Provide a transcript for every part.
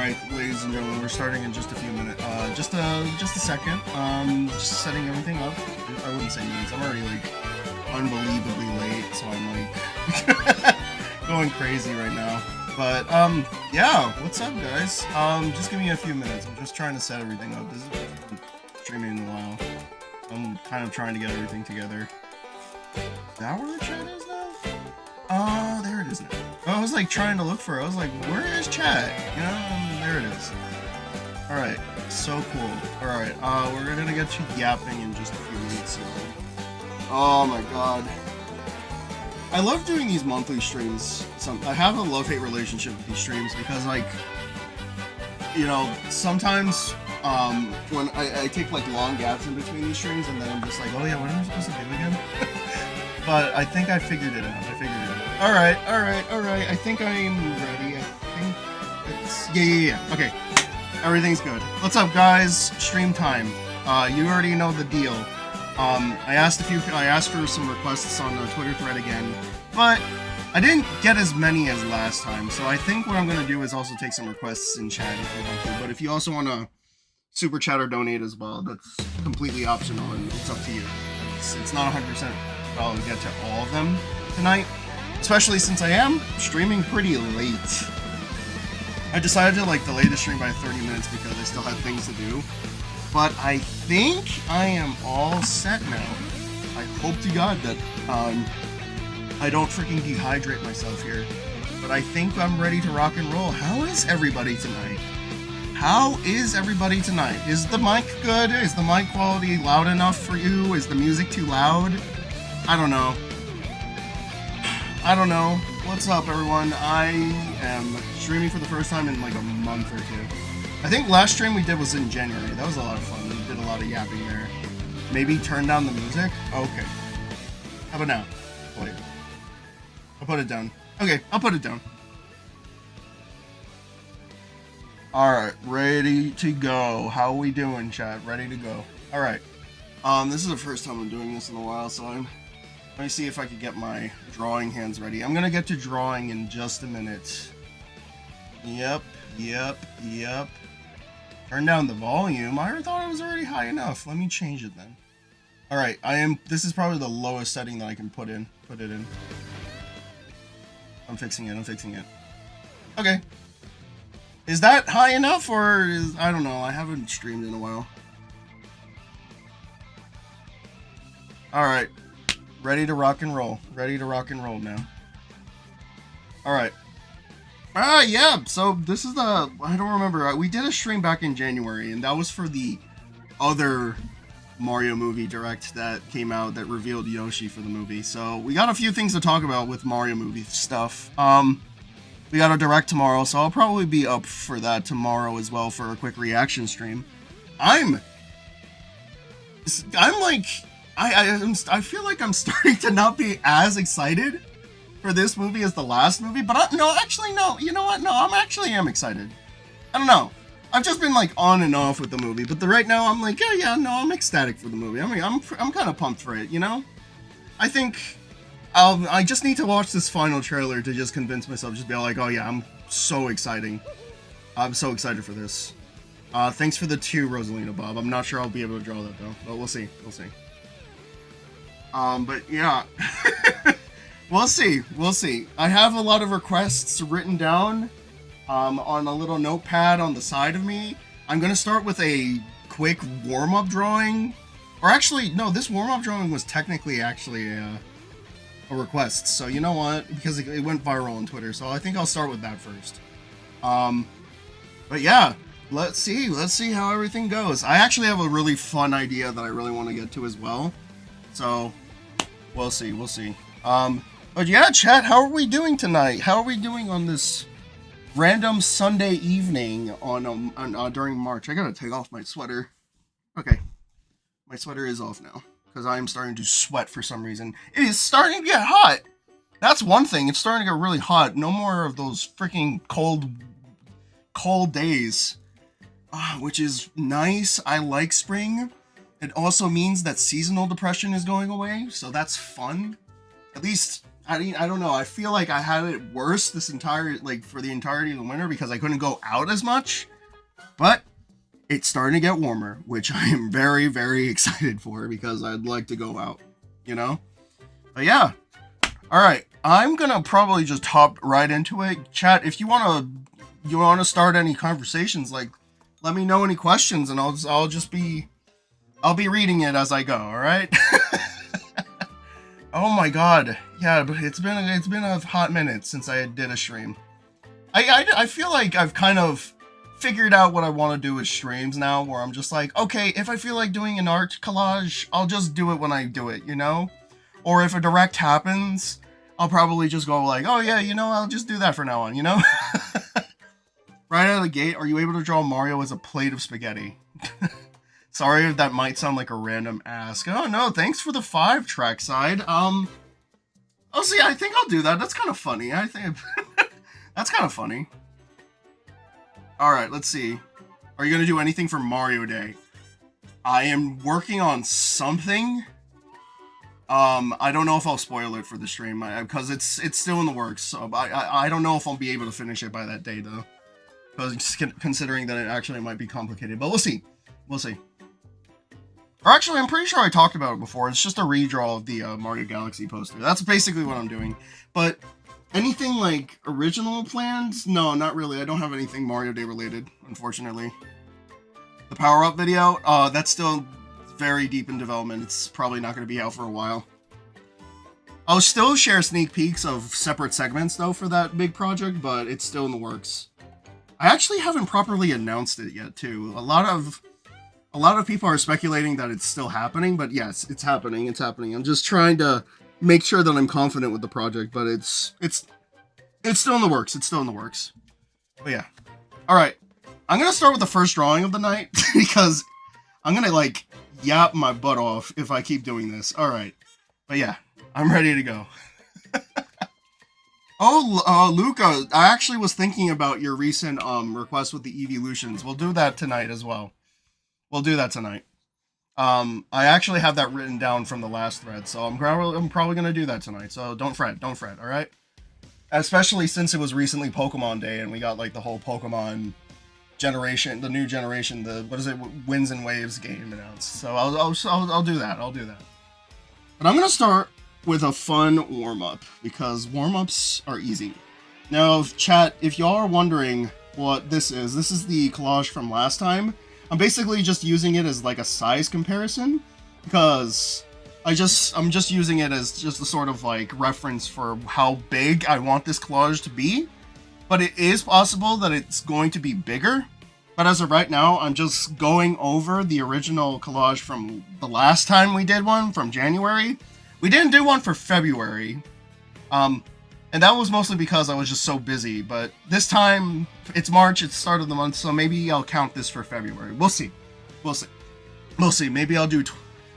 Alright, ladies and gentlemen, we're starting in just a few minutes. Just a second. Just setting everything up. I wouldn't say minutes. I'm already like unbelievably late, so I'm like going crazy right now. But yeah, what's up, guys? Just give me a few minutes. I'm just trying to set everything up. This is been streaming in a while. I'm kind of trying to get everything together. Is that where the chat is now? There it is now. I was like trying to look for it. I was like, where is chat? You know, and there it is. Alright, so cool. Alright, we're gonna get to yapping in just a few minutes. So. Oh my god. I love doing these monthly streams. I have a love-hate relationship with these streams because, like, you know, sometimes when I take like long gaps in between these streams and then I'm just like, oh yeah, what am I supposed to do again? But I think I figured it out. Alright. I think I'm ready. I think it's... Yeah. Okay. Everything's good. What's up, guys? Stream time. You already know the deal. I asked for some requests on the Twitter thread again, but I didn't get as many as last time, so I think what I'm going to do is also take some requests in chat if you want to, but if you also want to super chat or donate as well, that's completely optional and it's up to you. It's not 100% I'll get to all of them tonight, especially since I am streaming pretty late. I decided to like delay the stream by 30 minutes because I still had things to do, but I think I am all set now. I hope to God that I don't freaking dehydrate myself here, but I think I'm ready to rock and roll. How is everybody tonight? Is the mic good? Is the mic quality loud enough for you? Is the music too loud? I don't know. What's up, everyone? I am streaming for the first time in like a month or two. I think last stream we did was in January. That was a lot of fun. We did a lot of yapping there. Maybe turn down the music? Okay. How about now? Wait. I'll put it down. Okay, I'll put it down. Alright, ready to go. How are we doing, chat? Ready to go. Alright. This is the first time I'm doing this in a while, so let me see if I can get my drawing hands ready. I'm gonna get to drawing in just a minute. Yep. Turn down the volume. I thought it was already high enough. Let me change it then. Alright, this is probably the lowest setting that I can put it in. I'm fixing it. Okay. Is that high enough, or I don't know, I haven't streamed in a while. Alright. Ready to rock and roll now. Alright. Yeah, so this is I don't remember, we did a stream back in January, and that was for the other Mario movie direct that came out that revealed Yoshi for the movie. So we got a few things to talk about with Mario movie stuff. We got a direct tomorrow, so I'll probably be up for that tomorrow as well for a quick reaction stream. I feel like I'm starting to not be as excited for this movie as the last movie, but no, you know what? No, I am excited. I don't know. I've just been like on and off with the movie, but right now I'm like, yeah, no, I'm ecstatic for the movie. I mean, I'm kind of pumped for it, you know? I think I just need to watch this final trailer to just convince myself, just be like, oh yeah, I'm so excited for this. Thanks for the 2, Rosalina Bob. I'm not sure I'll be able to draw that though, but we'll see. But yeah, we'll see. I have a lot of requests written down on a little notepad on the side of me. I'm gonna start with a quick warm-up drawing, or actually, no, this warm-up drawing was technically actually a request. So you know what? Because it went viral on Twitter, so I think I'll start with that first. But yeah, let's see how everything goes. I actually have a really fun idea that I really want to get to as well. So we'll see. But yeah, chat, how are we doing tonight? How are we doing on this random Sunday evening during March? I gotta take off my sweater. Okay, my sweater is off now because I am starting to sweat for some reason. It is starting to get hot. That's one thing. It's starting to get really hot. No more of those freaking cold days, which is nice. I like spring. It also means that seasonal depression is going away, so that's fun. At least I don't know. I feel like I had it worse this entire, like, for the entirety of the winter because I couldn't go out as much. But it's starting to get warmer, which I am very, very excited for because I'd like to go out, you know? But yeah. All right. I'm going to probably just hop right into it. Chat, if you want to start any conversations, like, let me know any questions and I'll be reading it as I go, all right? Oh my god. Yeah, but it's been a hot minute since I did a stream. I feel like I've kind of figured out what I want to do with streams now, where I'm just like, okay, if I feel like doing an art collage, I'll just do it when I do it, you know? Or if a direct happens, I'll probably just go like, oh yeah, you know, I'll just do that from now on, you know? Right out of the gate, are you able to draw Mario as a plate of spaghetti? Sorry if that might sound like a random ask. Oh no, thanks for the 5 trackside. Oh, see, I think I'll do that. That's kind of funny. I think that's kind of funny. All right, let's see. Are you gonna do anything for Mario Day? I am working on something. I don't know if I'll spoil it for the stream because it's still in the works. So I don't know if I'll be able to finish it by that day though, because considering that it actually might be complicated. But we'll see. We'll see. Or actually, I'm pretty sure I talked about it before. It's just a redraw of the Mario Galaxy poster. That's basically what I'm doing. But anything like original plans? No, not really. I don't have anything Mario Day related, unfortunately. The power-up video? That's still very deep in development. It's probably not going to be out for a while. I'll still share sneak peeks of separate segments, though, for that big project, but it's still in the works. I actually haven't properly announced it yet, too. A lot of people are speculating that it's still happening, but yes, it's happening. It's happening. I'm just trying to make sure that I'm confident with the project, but it's still in the works. It's still in the works. But yeah. All right. I'm going to start with the first drawing of the night because I'm going to like yap my butt off if I keep doing this. All right. But yeah, I'm ready to go. Oh, Luca, I actually was thinking about your recent request with the Eeveelutions. We'll do that tonight as well. We'll do that tonight. I actually have that written down from the last thread, so I'm probably going to do that tonight. So don't fret, all right? Especially since it was recently Pokemon Day, and we got like the whole Pokemon generation, the new generation, the what is it, Winds and Waves game announced. So I'll do that. I'll do that. But I'm going to start with a fun warm up because warm ups are easy. Now, chat, if y'all are wondering what this is the collage from last time. I'm basically just using it as like a size comparison because I'm just using it as just a sort of like reference for how big I want this collage to be. But it is possible that it's going to be bigger. But as of right now, I'm just going over the original collage from the last time we did one from January. We didn't do one for February. And that was mostly because I was just so busy, but this time, it's March, it's the start of the month, so maybe I'll count this for February. We'll see. We'll see. We'll see. Maybe I'll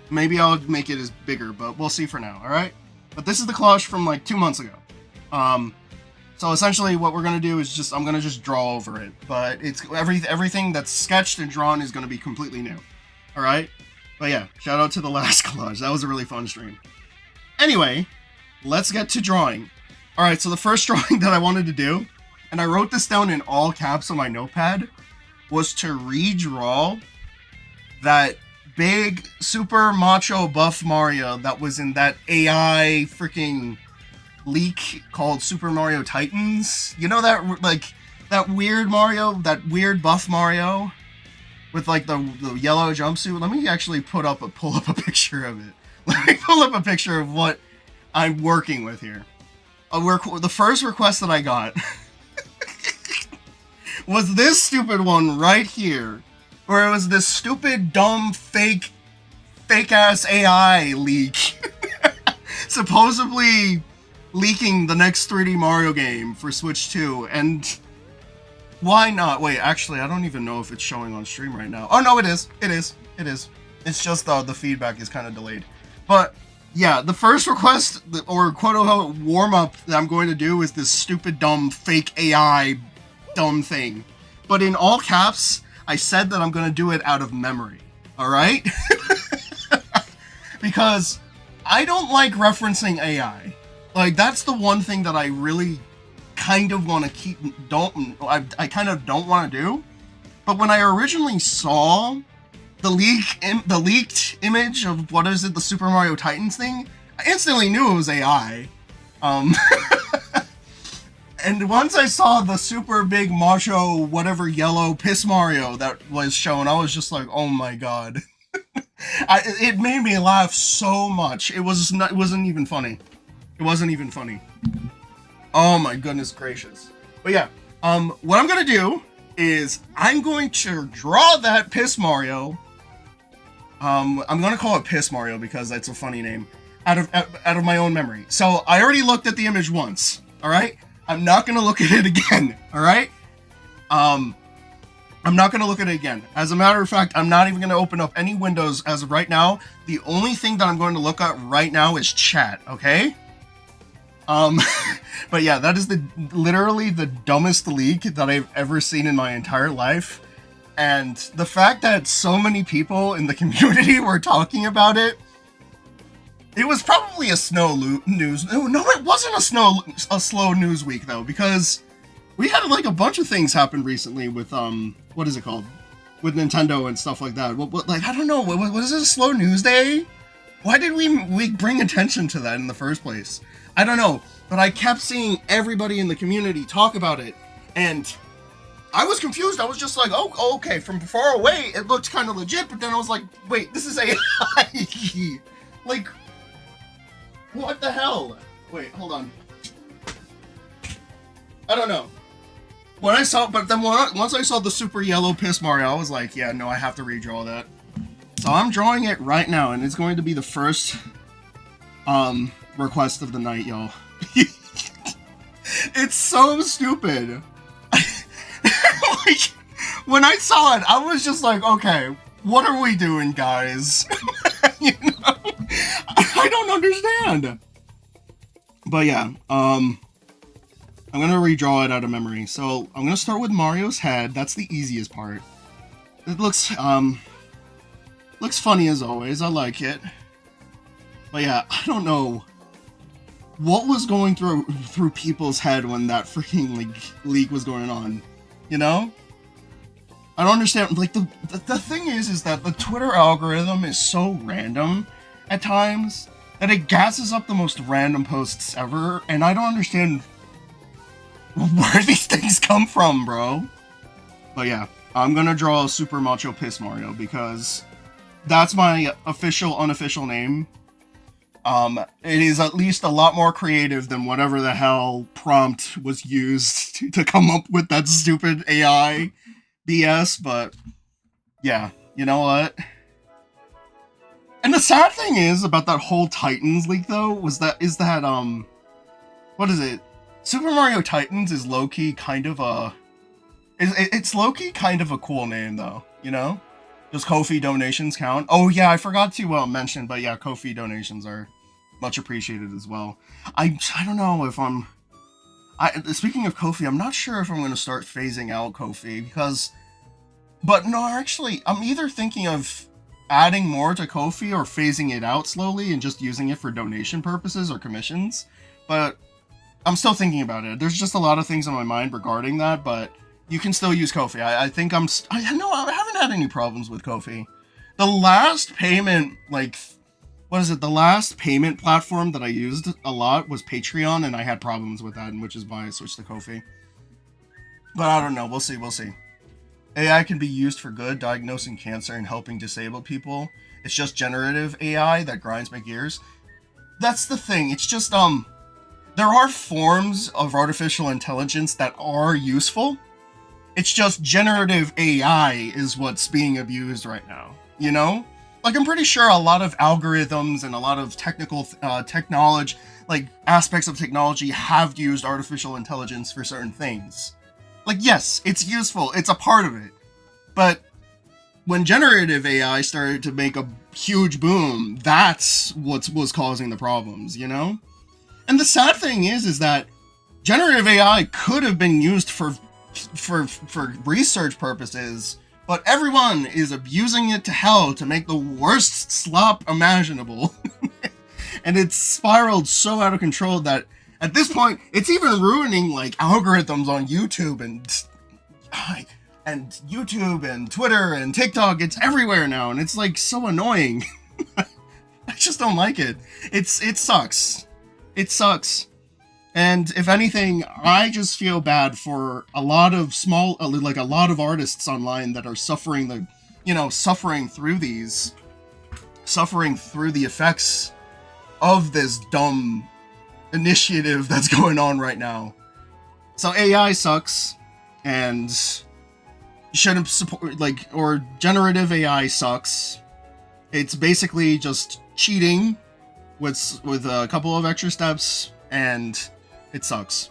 make it as bigger, but we'll see for now, alright? But this is the collage from like 2 months ago. So essentially what we're going to do is I'm going to just draw over it, but it's everything that's sketched and drawn is going to be completely new, alright? But yeah, shout out to the last collage. That was a really fun stream. Anyway, let's get to drawing. Alright, so the first drawing that I wanted to do, and I wrote this down in all caps on my notepad, was to redraw that big super macho buff Mario that was in that AI freaking leak called Super Mario Titans. You know that, like, that weird Mario, that weird buff Mario with like the yellow jumpsuit? Let me actually pull up a picture of it. Let me pull up a picture of what I'm working with here. The first request that I got was this stupid one right here, where it was this stupid, dumb, fake-ass AI leak, supposedly leaking the next 3D Mario game for Switch 2, and why not? Wait, actually, I don't even know if it's showing on stream right now. Oh, no, it is. It is. It's just the feedback is kind of delayed. But yeah, the first request, or quote-unquote warm-up that I'm going to do is this stupid, dumb, fake AI dumb thing. But in all caps, I said that I'm going to do it out of memory. Alright? Because I don't like referencing AI. Like, that's the one thing that I really kind of want to keep, I kind of don't want to do. But when I originally saw the leaked image of, what is it, the Super Mario Titans thing, I instantly knew it was AI. And once I saw the super big Macho, whatever, yellow Piss Mario that was shown, I was just like, oh my god. It made me laugh so much. It wasn't even funny. It wasn't even funny. Oh my goodness gracious. But yeah, what I'm gonna do is I'm going to draw that Piss Mario. I'm gonna call it Piss Mario because that's a funny name. Out of my own memory. So I already looked at the image once. All right. I'm not gonna look at it again. All right. I'm not gonna look at it again. As a matter of fact, I'm not even gonna open up any windows as of right now. The only thing that I'm going to look at right now is chat. Okay. But yeah, that is literally the dumbest leak that I've ever seen in my entire life. And the fact that so many people in the community were talking about it, it was probably a slow news. No, it wasn't a slow news week though, because we had like a bunch of things happen recently with what is it called, with Nintendo and stuff like that. What like, I don't know. Was it a slow news day? Why did we bring attention to that in the first place? I don't know, but I kept seeing everybody in the community talk about it, and I was confused. I was just like, oh, okay. From far away, it looked kind of legit, but then I was like, wait, this is AI. Like, what the hell? Wait, hold on. I don't know. When I saw, but then once I saw the super yellow Piss Mario, I was like, yeah, no, I have to redraw that. So I'm drawing it right now, and it's going to be the first request of the night, y'all. It's so stupid. Like, when I saw it, I was just like, okay, what are we doing, guys? You know? I don't understand. But yeah, I'm gonna redraw it out of memory. So I'm gonna start with Mario's head. That's the easiest part. It looks funny as always. I like it. But yeah, I don't know what was going through people's head when that freaking leak was going on. You know? I don't understand. Like, the thing is that the Twitter algorithm is so random at times that it gasses up the most random posts ever, and I don't understand where these things come from, bro. But yeah, I'm gonna draw a Super Macho Piss Mario because that's my unofficial name. It is at least a lot more creative than whatever the hell prompt was used to come up with that stupid AI BS, but yeah, you know what? And the sad thing is about that whole Titans leak though, is that what is it? Super Mario Titans is low-key kind of it's low-key kind of a cool name though, you know? Does Ko-fi donations count? Oh yeah, I forgot to mention, but yeah, Ko-fi donations are much appreciated as well. I don't know if speaking of Ko-fi, I'm not sure if I'm going to start phasing out Ko-fi but no, actually, I'm either thinking of adding more to Ko-fi or phasing it out slowly and just using it for donation purposes or commissions. But I'm still thinking about it. There's just a lot of things on my mind regarding that, but you can still use Ko-fi. I think I haven't had any problems with Ko-fi. The last payment, the last payment platform that I used a lot was Patreon, and I had problems with that, which is why I switched to Ko-fi. But I don't know. We'll see. AI can be used for good, diagnosing cancer and helping disabled people. It's just generative AI that grinds my gears. That's the thing. It's just, there are forms of artificial intelligence that are useful. It's just generative AI is what's being abused right now, you know? Like, I'm pretty sure a lot of algorithms and a lot of technical technology, like aspects of technology, have used artificial intelligence for certain things. Like, yes, it's useful. It's a part of it. But when generative AI started to make a huge boom, that's what was causing the problems, you know? And the sad thing is that generative AI could have been used for research purposes, but everyone is abusing it to hell to make the worst slop imaginable. And it's spiraled so out of control that at this point, it's even ruining like algorithms on YouTube and YouTube and Twitter and TikTok. It's everywhere now, and it's like so annoying. I just don't like it. It sucks. It sucks. And if anything, I just feel bad for a lot of a lot of artists online that are suffering through the effects of this dumb initiative that's going on right now. So AI sucks, and you shouldn't support, or generative AI sucks. It's basically just cheating with a couple of extra steps, and it sucks.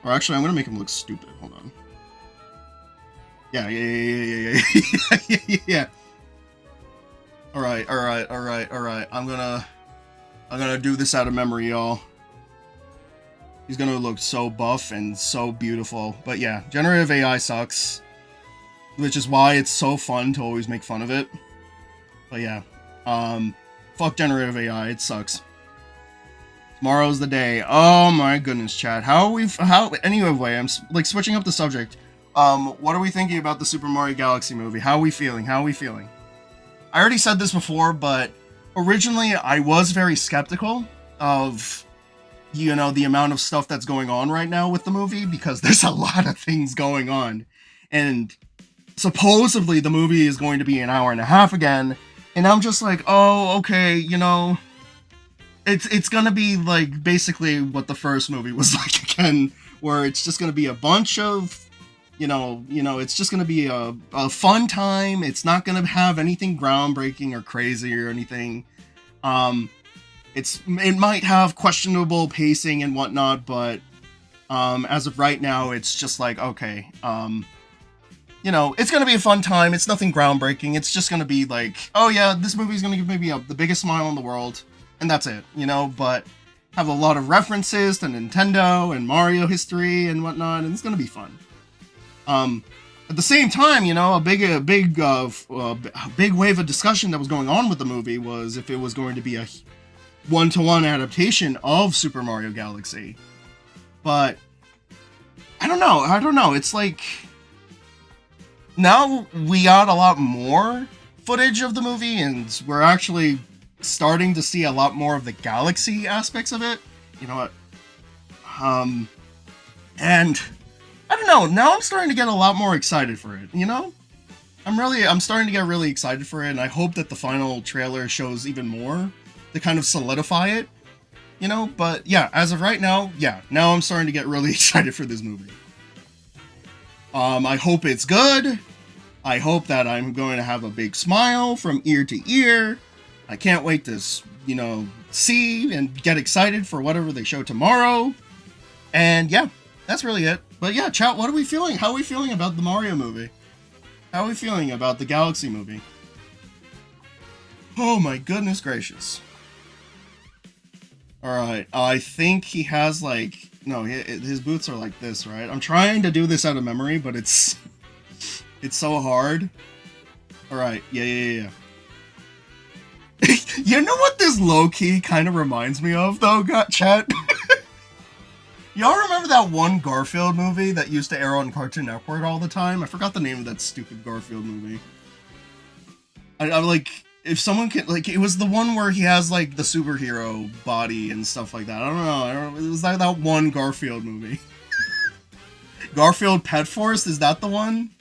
Or actually, I'm gonna make him look stupid. Hold on. Yeah. Yeah. All right. I'm gonna do this out of memory, y'all. He's gonna look so buff and so beautiful. But yeah, generative AI sucks, which is why it's so fun to always make fun of it. But yeah, fuck generative AI. It sucks. Tomorrow's the day. Oh my goodness, chat. Anyway, I'm like switching up the subject. What are we thinking about the Super Mario Galaxy movie? How are we feeling? I already said this before, but originally I was very skeptical of, the amount of stuff that's going on right now with the movie, because there's a lot of things going on. And supposedly the movie is going to be an hour and a half again. And I'm just like, oh, okay, it's gonna be like basically what the first movie was like again, where it's just gonna be a bunch of, it's just gonna be a fun time. It's not gonna have anything groundbreaking or crazy or anything. It might have questionable pacing and whatnot, but as of right now, it's just like, okay, it's gonna be a fun time. It's nothing groundbreaking. It's just gonna be like, oh yeah, this movie's gonna give me the biggest smile in the world, and that's it, but have a lot of references to Nintendo and Mario history and whatnot, and it's gonna be fun. At the same time, a big wave of discussion that was going on with the movie was if it was going to be a one-to-one adaptation of Super Mario Galaxy. But I don't know. It's like now we got a lot more footage of the movie, and we're actually starting to see a lot more of the Galaxy aspects of it. You know what? And I don't know. Now I'm starting to get a lot more excited for it. I'm starting to get really excited for it, and I hope that the final trailer shows even more to kind of solidify it. But yeah, as of right now, now I'm starting to get really excited for this movie. I hope it's good. I hope that I'm going to have a big smile from ear to ear. I can't wait to, see and get excited for whatever they show tomorrow. And yeah, that's really it. But yeah, chat, what are we feeling? How are we feeling about the Mario movie? How are we feeling about the Galaxy movie? Oh my goodness gracious. Alright, I think he has his boots are like this, right? I'm trying to do this out of memory, but it's so hard. Alright, yeah. You know what this low-key kind of reminds me of, though, chat? Y'all remember that one Garfield movie that used to air on Cartoon Network all the time? I forgot the name of that stupid Garfield movie. I'm like, if someone can, it was the one where he has, the superhero body and stuff like that. I don't know. It was that one Garfield movie. Garfield Pet Force? Is that the one?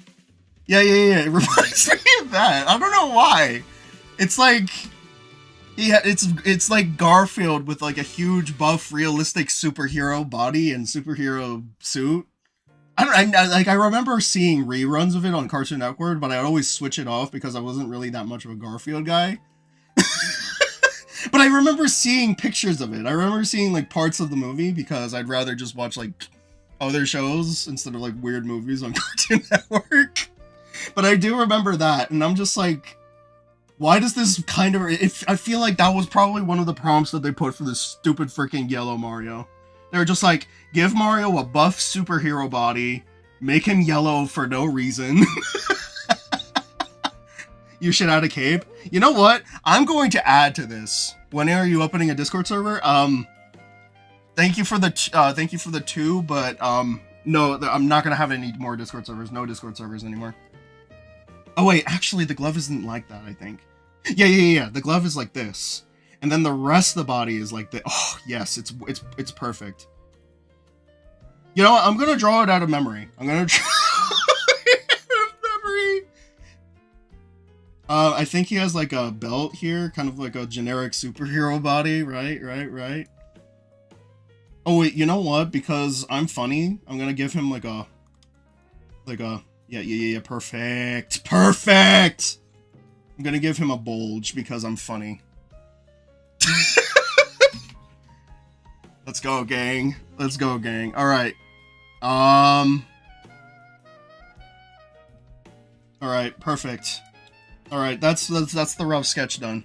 Yeah. It reminds me of that. I don't know why. It's like... it's like Garfield with a huge buff realistic superhero body and superhero suit. I remember seeing reruns of it on Cartoon Network, but I'd always switch it off because I wasn't really that much of a Garfield guy. But I remember seeing pictures of it. I remember seeing parts of the movie because I'd rather just watch other shows instead of weird movies on Cartoon Network. But I do remember that, and I'm just like, why does this kind of... I feel like that was probably one of the prompts that they put for this stupid freaking yellow Mario. They were just like, give Mario a buff superhero body, make him yellow for no reason. You should add a cape. You know what? I'm going to add to this. When are you opening a Discord server? Thank you for the 2, but no, I'm not gonna have any more Discord servers. No Discord servers anymore. Oh wait, actually the glove isn't like that, I think. Yeah. The glove is like this. And then the rest of the body is like the oh yes, it's perfect. You know what? I'm gonna draw it out of memory. I'm gonna draw it out of memory. I think he has like a belt here, kind of like a generic superhero body, right. Oh wait, you know what? Because I'm funny, I'm gonna give him like a yeah, perfect. I'm gonna give him a bulge because I'm funny. Let's go, gang. All right. All right, perfect. All right, that's the rough sketch done.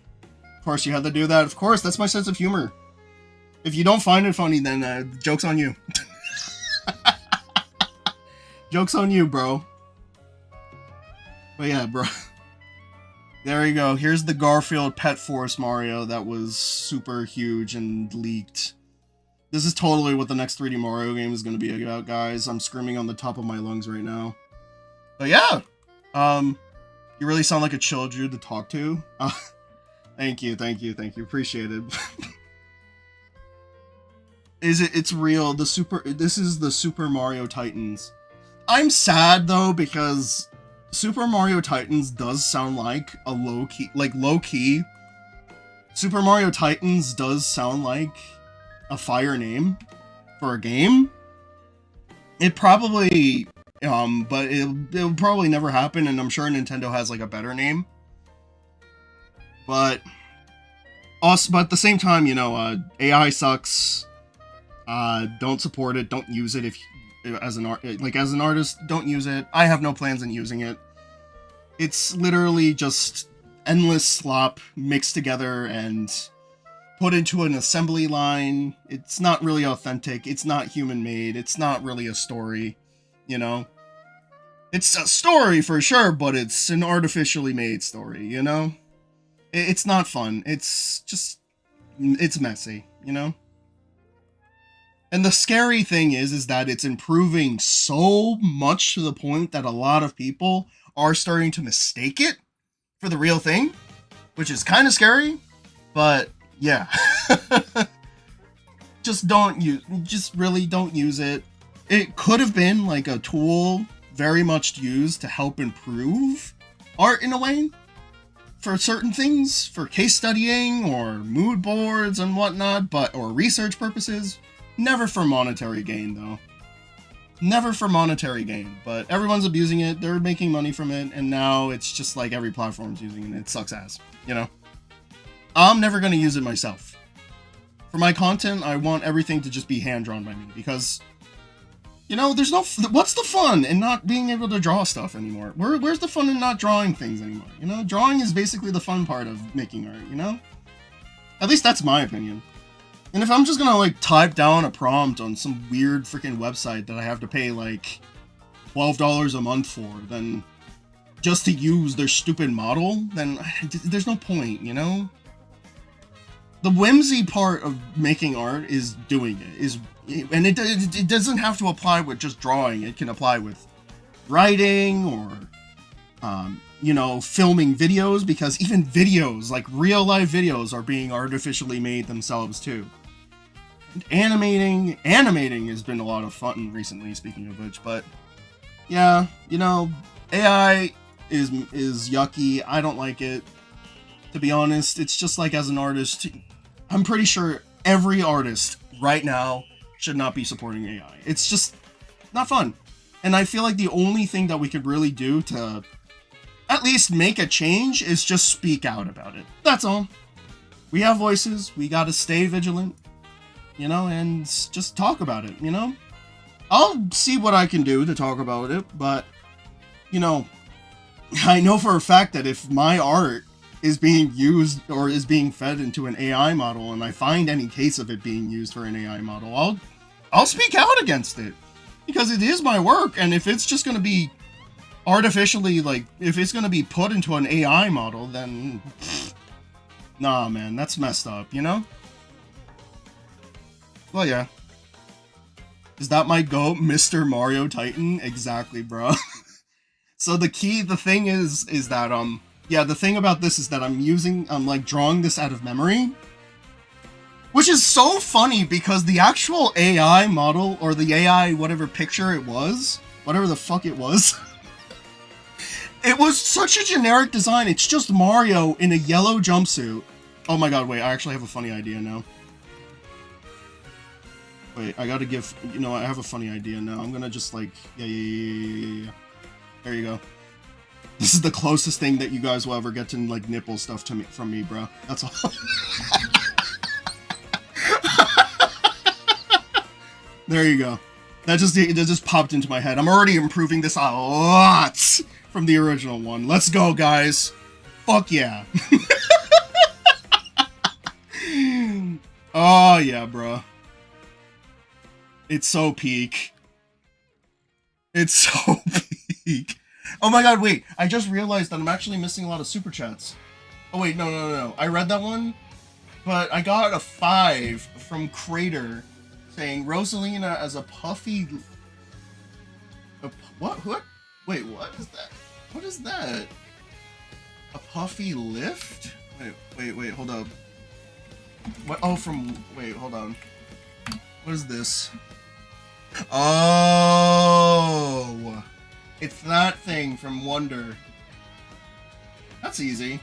Of course, you had to do that. Of course, that's my sense of humor. If you don't find it funny, then joke's on you. Joke's on you, bro. But yeah, bro. There you go. Here's the Garfield Pet Forest Mario that was super huge and leaked. This is totally what the next 3D Mario game is going to be about, guys. I'm screaming on the top of my lungs right now. But yeah. You really sound like a chill dude to talk to. Thank you. Appreciate it. It's real. This is the Super Mario Titans. I'm sad though because Super Mario Titans does sound like a low-key. Super Mario Titans does sound like a fire name for a game. It probably but it'll probably never happen, and I'm sure Nintendo has like a better name. But at the same time, you know, AI sucks. Don't support it. Don't use it as an artist. Don't use it. I have no plans on using it. It's literally just endless slop mixed together and put into an assembly line. It's not really authentic. It's not human made. It's not really a story, you know? It's a story for sure, but it's an artificially made story, you know? It's not fun. It's messy, you know? And the scary thing is that it's improving so much to the point that a lot of people are starting to mistake it for the real thing, which is kind of scary, but yeah. Just really don't use it. It could have been like a tool very much used to help improve art in a way for certain things, for case studying or mood boards and whatnot, or research purposes. Never for monetary gain, though. Never for monetary gain, but everyone's abusing it, they're making money from it, and now it's just like every platform's using it, and it sucks ass, you know? I'm never gonna use it myself. For my content, I want everything to just be hand-drawn by me, because, you know, what's the fun in not being able to draw stuff anymore? Where's the fun in not drawing things anymore, you know? Drawing is basically the fun part of making art, you know? At least that's my opinion. And if I'm just gonna, like, type down a prompt on some weird freaking website that I have to pay, like, $12 a month for, then just to use their stupid model, then there's no point, you know? The whimsy part of making art is doing it, and it doesn't have to apply with just drawing. It can apply with writing or, you know, filming videos, because even videos, like real life videos, are being artificially made themselves too. And animating has been a lot of fun recently, speaking of which, but yeah, you know, AI is yucky. I don't like it, to be honest. It's just like, as an artist, I'm pretty sure every artist right now should not be supporting AI. It's just not fun. And I feel like the only thing that we could really do to at least make a change is just speak out about it. That's all. We have voices. We gotta stay vigilant, you know, and just talk about it, you know? I'll see what I can do to talk about it, but, you know, I know for a fact that if my art is being used or is being fed into an AI model, and I find any case of it being used for an AI model, I'll speak out against it, because it is my work. And if it's just going to be artificially, like, if it's going to be put into an AI model, then Nah, man, that's messed up, you know? Well, yeah. Is that my goat, Mr. Mario Titan? Exactly, bro. So the thing is that, yeah, the thing about this is that I'm like drawing this out of memory. Which is so funny because the actual AI model, or the AI whatever picture it was, whatever the fuck it was, it was such a generic design. It's just Mario in a yellow jumpsuit. Oh my god, wait, I actually have a funny idea now. Wait, I gotta give, you know, I have a funny idea now. I'm gonna just like, yeah. There you go. This is the closest thing that you guys will ever get to like nipple stuff to me from me, bro. That's all. There you go. That just popped into my head. I'm already improving this a lot from the original one. Let's go, guys. Fuck yeah. Oh yeah, bro. It's so peak. It's so peak. Oh my god, wait. I just realized that I'm actually missing a lot of super chats. Oh wait, no. I read that one, but I got a 5 from Crater saying Rosalina as a puffy... What? Wait, what is that? What is that? A puffy lift? Wait, hold up. What? Oh, wait, hold on. What is this? Oh! It's that thing from Wonder. That's easy.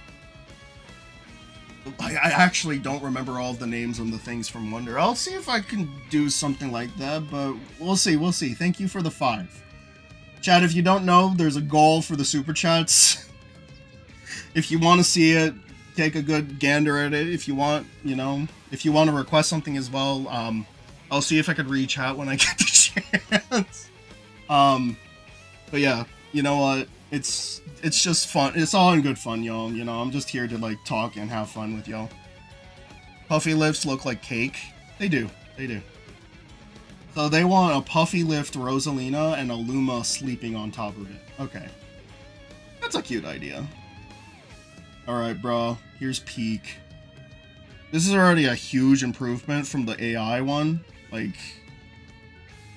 I actually don't remember all the names on the things from Wonder. I'll see if I can do something like that, but we'll see. Thank you for the 5. Chat, if you don't know, there's a goal for the super chats. If you want to see it, take a good gander at it. If you want, you know, if you want to request something as well, I'll see if I could reach out when I get the chance. But yeah, you know what? It's just fun. It's all in good fun, y'all. You know, I'm just here to like talk and have fun with y'all. Puffy lifts look like cake. They do. So they want a puffy lift Rosalina and a Luma sleeping on top of it. Okay. That's a cute idea. Alright, bro. Here's peak. This is already a huge improvement from the AI one. Like...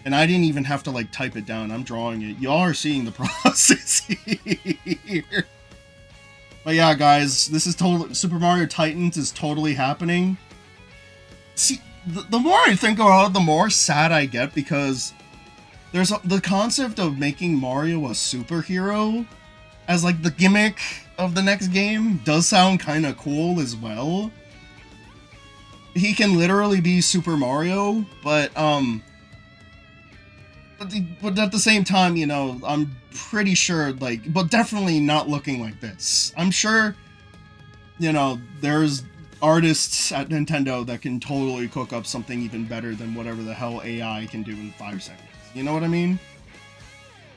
And I didn't even have to, like, type it down. I'm drawing it. Y'all are seeing the process here. But yeah, guys, this is totally... Super Mario Titans is totally happening. See, the more I think about it, the more sad I get, because there's the concept of making Mario a superhero as, like, the gimmick of the next game does sound kind of cool as well. He can literally be Super Mario, but at the same time, you know, I'm pretty sure, like, but definitely not looking like this. I'm sure, you know, there's artists at Nintendo that can totally cook up something even better than whatever the hell AI can do in 5 seconds. You know what I mean?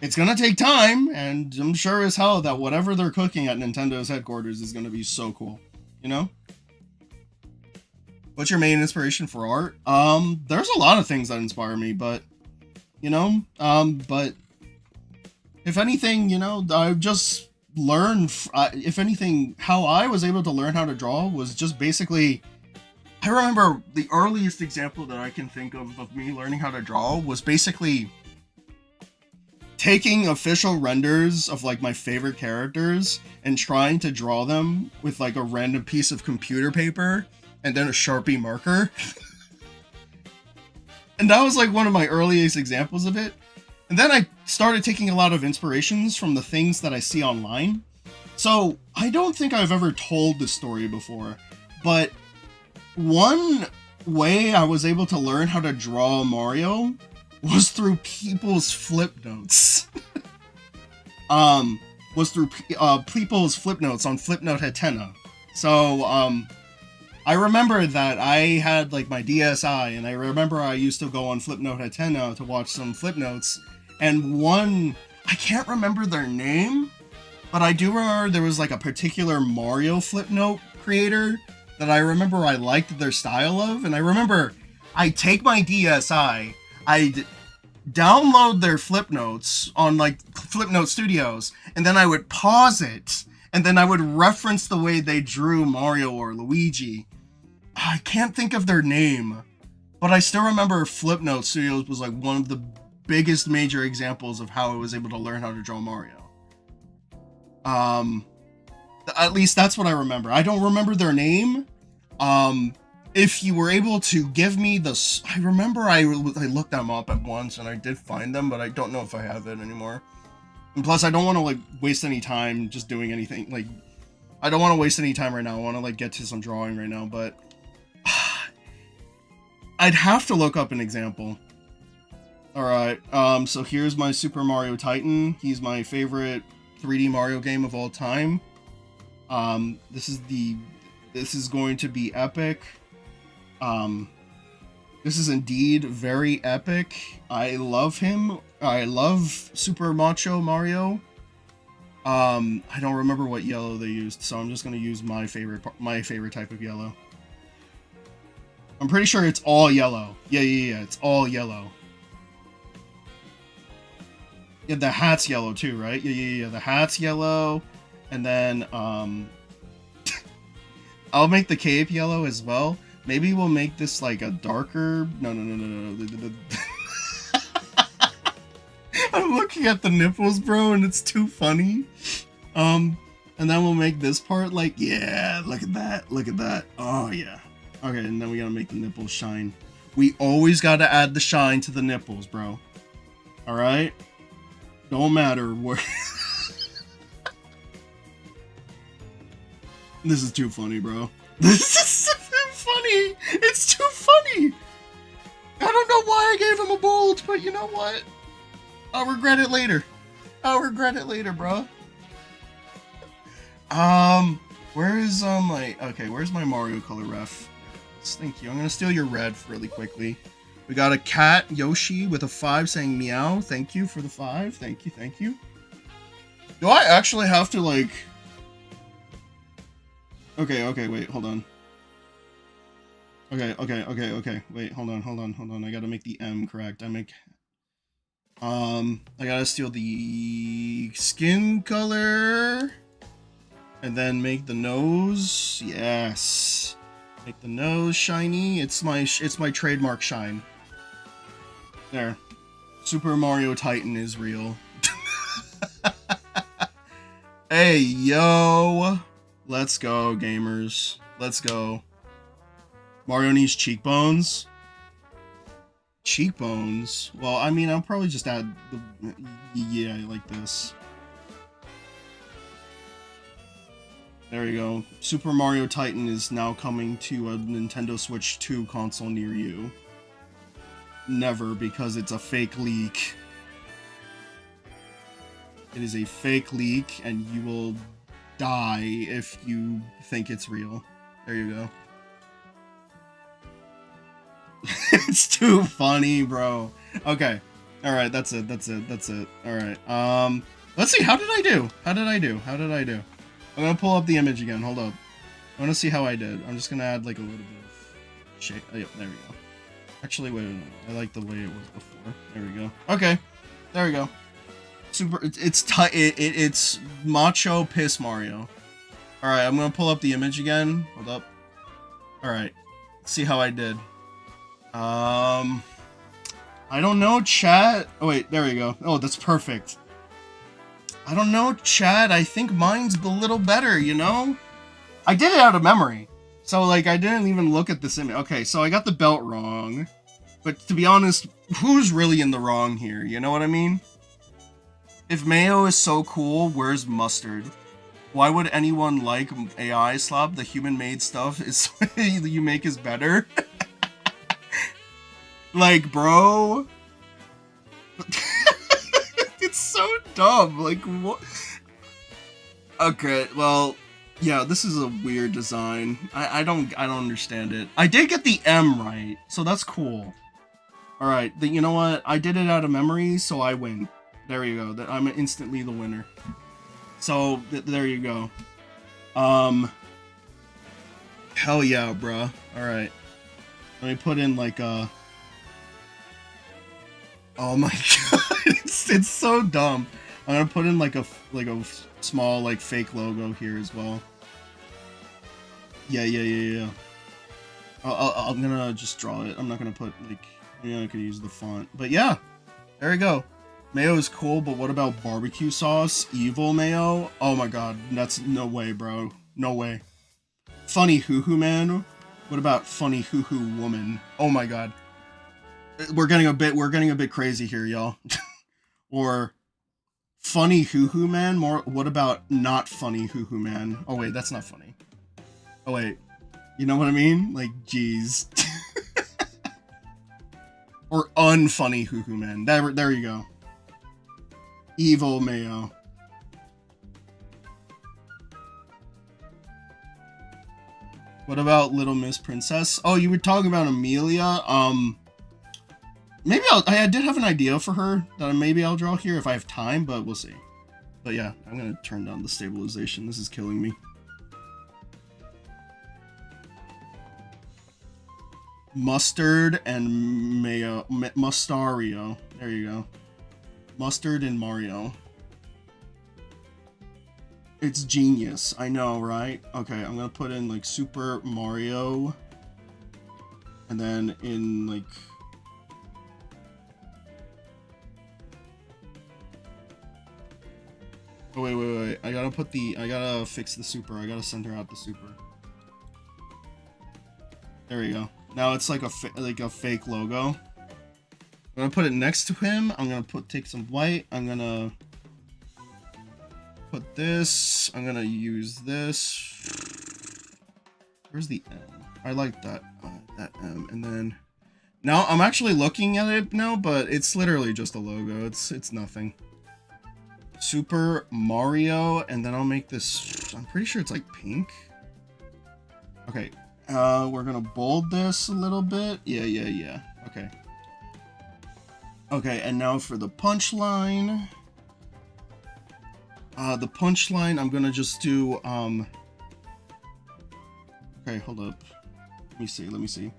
It's gonna take time, and I'm sure as hell that whatever they're cooking at Nintendo's headquarters is gonna be so cool. You know? What's your main inspiration for art? There's a lot of things that inspire me, but you know, but if anything, you know, I've just learned, if anything, how I was able to learn how to draw was just basically, I remember the earliest example that I can think of me learning how to draw was basically taking official renders of like my favorite characters and trying to draw them with like a random piece of computer paper and then a Sharpie marker. And that was like one of my earliest examples of it. And then I started taking a lot of inspirations from the things that I see online. So I don't think I've ever told this story before, but one way I was able to learn how to draw Mario was through people's flip notes. Was through people's flip notes on Flipnote Hatena. So, I remember that I had like my DSi, and I remember I used to go on Flipnote Hatena to watch some flip notes, and one, I can't remember their name, but I do remember there was like a particular Mario flip note creator that I remember I liked their style of, and I remember I take my DSi, I'd download their flip notes on like Flipnote Studios, and then I would pause it and then I would reference the way they drew Mario or Luigi. I can't think of their name, but I still remember Flipnote Studios was like one of the biggest major examples of how I was able to learn how to draw Mario. At least that's what I remember. I don't remember their name. If you were able to give me I remember I looked them up at once and I did find them, but I don't know if I have it anymore. And plus, I don't want to like waste any time just doing anything. Like, I don't want to waste any time right now. I want to like get to some drawing right now, but I'd have to look up an example. All right. So here's my Super Mario Titan. He's my favorite 3D Mario game of all time. This is going to be epic. This is indeed very epic. I love him. I love Super Macho Mario. I don't remember what yellow they used, so I'm just gonna use my favorite type of yellow. I'm pretty sure it's all yellow. Yeah, it's all yellow. Yeah, the hat's yellow too, right? Yeah, the hat's yellow, and then I'll make the cape yellow as well. Maybe we'll make this like a darker. No. I'm looking at the nipples, bro, and it's too funny. And then we'll make this part like, yeah, look at that. Oh yeah. Okay, and then we gotta make the nipples shine. We always gotta add the shine to the nipples, bro. All right. Don't matter where. This is too funny, bro. This is too funny. It's too funny. I don't know why I gave him a bold, but you know what? I'll regret it later. Bro. Where's where's my Mario color ref? Thank you. I'm gonna steal your red really quickly. We got a cat, Yoshi, with a 5 saying meow. Thank you for the 5. Thank you. Do I actually have to like... Okay, wait, hold on. Okay, wait, hold on. I gotta make the M correct. I gotta steal the skin color. And then make the nose. Yes. Make the nose shiny. It's my trademark shine. There. Super Mario Titan is real. Hey, yo. Let's go, gamers. Let's go. Mario needs cheekbones. Cheekbones? Well, I mean, I'll probably just add the... Yeah, like this. There you go. Super Mario Titan is now coming to a Nintendo Switch 2 console near you. Never, because it's a fake leak. It is a fake leak, and you will die if you think it's real. There you go. It's too funny, bro. Okay. Alright, that's it. Alright. Let's see, how did I do? I'm gonna pull up the image again, hold up. I wanna see how I did. I'm just gonna add like a little bit of shape. Oh, yep, there we go. Actually, wait a minute. I like the way it was before. There we go. Okay. There we go. It's Macho Piss Mario. Alright, I'm gonna pull up the image again. Hold up. Alright. Let's see how I did. I don't know, chat. Oh, wait, there we go. Oh, that's perfect. I don't know, chat. I think mine's a little better, you know? I did it out of memory. So, like, I didn't even look at this image. Okay, so I got the belt wrong. But to be honest, who's really in the wrong here? You know what I mean? If mayo is so cool, where's mustard? Why would anyone like AI slop? The human-made stuff is you make is better. Like, bro. It's so dumb. Like, what? Okay, well, yeah, this is a weird design. I don't understand it. I did get the M right, so that's cool. Alright, you know what? I did it out of memory, so I win. There you go. I'm instantly the winner. So, there you go. Hell yeah, bruh. Alright. Let me put in, like, Oh my god, it's so dumb. I'm gonna put in like a small like fake logo here as well. Yeah. I'm gonna just draw it. I'm not gonna put like, I could use the font, but yeah, there we go. Mayo is cool, but what about barbecue sauce? Evil mayo? Oh my god, that's no way, bro. No way. Funny hoo-hoo man? What about funny hoo-hoo woman? Oh my god. We're getting a bit crazy here, y'all. Or funny hoo-hoo man? What about not funny hoo-hoo man? Oh wait, that's not funny. Oh wait. You know what I mean? Like, jeez. Or unfunny hoo-hoo man. There you go. Evil mayo. What about Little Miss Princess? Oh, you were talking about Amelia. Maybe I did have an idea for her that maybe I'll draw here if I have time, but we'll see. But yeah, I'm gonna turn down the stabilization. This is killing me. Mustard and mayo. Mustario. There you go. Mustard and Mario. It's genius. I know, right? Okay, I'm gonna put in like Super Mario. And then in like... Oh, wait. I gotta fix the super. I gotta center out the super. There we go. Now it's like a fake logo. I'm gonna put it next to him. I'm gonna take some white. I'm gonna put this. I'm gonna use this. Where's the M? I like that M. And then now I'm actually looking at it now, but it's literally just a logo. It's nothing. Super Mario, and then I'll make this. I'm pretty sure it's like pink. Okay. We're gonna bold this a little bit. Yeah. Okay. Okay, and now for the punchline. The punchline, I'm gonna just do, okay, hold up. Let me see.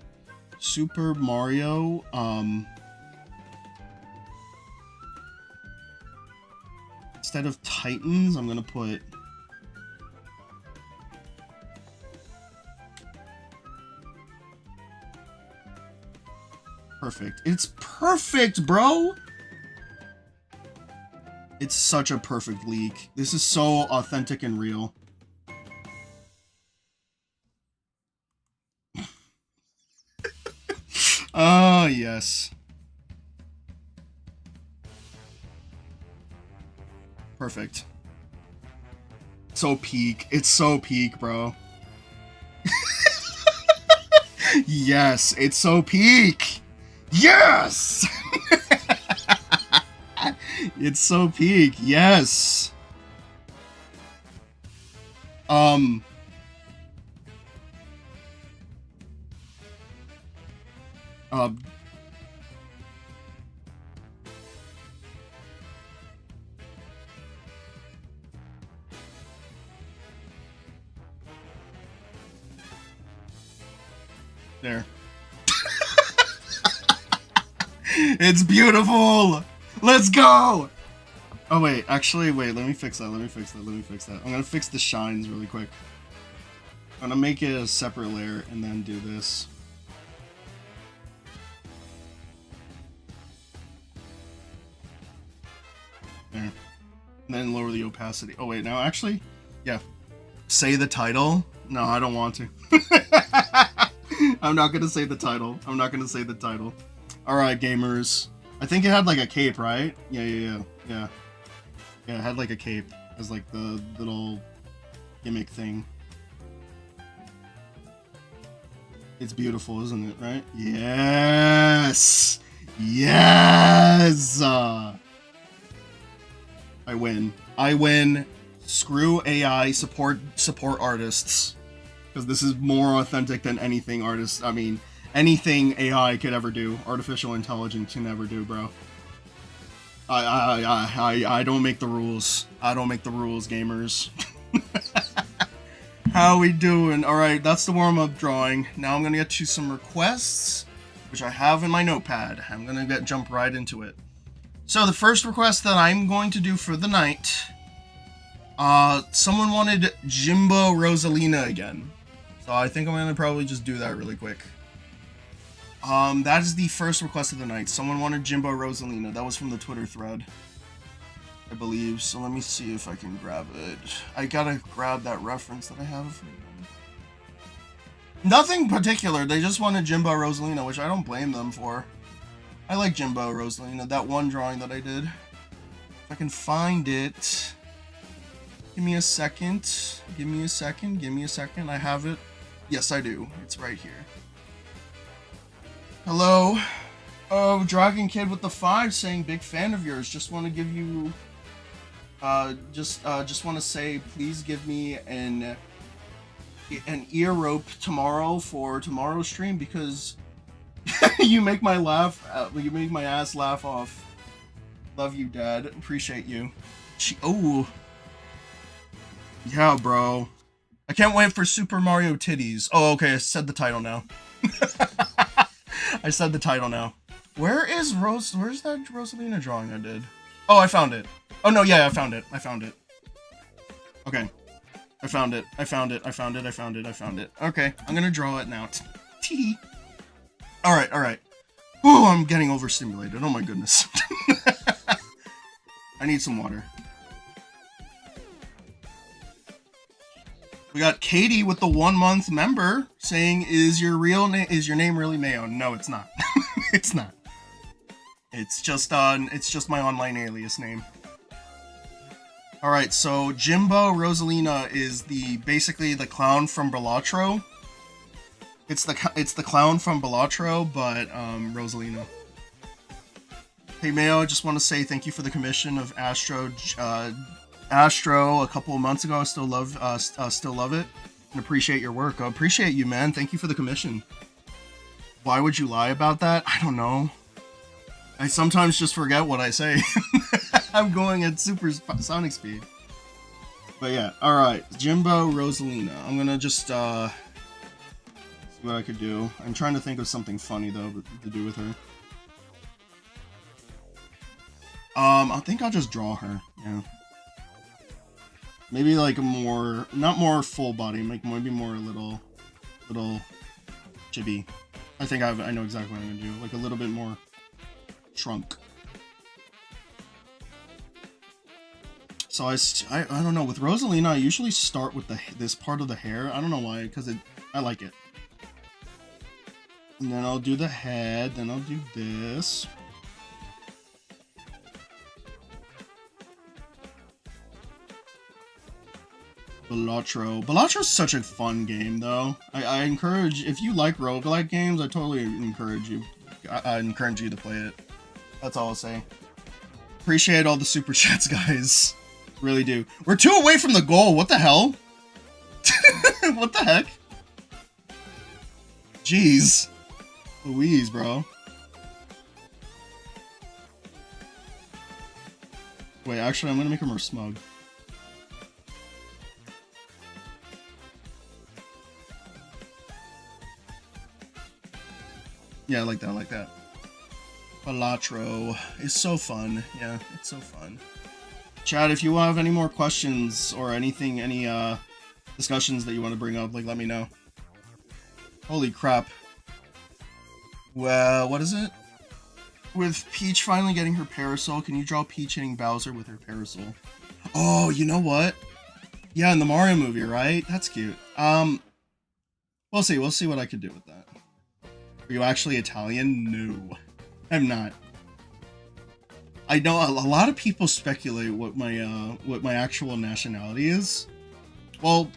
Super Mario, instead of Titans, I'm gonna put... Perfect. It's perfect, bro! It's such a perfect leak. This is so authentic and real. Oh, yes. Perfect. So peak. It's so peak, bro. Yes, it's so peak! Yes! It's so peak, yes! There. It's beautiful! Let's go! Oh wait, actually, wait, let me fix that. I'm gonna fix the shines really quick. I'm gonna make it a separate layer and then do this. There. And then lower the opacity. Oh wait, now actually, yeah. Say the title? No, I don't want to. I'm not gonna say the title. Alright, gamers. I think it had like a cape, right? Yeah. Yeah, it had like a cape as like the little gimmick thing. It's beautiful, isn't it, right? Yes! Yes! I win. Screw AI, support artists. Because this is more authentic than anything anything AI could ever do. Artificial intelligence can ever do, bro. I don't make the rules. I don't make the rules, gamers. How we doing? Alright, that's the warm-up drawing. Now I'm gonna get to some requests, which I have in my notepad. I'm gonna jump right into it. So the first request that I'm going to do for the night, someone wanted Jimbo Rosalina again. So I think I'm going to probably just do that really quick. That is the first request of the night. Someone wanted Jimbo Rosalina. That was from the Twitter thread, I believe. So let me see if I can grab it. I gotta grab that reference that I have. Nothing particular. They just wanted Jimbo Rosalina, which I don't blame them for. I like Jimbo Rosalina. That one drawing that I did. If I can find it. Give me a second. Give me a second. Give me a second. I have it. Yes, I do. It's right here. Hello. Oh, Dragon Kid with the 5 saying big fan of yours. Just want to give you just want to say please give me an ear rope tomorrow for tomorrow's stream because you make my ass laugh off. Love you, Dad. Appreciate you. Oh. Yeah, bro. I can't wait for Super Mario Titties. Oh, okay. I said the title now. I said the title now. Where's that Rosalina drawing I did? Oh, I found it. Oh, no, yeah, I found it. Okay. I found it. Okay, I'm gonna draw it now. Tee. Alright. Oh, I'm getting overstimulated. Oh my goodness. I need some water. We got Katie with the 1 month member saying, is your name really Mayo? No, it's not. It's not. It's just my online alias name. Alright, so Jimbo Rosalina is basically the clown from Balatro. It's the clown from Balatro, but Rosalina. Hey Mayo, I just want to say thank you for the commission of Astro a couple of months ago. I still love it and appreciate your work. I appreciate you, man. Thank you for the commission. Why would you lie about that? I don't know. I sometimes just forget what I say. I'm going at supersonic speed. But yeah, alright. Jimbo Rosalina. I'm gonna just see what I could do. I'm trying to think of something funny though to do with her. I think I'll just draw her. Yeah. Maybe like a more, not more full body, like maybe more little chibi. I think I know exactly what I'm gonna do. Like a little bit more shrunk. So I don't know, with Rosalina I usually start with this part of the hair. I don't know why, because I like it. And then I'll do the head, then I'll do this. Balatro. Balatro's such a fun game though. I encourage, if you like roguelike games, I totally encourage you. I encourage you to play it. That's all I'll say. Appreciate all the super chats, guys. Really do. We're 2 away from the goal. What the hell? What the heck? Jeez. Louise, bro. Wait, actually, I'm gonna make her more smug. Yeah, I like that, Balatro is so fun. Yeah, it's so fun. Chad, if you have any more questions or anything, any discussions that you want to bring up, like, let me know. Holy crap. Well, what is it? With Peach finally getting her parasol, can you draw Peach hitting Bowser with her parasol? Oh, you know what? Yeah, in the Mario movie, right? That's cute. We'll see what I could do with that. Are you actually Italian? No, I'm not. I know a lot of people speculate what my actual nationality is. Well,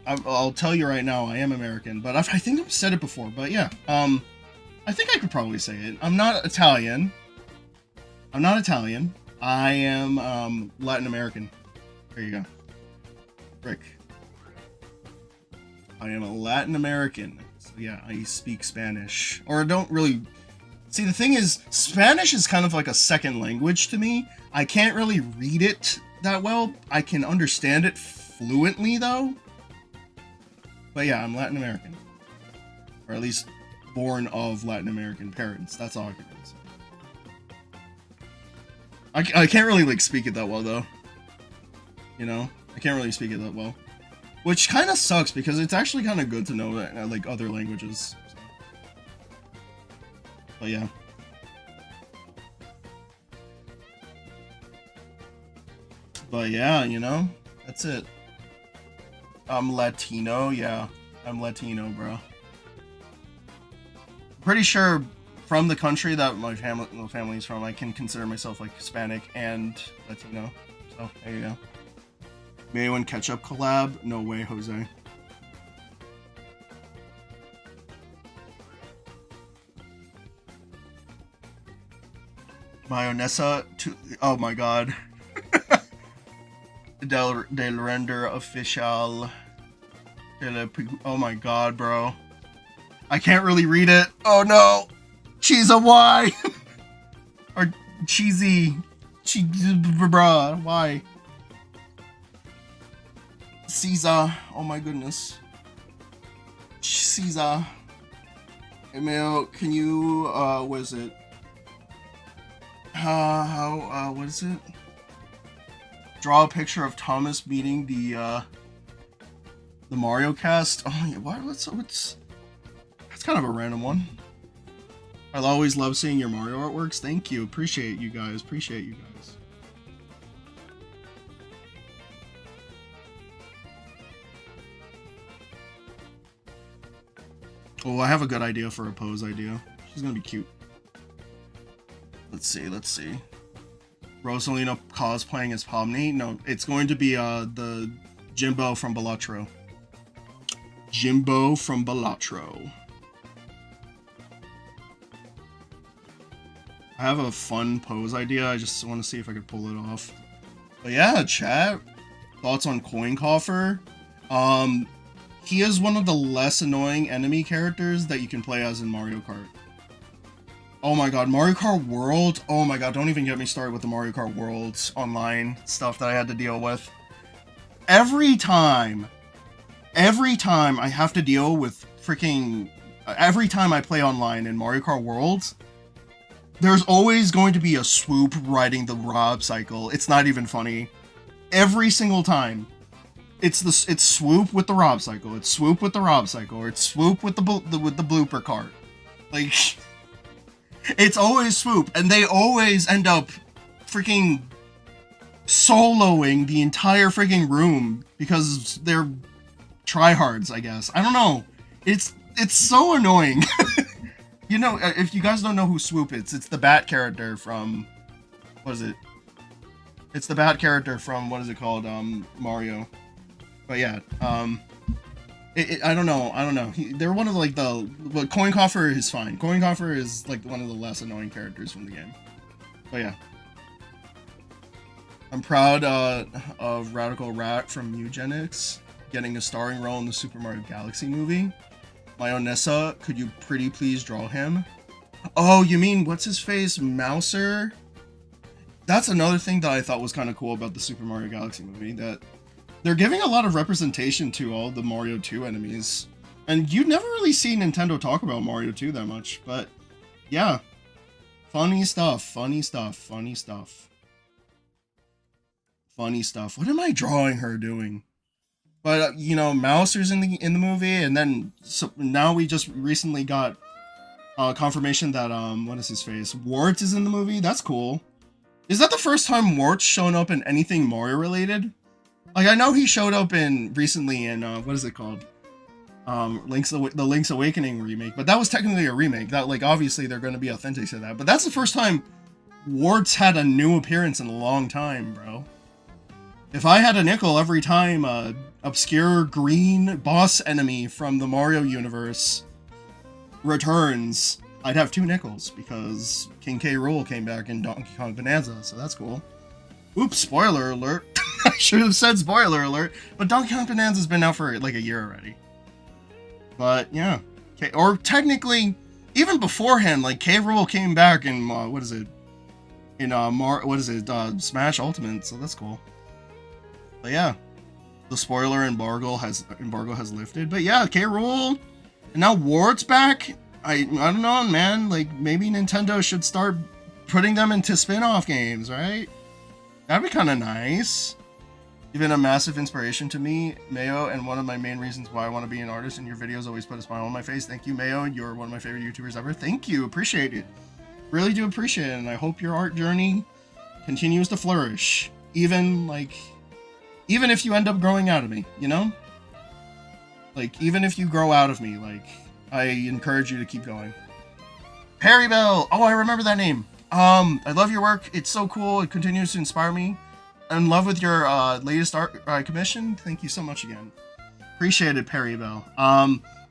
I'll tell you right now, I am American, but I think I've said it before. But yeah, I think I could probably say it. I'm not Italian. I am Latin American. There you go. Frick. I am a Latin American. So yeah, I speak Spanish. Or don't really... See, the thing is, Spanish is kind of like a second language to me. I can't really read it that well. I can understand it fluently, though. But yeah, I'm Latin American. Or at least born of Latin American parents. That's all I can really say. I can't really like speak it that well though. You know, I can't really speak it that well, which kind of sucks because it's actually kind of good to know that like other languages. So. But yeah. But yeah, you know, that's it. I'm Latino, yeah. I'm Latino, bro. Pretty sure from the country that my family's from, I can consider myself like Hispanic and Latino. So there you go. Mayo and ketchup collab? No way, Jose. Mayonesa to oh my god. Del render official. Oh my god, bro. I can't really read it. Oh no. Cheese a Y. Or cheesy. Bruh. Why? Caesar. Oh my goodness. Caesar. Emil, can you, what is it? What is it? Draw a picture of Thomas meeting the Mario cast. Oh yeah, what's that's kind of a random one. I'll always love seeing your Mario artworks. Thank you. Appreciate you guys. Appreciate you guys. Oh, I have a good idea for a pose idea. She's gonna be cute. Let's see. Rosalina cosplaying as Pomni? No, it's going to be the Jimbo from Balatro. Jimbo from Balatro. I have a fun pose idea. I just want to see if I could pull it off. But yeah, chat. Thoughts on Coin Coffer? He is one of the less annoying enemy characters that you can play as in Mario Kart. Oh my god, Mario Kart World? Oh my god, don't even get me started with the Mario Kart World online stuff that I had to deal with. Every time I have to deal with freaking... Every time I play online in Mario Kart World, there's always going to be a Swoop riding the Rob cycle. It's not even funny. Every single time. It's Swoop with the Rob cycle. It's Swoop with the Rob cycle. Or it's Swoop with the blooper cart. Like... It's always Swoop, and they always end up freaking soloing the entire freaking room because they're tryhards, I guess. I don't know. It's so annoying. You know, if you guys don't know who Swoop is, it's the Bat character from... What is it? It's the Bat character from, what is it called? Mario. But yeah, I don't know. They're one of like but Coin Coffer is fine. Coin Coffer is like one of the less annoying characters from the game. But yeah. I'm proud of Radical Rat from Eugenics getting a starring role in the Super Mario Galaxy movie. Mayonesa, could you pretty please draw him? Oh, you mean, what's his face? Mouser? That's another thing that I thought was kind of cool about the Super Mario Galaxy movie, that they're giving a lot of representation to all the Mario 2 enemies. And you never really see Nintendo talk about Mario 2 that much, but yeah. Funny stuff. What am I drawing her doing? But, you know, Mouser's in the movie, and then so now we just recently got confirmation that, what is his face? Warts is in the movie? That's cool. Is that the first time Wart's shown up in anything Mario related? Like, I know he showed up recently in, what is it called? The Link's Awakening remake, but that was technically a remake. That, like, obviously they're going to be authentic to that, but that's the first time Warts had a new appearance in a long time, bro. If I had a nickel every time obscure green boss enemy from the Mario universe returns, I'd have 2 nickels, because King K. Rool came back in Donkey Kong Bonanza, so that's cool. Oops, spoiler alert. I should have said spoiler alert, but Donkey Kong Bonanza's been out for like a year already. But yeah, or technically, even beforehand, like K. Rool came back in what is it? In Smash Ultimate, so that's cool. But yeah, the spoiler embargo has lifted. But yeah, K. Rool, and now Wart's back. I don't know, man. Like, maybe Nintendo should start putting them into spin-off games, right? That'd be kind of nice. You've been a massive inspiration to me, Mayo, and one of my main reasons why I want to be an artist, and your videos always put a smile on my face. Thank you, Mayo. You're one of my favorite YouTubers ever. Thank you. Appreciate it. Really do appreciate it, and I hope your art journey continues to flourish. Even if you end up growing out of me, you know? Like, even if you grow out of me, like, I encourage you to keep going. Perry Bell! Oh, I remember that name. I love your work. It's so cool. It continues to inspire me. I'm in love with your latest art commission. Thank you so much again. Appreciate it, Perry Bell.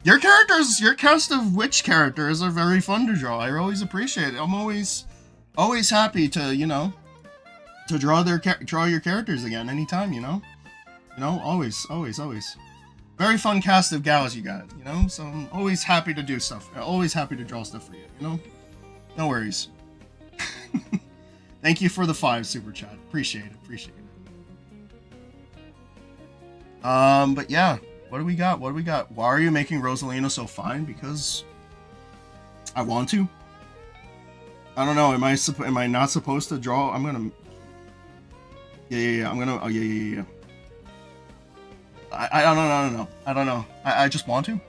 Your cast of witch characters are very fun to draw. I always appreciate it. I'm always happy to, you know, to draw your characters again anytime, you know? You know, always. Very fun cast of gals you got, you know? So I'm always happy to do stuff. Always happy to draw stuff for you, you know? No worries. Thank you for the 5 super chat. Appreciate it. But yeah, what do we got? Why are you making Rosalina so fine? Because I want to. I don't know. Am I not supposed to draw? I'm gonna. Yeah. I'm gonna. Oh yeah. I don't know. I just want to.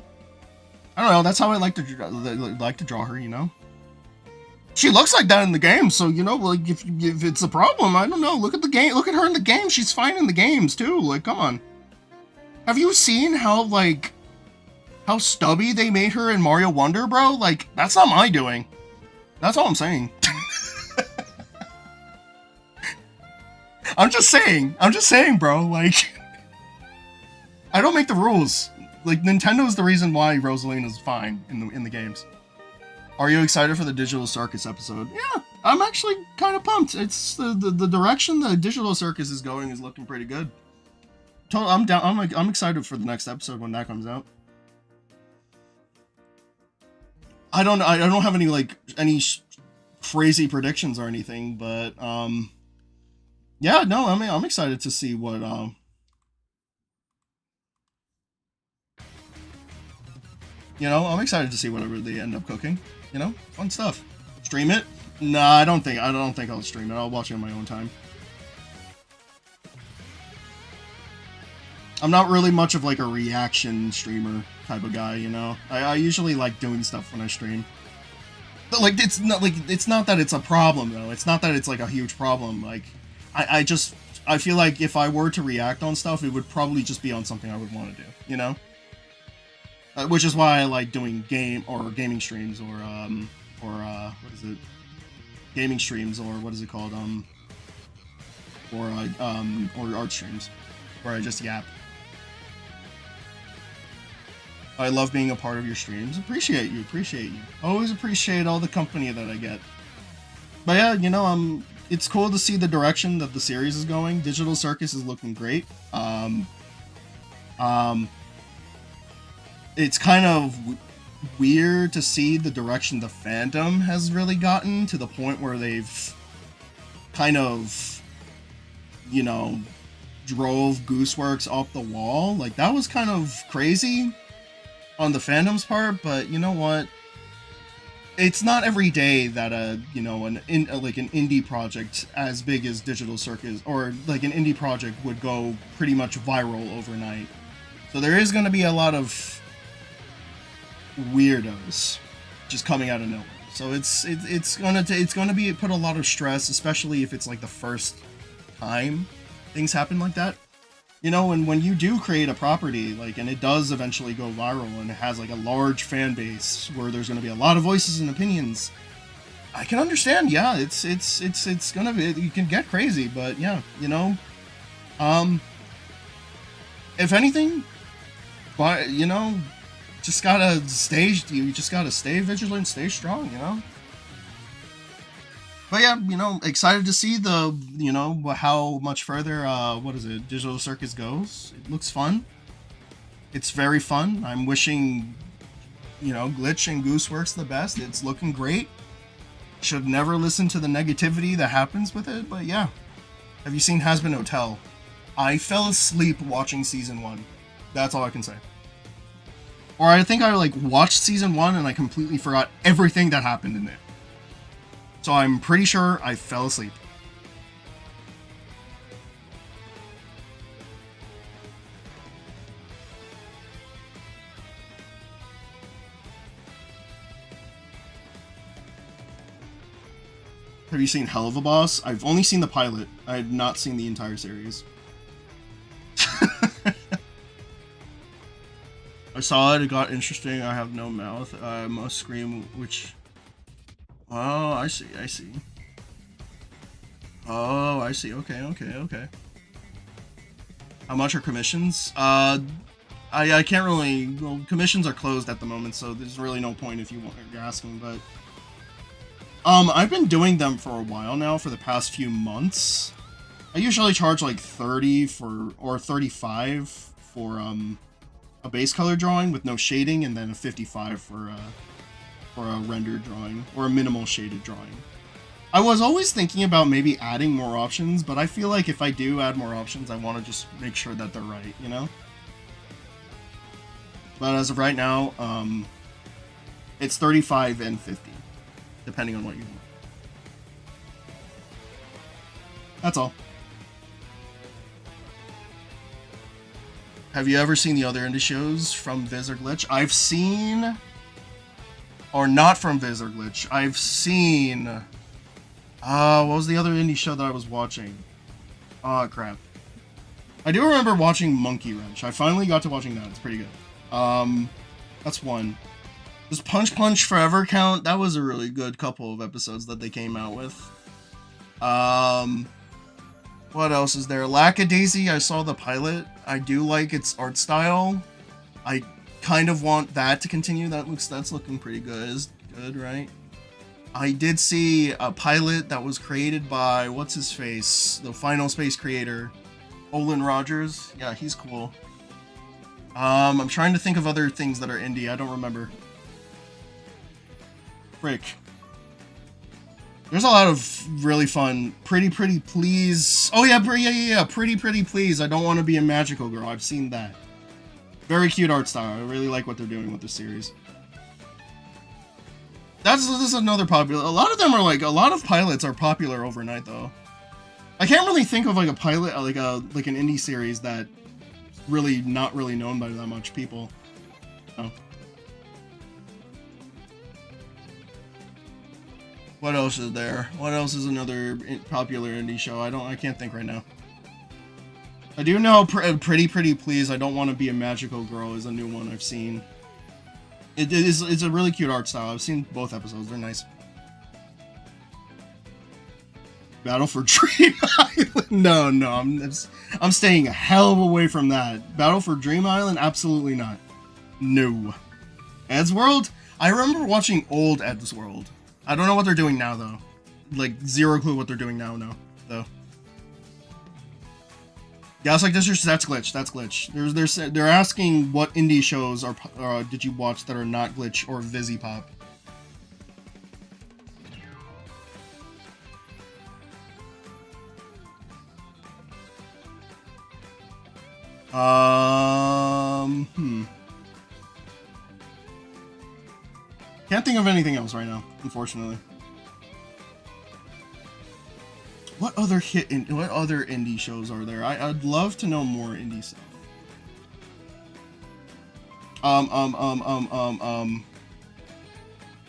I don't know. That's how I like to draw her. You know. She looks like that in the game, so, you know, like, if it's a problem, I don't know. Look at the game. Look at her in the game. She's fine in the games, too. Like, come on. Have you seen how stubby they made her in Mario Wonder, bro? Like, that's not my doing. That's all I'm saying. I'm just saying, bro. Like, I don't make the rules. Like, Nintendo's the reason why Rosalina's fine in the games. Are you excited for the Digital Circus episode? Yeah, I'm actually kind of pumped. It's the direction the Digital Circus is going is looking pretty good. I'm down. I'm excited for the next episode when that comes out. I don't have any crazy predictions or anything, but yeah, no, I mean, I'm excited to see what you know, I'm excited to see whatever they end up cooking. You know, fun stuff. Stream it? Nah, I don't think I'll stream it. I'll watch it on my own time. I'm not really much of like a reaction streamer type of guy, you know. I usually like doing stuff when I stream. But like it's not that it's a problem though. It's not that it's like a huge problem. Like I feel like if I were to react on stuff, it would probably just be on something I would want to do, you know? Which is why I like doing gaming streams or what is it? Gaming streams or what is it called? Or art streams where I just yap. I love being a part of your streams. Appreciate you. Always appreciate all the company that I get. But yeah, you know, it's cool to see the direction that the series is going. Digital Circus is looking great. It's kind of weird to see the direction the fandom has really gotten, to the point where they've kind of, you know, drove Gooseworks off the wall. Like, that was kind of crazy on the fandom's part, but you know what? It's not every day that an indie project as big as Digital Circus, or like an indie project, would go pretty much viral overnight. So there is going to be a lot of weirdos just coming out of nowhere. So it's gonna be put a lot of stress, especially if it's like the first time things happen like that. You know, and when you do create a property, like, and it does eventually go viral and it has like a large fan base where there's gonna be a lot of voices and opinions, I can understand. Yeah, it's gonna be, you can get crazy, but yeah, you know, if anything, but you know, you just gotta stay vigilant, stay strong, you know? But yeah, you know, excited to see how much further, Digital Circus goes. It looks fun. It's very fun. I'm wishing, you know, Glitch and Gooseworks the best. It's looking great. Should never listen to the negativity that happens with it, but yeah. Have you seen Has Been Hotel? I fell asleep watching season 1. That's all I can say. Or I think I watched season 1 and I completely forgot everything that happened in it. So I'm pretty sure I fell asleep. Have you seen Hell of a Boss? I've only seen the pilot. I have not seen the entire series. I saw it, it got interesting. I have no mouth. I must scream, which... Oh, I see, I see. Oh, I see. Okay, okay, okay. How much are commissions? I can't really... Well, commissions are closed at the moment, so there's really no point if you're asking, but... I've been doing them for a while now, for the past few months. I usually charge like 30 for, or 35 for, a base color drawing with no shading, and then a 55 for a rendered drawing, or a minimal shaded drawing. I was always thinking about maybe adding more options, but I feel like if I do add more options, I want to just make sure that they're right, you know? But as of right now, it's 35 and 50, depending on what you want. That's all. Have you ever seen the other indie shows from Viz or Glitch? I've seen... Or not from Viz or Glitch. I've seen... what was the other indie show that I was watching? Oh, crap. I do remember watching Monkey Wrench. I finally got to watching that. It's pretty good. That's one. Does Punch Punch Forever count? That was a really good couple of episodes that they came out with. What else is there? Lackadaisy, I saw the pilot. I do like its art style. I kind of want that to continue. That's looking pretty good. It's good, right? I did see a pilot that was created by, what's his face? The Final Space creator. Olin Rogers. Yeah, he's cool. I'm trying to think of other things that are indie. I don't remember. Frick. There's a lot of really fun. Pretty Please. Oh yeah, Pretty Please. I don't want to be a magical girl. I've seen that. Very cute art style. I really like what they're doing with the series. This is another popular. A lot of them are like, a lot of pilots are popular overnight though. I can't really think of like a pilot, like an indie series that really not really known by that much people. Oh. What else is there? What else is another popular indie show? I can't think right now. I do know Pretty Please, I Don't Want to Be a Magical Girl is a new one I've seen. It's a really cute art style. I've seen both episodes. They're nice. Battle for Dream Island? No, I'm staying a hell of away from that. Battle for Dream Island? Absolutely not. No. Ed's World? I remember watching old Ed's World. I don't know what they're doing now, though. Like, zero clue what they're doing now, though. Gaslight District, that's Glitch, that's Glitch. They're asking what indie shows did you watch that are not Glitch or VisiPop. Can't think of anything else right now, unfortunately. What other indie shows are there? I'd love to know more indie stuff.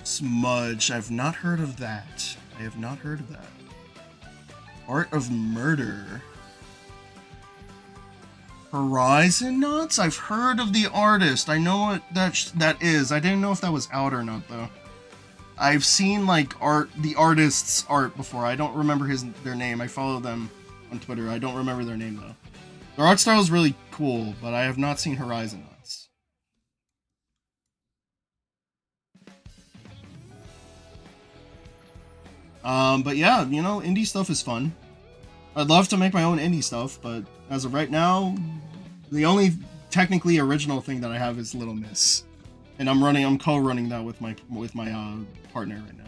Smudge. I've not heard of that. I have not heard of that. Art of Murder. Horizon Nuts? I've heard of the artist. I know what that is. I didn't know if that was out or not, though. I've seen, like, the artist's art before. I don't remember their name. I follow them on Twitter. I don't remember their name, though. Their art style is really cool, but I have not seen Horizon Nuts. But yeah, you know, indie stuff is fun. I'd love to make my own indie stuff, but as of right now, the only technically original thing that I have is Little Miss. And I'm co-running that with my partner right now.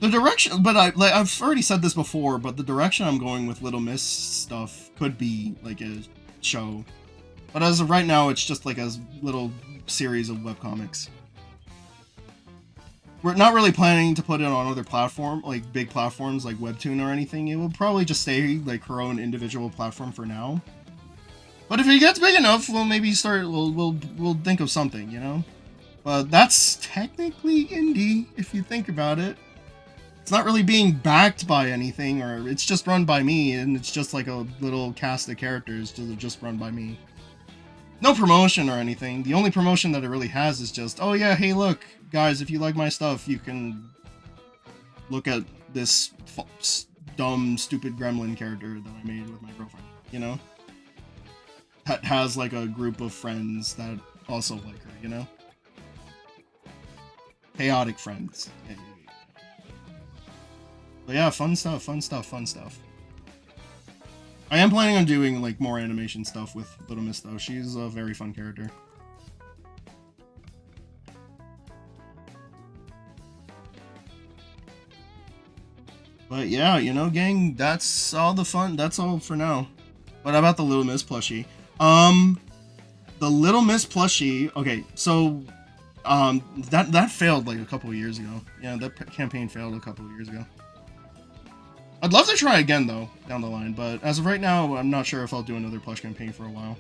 The direction, but I've already said this before, but the direction I'm going with Little Miss stuff could be like a show. But as of right now, it's just like a little series of webcomics. we're not really planning to put it on other platform, like big platforms like Webtoon or anything. It will probably just stay like her own individual platform for now. But if it gets big enough, we'll maybe start. We'll think of something, you know. But that's technically indie if you think about it. It's not really being backed by anything, or it's just run by me, and it's just like a little cast of characters just run by me. No promotion or anything. The only promotion that it really has is just, oh yeah, hey look, guys, if you like my stuff, you can look at this dumb, stupid gremlin character that I made with my girlfriend, you know? That has like a group of friends that also like her, you know? Chaotic friends. Yeah. But yeah, fun stuff. I am planning on doing like more animation stuff with Little Miss though. She's a very fun character. But yeah, you know, gang, that's all the fun. That's all for now. What about the Little Miss plushie? The Little Miss plushie. Okay, so that failed like a couple of years ago. Yeah, that campaign failed a couple of years ago. I'd love to try again though down the line, but as of right now, I'm not sure if I'll do another plush campaign for a while.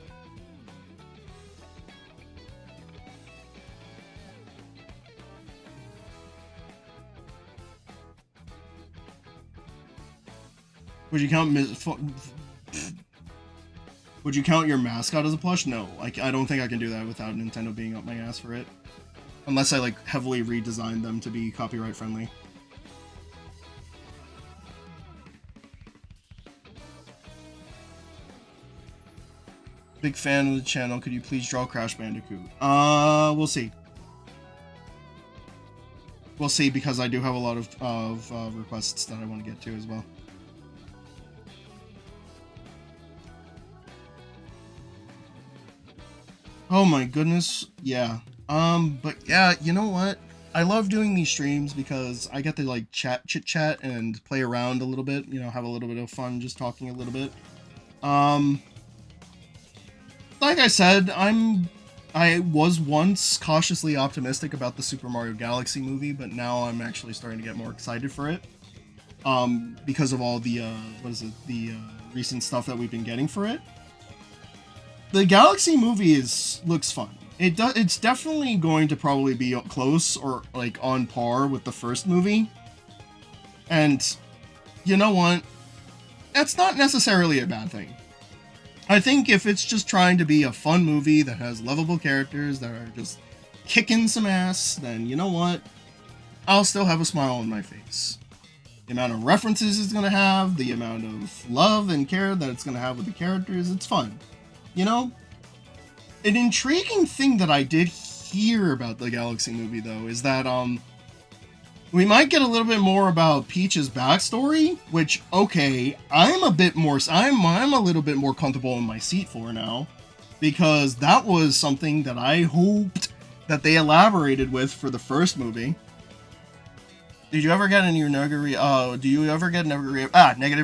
Would you count Would you count your mascot as a plush? No, I don't think I can do that without Nintendo being up my ass for it. Unless I like heavily redesign them to be copyright friendly. Big fan of the channel. Could you please draw Crash Bandicoot? We'll see. We'll see, because I do have a lot of requests that I want to get to as well. Oh my goodness, yeah. But yeah, you know what? I love doing these streams because I get to like chit-chat and play around a little bit, you know, have a little bit of fun just talking a little bit. Like I said, I was once cautiously optimistic about the Super Mario Galaxy movie, but now I'm actually starting to get more excited for it. Because of all the recent stuff that we've been getting for it. The Galaxy movie looks fun. It's definitely going to probably be close or like on par with the first movie. And you know what? That's not necessarily a bad thing. I think if it's just trying to be a fun movie that has lovable characters that are just kicking some ass, then you know what? I'll still have a smile on my face. The amount of references it's going to have, the amount of love and care that it's going to have with the characters, it's fun. You know? An intriguing thing that I did hear about the Galaxy movie, though, is that, we might get a little bit more about Peach's backstory, which, okay, I'm a little bit more comfortable in my seat for now, because that was something that I hoped that they elaborated with for the first movie. Did you ever get any negative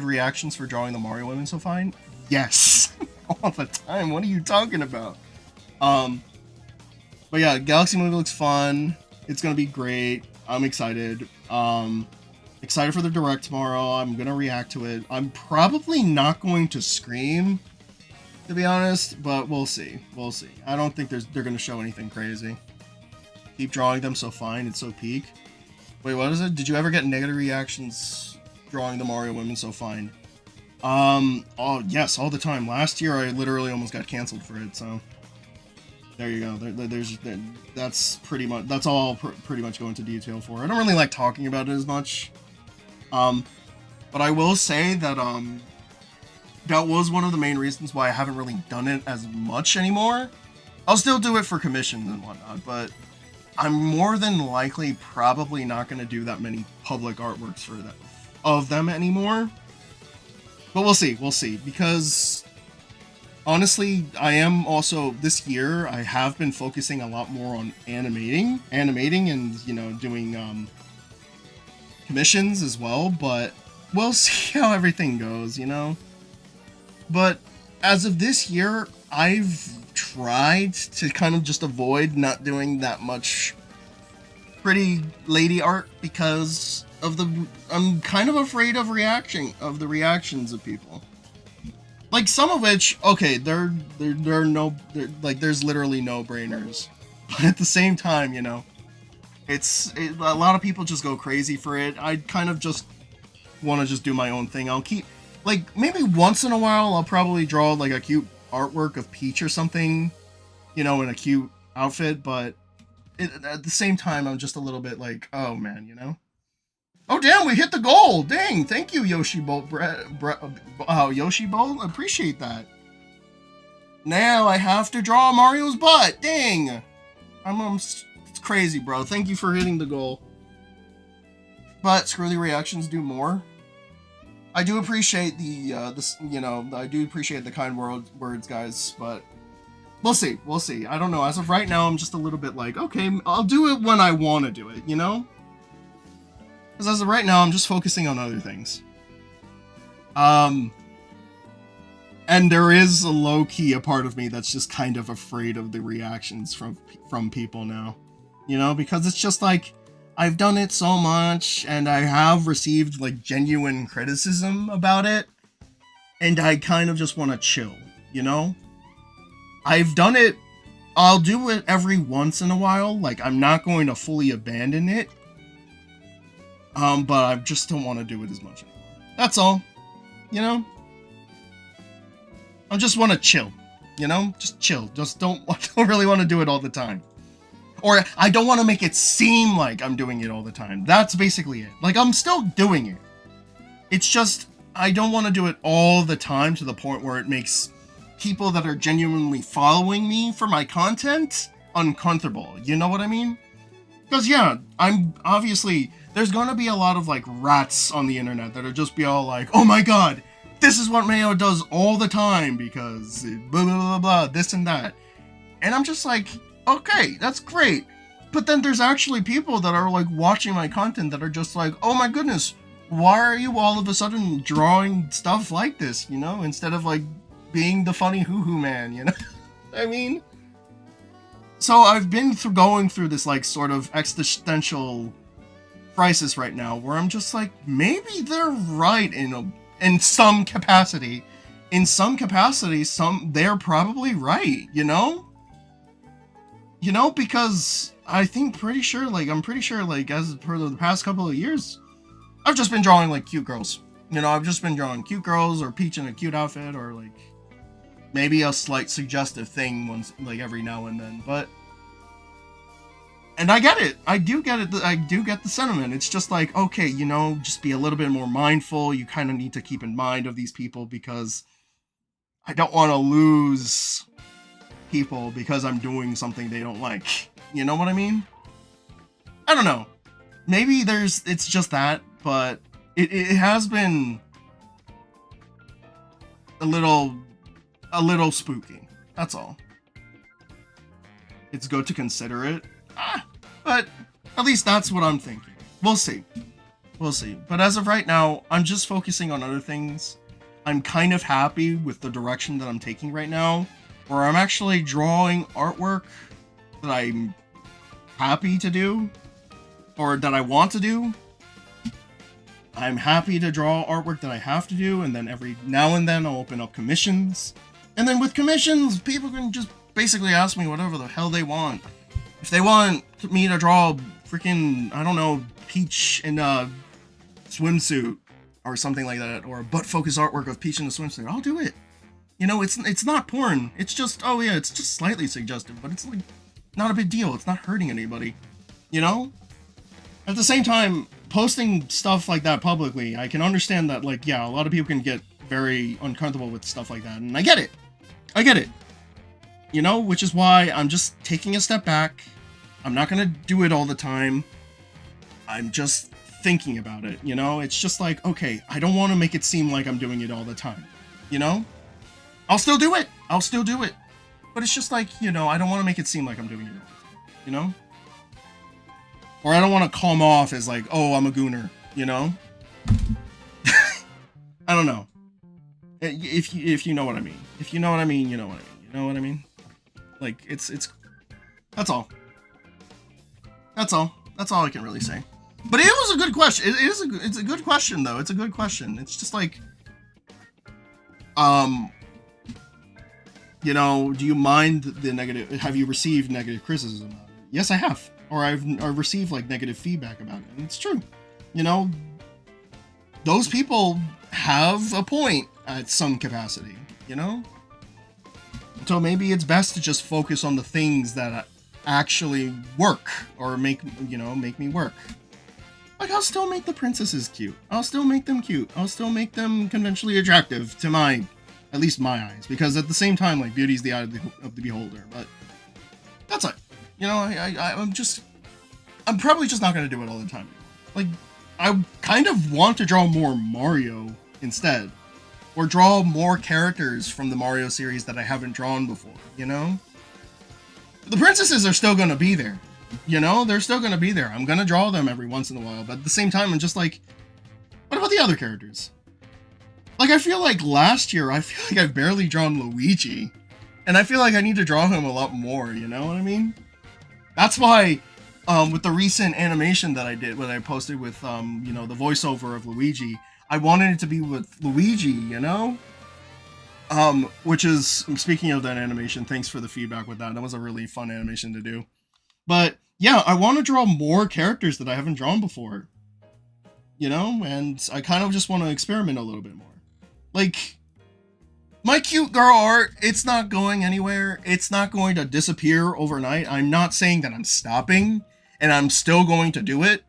reactions for drawing the Mario women so fine? Yes, all the time. What are you talking about? But yeah, Galaxy movie looks fun. It's gonna be great. I'm excited. Excited for the direct tomorrow. I'm gonna react to it. I'm probably not going to scream, to be honest, but we'll see. We'll see. I don't think they're gonna show anything crazy. Keep drawing them so fine. It's so peak. Wait, what is it? Did you ever get negative reactions drawing the Mario women so fine? Oh yes, all the time. Last year I literally almost got canceled for it, so there you go. That's all I'll pretty much go into detail for. I don't really like talking about it as much. But I will say that that was one of the main reasons why I haven't really done it as much anymore. I'll still do it for commissions and whatnot, but I'm more than likely probably not going to do that many public artworks for that of them anymore. But we'll see, because honestly, I am also, this year, I have been focusing a lot more on animating and, you know, doing commissions as well, but we'll see how everything goes, you know? But as of this year, I've tried to kind of just avoid not doing that much pretty lady art because of I'm kind of afraid of the reactions of people. Like some of which, okay, they're like there's literally no brainers, but at the same time, you know, a lot of people just go crazy for it. I kind of just want to just do my own thing. I'll keep like maybe once in a while I'll probably draw like a cute artwork of Peach or something, you know, in a cute outfit, but at the same time I'm just a little bit like, oh man, you know. Oh damn, we hit the goal! Dang, thank you, Yoshi Bolt. Yoshi Bolt, appreciate that. Now I have to draw Mario's butt. Dang, it's crazy, bro. Thank you for hitting the goal. But screw the reactions, do more. I do appreciate I do appreciate the kind words, guys. But we'll see, we'll see. I don't know. As of right now, I'm just a little bit like, okay, I'll do it when I want to do it. You know. Because as of right now, I'm just focusing on other things. And there is a low-key a part of me that's just kind of afraid of the reactions from people now. You know, because it's just like, I've done it so much, and I have received, like, genuine criticism about it, and I kind of just want to chill, you know? I've done it, I'll do it every once in a while, like, I'm not going to fully abandon it, but I just don't want to do it as much anymore. That's all. You know? I just want to chill. You know? Just chill. Just don't really want to do it all the time. Or I don't want to make it seem like I'm doing it all the time. That's basically it. Like, I'm still doing it. It's just, I don't want to do it all the time to the point where it makes people that are genuinely following me for my content uncomfortable. You know what I mean? Because, yeah, I'm obviously... There's going to be a lot of, like, rats on the internet that are just be all like, oh my god, this is what Mayo does all the time because blah, blah, blah, blah, this and that. And I'm just like, okay, that's great. But then there's actually people that are, like, watching my content that are just like, oh my goodness, why are you all of a sudden drawing stuff like this, you know, instead of, like, being the funny hoo-hoo man, you know? I mean... So I've been going through this, like, sort of existential... crisis right now where I'm just like, maybe they're right in some capacity. In some capacity, they're probably right, you know? You know, because I'm pretty sure, like, as per the past couple of years, I've just been drawing, like, cute girls. You know, I've just been drawing cute girls or Peach in a cute outfit or, like, maybe a slight suggestive thing once, like, every now and then, but... And I get it. I do get it. I do get the sentiment. It's just like, okay, you know, just be a little bit more mindful. You kind of need to keep in mind of these people because I don't want to lose people because I'm doing something they don't like. You know what I mean? I don't know. Maybe it's just that, but it has been a little spooky. That's all. It's good to consider it. But at least that's what I'm thinking. We'll see. We'll see. But as of right now, I'm just focusing on other things. I'm kind of happy with the direction that I'm taking right now, where I'm actually drawing artwork that I'm happy to do, or that I want to do. I'm happy to draw artwork that I have to do, and then every now and then I'll open up commissions. And then with commissions, people can just basically ask me whatever the hell they want. If they want me to draw freaking, I don't know, Peach in a swimsuit or something like that, or a butt-focused artwork of Peach in a swimsuit, I'll do it. You know, it's not porn. It's just, oh yeah, it's just slightly suggestive, but it's like not a big deal. It's not hurting anybody. You know? At the same time, posting stuff like that publicly, I can understand that, like, yeah, a lot of people can get very uncomfortable with stuff like that, and I get it. I get it. You know, which is why I'm just taking a step back. I'm not gonna do it all the time. I'm just thinking about it, you know? It's just like, okay, I don't want to make it seem like I'm doing it all the time, you know? I'll still do it. I'll still do it. But it's just like, you know, I don't want to make it seem like I'm doing it all the time, you know? Or I don't want to come off as like, oh, I'm a gooner, you know? I don't know. If you know what I mean. If you know what I mean, you know what I mean. You know what I mean? Like, it's... That's all. That's all. That's all I can really say. But it was a good question. It's a good question though. It's a good question. It's just like, you know, do you mind the negative? Have you received negative criticism about it? Yes, I have. Or I've received like negative feedback about it. And it's true. You know, those people have a point at some capacity, you know? So maybe it's best to just focus on the things that actually work or make me work. Like, I'll still make the princesses cute. I'll still make them cute. I'll still make them conventionally attractive to at least my eyes. Because at the same time, like, beauty's the eye of the beholder. But that's it. You know, I'm probably just not going to do it all the time anymore. Like, I kind of want to draw more Mario instead. Or draw more characters from the Mario series that I haven't drawn before, you know? The princesses are still going to be there. You know, they're still going to be there. I'm going to draw them every once in a while. But at the same time, I'm just like, what about the other characters? Like, I feel like last year, I've barely drawn Luigi. And I feel like I need to draw him a lot more, you know what I mean? That's why, with the recent animation that I did, when I posted with, you know, the voiceover of Luigi, I wanted it to be with Luigi, you know? Which is, speaking of that animation, thanks for the feedback with that. That was a really fun animation to do. But yeah, I want to draw more characters that I haven't drawn before. You know? And I kind of just want to experiment a little bit more. Like, my cute girl art, it's not going anywhere. It's not going to disappear overnight. I'm not saying that I'm stopping, and I'm still going to do it.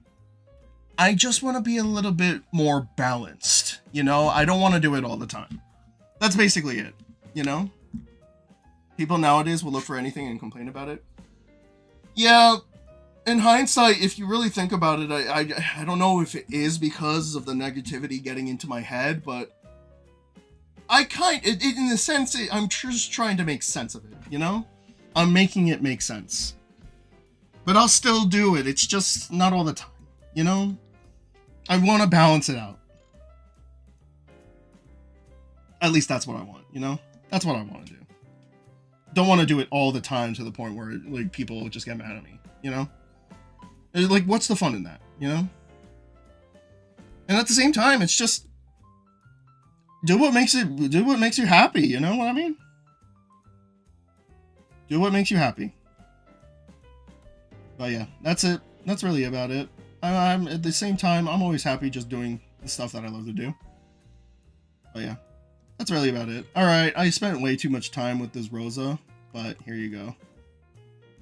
I just want to be a little bit more balanced. You know? I don't want to do it all the time. That's basically it. You know? People nowadays will look for anything and complain about it. Yeah, in hindsight, if you really think about it, I don't know if it is because of the negativity getting into my head, but in a sense, I'm just trying to make sense of it, you know? I'm making it make sense. But I'll still do it, it's just not all the time, you know? I want to balance it out. At least that's what I want, you know? That's what I want to do. Don't want to do it all the time to the point where like people just get mad at me, you know? Like, what's the fun in that, you know? And at the same time, it's just do what makes you happy, you know what I mean? Do what makes you happy. But yeah, that's it. That's really about it. I'm at the same time, I'm always happy just doing the stuff that I love to do. But yeah. That's really about it. Alright, I spent way too much time with this Rosa, but here you go.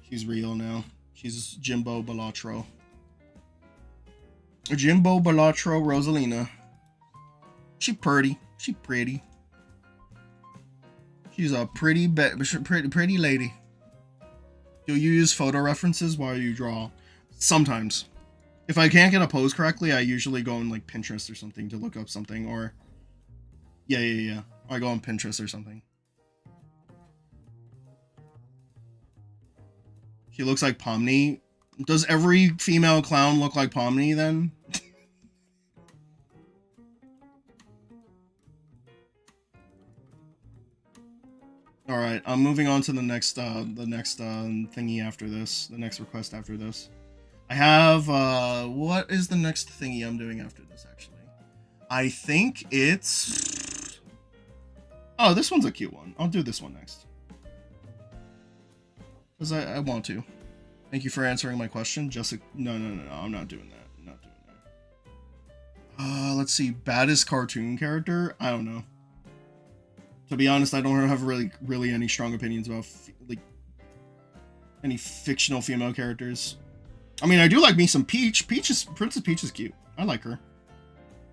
She's real now. She's Jimbo Balatro. Jimbo Balatro Rosalina. She pretty. She pretty. She's a pretty lady. Do you use photo references while you draw? Sometimes. If I can't get a pose correctly, I usually go on like Pinterest or something to look up something, or Yeah. I go on Pinterest or something. She looks like Pomni. Does every female clown look like Pomni then? Alright, I'm moving on to the next thingy after this. The next request after this. I have, what is the next thingy I'm doing after this, actually? I think it's... Oh, this one's a cute one. I'll do this one next. Because I want to. Thank you for answering my question. Jessica... No, I'm not doing that. I'm not doing that. Let's see. Baddest cartoon character? I don't know. To be honest, I don't have really any strong opinions about, like, any fictional female characters. I mean, I do like me some Peach. Princess Peach is cute. I like her.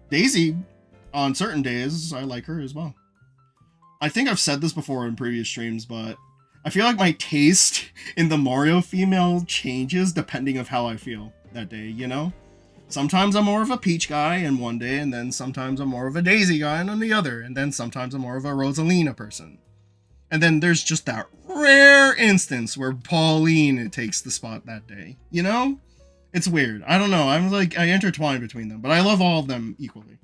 Daisy, on certain days, I like her as well. I think I've said this before in previous streams, but I feel like my taste in the Mario female changes depending of how I feel that day, you know? Sometimes I'm more of a Peach guy in one day, and then sometimes I'm more of a Daisy guy on the other, and then sometimes I'm more of a Rosalina person. And then there's just that rare instance where Pauline takes the spot that day, you know? It's weird. I don't know. I'm like, I intertwine between them, but I love all of them equally.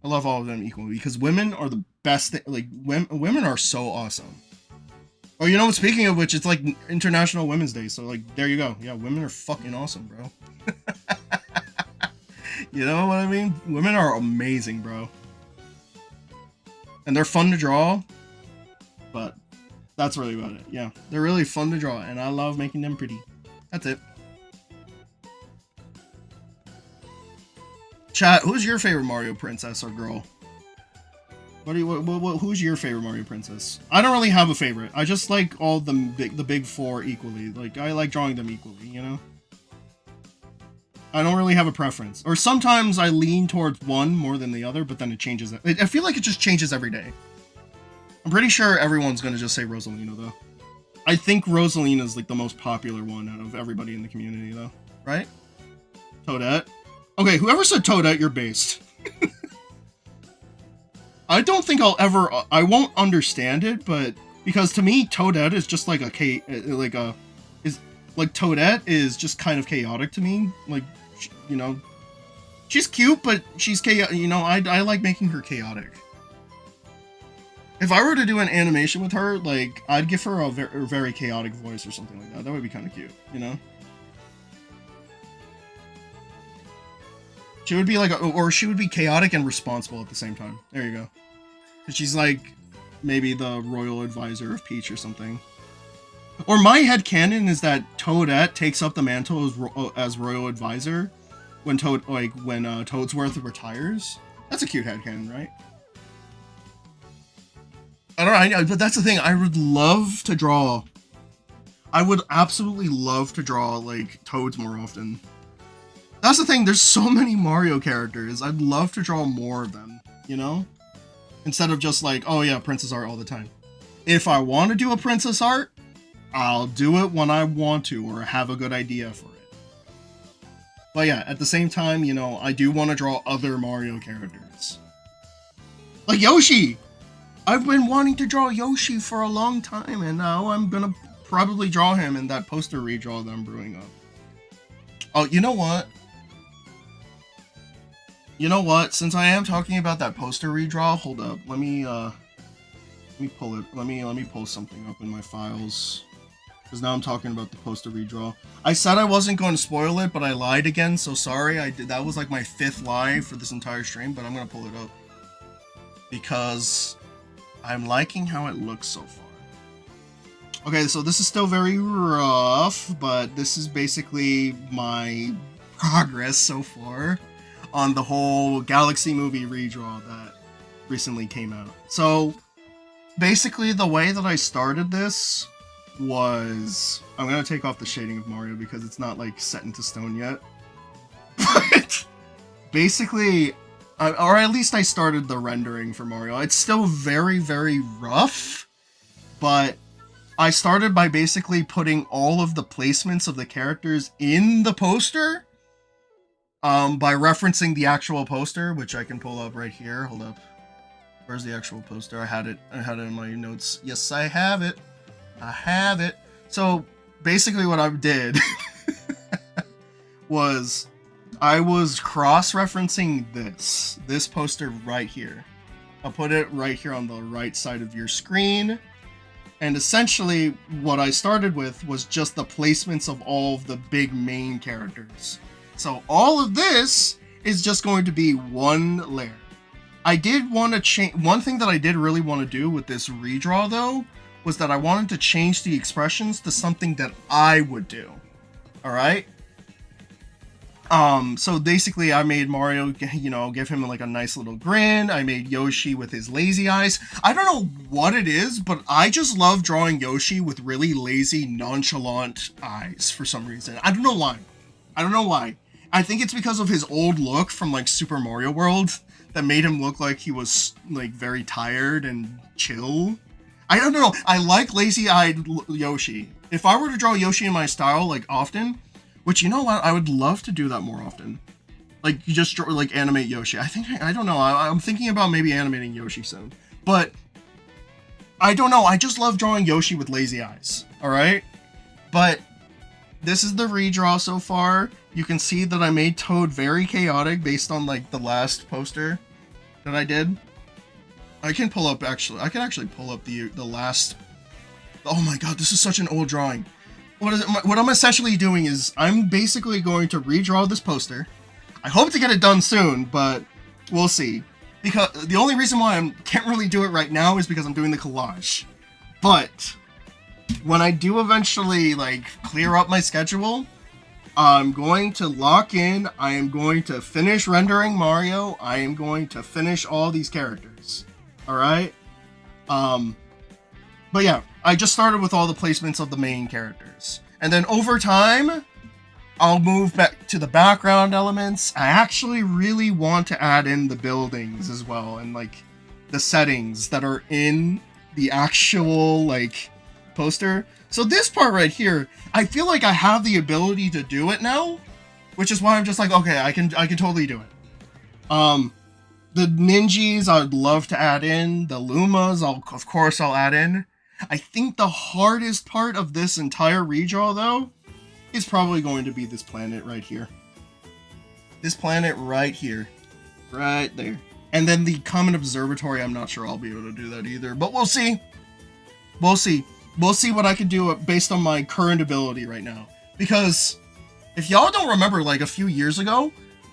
I love all of them equally because women are the best thing. Like, women are so awesome. Oh, you know what? Speaking of which, it's like International Women's Day, so like there you go. Yeah, women are fucking awesome, bro. You know what I mean? Women are amazing, bro. And they're fun to draw, but that's really about it. Yeah, they're really fun to draw, and I love making them pretty. That's it. Chat, who's your favorite Mario princess or girl? Who's your favorite Mario princess? I don't really have a favorite. I just like all the big four equally. Like, I like drawing them equally, you know? I don't really have a preference. Or sometimes I lean towards one more than the other, but then it changes. I feel like it just changes every day. I'm pretty sure everyone's gonna just say Rosalina, though. I think Rosalina is like the most popular one out of everybody in the community, though. Right? Toadette? Okay, whoever said Toadette, you're based. I don't think I won't understand it, but because to me, Toadette is just like Toadette is just kind of chaotic to me. Like, you know, she's cute, but she's chaotic. You know, I like making her chaotic. If I were to do an animation with her, like, I'd give her a very chaotic voice or something like that. That would be kind of cute, you know? She would be like, or she would be chaotic and responsible at the same time. There you go. She's like, maybe the royal advisor of Peach or something. Or my headcanon is that Toadette takes up the mantle as royal advisor when Toadsworth retires. That's a cute headcanon, right? I don't know, but that's the thing. I would love to draw. I would absolutely love to draw like Toads more often. That's the thing, there's so many Mario characters, I'd love to draw more of them, you know? Instead of just like, oh yeah, princess art all the time. If I want to do a princess art, I'll do it when I want to, or have a good idea for it. But yeah, at the same time, you know, I do want to draw other Mario characters. Like Yoshi! I've been wanting to draw Yoshi for a long time, and now I'm gonna probably draw him in that poster redraw that I'm brewing up. Oh, you know what? You know what? Since I am talking about that poster redraw, hold up. Let me pull it. Let me pull something up in my files. Because now I'm talking about the poster redraw. I said I wasn't going to spoil it, but I lied again, so sorry. That was like my 5th lie for this entire stream, but I'm going to pull it up. Because I'm liking how it looks so far. Okay, so this is still very rough, but this is basically my progress so far on the whole Galaxy movie redraw that recently came out. So, basically the way that I started this was... I'm going to take off the shading of Mario because it's not, like, set into stone yet. But, basically... or at least I started the rendering for Mario. It's still very, very rough, but I started by basically putting all of the placements of the characters in the poster, by referencing the actual poster, which I can pull up right here. Hold up. Where's the actual poster? I had it in my notes. Yes, I have it. I have it. So basically what I did was I was cross-referencing this poster right here. I'll put it right here on the right side of your screen. And essentially what I started with was just the placements of all of the big main characters. So all of this is just going to be one layer. I did want to change, one thing that I did really want to do with this redraw though, was that I wanted to change the expressions to something that I would do. Alright? So basically I made Mario, you know, give him like a nice little grin. I made Yoshi with his lazy eyes. I don't know what it is, but I just love drawing Yoshi with really lazy, nonchalant eyes for some reason. I don't know why. I don't know why. I think it's because of his old look from like Super Mario World that made him look like he was like very tired and chill. I don't know. I like lazy-eyed Yoshi. If I were to draw Yoshi in my style like often, which, you know what, I would love to do that more often. Like, you just draw, like, animate Yoshi. I don't know, I'm thinking about maybe animating Yoshi soon. But, I don't know, I just love drawing Yoshi with lazy eyes, alright? But, this is the redraw so far. You can see that I made Toad very chaotic based on, like, the last poster that I did. I can actually pull up the last Oh my god, this is such an old drawing. What I'm essentially doing is I'm basically going to redraw this poster. I hope to get it done soon, but we'll see. Because the only reason why I can't really do it right now is because I'm doing the collage. But when I do eventually like clear up my schedule, I'm going to lock in. I am going to finish rendering Mario. I am going to finish all these characters. All right. But yeah, I just started with all the placements of the main characters, and then over time, I'll move back to the background elements. I actually really want to add in the buildings as well, and like the settings that are in the actual like poster. So this part right here, I feel like I have the ability to do it now, which is why I'm just like, okay, I can totally do it. The Ninjas I'd love to add in. The Lumas, of course I'll add in. I think the hardest part of this entire redraw, though, is probably going to be this planet right here. This planet right here. Right there. And then the Common Observatory, I'm not sure I'll be able to do that either. But we'll see. We'll see. We'll see what I can do based on my current ability right now. Because if y'all don't remember, like a few years ago,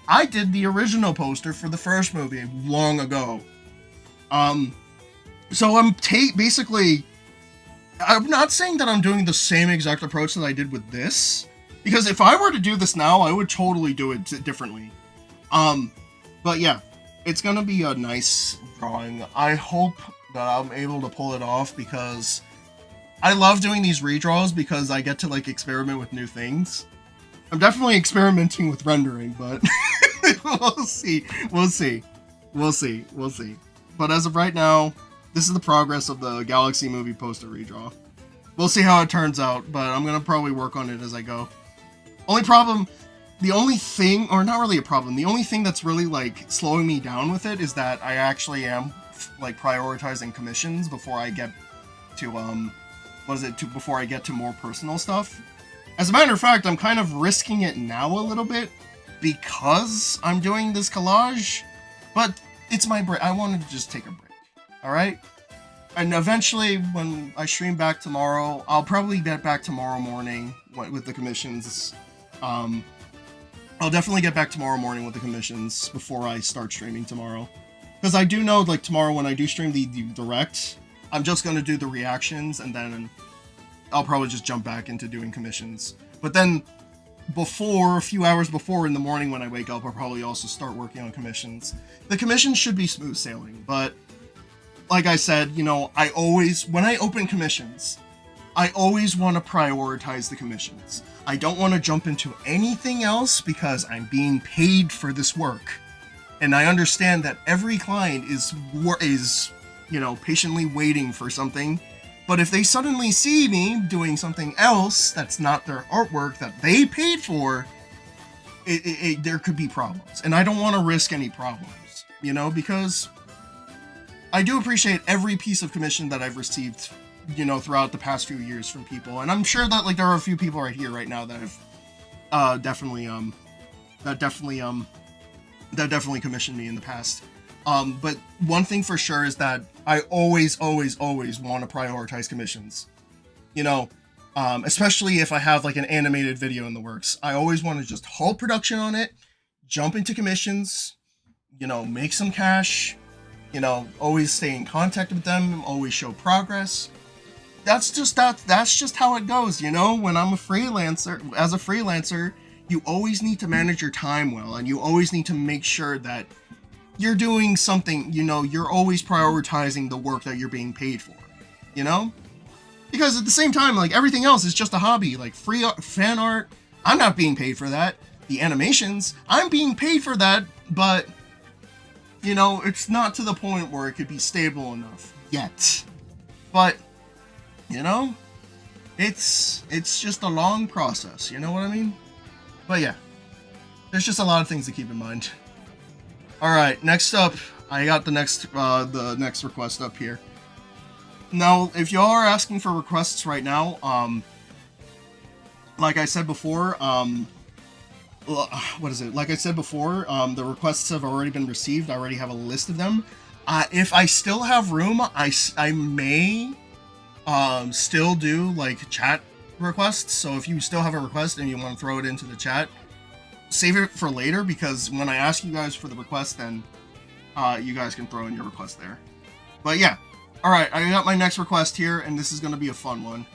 I did the original poster for the first movie long ago. So I'm basically... I'm not saying that I'm doing the same exact approach that I did with this, because if I were to do this now, I would totally do it differently. But yeah, it's gonna be a nice drawing. I hope that I'm able to pull it off, because I love doing these redraws because I get to like experiment with new things. I'm definitely experimenting with rendering, but we'll see. But as of right now, this is the progress of the Galaxy movie poster redraw. We'll see how it turns out, but I'm gonna probably work on it as I go. The only thing that's really like slowing me down with it is that I actually am like prioritizing commissions before I get to before I get to more personal stuff. As a matter of fact, I'm kind of risking it now a little bit because I'm doing this collage, but it's my break. I wanted to just take a break. Alright? And eventually, when I stream back tomorrow, I'll probably get back tomorrow morning with the commissions. I'll definitely get back tomorrow morning with the commissions before I start streaming tomorrow. Because I do know, like, tomorrow when I do stream the direct, I'm just going to do the reactions, and then I'll probably just jump back into doing commissions. But then, a few hours before in the morning when I wake up, I'll probably also start working on commissions. The commissions should be smooth sailing, but like I said, you know, when I open commissions, I always want to prioritize the commissions. I don't want to jump into anything else because I'm being paid for this work. And I understand that every client is, you know, patiently waiting for something. But if they suddenly see me doing something else that's not their artwork that they paid for, there could be problems. And I don't want to risk any problems, you know, because I do appreciate every piece of commission that I've received, you know, throughout the past few years from people. And I'm sure that, like, there are a few people right here right now that have definitely commissioned me in the past. But one thing for sure is that I always want to prioritize commissions. You know, especially if I have like an animated video in the works. I always want to just hold production on it, jump into commissions, you know, make some cash, you know, always stay in contact with them, always show progress. That's just how it goes, you know? When I'm a freelancer, as a freelancer, you always need to manage your time well, and you always need to make sure that you're doing something, you know, you're always prioritizing the work that you're being paid for, you know? Because at the same time, like, everything else is just a hobby. Like, fan art, I'm not being paid for that. The animations, I'm being paid for that, but, you know, it's not to the point where it could be stable enough yet. But, you know, it's just a long process, you know what I mean? But yeah, there's just a lot of things to keep in mind. Alright, next up, I got the next request up here. Now, if y'all are asking for requests right now, like I said before, Like I said before, the requests have already been received. I already have a list of them. If I still have room, I may still do like chat requests. So if you still have a request and you want to throw it into the chat, save it for later, because when I ask you guys for the request, then you guys can throw in your request there. But yeah, all right, I got my next request here, and this is gonna be a fun one.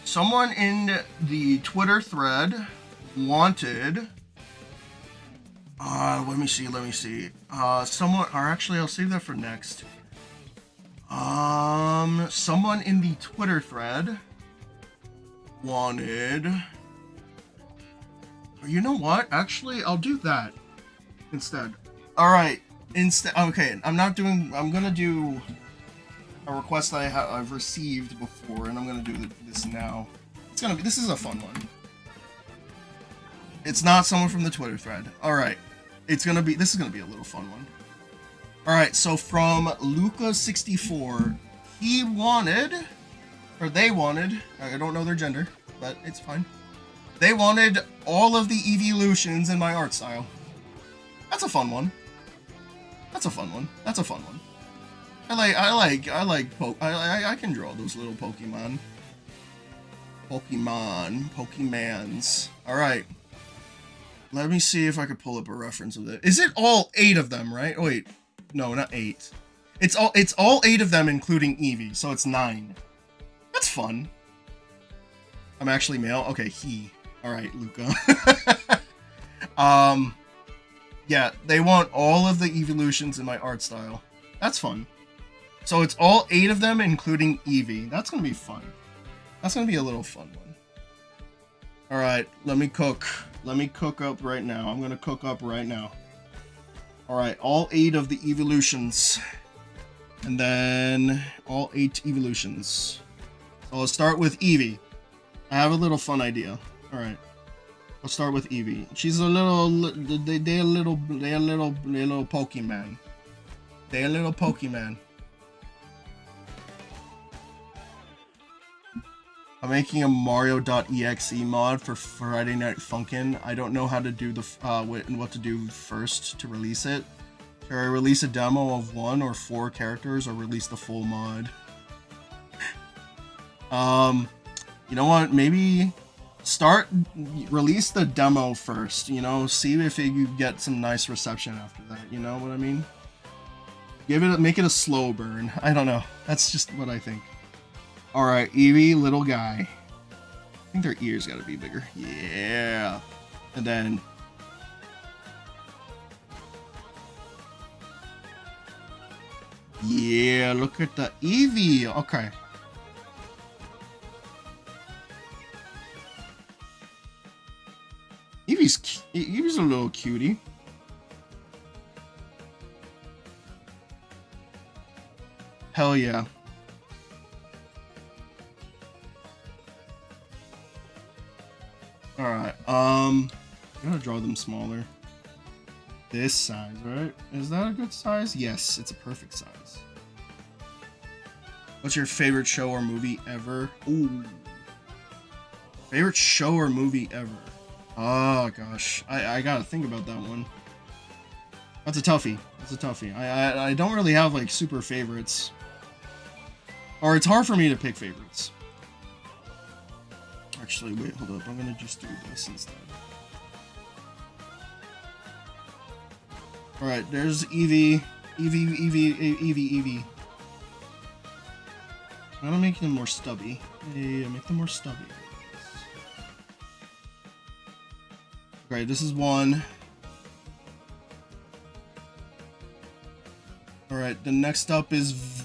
Someone in the Twitter thread wanted. Let me see. Someone, or actually, I'll save that for next. Someone in the Twitter thread wanted. You know what? Actually, I'll do that instead. All right. Okay, I'm gonna do a request that I've received before, and I'm gonna do this now. This is a fun one. It's not someone from the Twitter thread. All right. This is gonna be a little fun one. All right. So from Luca64, they wanted, I don't know their gender, but it's fine. They wanted all of the Eeveelutions in my art style. That's a fun one. I can draw those little Pokemans. All right. Let me see if I could pull up a reference of it. Is it all 8 of them, right? Oh, wait. No, not 8. It's all 8 of them, including Eevee, so it's 9. That's fun. I'm actually male? Okay, he. All right, Luca. Yeah, they want all of the Eeveelutions in my art style. That's fun. So it's all 8 of them, including Eevee. That's gonna be fun. That's gonna be a little fun one. All right, let me cook up right now. I'm gonna cook up right now. All right, all 8 of the Eeveelutions, and then all 8 Eeveelutions. So let's start with Eevee. I have a little fun idea. All right, let's start with Eevee. She's a little Pokemon. They're a little Pokemon. I'm making a Mario.exe mod for Friday Night Funkin'. I don't know how to do what to do first to release it. Should I release a demo of 1 or 4 characters, or release the full mod? You know what? Maybe release the demo first. You know, see if you get some nice reception after that. You know what I mean? Make it a slow burn. I don't know. That's just what I think. Alright, Eevee, little guy. I think their ears gotta be bigger. Yeah. And then... yeah, look at the Eevee. Okay. Eevee's a little cutie. Hell yeah. Alright, I'm gonna draw them smaller. This size, right? Is that a good size? Yes, it's a perfect size. What's your favorite show or movie ever? Ooh. Favorite show or movie ever? Oh gosh, I gotta think about that one. That's a toughie. I don't really have like super favorites. Or it's hard for me to pick favorites. Actually, wait, hold up. I'm gonna just do this instead. Alright, there's Eevee. I'm gonna make them more stubby. Yeah, make them more stubby. Alright, this is 1. Alright, the next up is...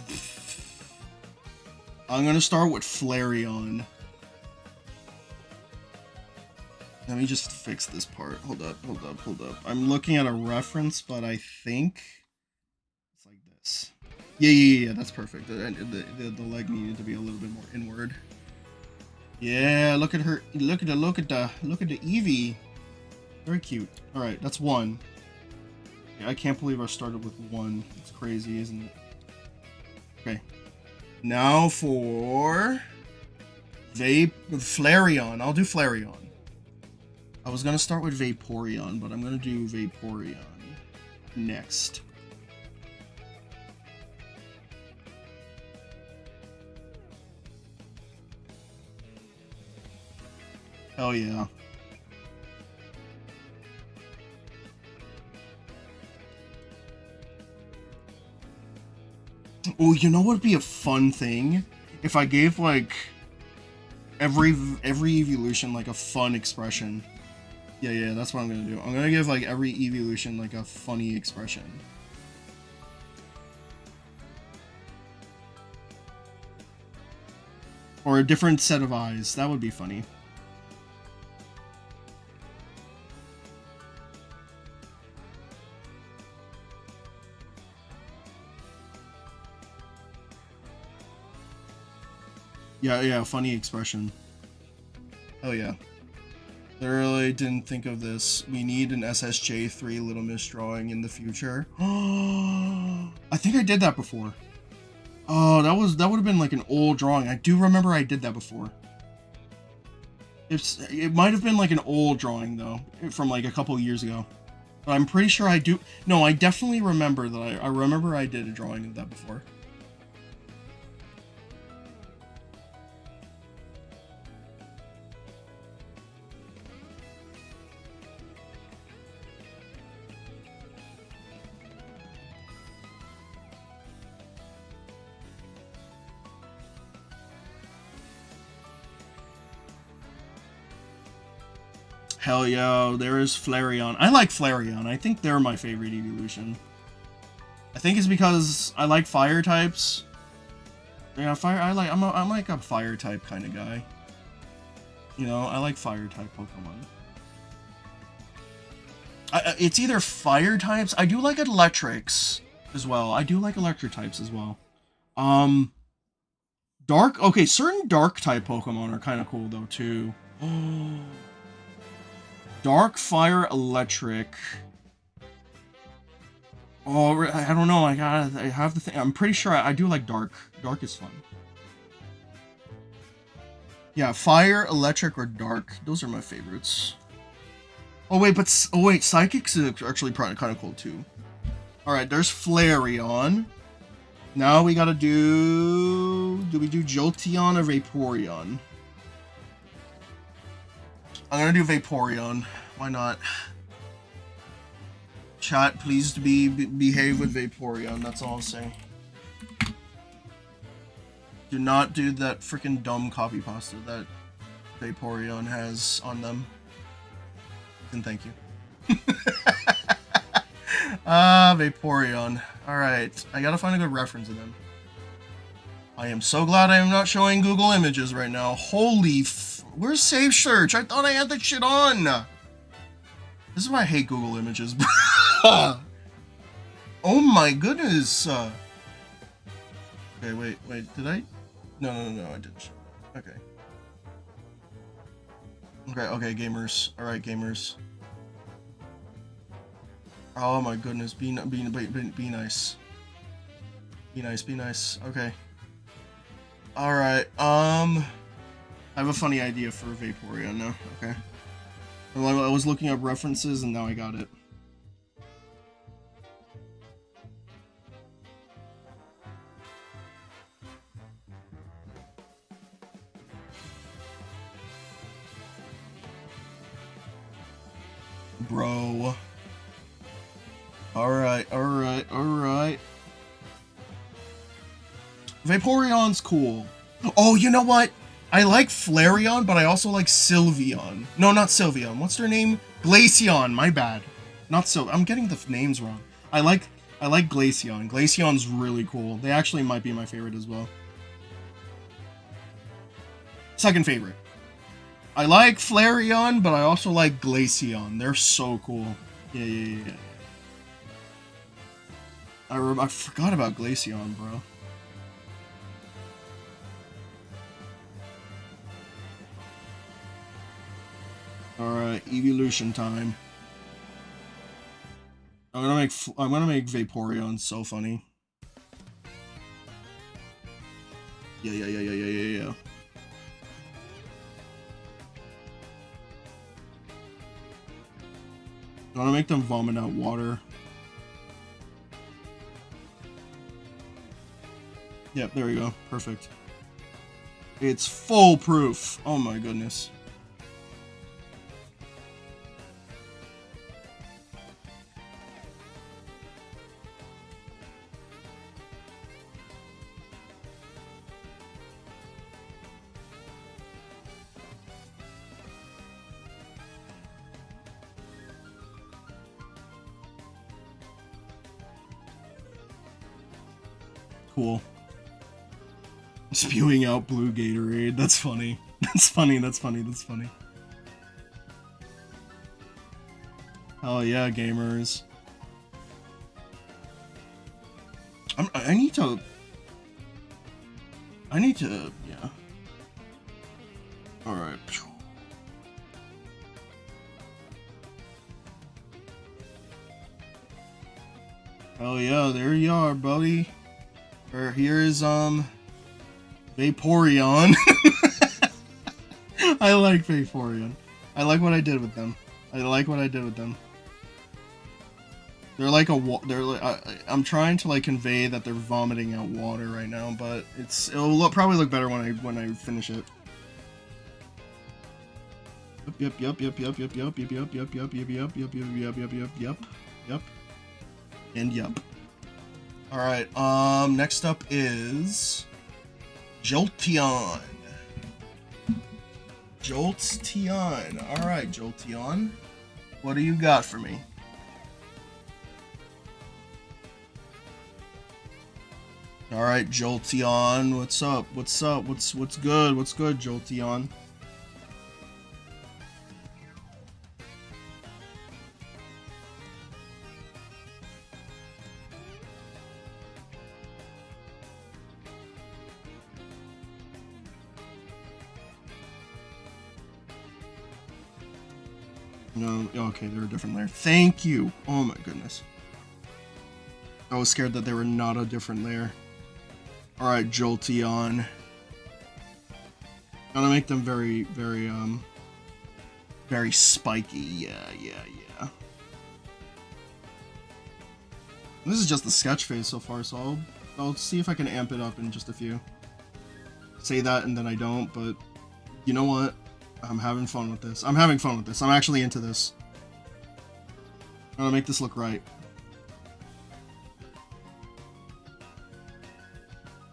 I'm gonna start with Flareon. Let me just fix this part. Hold up. I'm looking at a reference, but I think it's like this. Yeah, that's perfect. The leg needed to be a little bit more inward. Yeah, look at her. Look at the Eevee. Very cute. All right, that's 1. Yeah, I can't believe I started with 1. It's crazy, isn't it? Okay. Now for Flareon. I'll do Flareon. I was gonna start with Vaporeon, but I'm gonna do Vaporeon next. Hell yeah. Oh, you know what would be a fun thing? If I gave, like, every evolution, like, a fun expression. Yeah, that's what I'm gonna do. I'm gonna give, like, every evolution, like, a funny expression. Or a different set of eyes. That would be funny. Yeah, funny expression. Oh yeah. Literally didn't think of this. We need an SSJ3 Little Miss drawing in the future. I think I did that before. Oh, that would have been like an old drawing. I do remember I did that before. It might have been like an old drawing though, from like a couple years ago. But I'm pretty sure I do. No, I definitely remember that. I remember I did a drawing of that before. Hell yeah, there is Flareon. I like Flareon. I think they're my favorite evolution. I think it's because I like fire types. Yeah, I'm like a fire type kind of guy. You know, I like fire type Pokemon. It's either fire types. I do like electrics as well. I do like electric types as well. Dark. Okay, certain dark type Pokemon are kind of cool though too. Dark, fire, electric. Oh, I don't know. I have the thing. I'm pretty sure I do like dark. Dark is fun. Yeah, fire, electric, or dark. Those are my favorites. Oh wait, psychics is actually kind of cool too. All right, there's Flareon. Now we gotta do. Do we do Jolteon or Vaporeon? I'm gonna do Vaporeon. Why not? Chat, please behave with Vaporeon. That's all I'll say. Do not do that freaking dumb copy pasta that Vaporeon has on them. And thank you. Vaporeon. Alright, I gotta find a good reference of them. I am so glad I am not showing Google Images right now. Holy where's Save Search? I thought I had that shit on! This is why I hate Google Images. Oh my goodness! Okay, wait, did I? No, I didn't. Okay. Okay, gamers. Alright, gamers. Oh my goodness, be nice. Be nice. Okay. Alright, I have a funny idea for Vaporeon now, okay? Well, I was looking up references and now I got it. Bro. Alright. Vaporeon's cool. Oh, you know what? I like Flareon, but I also like Sylveon. No, not Sylveon. What's their name? Glaceon. My bad. Not so. I'm getting the names wrong. I like Glaceon. Glaceon's really cool. They actually might be my favorite as well. Second favorite. I like Flareon, but I also like Glaceon. They're so cool. Yeah. I forgot about Glaceon, bro. Alright, evolution time. I'm gonna make Vaporeon so funny. Yeah. I want to make them vomit out water. Yep, there we go. Perfect. It's foolproof. Oh my goodness. Cool. Spewing out blue Gatorade. That's funny. That's funny. That's funny. That's funny. Oh yeah, gamers. I need to, yeah. Alright. Oh yeah, there you are, buddy. Here is, Vaporeon. I like Vaporeon. I like what I did with them. They're like I'm trying to like convey that they're vomiting out water right now, but it'll probably look better when I finish it. Yep. And yep. Alright, next up is Jolteon. Alright, Jolteon. What do you got for me? Alright, Jolteon. What's up? What's good? What's good, Jolteon? No, okay, they're a different layer. Thank you. Oh my goodness. I was scared that they were not a different layer. Alright, Jolteon. Gotta make them very, very spiky. Yeah. This is just the sketch phase so far, so I'll see if I can amp it up in just a few. Say that and then I don't, but you know what? I'm having fun with this. I'm actually into this. I'm gonna make this look right.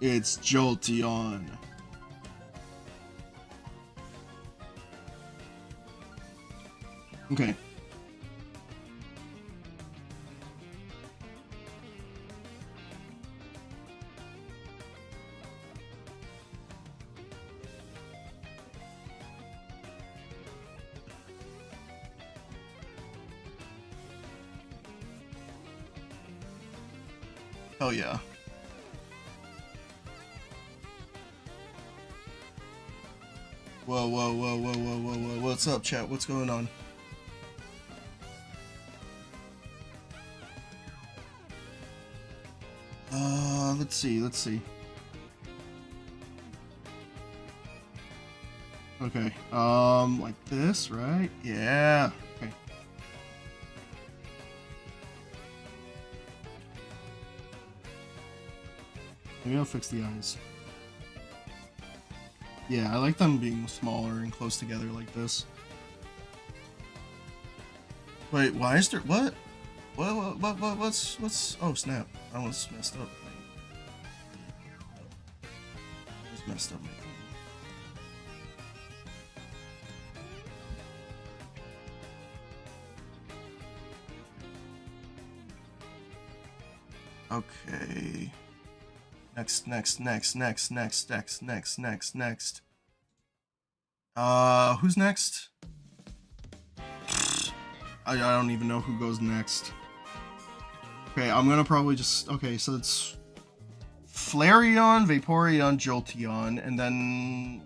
It's Jolteon. Okay. Oh yeah. Whoa. What's up, chat? What's going on? Let's see. Okay, like this, right? Yeah, okay. Maybe I'll fix the eyes. Yeah, I like them being smaller and close together like this. Wait, why is there, what? What's, oh snap, I almost messed up. Just messed up my phone. Okay. Next. Who's next? I don't even know who goes next. Okay, I'm gonna probably just, okay, so it's Flareon, Vaporeon, Jolteon, and then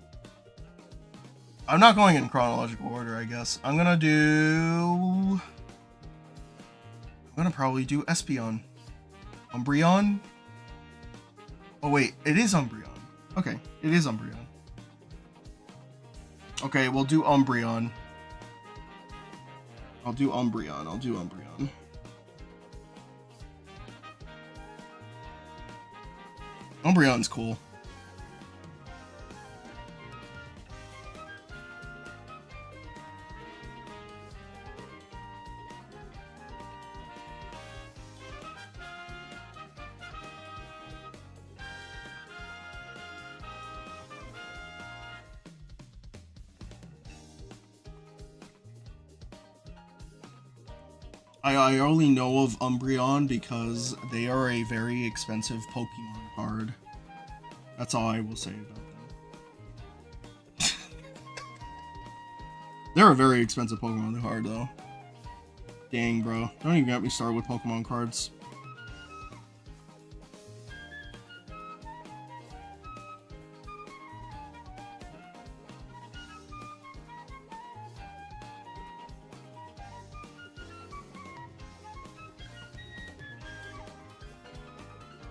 I'm not going in chronological order, I guess. I'm gonna probably do Espeon. Umbreon? Oh wait, it is Umbreon. Okay, it is Umbreon. Okay, we'll do Umbreon. I'll do Umbreon. Umbreon's cool. I only know of Umbreon because they are a very expensive Pokemon card. That's all I will say about them. They're a very expensive Pokemon card, though. Dang, bro. Don't even get me started with Pokemon cards.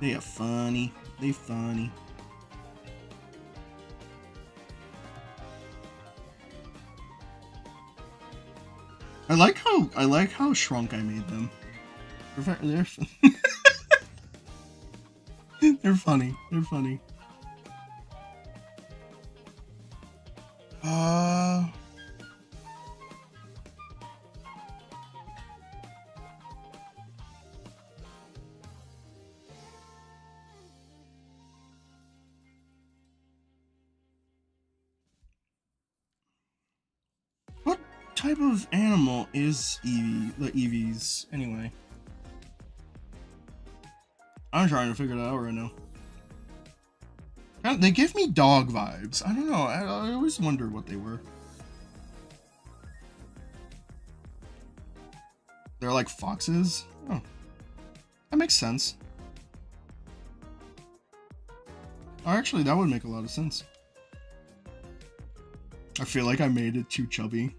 They are funny. They funny. I like how shrunk I made them. They're they're funny. They're funny. What type of animal is the Eevees anyway? I'm trying to figure that out right now. They give me dog vibes. I don't know. I always wondered what they were. They're like foxes? Oh. That makes sense. Oh, actually, that would make a lot of sense. I feel like I made it too chubby.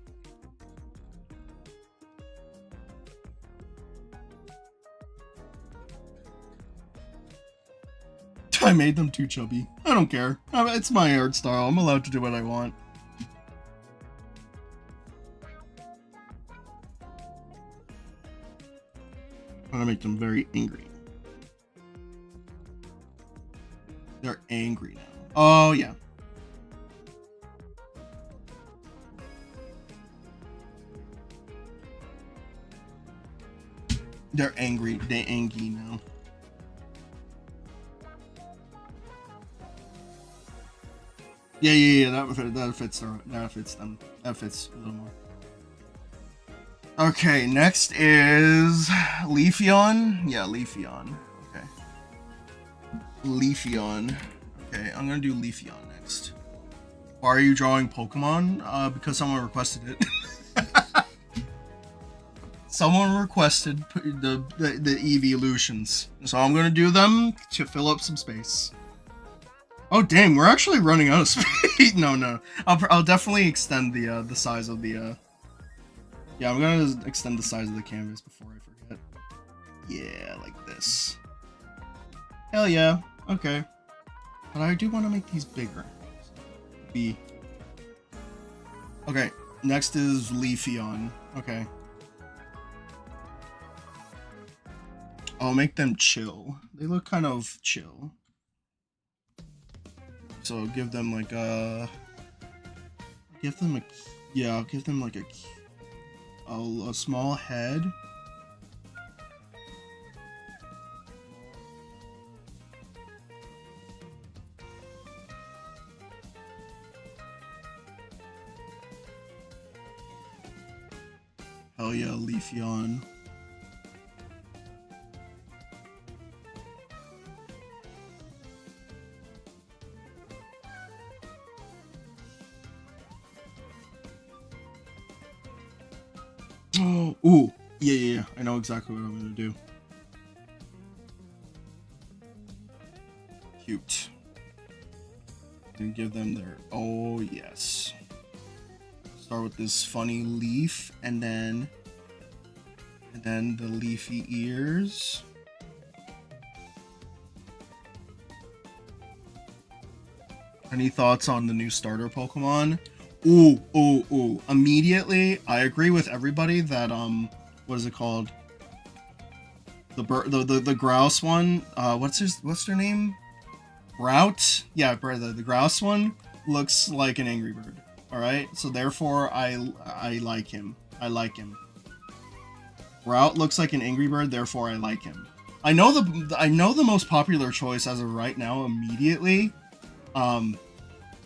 I made them too chubby. I don't care. It's my art style. I'm allowed to do what I want. I'm gonna make them very angry. They're angry now. Oh, yeah. They're angry. They're angry now. Yeah. That fits them. That fits a little more. Okay, next is Leafeon. Yeah, Leafeon. Okay. Leafeon. Okay, I'm gonna do Leafeon next. Why are you drawing Pokemon? Because someone requested it. Someone requested the Eeveelutions, so I'm gonna do them to fill up some space. Oh dang, we're actually running out of space. No. I'll definitely extend the size of the yeah, I'm gonna extend the size of the canvas before I forget. Yeah, like this. Hell yeah. Okay. But I do want to make these bigger. Okay, next is Leafeon. Okay. I'll make them chill. They look kind of chill. So I'll give them like a... I'll give them like a small head. Hell yeah, Leafeon. Oh, ooh, yeah. I know exactly what I'm gonna do. Cute. And give them their, oh yes. Start with this funny leaf, and then the leafy ears. Any thoughts on the new starter Pokemon? Ooh. Immediately, I agree with everybody that, what is it called? The grouse one, what's their name? Route? Yeah, the grouse one looks like an Angry Bird. Alright, so therefore I like him. I like him. Route looks like an Angry Bird, therefore I like him. I know the most popular choice as of right now immediately,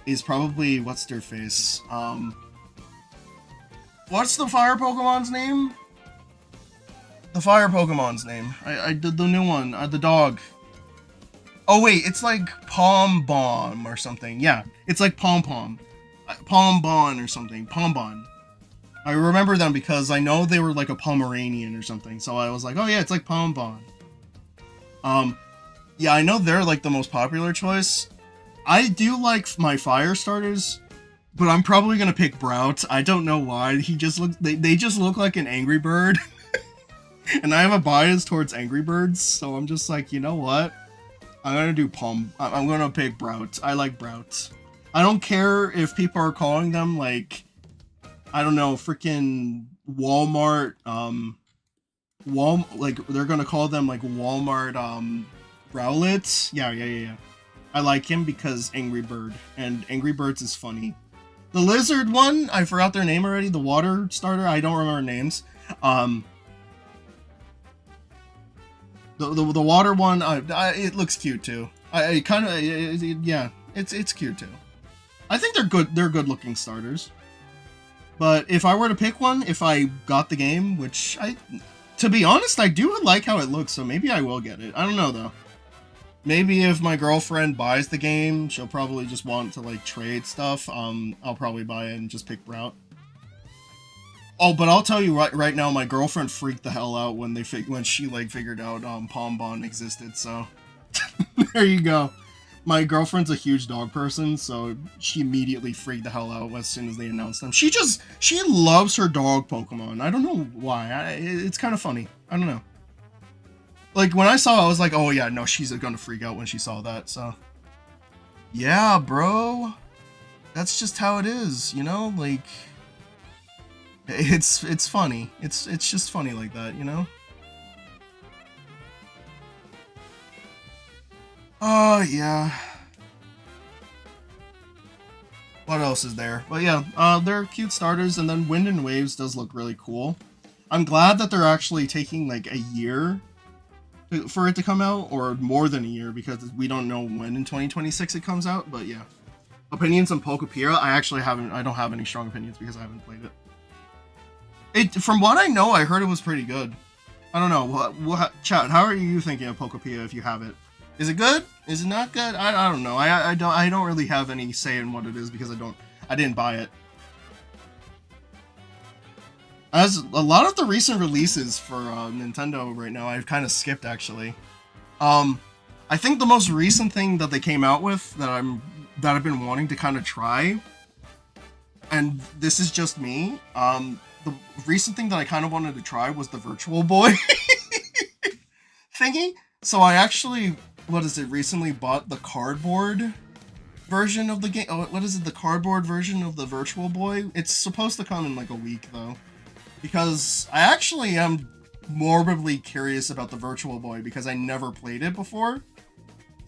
is probably what's their face? What's the fire Pokemon's name? The fire Pokemon's name. I did the new one. The dog. Oh wait, it's like Pom Bomb or something. Yeah, it's like Pom Pom. Pom Bon or something. Pom Bon. I remember them because I know they were like a Pomeranian or something. So I was like, oh yeah, it's like Pom Bon. Yeah, I know they're like the most popular choice. I do like my fire starters, but I'm probably gonna pick Brout. I don't know why. He just looks. They just look like an Angry Bird, and I have a bias towards Angry Birds, so I'm just like, you know what? I'm gonna do I'm gonna pick Brout. I like Brout. I don't care if people are calling them like, I don't know, freaking Walmart. Like they're gonna call them like Walmart. Rowlets. Yeah. I like him because Angry Bird, and Angry Birds is funny. The lizard one, I forgot their name already. The water starter, I don't remember names. The water one, it looks cute too. Yeah, it's cute too. I think they're good. They're good looking starters. But if I were to pick one, if I got the game, which to be honest, I do like how it looks, so maybe I will get it. I don't know though. Maybe if my girlfriend buys the game, she'll probably just want to like trade stuff. I'll probably buy it and just pick Brout. Oh, but I'll tell you right now, my girlfriend freaked the hell out when she like figured out Pom Bon existed. So there you go. My girlfriend's a huge dog person, so she immediately freaked the hell out as soon as they announced them. She loves her dog Pokemon. I don't know why. It's kind of funny. I don't know. Like when I saw it, I was like, oh yeah, no, she's gonna freak out when she saw that. So yeah, bro, that's just how it is, you know. Like it's funny. It's just funny like that, you know. Oh yeah. What else is there? But yeah, they're cute starters, and then Wind and Waves does look really cool. I'm glad that they're actually taking like a year for it to come out, or more than a year, because we don't know when in 2026 it comes out. But yeah, opinions on Pokepira, I don't have any strong opinions because I haven't played it. From what I know, I heard it was pretty good. I don't know. Chat, how are you thinking of Pokepia if you have it? Is it good? Is it not good? I don't know. I don't really have any say in what it is because I didn't buy it. As a lot of the recent releases for Nintendo right now, I've kind of skipped actually. I think the most recent thing that they came out with that I've been wanting to kind of try, and this is just me. The recent thing that I kind of wanted to try was the Virtual Boy thingy. So I actually, recently bought the cardboard version of the game. Oh, the cardboard version of the Virtual Boy? It's supposed to come in like a week though. Because I actually am morbidly curious about the Virtual Boy because I never played it before.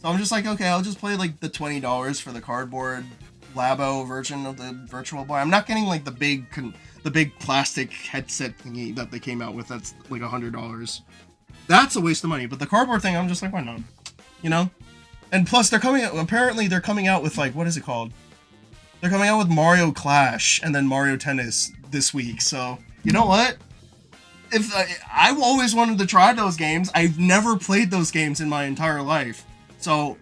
So I'm just like, okay, I'll just play like the $20 for the cardboard Labo version of the Virtual Boy. I'm not getting like the big plastic headset thingy that they came out with that's like $100. That's a waste of money. But the cardboard thing, I'm just like, why not? You know? And plus, apparently they're coming out with like, what is it called? They're coming out with Mario Clash and then Mario Tennis this week, so... You know what? If I've always wanted to try those games, I've never played those games in my entire life. So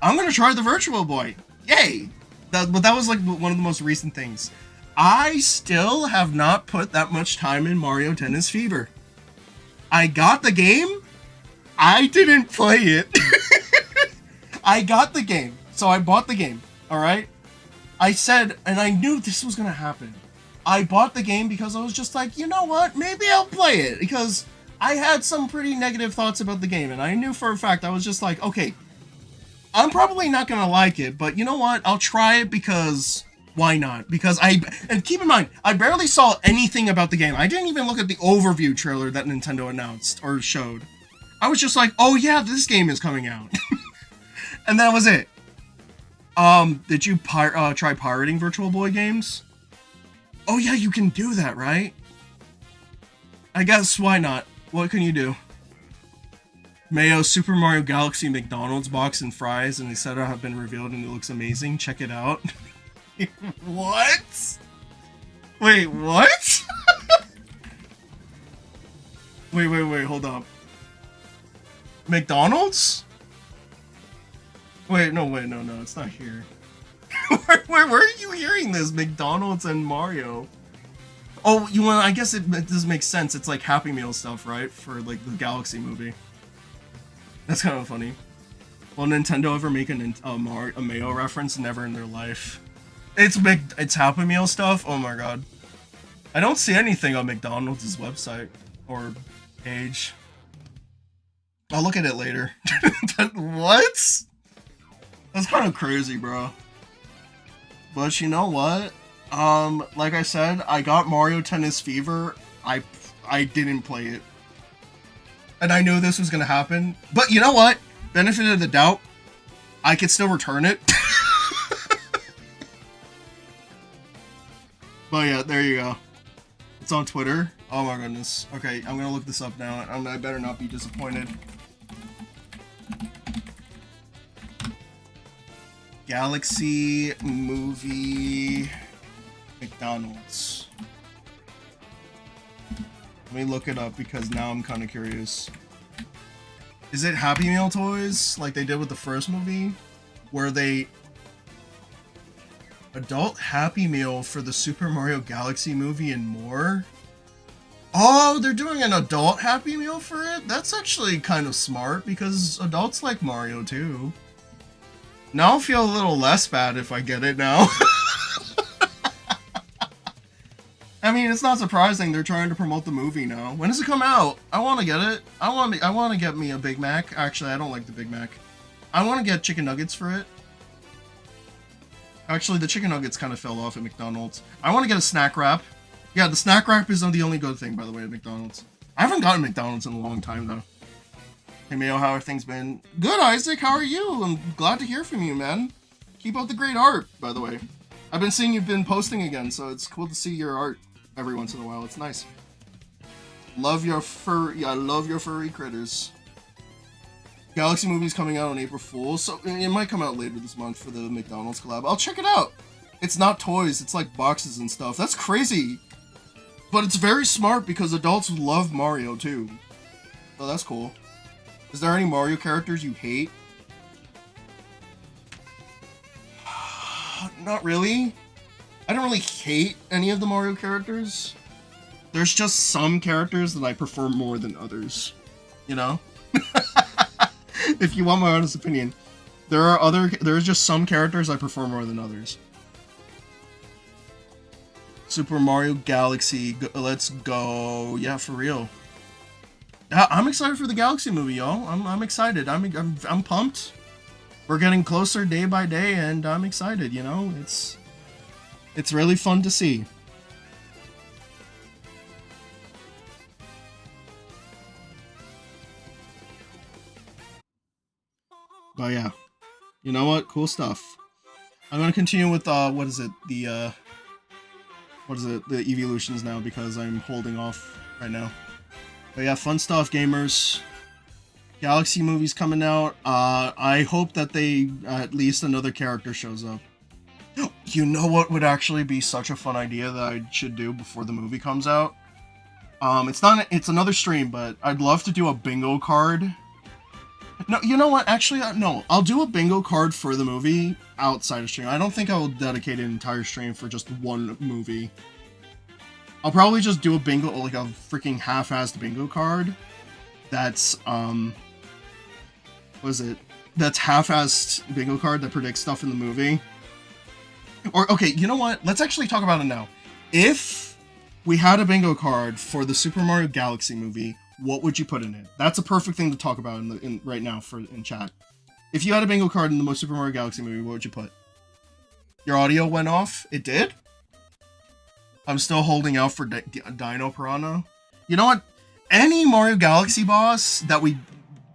I'm gonna try the Virtual Boy. Yay! But that was like one of the most recent things. I still have not put that much time in Mario Tennis Fever. I got the game. I didn't play it. I got the game, so I bought the game. All right. I said, and I knew this was gonna happen. I bought the game because I was just like, you know what? Maybe I'll play it. Because I had some pretty negative thoughts about the game. And I knew for a fact, I was just like, okay, I'm probably not going to like it. But you know what? I'll try it because why not? And keep in mind, I barely saw anything about the game. I didn't even look at the overview trailer that Nintendo announced or showed. I was just like, oh yeah, this game is coming out. And that was it. Did you try pirating Virtual Boy games? Oh yeah, you can do that, right? I guess, why not? What can you do? Mayo, Super Mario Galaxy McDonald's box and fries and etc. have been revealed and it looks amazing. Check it out. What? Wait, what? Wait, hold up. McDonald's? No, it's not here. where are you hearing this? McDonald's and Mario. Oh, I guess it does make sense. It's like Happy Meal stuff, right? For like the Galaxy movie. That's kind of funny. Will Nintendo ever make a Mayo reference? Never in their life. It's Happy Meal stuff? Oh my god. I don't see anything on McDonald's website or page. I'll look at it later. What? That's kind of crazy, bro. But you know what? Like I said, I got Mario Tennis Fever. I didn't play it. And I knew this was gonna happen. But you know what? Benefit of the doubt, I could still return it. But yeah, there you go. It's on Twitter. Oh my goodness. Okay, I'm gonna look this up now. I better not be disappointed. Galaxy movie McDonald's. Let me look it up because now I'm kind of curious. Is it Happy Meal toys like they did with the first movie? Where they... Adult Happy Meal for the Super Mario Galaxy movie and more? Oh, they're doing an adult Happy Meal for it? That's actually kind of smart because adults like Mario too. Now I'll feel a little less bad if I get it now. I mean, it's not surprising they're trying to promote the movie now. When does it come out? I want to get it. I want to get me a Big Mac. Actually, I don't like the Big Mac. I want to get chicken nuggets for it. Actually, the chicken nuggets kind of fell off at McDonald's. I want to get a snack wrap. Yeah, the snack wrap is the only good thing, by the way, at McDonald's. I haven't gotten McDonald's in a long time, though. Hey, Mayo, how are things been? Good, Isaac. How are you? I'm glad to hear from you, man. Keep up the great art, by the way. I've been seeing you've been posting again, so it's cool to see your art every once in a while. It's nice. Love your furry. I love your furry critters. Galaxy movie's coming out on April Fool's, so it might come out later this month for the McDonald's collab. I'll check it out. It's not toys, it's like boxes and stuff. That's crazy. But it's very smart because adults love Mario too. So that's cool. Is there any Mario characters you hate? Not really. I don't really hate any of the Mario characters. There's just some characters that I prefer more than others. You know? If you want my honest opinion. There's just some characters I prefer more than others. Super Mario Galaxy, let's go. Yeah, for real. I'm excited for the Galaxy movie, y'all. I'm excited. I'm pumped. We're getting closer day by day, and I'm excited, you know? It's really fun to see. But yeah. You know what? Cool stuff. I'm gonna continue with what is it? The Eeveelutions now because I'm holding off right now. But yeah, fun stuff, gamers. Galaxy movie's coming out. I hope that they at least another character shows up. You know what would actually be such a fun idea that I should do before the movie comes out? It's another stream, but I'd love to do a bingo card. No, you know what? Actually, no. I'll do a bingo card for the movie outside of stream. I don't think I will dedicate an entire stream for just one movie. I'll probably just do a bingo, like a freaking half-assed bingo card. That's, what is it? That's half-assed bingo card that predicts stuff in the movie. Or, okay, you know what? Let's actually talk about it now. If we had a bingo card for the Super Mario Galaxy movie, what would you put in it? That's a perfect thing to talk about right now in chat. If you had a bingo card in the Super Mario Galaxy movie, what would you put? Your audio went off? It did? I'm still holding out for Dino Piranha. You know what? Any Mario Galaxy boss that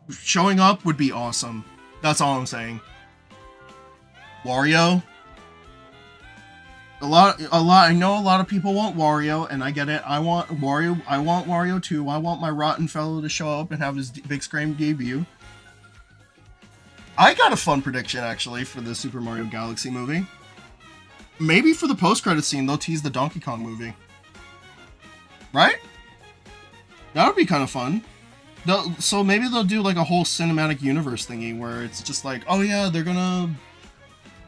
showing up would be awesome. That's all I'm saying. Wario. I know a lot of people want Wario, and I get it. I want Wario too. I want my rotten fellow to show up and have his big screen debut. I got a fun prediction, actually, for the Super Mario Galaxy movie. Maybe for the post-credit scene, they'll tease the Donkey Kong movie. Right? That would be kind of fun. So maybe they'll do like a whole cinematic universe thingy where it's just like, oh yeah, they're gonna,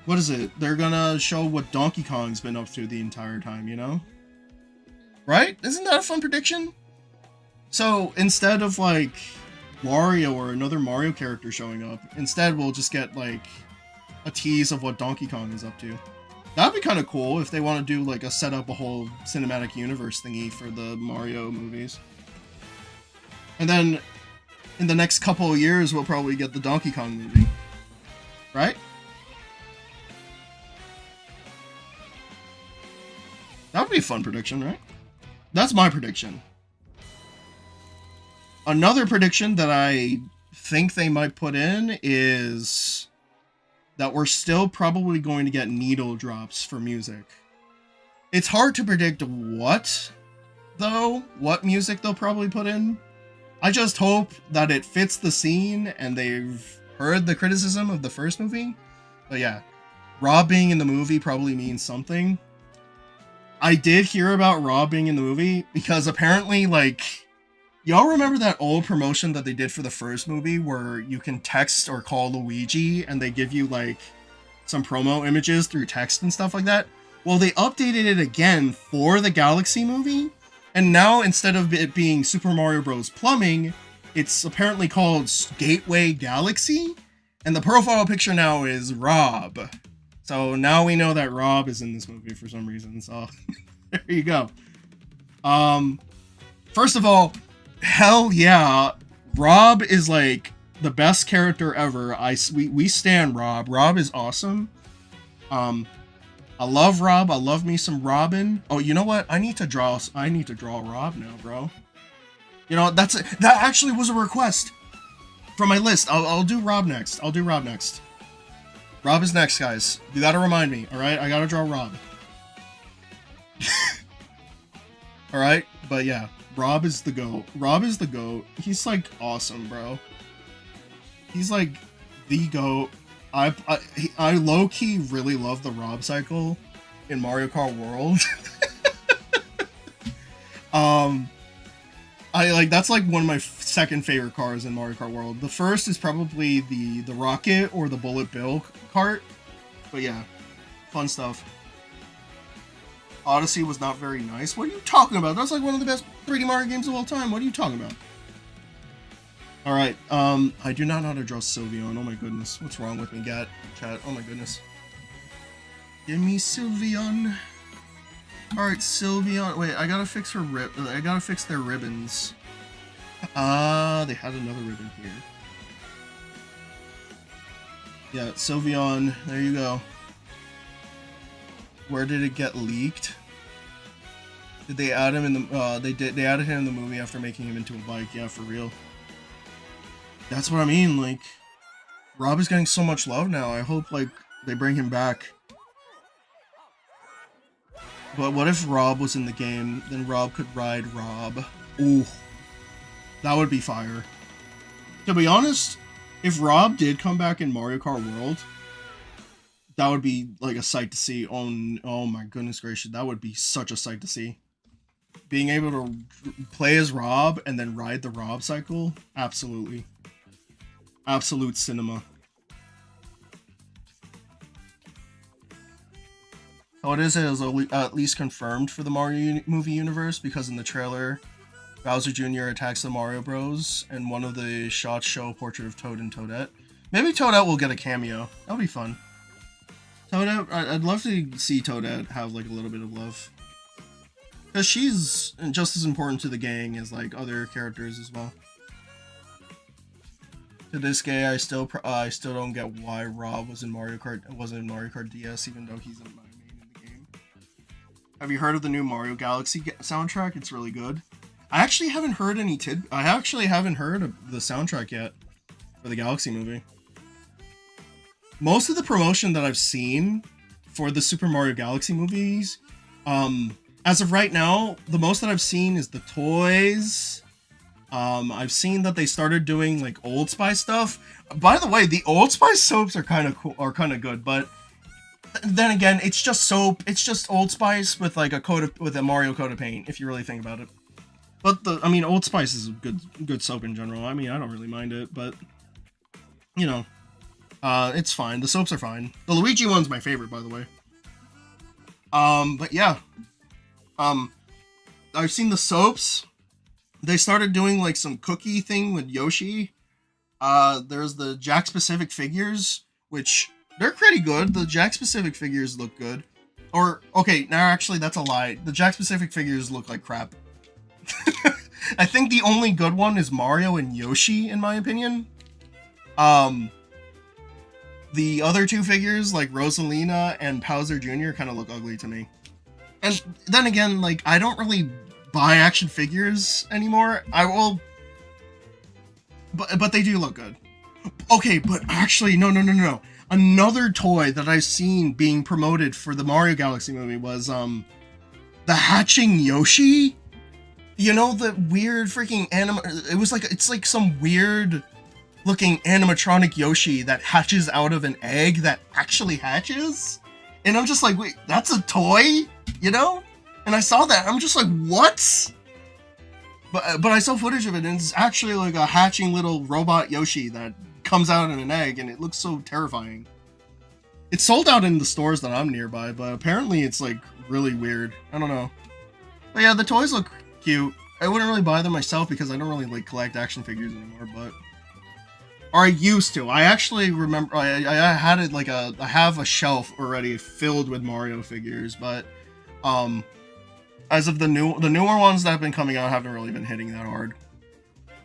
what is it? They're gonna show what Donkey Kong's been up to the entire time, you know? Right? Isn't that a fun prediction? So instead of like Wario or another Mario character showing up, instead we'll just get like a tease of what Donkey Kong is up to. That'd be kind of cool if they want to do like set up a whole cinematic universe thingy for the Mario movies. And then in the next couple of years, we'll probably get the Donkey Kong movie. Right? That would be a fun prediction, right? That's my prediction. Another prediction that I think they might put in is that we're still probably going to get needle drops for music. It's hard to predict what music they'll probably put in. I just hope that it fits the scene and they've heard the criticism of the first movie. But yeah, Rob being in the movie probably means something. I did hear about Rob being in the movie because apparently, like, y'all remember that old promotion that they did for the first movie where you can text or call Luigi and they give you, like, some promo images through text and stuff like that? Well, they updated it again for the Galaxy movie. And now, instead of it being Super Mario Bros. Plumbing, it's apparently called Gateway Galaxy. And the profile picture now is Rob. So now we know that Rob is in this movie for some reason. So there you go. First of all, hell yeah. Rob is like the best character ever. We stan Rob. Rob is awesome. I love Rob. I love me some Robin. Oh, you know what? I need to draw Rob now, bro. You know, that actually was a request from my list. I'll do Rob next. Rob is next, guys. You gotta remind me, alright? I gotta draw Rob. Alright? But yeah, Rob is the GOAT. He's like awesome, bro. He's like the GOAT. I low-key really love the Rob cycle in Mario Kart World. That's like one of my second favorite cars in Mario Kart World. The first is probably the Rocket or the Bullet Bill kart. But yeah, fun stuff. Odyssey was not very nice. What are you talking about? That's like one of the best 3D Mario games of all time. What are you talking about? Alright, I do not know how to draw Sylveon. Oh my goodness. What's wrong with me, chat? Oh my goodness. Give me Sylveon. Alright, Sylveon. Wait, I gotta fix their ribbons. They had another ribbon here. Yeah, Sylveon. There you go. Where did it get leaked? Did they add him in the, they added him in the movie after making him into a bike. Yeah, for real. That's what I mean, like, Rob is getting so much love now. I hope, like, they bring him back. But what if Rob was in the game? Then Rob could ride Rob. Ooh. That would be fire. To be honest, if Rob did come back in Mario Kart World, that would be, like, a sight to see. Oh my goodness gracious. That would be such a sight to see. Being able to play as Rob and then ride the Rob cycle? Absolutely. Absolute cinema. Oh, it is at least confirmed for the Mario movie universe because in the trailer, Bowser Jr. attacks the Mario Bros. And one of the shots show a portrait of Toad and Toadette. Maybe Toadette will get a cameo. That'll be fun. Toadette, I'd love to see Toadette have like a little bit of love. Because she's just as important to the gang as like other characters as well. To this day, I still don't get why Rob wasn't in Mario Kart DS, even though he's my main in the game. Have you heard of the new Mario Galaxy soundtrack? It's really good. I actually haven't heard of the soundtrack yet for the Galaxy movie. Most of the promotion that I've seen for the Super Mario Galaxy movies, as of right now, the most that I've seen is the toys. I've seen that they started doing like Old Spice stuff. By the way, the Old Spice soaps are kind of cool, are kind of good, but then again, it's just soap. It's just Old Spice with like with a Mario coat of paint, if you really think about it. But I mean, Old Spice is a good soap in general. I mean, I don't really mind it, but you know, it's fine. The soaps are fine. The Luigi one's my favorite, by the way. But yeah, I've seen the soaps. They started doing like some cookie thing with Yoshi. There's the Jack specific figures, which they're pretty good. The Jack specific figures look good. Or okay, now actually that's a lie. The Jack specific figures look like crap. I think the only good one is Mario and Yoshi, in my opinion. The other two figures, like Rosalina and Bowser Jr., kind of look ugly to me. And then again, like, I don't really buy action figures anymore. I will... But they do look good. Okay, but actually, no. Another toy that I've seen being promoted for the Mario Galaxy movie was, the hatching Yoshi. You know, the weird freaking it's like some weird looking animatronic Yoshi that hatches out of an egg that actually hatches. And I'm just like, wait, that's a toy? You know? And I saw that, I'm just like, what? But I saw footage of it, and it's actually like a hatching little robot Yoshi that comes out in an egg, and it looks so terrifying. It's sold out in the stores that I'm nearby, but apparently it's like really weird. I don't know. But yeah, the toys look cute. I wouldn't really buy them myself because I don't really like collect action figures anymore, but... Or I used to. I actually remember I had it like I have a shelf already filled with Mario figures, but as of the newer ones that have been coming out haven't really been hitting that hard.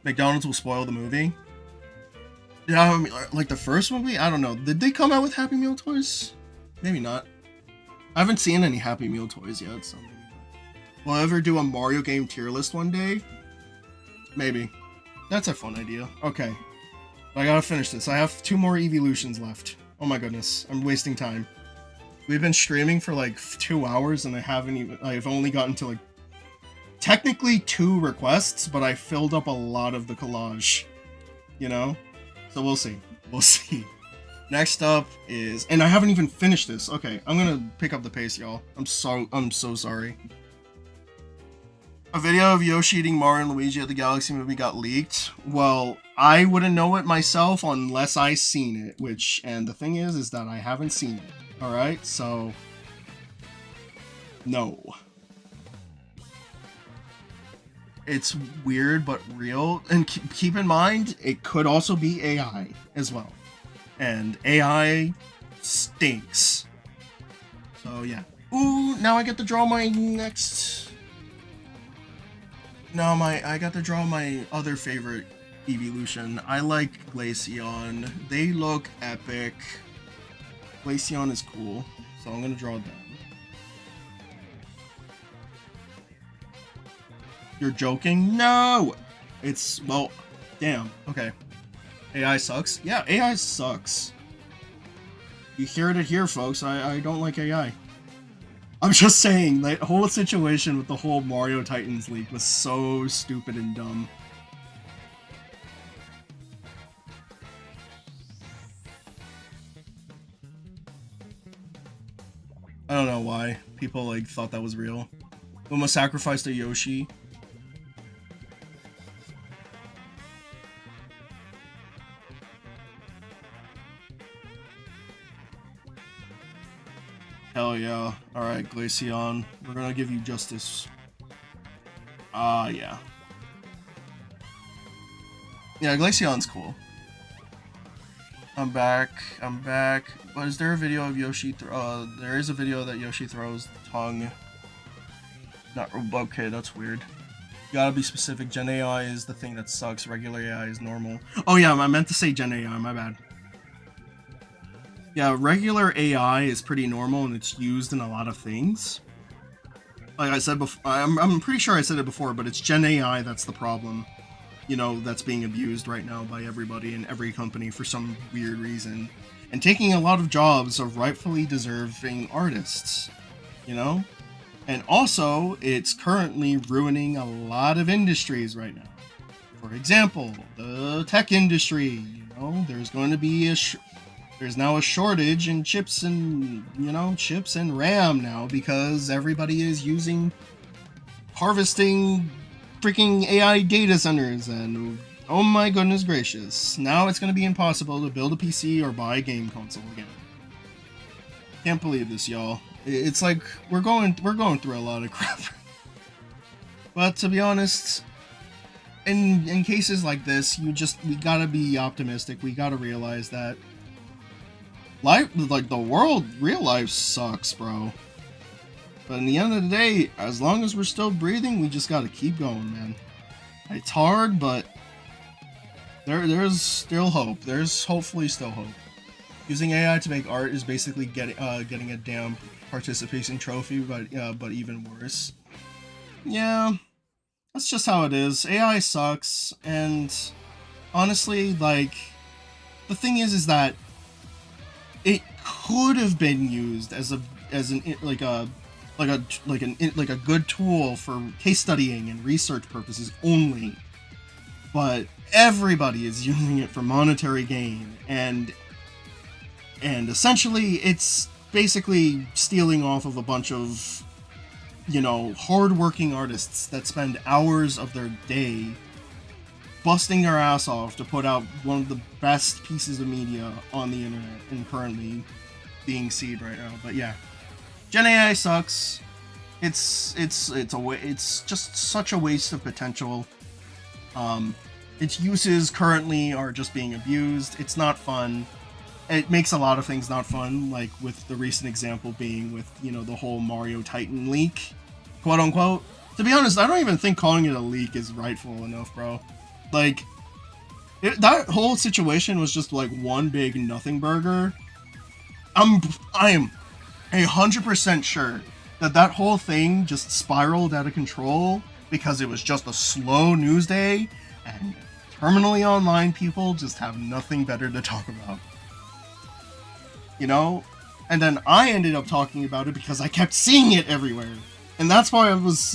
McDonald's will spoil the movie. Yeah, I mean, like the first movie, I don't know. Did they come out with Happy Meal toys? Maybe not. I haven't seen any Happy Meal toys yet, so maybe not. Will I ever do a Mario game tier list one day? Maybe. That's a fun idea. Okay. But I gotta finish this. I have 2 more Eeveelutions left. Oh my goodness. I'm wasting time. We've been streaming for like 2 hours and I've only gotten to like technically 2 requests, but I filled up a lot of the collage. You know? So we'll see. We'll see. Next up is, and I haven't even finished this. Okay, I'm gonna pick up the pace, y'all. I'm so sorry. A video of Yoshi eating Mario and Luigi at the Galaxy movie got leaked. Well, I wouldn't know it myself unless I seen it, and the thing is that I haven't seen it. Alright, so... No. It's weird but real, and keep in mind, it could also be AI as well. And AI stinks. So yeah. Ooh, now I get to draw my next... No, I got to draw my other favorite Eeveelution. I like Glaceon. They look epic. Glaceon is cool, so I'm gonna draw them. You're joking? No! It's, well, damn. Okay. AI sucks? Yeah, AI sucks. You heard it here, folks. I don't like AI. I'm just saying, that whole situation with the whole Mario Titans leak was so stupid and dumb. I don't know why. People, like, thought that was real. Uma sacrificed a Yoshi. Hell yeah. Alright, Glaceon. We're gonna give you justice. Yeah. Yeah, Glaceon's cool. I'm back. But is there a video of Yoshi there is a video that Yoshi throws the tongue. Not okay, that's weird. You gotta be specific. Gen AI is the thing that sucks. Regular AI is normal. Oh yeah, I meant to say Gen AI, my bad. Yeah, regular AI is pretty normal and it's used in a lot of things. Like I said before, I'm pretty sure I said it before, but it's Gen AI that's the problem. You know, that's being abused right now by everybody and every company for some weird reason. And taking a lot of jobs of rightfully deserving artists. You know? And also, it's currently ruining a lot of industries right now. For example, the tech industry. You know, there's going to be there's now a shortage in chips and, you know, chips and RAM now because everybody is harvesting freaking AI data centers, and oh my goodness gracious, now it's going to be impossible to build a PC or buy a game console again. Can't believe this, y'all. It's like we're going through a lot of crap. But to be honest, in cases like this, we gotta be optimistic. We gotta realize that life, like the world, real life sucks, bro. But in the end of the day, as long as we're still breathing, we just gotta keep going, man. It's hard, but there's still hope. There's hopefully still hope. Using AI to make art is basically getting a damn participation trophy, but even worse. Yeah, that's just how it is. AI sucks, and honestly, like, the thing is that it could have been used as a good tool for case studying and research purposes only, but everybody is using it for monetary gain, and essentially it's basically stealing off of a bunch of, you know, hard-working artists that spend hours of their day busting their ass off to put out one of the best pieces of media on the internet and currently being seen right now. But yeah, Gen AI sucks. It's just such a waste of potential. Its uses currently are just being abused. It's not fun. It makes a lot of things not fun, like with the recent example being with, you know, the whole Mario Titan leak, quote unquote. To be honest, I don't even think calling it a leak is rightful enough, bro. Like, that whole situation was just like one big nothing burger. I am 100% sure that whole thing just spiraled out of control because it was just a slow news day and terminally online people just have nothing better to talk about. You know? And then I ended up talking about it because I kept seeing it everywhere. And that's why I was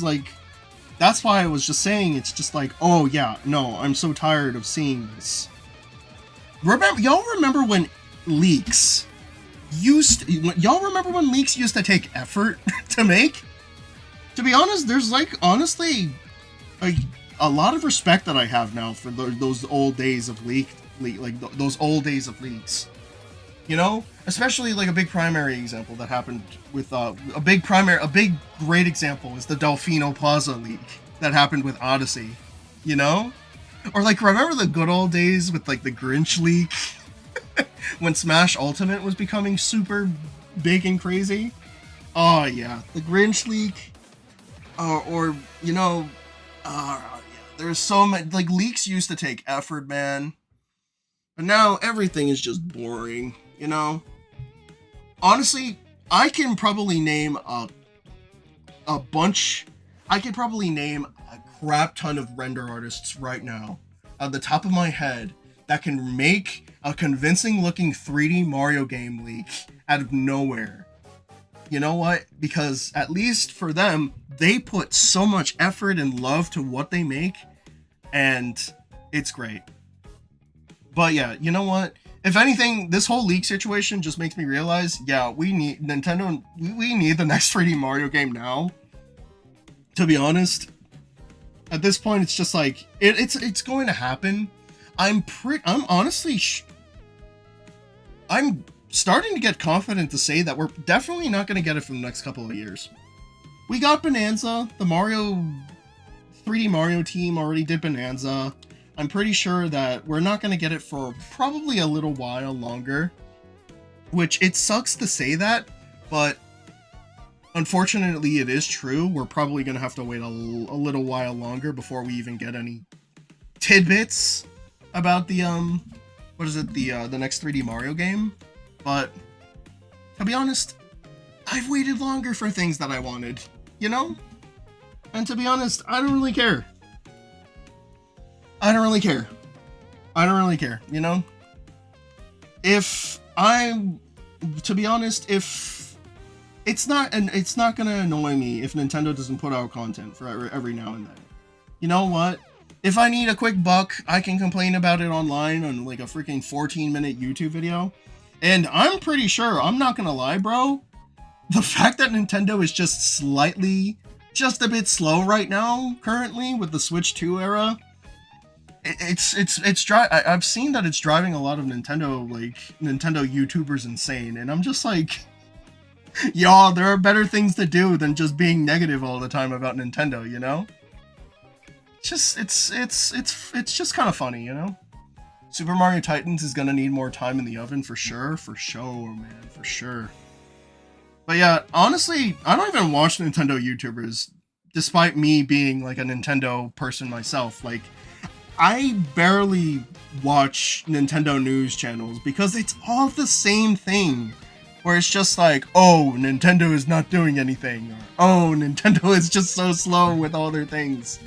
just saying, it's just like, oh yeah, no, I'm so tired of seeing this. Y'all remember when leaks used to take effort to make? To be honest, there's like, honestly, like, a lot of respect that I have now for those old days of those old days of leaks. You know, especially like a big primary example that happened with a big great example is the Delfino Plaza leak that happened with Odyssey. You know, or like, remember the good old days with like the Grinch leak when Smash Ultimate was becoming super big and crazy. Oh yeah, the Grinch leak, or you know, there's so many, like, leaks used to take effort, man. But now everything is just boring, you know? Honestly, I can probably name a crap ton of render artists right now at the top of my head that can make a convincing looking 3D Mario game leak out of nowhere. You know what? Because at least for them, they put so much effort and love to what they make, and it's great. But yeah, you know what? If anything, this whole leak situation just makes me realize, yeah, we need Nintendo. We need the next 3D Mario game now. To be honest, at this point, it's just like it's going to happen. I'm starting to get confident to say that we're definitely not going to get it for the next couple of years. We got Bonanza. The 3D Mario team already did Bonanza. I'm pretty sure that we're not going to get it for probably a little while longer. Which, it sucks to say that, but unfortunately it is true. We're probably going to have to wait a little while longer before we even get any tidbits about the the next 3D Mario game. But to be honest, I've waited longer for things that I wanted, you know? And to be honest, I don't really care. I don't really care, you know? If it's not gonna annoy me if Nintendo doesn't put out content for every now and then. You know what? If I need a quick buck, I can complain about it online on like a freaking 14-minute YouTube video. And I'm pretty sure, I'm not gonna lie, bro, the fact that Nintendo is just slightly just a bit slow right now, currently, with the Switch 2 era. I've seen that it's driving a lot of Nintendo YouTubers insane, and I'm just like, y'all, there are better things to do than just being negative all the time about Nintendo, you know? It's just kind of funny, you know? Super Mario Titans is gonna need more time in the oven for sure, man, for sure. But yeah, honestly, I don't even watch Nintendo YouTubers, despite me being like a Nintendo person myself. Like, I barely watch Nintendo news channels because it's all the same thing. Where it's just like, oh, Nintendo is not doing anything, or oh, Nintendo is just so slow with all their things.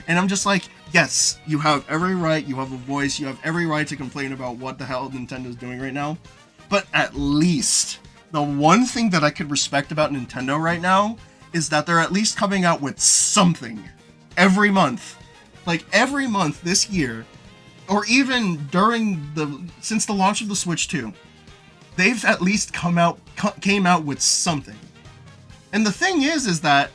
And I'm just like, yes, you have every right, you have a voice, you have every right to complain about what the hell Nintendo's doing right now. But at least, the one thing that I could respect about Nintendo right now is that they're at least coming out with something every month. Like, every month this year, or even since the launch of the Switch 2, they've at least came out with something. And the thing is that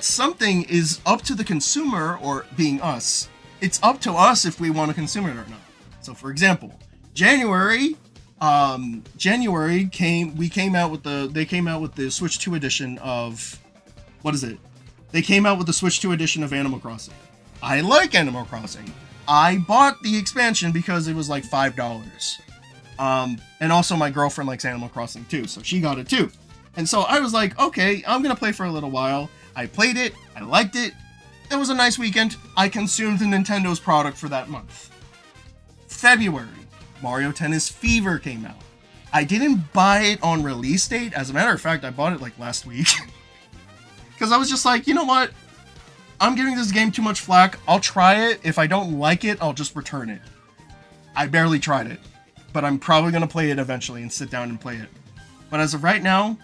something is up to the consumer, or being us. It's up to us if we want to consume it or not. So for example, January came out with the Switch 2 edition of, what is it? They came out with the Switch 2 edition of Animal Crossing. I like Animal Crossing. I bought the expansion because it was like $5. And also my girlfriend likes Animal Crossing too, so she got it too. And so I was like, okay, I'm gonna play for a little while. I played it, I liked it, it was a nice weekend. I consumed the Nintendo's product for that month. February, Mario Tennis Fever came out. I didn't buy it on release date. As a matter of fact, I bought it like last week. Because I was just like, you know what? I'm giving this game too much flack. I'll try it. If I don't like it, I'll just return it. I barely tried it. But I'm probably going to play it eventually and sit down and play it. But as of right now,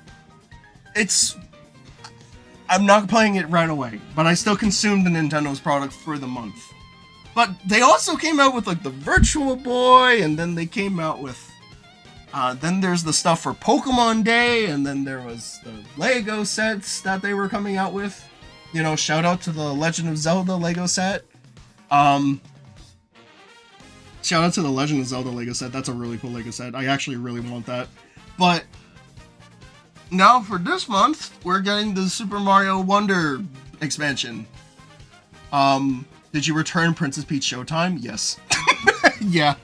I'm not playing it right away. But I still consumed the Nintendo's product for the month. But they also came out with like the Virtual Boy, and then they came out with then there's the stuff for Pokemon Day, and then there was the Lego sets that they were coming out with. You know, shout out to the Legend of Zelda Lego set. Shout out to the Legend of Zelda Lego set. That's a really cool Lego set. I actually really want that. But now for this month, we're getting the Super Mario Wonder expansion. Did you return Princess Peach Showtime? Yes. Yeah.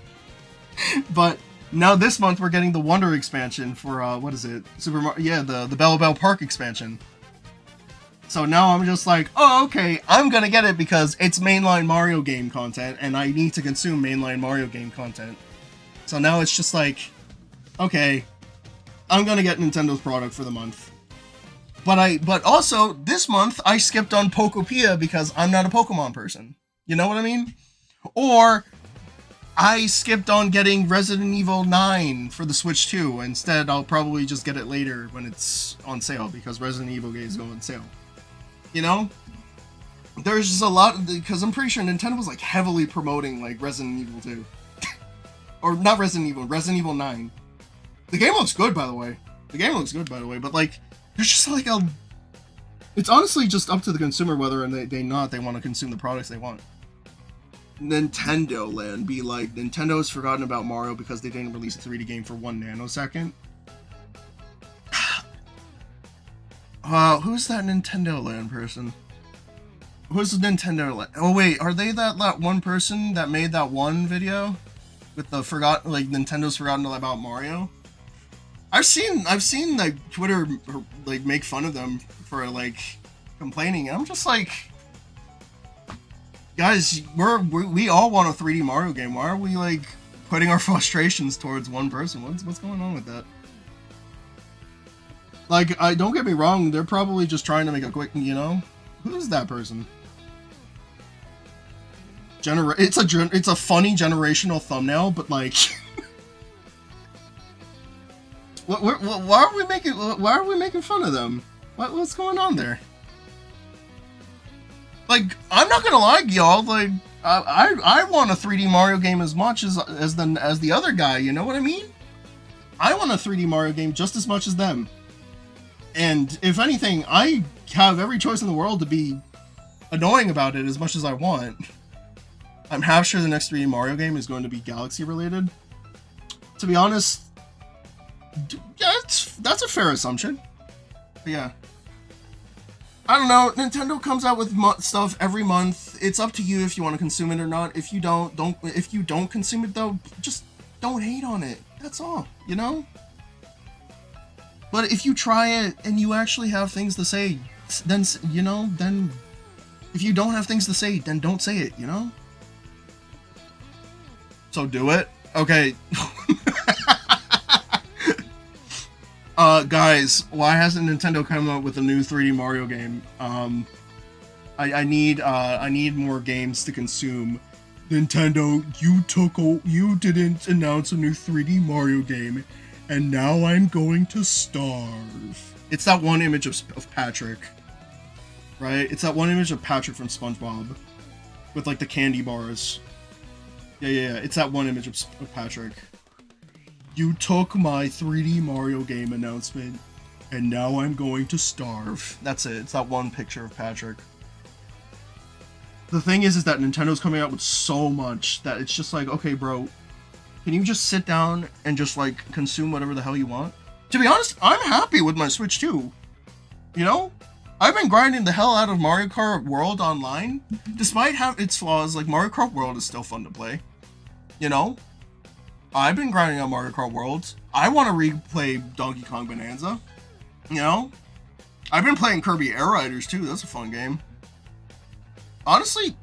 But now this month we're getting the Wonder expansion for what is it? Super Mario, yeah, the Bell Bell Park expansion. So now I'm just like, oh, okay, I'm gonna get it because it's mainline Mario game content, and I need to consume mainline Mario game content. So now it's just like, okay, I'm gonna get Nintendo's product for the month. But also, this month, I skipped on Pokopia because I'm not a Pokemon person. You know what I mean? Or, I skipped on getting Resident Evil 9 for the Switch 2. Instead, I'll probably just get it later when it's on sale, because Resident Evil games go on sale. You know? There's just a lot, because I'm pretty sure Nintendo was like heavily promoting like Resident Evil 2. Or not Resident Evil, Resident Evil 9. The game looks good, by the way. But like, there's just like it's honestly just up to the consumer whether they want to consume the products they want. Nintendo Land be like, Nintendo has forgotten about Mario because they didn't release a 3D game for 1 nanosecond. Who's that Nintendo Land person? Who's the Nintendo Land? Oh wait, are they that one person that made that one video with the Nintendo's forgotten about Mario? I've seen like Twitter like make fun of them for like complaining. I'm just like, guys, we all want a 3D Mario game. Why are we like putting our frustrations towards one person? What's going on with that? Like, don't get me wrong, they're probably just trying to make a quick, you know, who's that person? It's a funny generational thumbnail, but like. Why are we making fun of them? What's going on there? Like, I'm not gonna lie, y'all. Like, I want a 3D Mario game as much as the other guy. You know what I mean? I want a 3D Mario game just as much as them. And if anything, I have every choice in the world to be annoying about it as much as I want. I'm half sure the next 3D Mario game is going to be Galaxy related. To be honest, yeah, that's a fair assumption. But yeah. I don't know. Nintendo comes out with stuff every month. It's up to you if you want to consume it or not. If you don't. If you don't consume it though, just don't hate on it. That's all. You know. But if you try it and you actually have things to say, then you know. Then if you don't have things to say, then don't say it. You know. So do it. Okay. Guys, why hasn't Nintendo come up with a new 3D Mario game? I need more games to consume. Nintendo, you didn't announce a new 3D Mario game, and now I'm going to starve. It's that one image of Patrick, right? It's that one image of Patrick from SpongeBob, with like the candy bars. Yeah. It's that one image of Patrick. You took my 3D Mario game announcement, and now I'm going to starve. That's it. It's that one picture of Patrick. The thing is that Nintendo's coming out with so much that it's just like, okay, bro, can you just sit down and just like consume whatever the hell you want? To be honest, I'm happy with my Switch too. You know? I've been grinding the hell out of Mario Kart World Online. Despite its flaws, like Mario Kart World is still fun to play. You know? I've been grinding on Mario Kart World. I want to replay Donkey Kong Bonanza. You know? I've been playing Kirby Air Riders too. That's a fun game. Honestly,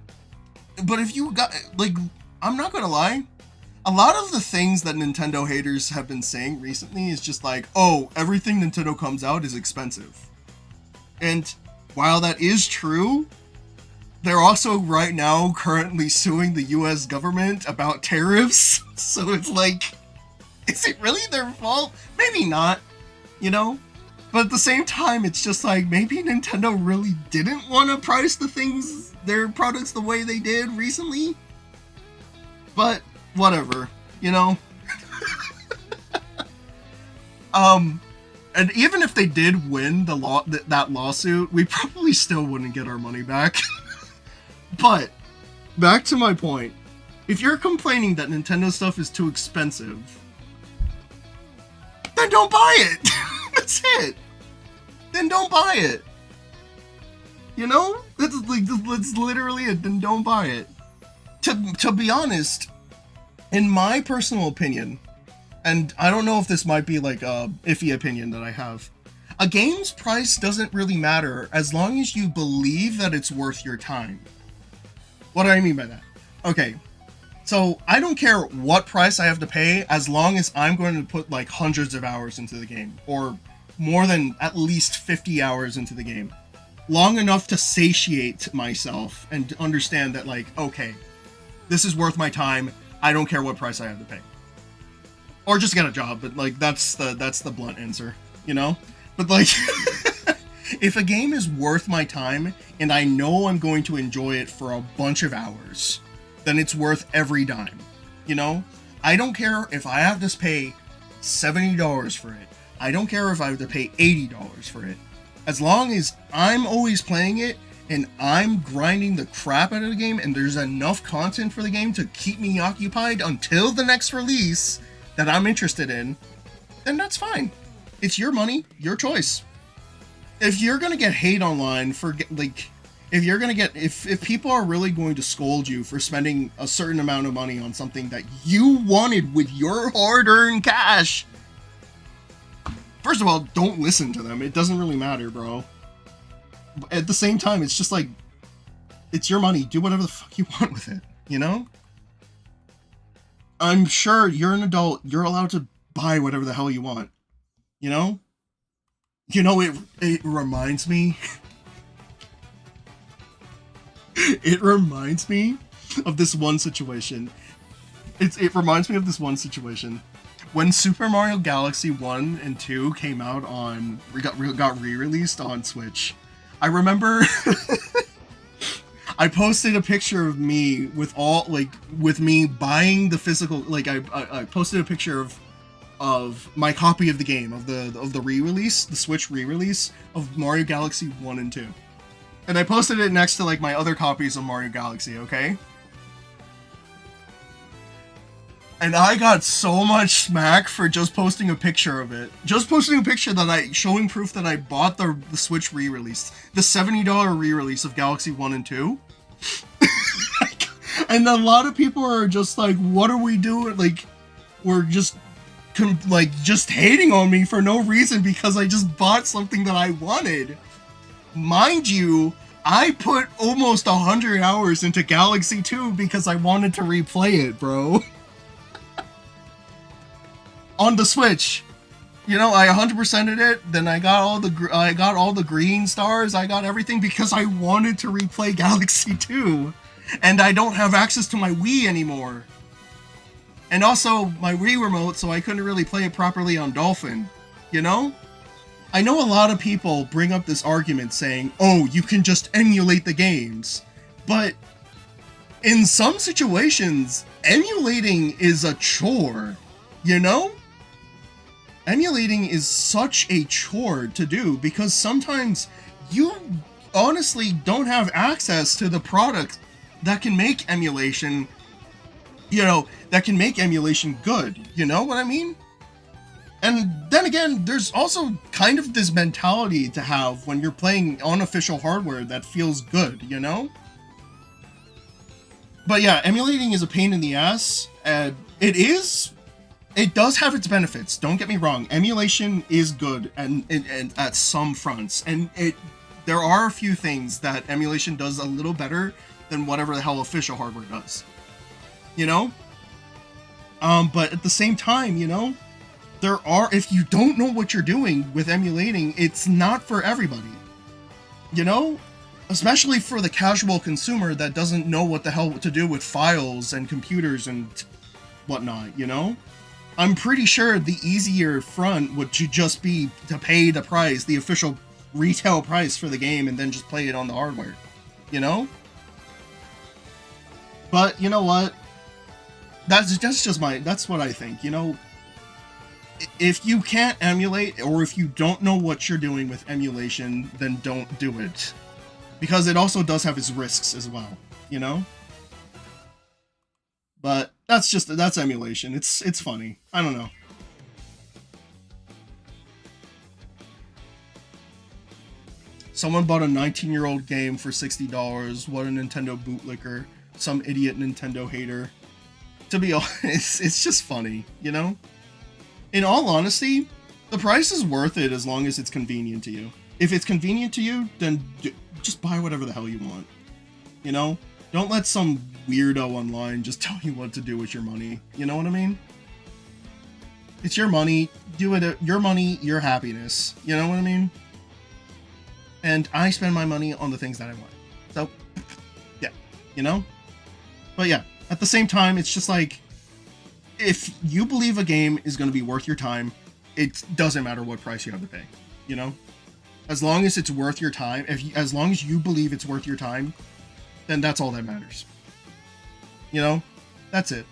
but if you got, like, I'm not gonna lie. A lot of the things that Nintendo haters have been saying recently is just like, oh, everything Nintendo comes out is expensive. And while that is true, they're also right now currently suing the US government about tariffs. So it's like, is it really their fault? Maybe not, you know? But at the same time, it's just like, maybe Nintendo really didn't want to price their products the way they did recently. But whatever, you know? And even if they did win that lawsuit, we probably still wouldn't get our money back. But, back to my point. If you're complaining that Nintendo stuff is too expensive, then don't buy it! That's it! Then don't buy it! You know? That's literally it, then don't buy it. To be honest, in my personal opinion, and I don't know if this might be like a iffy opinion that I have, a game's price doesn't really matter as long as you believe that it's worth your time. What do I mean by that? Okay, so I don't care what price I have to pay as long as I'm going to put like hundreds of hours into the game, or more than at least 50 hours into the game. Long enough to satiate myself and understand that like, okay, this is worth my time, I don't care what price I have to pay. Or just get a job, but like that's the blunt answer, you know? But like if a game is worth my time and I know I'm going to enjoy it for a bunch of hours, then it's worth every dime. You know? I don't care if I have to pay $70 for it. I don't care if I have to pay $80 for it. As long as I'm always playing it and I'm grinding the crap out of the game and there's enough content for the game to keep me occupied until the next release that I'm interested in, then that's fine. It's your money, your choice. If you're gonna get hate online for like, if people are really going to scold you for spending a certain amount of money on something that you wanted with your hard-earned cash, first of all, don't listen to them. It doesn't really matter, bro. But at the same time, it's just like, it's your money. Do whatever the fuck you want with it, you know? I'm sure you're an adult. You're allowed to buy whatever the hell you want, you know? You know, it reminds me... it reminds me of this one situation. It reminds me of this one situation. When Super Mario Galaxy 1 and 2 came out got re-released on Switch, I remember I posted a picture of me with me buying the physical, like I posted a picture of of my copy of the game, of the re-release, the Switch re-release of Mario Galaxy 1 and 2. And I posted it next to like my other copies of Mario Galaxy, okay? And I got so much smack for just posting a picture of it. Just posting a picture showing proof that I bought the Switch re-release. The $70 re-release of Galaxy 1 and 2. And a lot of people are just like, what are we doing? Like, we're just hating on me for no reason because I just bought something that I wanted. Mind you, I put almost 100 hours into Galaxy 2 because I wanted to replay it, bro. On the Switch. You know, I 100%ed it, then I got all the green stars, I got everything because I wanted to replay Galaxy 2. And I don't have access to my Wii anymore. And also, my Wii remote, so I couldn't really play it properly on Dolphin. You know? I know a lot of people bring up this argument saying, oh, you can just emulate the games. But in some situations, emulating is a chore. You know? Emulating is such a chore to do because sometimes you honestly don't have access to the product that can make emulation, that can make emulation good. You know what I mean? And then again, there's also kind of this mentality to have when you're playing unofficial hardware that feels good, you know? But yeah, emulating is a pain in the ass, and it does have its benefits, don't get me wrong. Emulation is good and at some fronts, and there are a few things that emulation does a little better than whatever the hell official hardware does. You know? But at the same time, you know, if you don't know what you're doing with emulating, it's not for everybody. You know? Especially for the casual consumer that doesn't know what the hell to do with files and computers and whatnot, you know? I'm pretty sure the easier front would just be to pay the price, the official retail price for the game, and then just play it on the hardware. You know? But you know what? That's what I think, you know? If you can't emulate, or if you don't know what you're doing with emulation, then don't do it. Because it also does have its risks as well, you know? But that's emulation. It's funny. I don't know. Someone bought a 19-year-old game for $60. What a Nintendo bootlicker. Some idiot Nintendo hater. To be honest, it's just funny, you know? In all honesty, the price is worth it as long as it's convenient to you. If it's convenient to you, then just buy whatever the hell you want. You know? Don't let some weirdo online just tell you what to do with your money. You know what I mean? It's your money. Do it. Your money, your happiness. You know what I mean? And I spend my money on the things that I want. So, yeah. You know? But yeah, at the same time, it's just like, if you believe a game is going to be worth your time, it doesn't matter what price you have to pay. You know? As long as it's worth your time, as long as you believe it's worth your time, then that's all that matters. You know? That's it.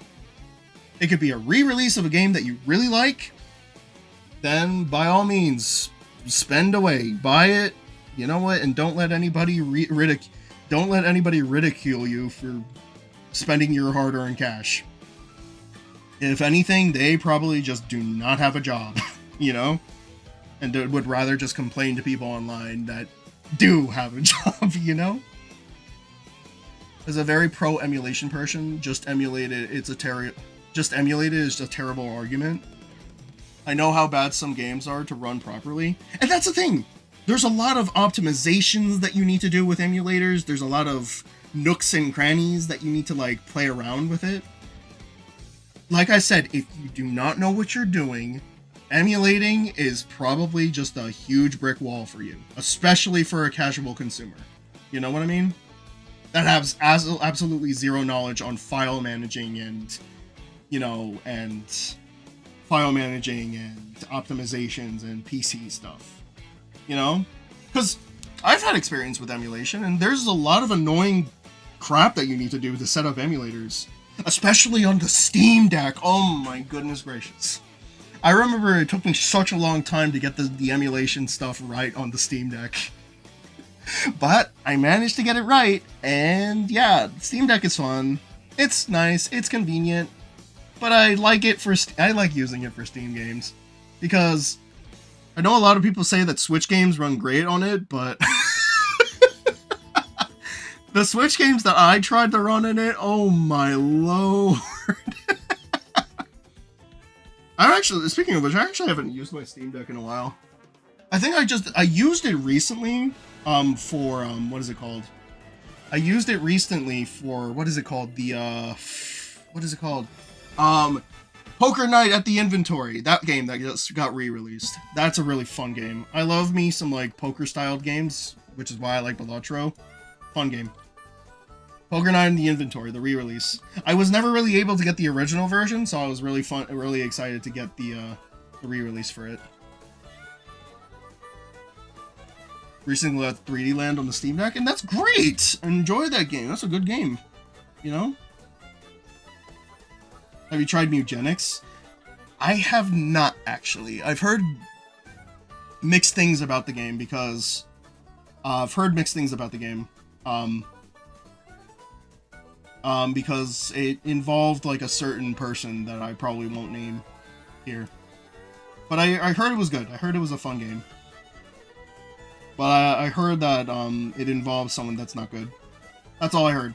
It could be a re-release of a game that you really like, then by all means, spend away. Buy it, you know what, and don't let anybody ridicule you for spending your hard-earned cash. If anything, they probably just do not have a job, you know? And would rather just complain to people online that do have a job, you know? As a very pro emulation person, just emulate it is a terrible argument. I know how bad some games are to run properly, and that's the thing. There's a lot of optimizations that you need to do with emulators. There's a lot of nooks and crannies that you need to like play around with it. Like I said, if you do not know what you're doing, emulating is probably just a huge brick wall for you, especially for a casual consumer. You know what I mean? That has absolutely zero knowledge on file managing and, you know, and file managing and optimizations and PC stuff. You know? Because I've had experience with emulation, and there's a lot of annoying crap that you need to do to set up emulators. Especially on the Steam Deck. Oh my goodness gracious. I remember it took me such a long time to get the emulation stuff right on the Steam Deck. But I managed to get it right, and yeah, Steam Deck is fun. It's nice, it's convenient, but I like using it for Steam games. Because I know a lot of people say that Switch games run great on it, but the Switch games that I tried to run in it, oh my lord. Speaking of which, I actually haven't used my Steam Deck in a while. I think I used it recently, for, what is it called? I used it recently for, what is it called? Poker Night at the Inventory. That game that just got re-released. That's a really fun game. I love me some, like, poker-styled games, which is why I like Balatro. Fun game. Poker Night in the Inventory, the re-release. I was never really able to get the original version, so I was really excited to get the re-release for it. Recently got 3D Land on the Steam Deck, and that's great! I enjoy that game. That's a good game. You know? Have you tried Mugenics? I have not, actually. I've heard mixed things about the game because... because it involved, like, a certain person that I probably won't name here. But I heard it was good. I heard it was a fun game. But I heard that it involves someone that's not good. That's all I heard.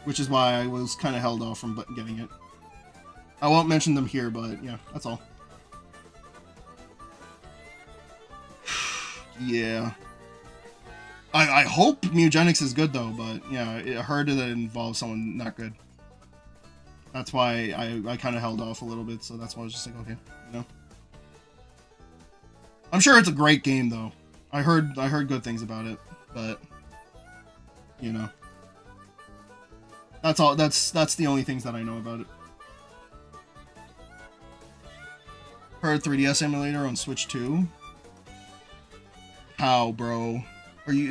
Which is why I was kind of held off from getting it. I won't mention them here, but yeah, that's all. Yeah. I hope Mugenics is good though, but yeah, I heard that it involves someone not good. That's why I kind of held off a little bit, so that's why I was just like, okay, you know. I'm sure it's a great game though. I heard good things about it, but you know. That's all. That's the only things that I know about it. Heard 3DS emulator on Switch 2. How, bro?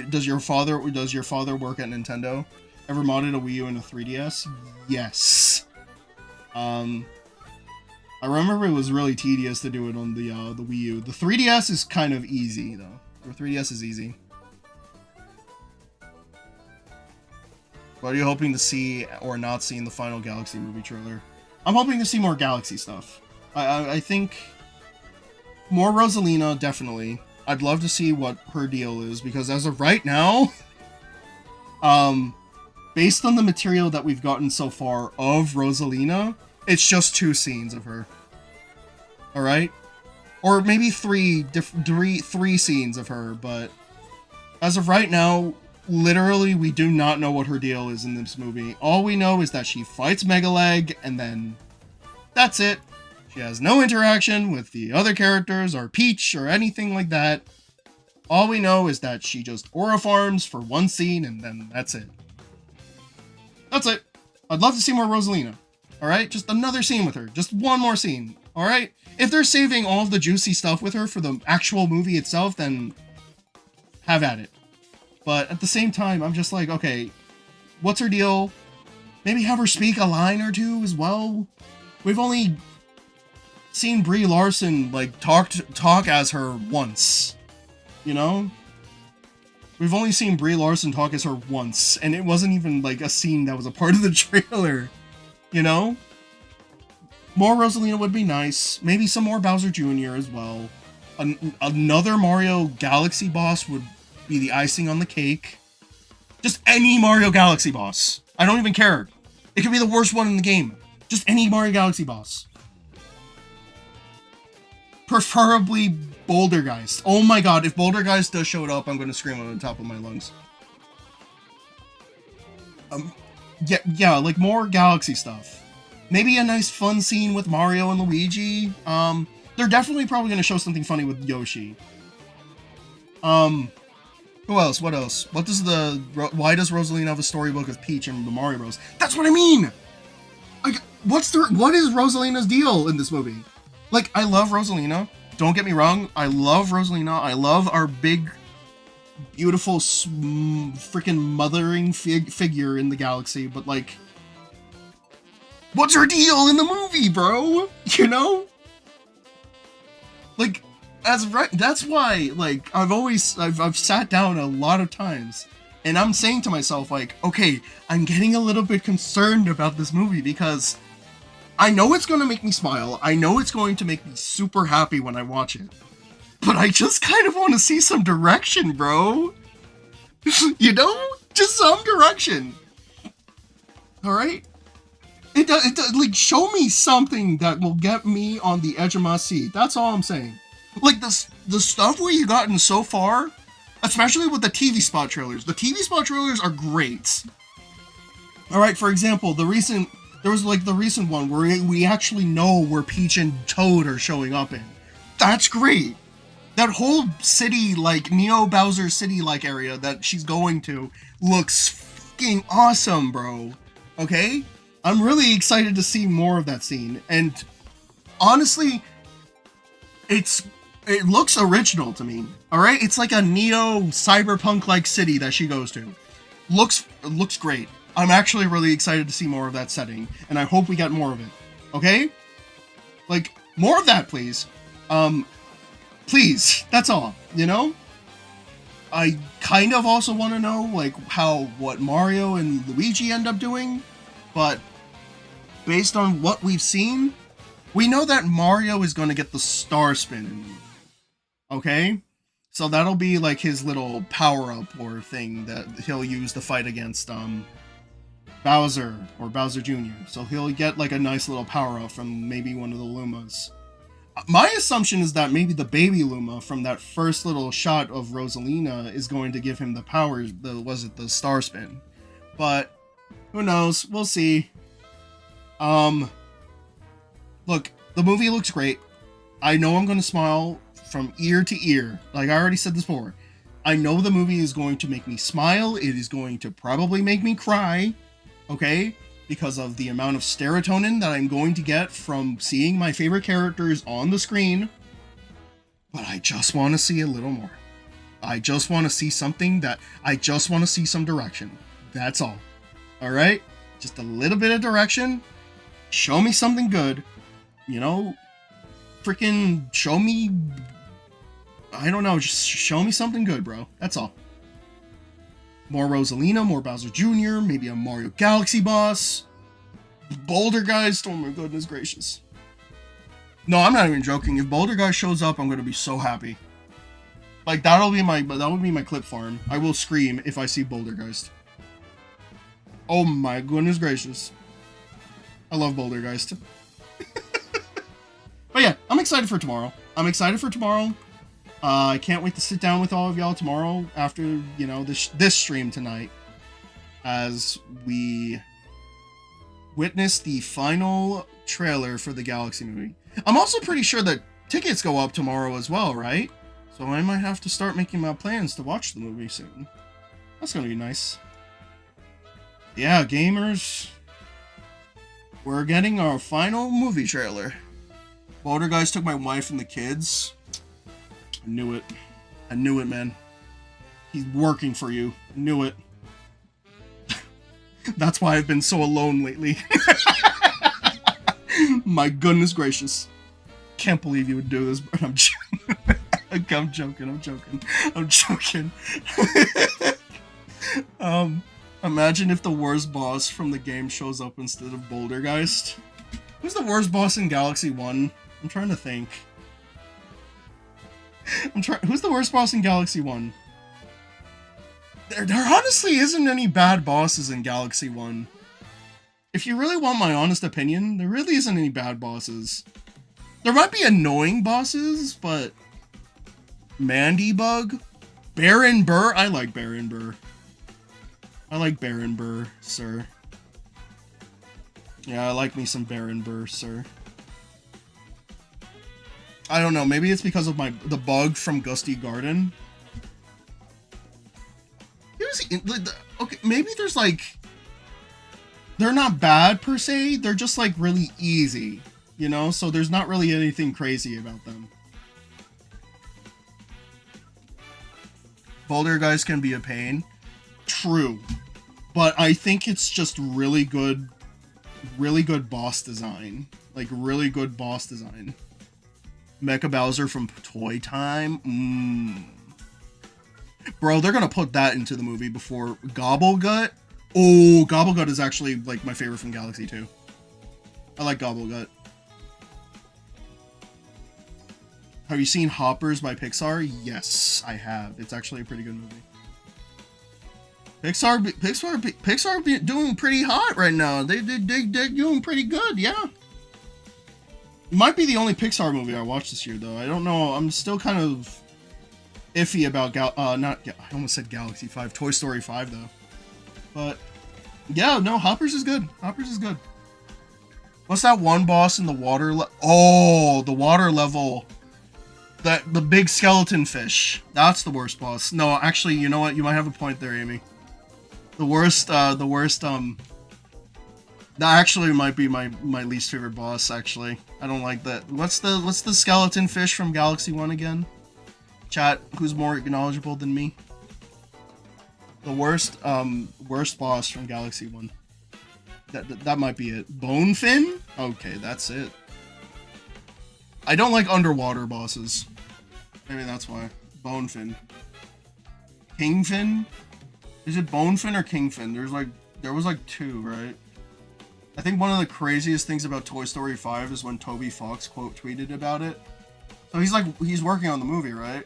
Does your father work at Nintendo? Ever modded a Wii U and a 3DS? Yes. I remember it was really tedious to do it on the Wii U. The 3DS is kind of easy though. The 3DS is easy. What are you hoping to see or not see in the final Galaxy movie trailer? I'm hoping to see more Galaxy stuff. I think more Rosalina, definitely. I'd love to see what her deal is, because as of right now, based on the material that we've gotten so far of Rosalina, it's just 2 scenes of her. Alright? Or maybe three scenes of her, but as of right now, literally, we do not know what her deal is in this movie. All we know is that she fights Megaleg, and then that's it. She has no interaction with the other characters, or Peach, or anything like that. All we know is that she just aura farms for 1 scene, and then that's it. That's it. I'd love to see more Rosalina. Alright? Just another scene with her. Just 1 more scene. Alright? If they're saving all of the juicy stuff with her for the actual movie itself, then have at it. But at the same time, I'm just like, okay, what's her deal? Maybe have her speak a line or 2 as well. We've only seen Brie Larson, like, talk as her once. You know? We've only seen Brie Larson talk as her once, and it wasn't even, like, a scene that was a part of the trailer. You know? More Rosalina would be nice. Maybe some more Bowser Jr. as well. Another Mario Galaxy boss would be the icing on the cake. Just any Mario Galaxy boss. I don't even care. It could be the worst one in the game. Just any Mario Galaxy boss. Preferably Bouldergeist. Oh my god, if Bouldergeist does show up, I'm going to scream on the top of my lungs. Yeah, like more Galaxy stuff. Maybe a nice fun scene with Mario and Luigi. They're definitely probably going to show something funny with Yoshi. Who else? What else? Why does Rosalina have a storybook of Peach and the Mario Bros? That's what I mean! Like, what is Rosalina's deal in this movie? Like, I love Rosalina. Don't get me wrong. I love Rosalina. I love our big, beautiful, freaking mothering figure in the galaxy. But, like, what's her deal in the movie, bro? You know? like, that's why, like, I've sat down a lot of times, and I'm saying to myself, like, okay, I'm getting a little bit concerned about this movie, because I know it's going to make me smile, I know it's going to make me super happy when I watch it, but I just kind of want to see some direction, bro. You know? Just some direction. Alright? It does, like, show me something that will get me on the edge of my seat. That's all I'm saying. Like, the stuff we've gotten so far, especially with the TV spot trailers. The TV spot trailers are great. Alright, for example, there was the recent one where we actually know where Peach and Toad are showing up in. That's great. That whole city, like, Neo Bowser City-like area that she's going to looks fucking awesome, bro. Okay? I'm really excited to see more of that scene. And honestly, it looks original to me. Alright? It's like a Neo cyberpunk-like city that she goes to. Looks great. I'm actually really excited to see more of that setting. And I hope we get more of it. Okay? Like, more of that, please. Please, that's all, you know? I kind of also want to know, like, what Mario and Luigi end up doing, but based on what we've seen, we know that Mario is going to get the Star Spin, okay? So that'll be, like, his little power-up or thing that he'll use to fight against, Bowser, or Bowser Jr. So he'll get, like, a nice little power-up from maybe one of the Lumas. My assumption is that maybe the baby Luma from that first little shot of Rosalina is going to give him the power, the Star Spin. But, who knows? We'll see. Look, the movie looks great. I know I'm going to smile from ear to ear. Like I already said this before. I know the movie is going to make me smile. It is going to probably make me cry. Okay? Because of the amount of serotonin that I'm going to get from seeing my favorite characters on the screen. But I just want to see a little more. I just want to see something I just want to see some direction. That's all. Alright? Just a little bit of direction. Show me something good. You know? Freaking show me... I don't know, just show me something good, bro. That's all. More Rosalina, more Bowser Jr., maybe a Mario Galaxy boss. Boulder Guys, oh my goodness gracious. No, I'm not even joking. If Boulder Guy shows up, I'm gonna be so happy. Like, that would be my clip farm. I will scream if I see Bouldergeist. Oh my goodness gracious. I love Bouldergeist. But yeah, I'm excited for tomorrow. I can't wait to sit down with all of y'all tomorrow after, you know, this stream tonight, as we witness the final trailer for the Galaxy movie. I'm also pretty sure that tickets go up tomorrow as well, right? So I might have to start making my plans to watch the movie soon. That's gonna be nice. Yeah, gamers, we're getting our final movie trailer. Boulder Guys took my wife and the kids. I knew it. I knew it, man. He's working for you. I knew it. That's why I've been so alone lately. My goodness gracious. Can't believe you would do this, but I'm joking. Imagine if the worst boss from the game shows up instead of Bouldergeist. Who's the worst boss in Galaxy 1? I'm trying to think. Who's the worst boss in Galaxy 1? There honestly isn't any bad bosses in Galaxy 1. If you really want my honest opinion, there really isn't any bad bosses. There might be annoying bosses, but... Mandybug? Baron Burr? I like Baron Burr. Sir. Yeah, I like me some Baron Burr, sir. I don't know, maybe it's because of the bug from Gusty Garden. Okay, maybe there's like... They're not bad per se, they're just like really easy, you know? So there's not really anything crazy about them. Boulder Guys can be a pain. True. But I think it's just really good boss design. Like, really good boss design. Mecha Bowser from Toy Time. Bro, they're gonna put that into the movie before Gobblegut. Oh, Gobblegut is actually like my favorite from Galaxy 2. I like Gobblegut. Have you seen Hoppers by Pixar? Yes, I have. It's actually a pretty good movie. Pixar doing pretty hot right now. They're doing pretty good, yeah. It might be the only Pixar movie I watched this year, though. I don't know. I'm still kind of iffy about I almost said Galaxy 5. Toy Story 5, though. But yeah, no, Hoppers is good. Hoppers is good. What's that one boss in the water? Oh, the water level. The big skeleton fish. That's the worst boss. No, actually, you know what? You might have a point there, Amy. The worst, that actually might be my least favorite boss, actually. I don't like that. What's the skeleton fish from Galaxy 1 again? Chat, who's more knowledgeable than me? The worst boss from Galaxy 1. That might be it. Bonefin? Okay, that's it. I don't like underwater bosses. Maybe that's why. Bonefin. Kingfin? Is it Bonefin or Kingfin? There was like two, right? I think one of the craziest things about Toy Story 5 is when Toby Fox quote tweeted about it. So he's working on the movie, right?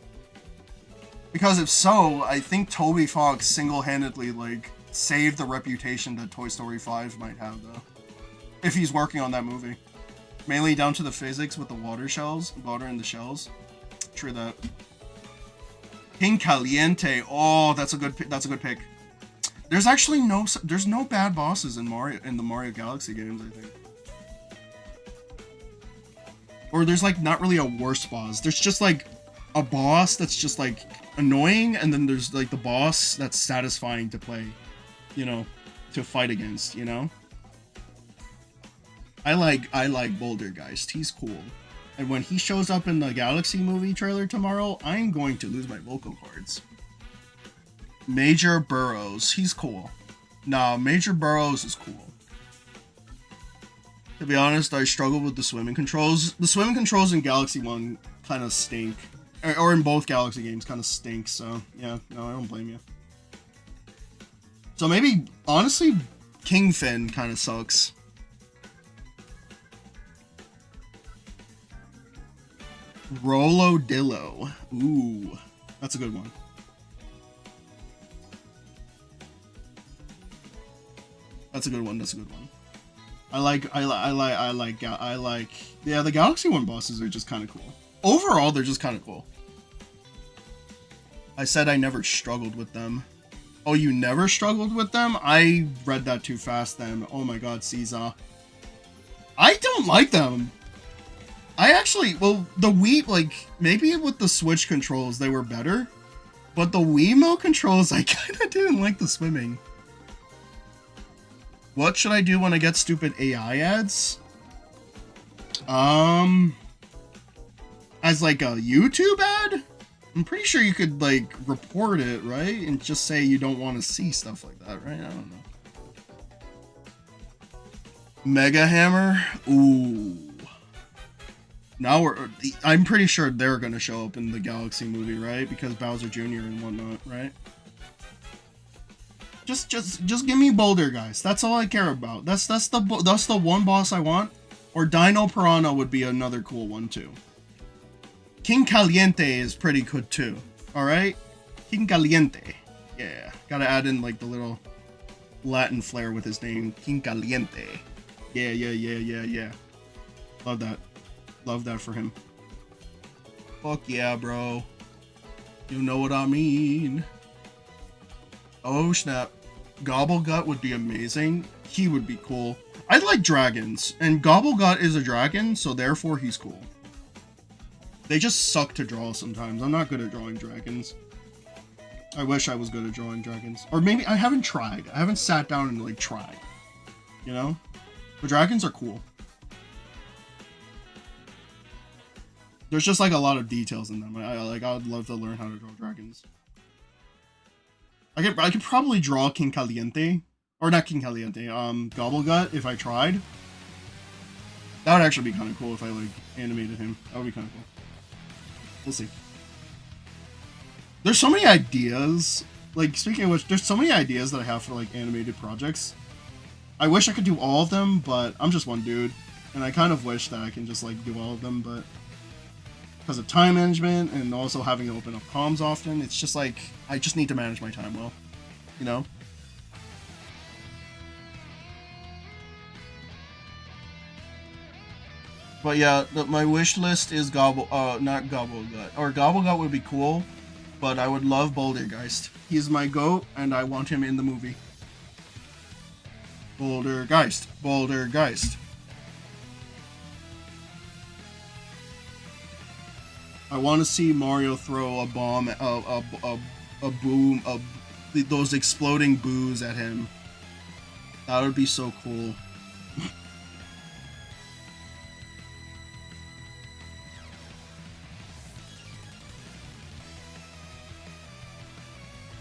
Because if so, I think Toby Fox single-handedly like saved the reputation that Toy Story 5 might have, though. If he's working on that movie. Mainly down to the physics with the water in the shells. True that. King Caliente. Oh, that's a good pick. There's actually no bad bosses in the Mario Galaxy games, I think. Or there's like not really a worse boss. There's just like a boss that's just like annoying, and then there's like the boss that's satisfying to play, you know, to fight against, you know? I like Boulder Geist. He's cool. And when he shows up in the Galaxy movie trailer tomorrow, I'm going to lose my vocal cords. Major Burrows. He's cool. Nah, Major Burrows is cool. To be honest, I struggle with the swimming controls. The swimming controls in Galaxy 1 kind of stink. Or in both Galaxy games kind of stink, so yeah, no, I don't blame you. So maybe, honestly, Kingfin kind of sucks. Rolodillo. Ooh, that's a good one. That's a good one. I like, yeah, the Galaxy 1 bosses are just kind of cool. Overall, they're just kind of cool. I said I never struggled with them. Oh, you never struggled with them? I read that too fast then. Oh my god, Caesar. I don't like them. I actually, well, the Wii, like, maybe with the Switch controls, they were better. But the Wiimote controls, I kind of didn't like the swimming. What should I do when I get stupid AI ads? As like a YouTube ad? I'm pretty sure you could like report it, right? And just say you don't want to see stuff like that, right? I don't know. Mega Hammer? Ooh. Now I'm pretty sure they're gonna show up in the Galaxy movie, right? Because Bowser Jr. and whatnot, right? Just give me Boulder, guys. That's all I care about. That's the one boss I want. Or Dino Piranha would be another cool one too. King Caliente is pretty good too. All right, King Caliente. Yeah, gotta add in like the little Latin flair with his name, King Caliente. Yeah. Love that. Love that for him. Fuck yeah, bro. You know what I mean. Oh snap. Gobblegut would be amazing. He would be cool. I like dragons, and Gobblegut is a dragon, so therefore he's cool. They just suck to draw sometimes. I'm not good at drawing dragons. I wish I was good at drawing dragons. Or maybe I haven't tried. I haven't sat down and like tried. You know? The dragons are cool. There's just like a lot of details in them. I'd love to learn how to draw dragons. I could probably draw King Caliente. Or not King Caliente, Gobblegut if I tried. That would actually be kind of cool if I like animated him. That would be kind of cool. We'll see. There's so many ideas. Like, speaking of which, there's so many ideas that I have for like animated projects. I wish I could do all of them, but I'm just one dude, and I kind of wish that I can just like do all of them, but because of time management and also having to open up comms often, it's just like I just need to manage my time well, you know. But yeah, my wish list is not Gobblegut. Or Gobblegut would be cool, but I would love Bouldergeist. He's my goat, and I want him in the movie. Bouldergeist. Bouldergeist. I want to see Mario throw a bomb, a boom, those exploding boos at him. That would be so cool.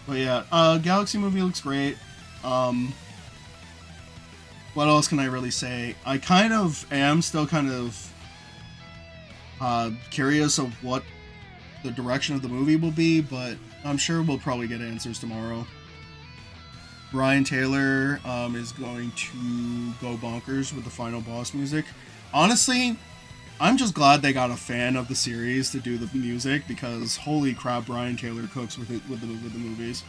But yeah, Galaxy movie looks great. What else can I really say? I kind of am still kind of curious of what the direction of the movie will be, but I'm sure we'll probably get answers tomorrow. Brian Taylor is going to go bonkers with the final boss music. Honestly, I'm just glad they got a fan of the series to do the music, because holy crap, Brian Taylor cooks with the movies.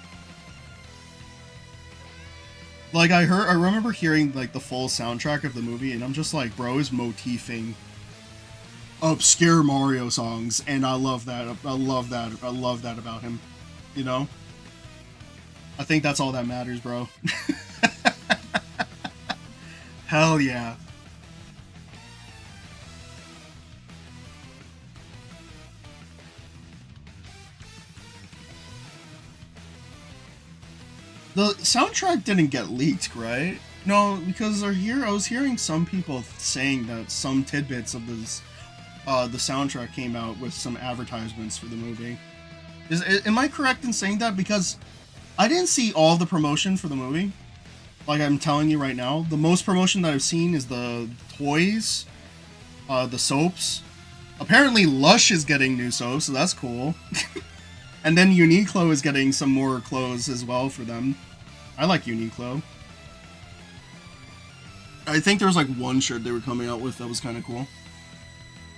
Like I remember hearing like the full soundtrack of the movie, and I'm just like, bro is motifing obscure Mario songs, and I love that. I love that about him. You know? I think that's all that matters, bro. Hell yeah. The soundtrack didn't get leaked, right? No, because I was hearing some people saying that some tidbits of this, the soundtrack came out with some advertisements for the movie. Am I correct in saying that? Because I didn't see all the promotion for the movie. Like I'm telling you right now, the most promotion that I've seen is the toys, the soaps. Apparently Lush is getting new soaps, so that's cool. And then Uniqlo is getting some more clothes as well for them. I like Uniqlo. I think there was like one shirt they were coming out with that was kind of cool.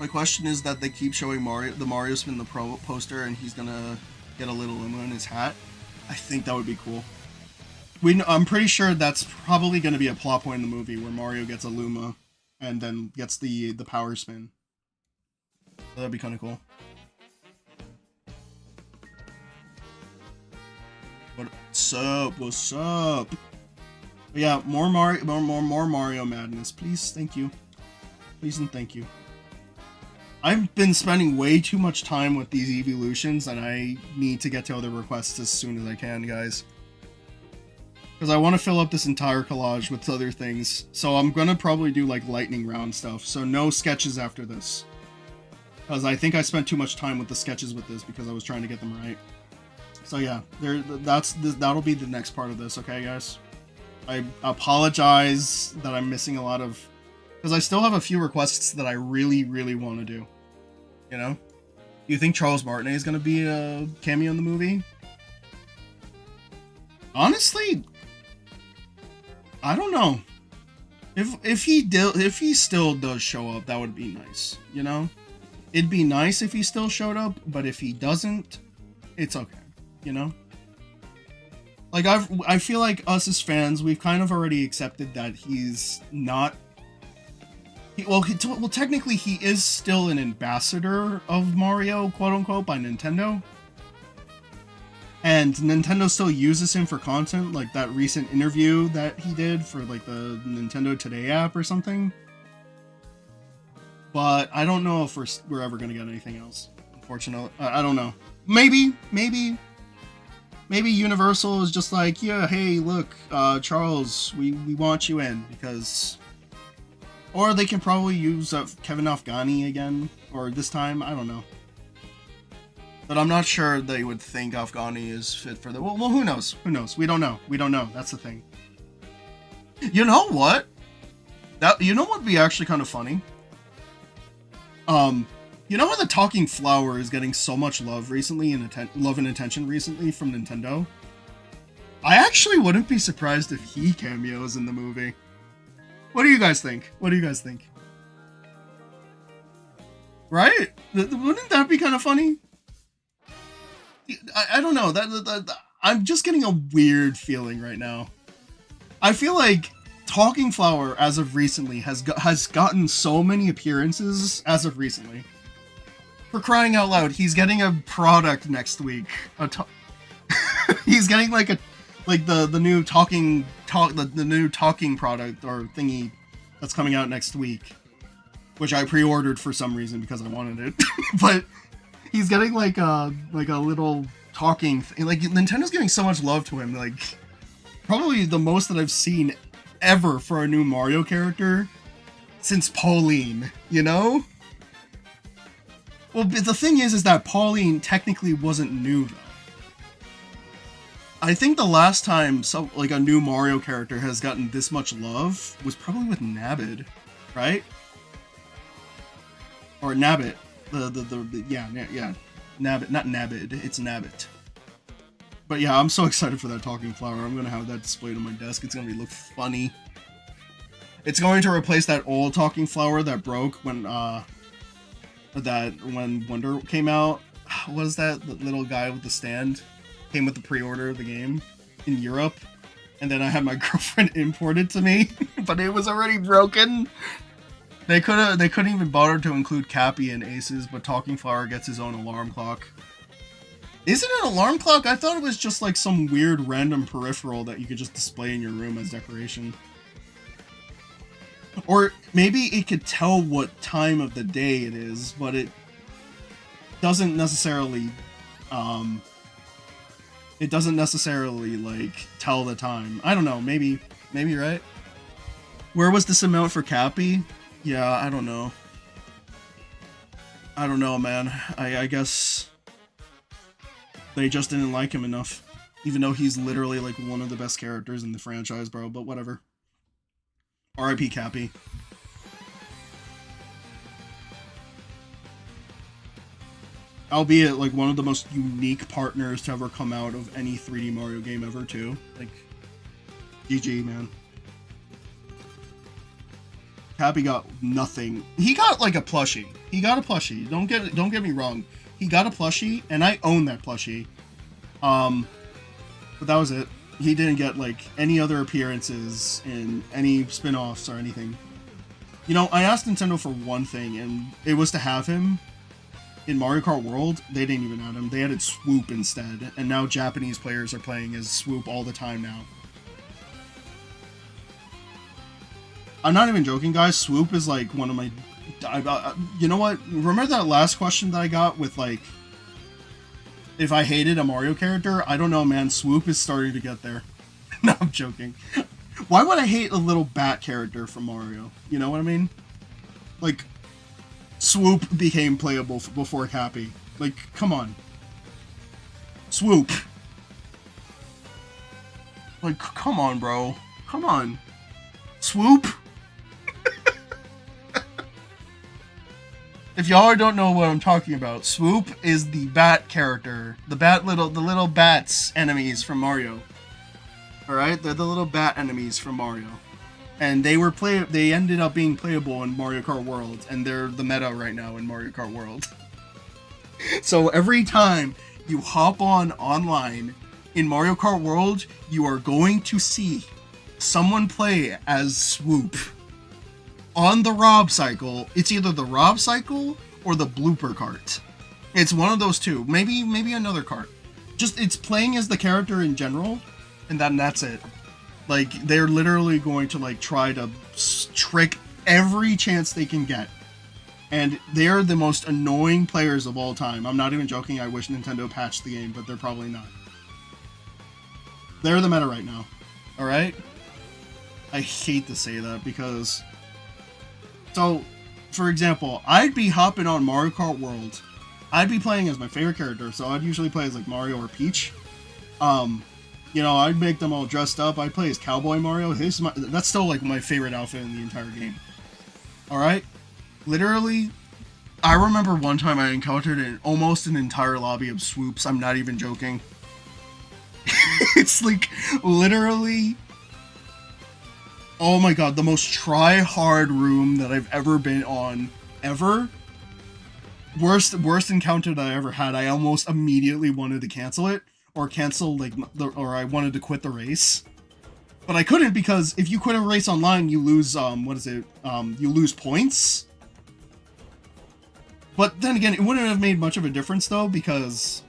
My question is that they keep showing the Mario spin the poster, and he's gonna get a little limo in his hat. I think that would be cool. I'm pretty sure that's probably gonna be a plot point in the movie where Mario gets a Luma and then gets the power spin. So that'd be kind of cool. What's up? What's up? But yeah, more Mario madness, please. Thank you. Please and thank you. I've been spending way too much time with these Eeveelutions, and I need to get to other requests as soon as I can, guys. Because I want to fill up this entire collage with other things. So I'm gonna probably do like lightning round stuff. So no sketches after this. Because I think I spent too much time with the sketches with this because I was trying to get them right. So yeah, that'll be the next part of this, okay, guys? I apologize that I'm missing a lot of... Because I still have a few requests that I really, really want to do. You know? Do you think Charles Martinet is going to be a cameo in the movie? Honestly, I don't know. If he still does show up, that would be nice, you know? It'd be nice if he still showed up, but if he doesn't, it's okay. You know, like I feel like us as fans, we've kind of already accepted that he's not. Well, technically he is still an ambassador of Mario, quote unquote, by Nintendo, and Nintendo still uses him for content, like that recent interview that he did for like the Nintendo Today app or something. But I don't know if we're ever gonna get anything else. Unfortunately, I don't know. Maybe Universal is just like, yeah, hey, look, Charles, we want you in, because... Or they can probably use Kevin Afghani again, or this time, I don't know. But I'm not sure they would think Afghani is fit for the... Well, who knows? Who knows? We don't know. We don't know. That's the thing. You know what? You know what would be actually kind of funny? You know how the talking flower is getting so much love recently and love and attention recently from Nintendo? I actually wouldn't be surprised if he cameos in the movie. What do you guys think? What do you guys think? Right? Wouldn't that be kind of funny? I don't know. I'm just getting a weird feeling right now. I feel like Talking Flower, as of recently, has gotten so many appearances as of recently. For crying out loud, he's getting a product next week. He's getting like the new the new talking product or thingy that's coming out next week, which I pre-ordered for some reason because I wanted it. But he's getting like a little talking like Nintendo's giving so much love to him, like probably the most that I've seen ever for a new Mario character since Pauline, you know? Well, the thing is that Pauline technically wasn't new though. I think the last time a new Mario character has gotten this much love was probably with Nabbit, right? Or Nabbit. Yeah, Nabbit, not Nabbit, it's Nabbit. But yeah, I'm so excited for that talking flower. I'm gonna have that displayed on my desk. It's gonna look funny. It's going to replace that old talking flower that broke when Wonder came out. What is that? The little guy with the stand came with the pre-order of the game in Europe, and then I had my girlfriend import it to me, but it was already broken. They couldn't even bother to include Cappy and Aces, but Talking Flower gets his own alarm clock. Is it an alarm clock? I thought it was just like some weird random peripheral that you could just display in your room as decoration. Or maybe it could tell what time of the day it is, but it doesn't necessarily like tell the time. I don't know, maybe right? Where was this amount for Cappy? Yeah, I don't know. I don't know, man. I guess they just didn't like him enough. Even though he's literally like one of the best characters in the franchise, bro, but whatever. R.I.P. Cappy. Albeit like one of the most unique partners to ever come out of any 3D Mario game ever too. Like, GG, man. Cappy got nothing. He got like a plushie. He got a plushie. Don't get me wrong. He got a plushie, and I own that plushie. But that was it. He didn't get like any other appearances in any spin-offs or anything. You know, I asked Nintendo for one thing, and it was to have him in Mario Kart World. They didn't even add him. They added Swoop instead, and now Japanese players are playing as Swoop all the time now. I'm not even joking, guys. Swoop is like one of my... you know what? Remember that last question that I got with like... if I hated a Mario character? I don't know, man. Swoop is starting to get there. No, I'm joking. Why would I hate a little bat character from Mario? You know what I mean? Like, Swoop became playable before Cappy. Like, come on. Swoop. Like, come on, bro. Come on. Swoop? If y'all don't know what I'm talking about, Swoop is the bat character. The little bats enemies from Mario. Alright? They're the little bat enemies from Mario. And they ended up being playable in Mario Kart World, and they're the meta right now in Mario Kart World. So every time you hop online in Mario Kart World, you are going to see someone play as Swoop. On the Rob cycle. It's either the Rob cycle or the blooper cart. It's one of those two. Maybe another cart. Just, it's playing as the character in general, and then that's it. Like, they're literally going to like try to trick every chance they can get. And they're the most annoying players of all time. I'm not even joking. I wish Nintendo patched the game, but they're probably not. They're the meta right now. Alright? I hate to say that because... So, for example, I'd be hopping on Mario Kart World. I'd be playing as my favorite character, so I'd usually play as like Mario or Peach. You know, I'd make them all dressed up. I'd play as Cowboy Mario. That's still like my favorite outfit in the entire game. Alright? Literally, I remember one time I encountered almost an entire lobby of swoops. I'm not even joking. It's like literally, oh my god, the most try-hard room that I've ever been on, ever. Worst encounter that I ever had. I almost immediately wanted to cancel it, or or I wanted to quit the race. But I couldn't, because if you quit a race online, you lose, you lose points. But then again, it wouldn't have made much of a difference, though, because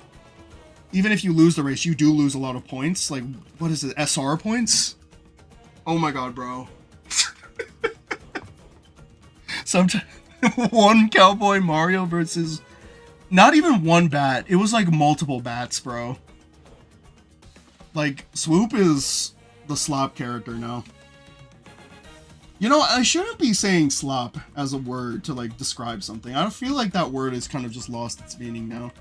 even if you lose the race, you do lose a lot of points. Like, what is it, SR points? Oh my god, bro. Sometimes, one Cowboy Mario versus, not even one bat, it was like multiple bats, bro. Like, Swoop is the slop character now. You know, I shouldn't be saying slop as a word to, like, describe something. I feel like that word has kind of just lost its meaning now.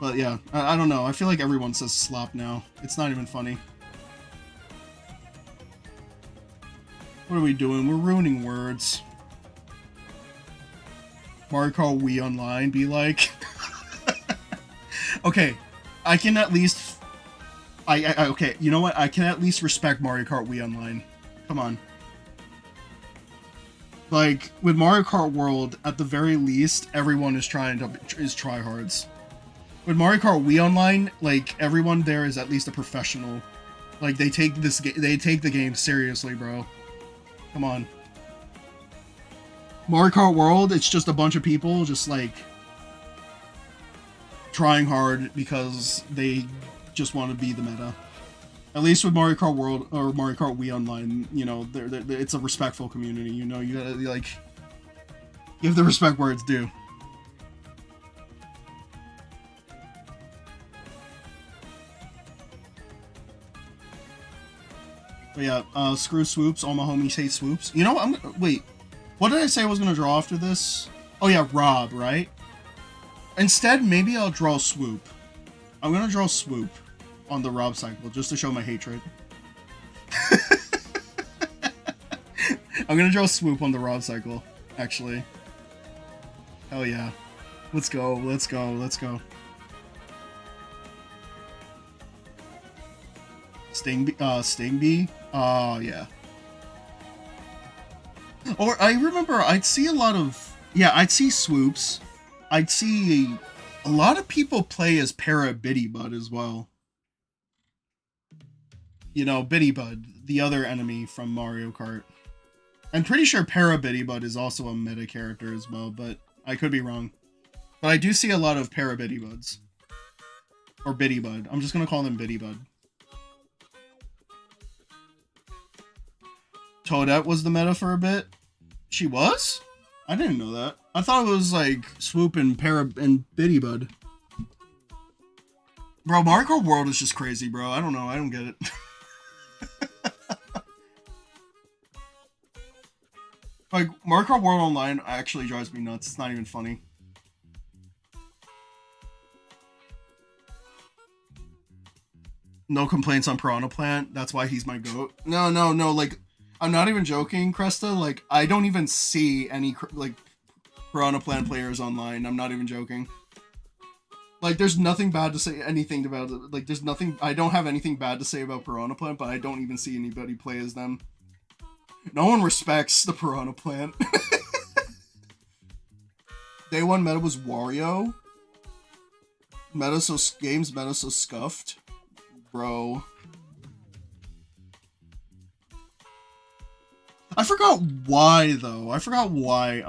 But yeah, I don't know. I feel like everyone says slop now. It's not even funny. What are we doing? We're ruining words. Mario Kart Wii Online be like... Okay, I can at least... okay, you know what? I can at least respect Mario Kart Wii Online. Come on. Like, with Mario Kart World, at the very least, everyone is tryhards. With Mario Kart Wii Online, like, everyone there is at least a professional. Like, they take the game seriously, bro. Come on. Mario Kart World, it's just a bunch of people just, like, trying hard because they just want to be the meta. At least with Mario Kart World or Mario Kart Wii Online, you know, it's a respectful community. You know, you gotta, like, give the respect where it's due. But yeah, screw swoops. All my homies hate swoops. You know what? Wait. What did I say I was gonna draw after this? Oh yeah, Rob, right? Instead, maybe I'll draw Swoop. I'm gonna draw Swoop on the Rob cycle, just to show my hatred. I'm gonna draw Swoop on the Rob cycle, actually. Hell yeah. Let's go, let's go, let's go. Stingbee? Oh, yeah. Or, I remember, I'd see a lot of... Yeah, I'd see swoops. I'd see a lot of people play as Para-Biddybud as well. You know, Biddybud, the other enemy from Mario Kart. I'm pretty sure Para-Biddybud is also a meta character as well, but I could be wrong. But I do see a lot of Para-Biddybuds. Or Biddybud. I'm just gonna call them Biddybud. Toadette was the meta for a bit. She was? I didn't know that. I thought it was like Swoop and Biddybud. Bro, Mario Kart World is just crazy, bro. I don't know. I don't get it. Like, Mario Kart World Online actually drives me nuts. It's not even funny. No complaints on Piranha Plant. That's why he's my GOAT. No, like... I'm not even joking, Cresta. Like, I don't even see any, like, Piranha Plant players online. I'm not even joking. Like, there's nothing bad to say anything about it. Like, there's nothing... I don't have anything bad to say about Piranha Plant, but I don't even see anybody play as them. No one respects the Piranha Plant. Day 1 meta was Wario. Games meta so scuffed. Bro... I forgot why, though. I forgot why,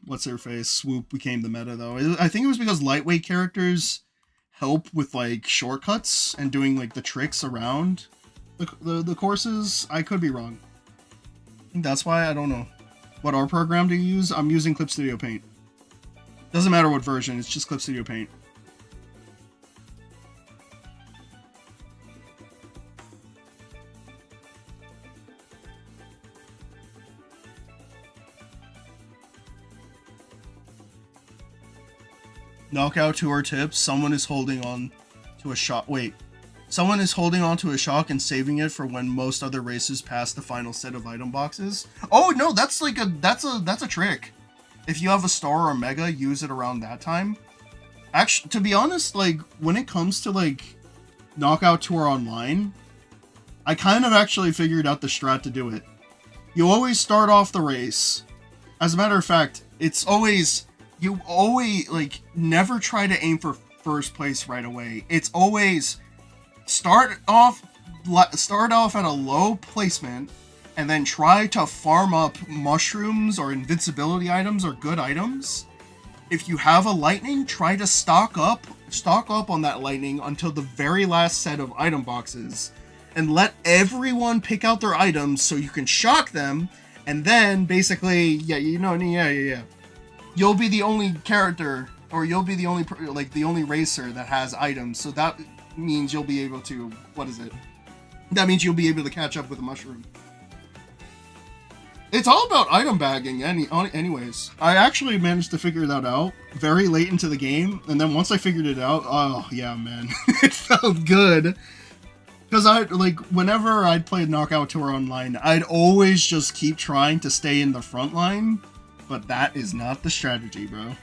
what's-her-face, Swoop became the meta, though. I think it was because lightweight characters help with, like, shortcuts and doing, like, the tricks around the courses. I could be wrong. I think that's why. I don't know. What art program do you use? I'm using Clip Studio Paint. Doesn't matter what version, it's just Clip Studio Paint. Knockout tour tips. Someone is holding on to a shock. Wait. Someone is holding on to a shock and saving it for when most other races pass the final set of item boxes. Oh no, that's like that's a trick. if you have a star or a mega, use it around that time. Actually, to be honest, like, when it comes to, like, Knockout Tour Online, I kind of actually figured out the strat to do it. You always start off the race. As a matter of fact, it's always... You always, like, never try to aim for first place right away. It's always start off at a low placement, and then try to farm up mushrooms or invincibility items or good items. If you have a lightning, try to stock up on that lightning until the very last set of item boxes, and let everyone pick out their items so you can shock them, and then basically, you'll be the only character, or you'll be the only racer that has items. So that means you'll be able to, that means you'll be able to catch up with a mushroom. It's all about item bagging anyways. I actually managed to figure that out very late into the game, and then once I figured it out, oh yeah, man, it felt good. Because whenever I'd play Knockout Tour Online, I'd always just keep trying to stay in the front line, but that is not the strategy, bro.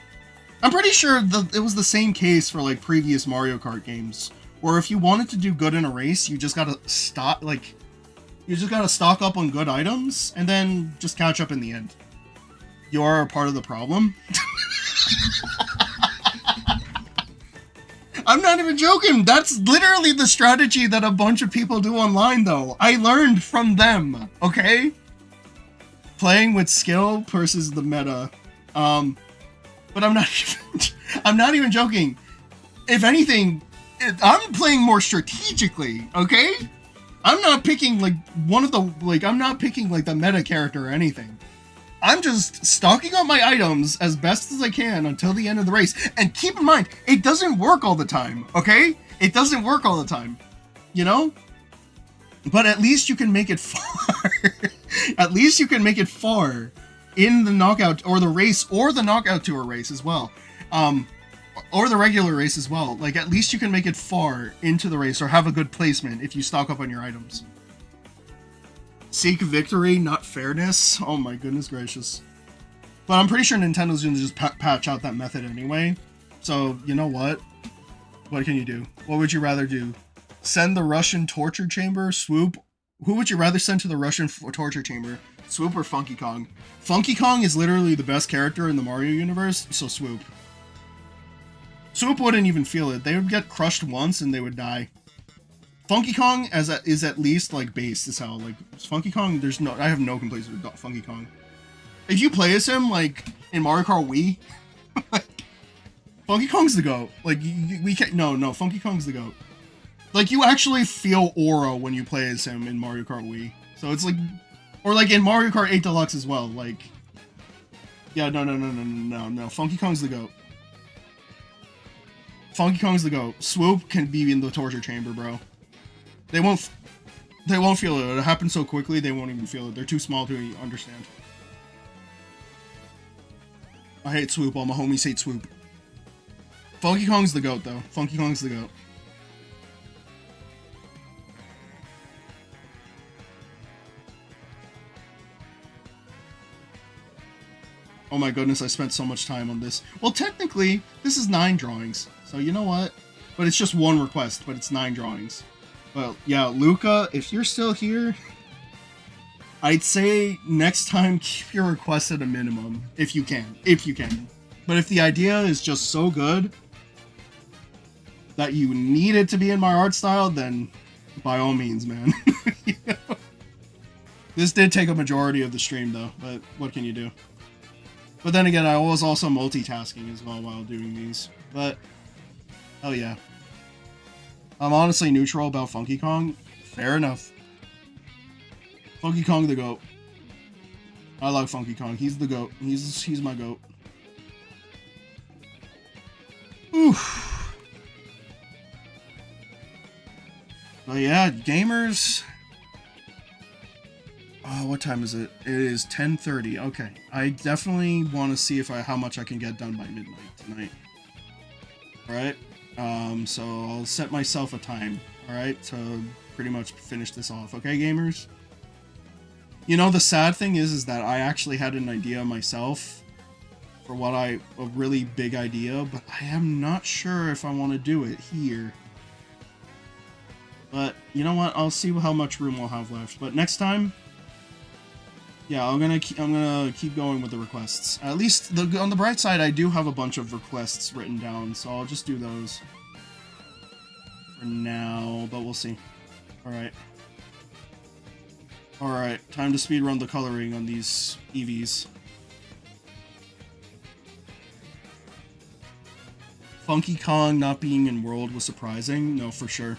I'm pretty sure it was the same case for like previous Mario Kart games, where if you wanted to do good in a race, you just gotta stock up on good items, and then just catch up in the end. You're a part of the problem. I'm not even joking. That's literally the strategy that a bunch of people do online, though. I learned from them, okay? Playing with skill versus the meta. But I'm not even joking. If anything, I'm playing more strategically, okay? I'm not picking the meta character or anything. I'm just stocking up my items as best as I can until the end of the race. And keep in mind, it doesn't work all the time, okay? It doesn't work all the time, you know? But at least you can make it far. At least you can make it far in the knockout or the race or the knockout tour race as well. Or the regular race as well. Like, at least you can make it far into the race or have a good placement if you stock up on your items. Seek victory, not fairness. Oh my goodness gracious. But I'm pretty sure Nintendo's gonna just patch out that method anyway. So, you know what? What can you do? What would you rather do? Send the Russian torture chamber? Swoop? Who would you rather send to the Russian torture chamber? Swoop or Funky Kong? Funky Kong is literally the best character in the Mario universe, so Swoop. Swoop wouldn't even feel it. They would get crushed once and they would die. Funky Kong is at least like based as hell. Like Funky Kong, I have no complaints with Funky Kong. If you play as him like in Mario Kart Wii, Funky Kong's the GOAT. Like we can't. No, Funky Kong's the GOAT. Like you actually feel aura when you play as him in Mario Kart Wii. So it's like, or like in Mario Kart 8 Deluxe as well. Like, yeah, no. Funky Kong's the GOAT. Funky Kong's the GOAT. Swoop can be in the torture chamber, bro. They won't feel it. It happens so quickly, they won't even feel it. They're too small to understand. I hate Swoop. All my homies hate Swoop. Funky Kong's the GOAT, though. Funky Kong's the GOAT. Oh my goodness, I spent so much time on this. Well, technically, this is 9 drawings. So you know what? But it's just one request, but it's 9 drawings. Well, yeah, Luca, if you're still here, I'd say next time keep your request at a minimum, if you can. But if the idea is just so good that you need it to be in my art style, then by all means, man. You know? This did take a majority of the stream, though, but what can you do? But then again, I was also multitasking as well while doing these. But, oh yeah. I'm honestly neutral about Funky Kong. Fair enough. Funky Kong the GOAT. I like Funky Kong. He's the GOAT. He's my GOAT. Oof. But yeah, gamers. Oh, what time is it? It is 10:30. Okay, I definitely want to see how much I can get done by midnight tonight. All right. So I'll set myself a time. All right, to pretty much finish this off. Okay, gamers. You know, the sad thing is that I actually had an idea myself for a really big idea, but I am not sure if I want to do it here. But you know what? I'll see how much room I'll have left. But next time, yeah, I'm gonna keep going with the requests. At least on the bright side, I do have a bunch of requests written down, so I'll just do those for now. But we'll see. All right. All right. Time to speedrun the coloring on these Eevees. Funky Kong not being in World was surprising. No, for sure.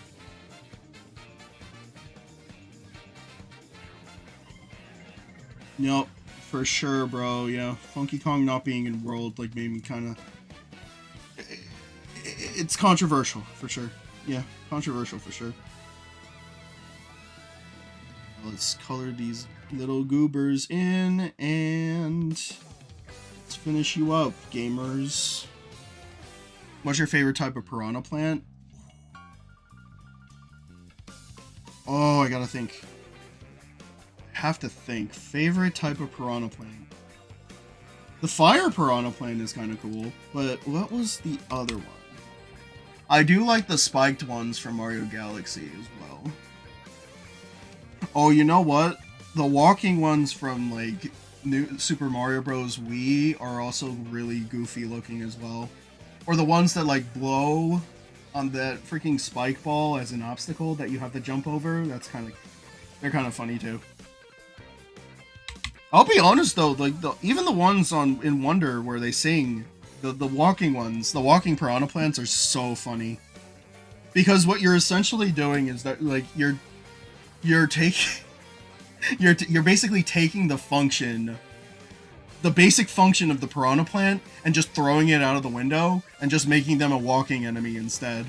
Nope, for sure, bro. Yeah, Funky Kong not being in World like made me kind of. It's controversial for sure. Yeah, controversial for sure. Let's color these little goobers in and let's finish you up, gamers. What's your favorite type of piranha plant? Oh, I gotta think. Have to think. Favorite type of piranha plant? The fire piranha plant is kind of cool, but what was the other one? I do like the spiked ones from Mario Galaxy as well. Oh, you know what? The walking ones from like New Super Mario Bros. Wii are also really goofy looking as well. Or the ones that like blow on that freaking spike ball as an obstacle that you have to jump over. They're kind of funny too. I'll be honest though, like even the ones in Wonder where they sing, the walking ones, the walking piranha plants are so funny. Because what you're essentially doing is that like you're basically taking the basic function of the piranha plant and just throwing it out of the window and just making them a walking enemy instead.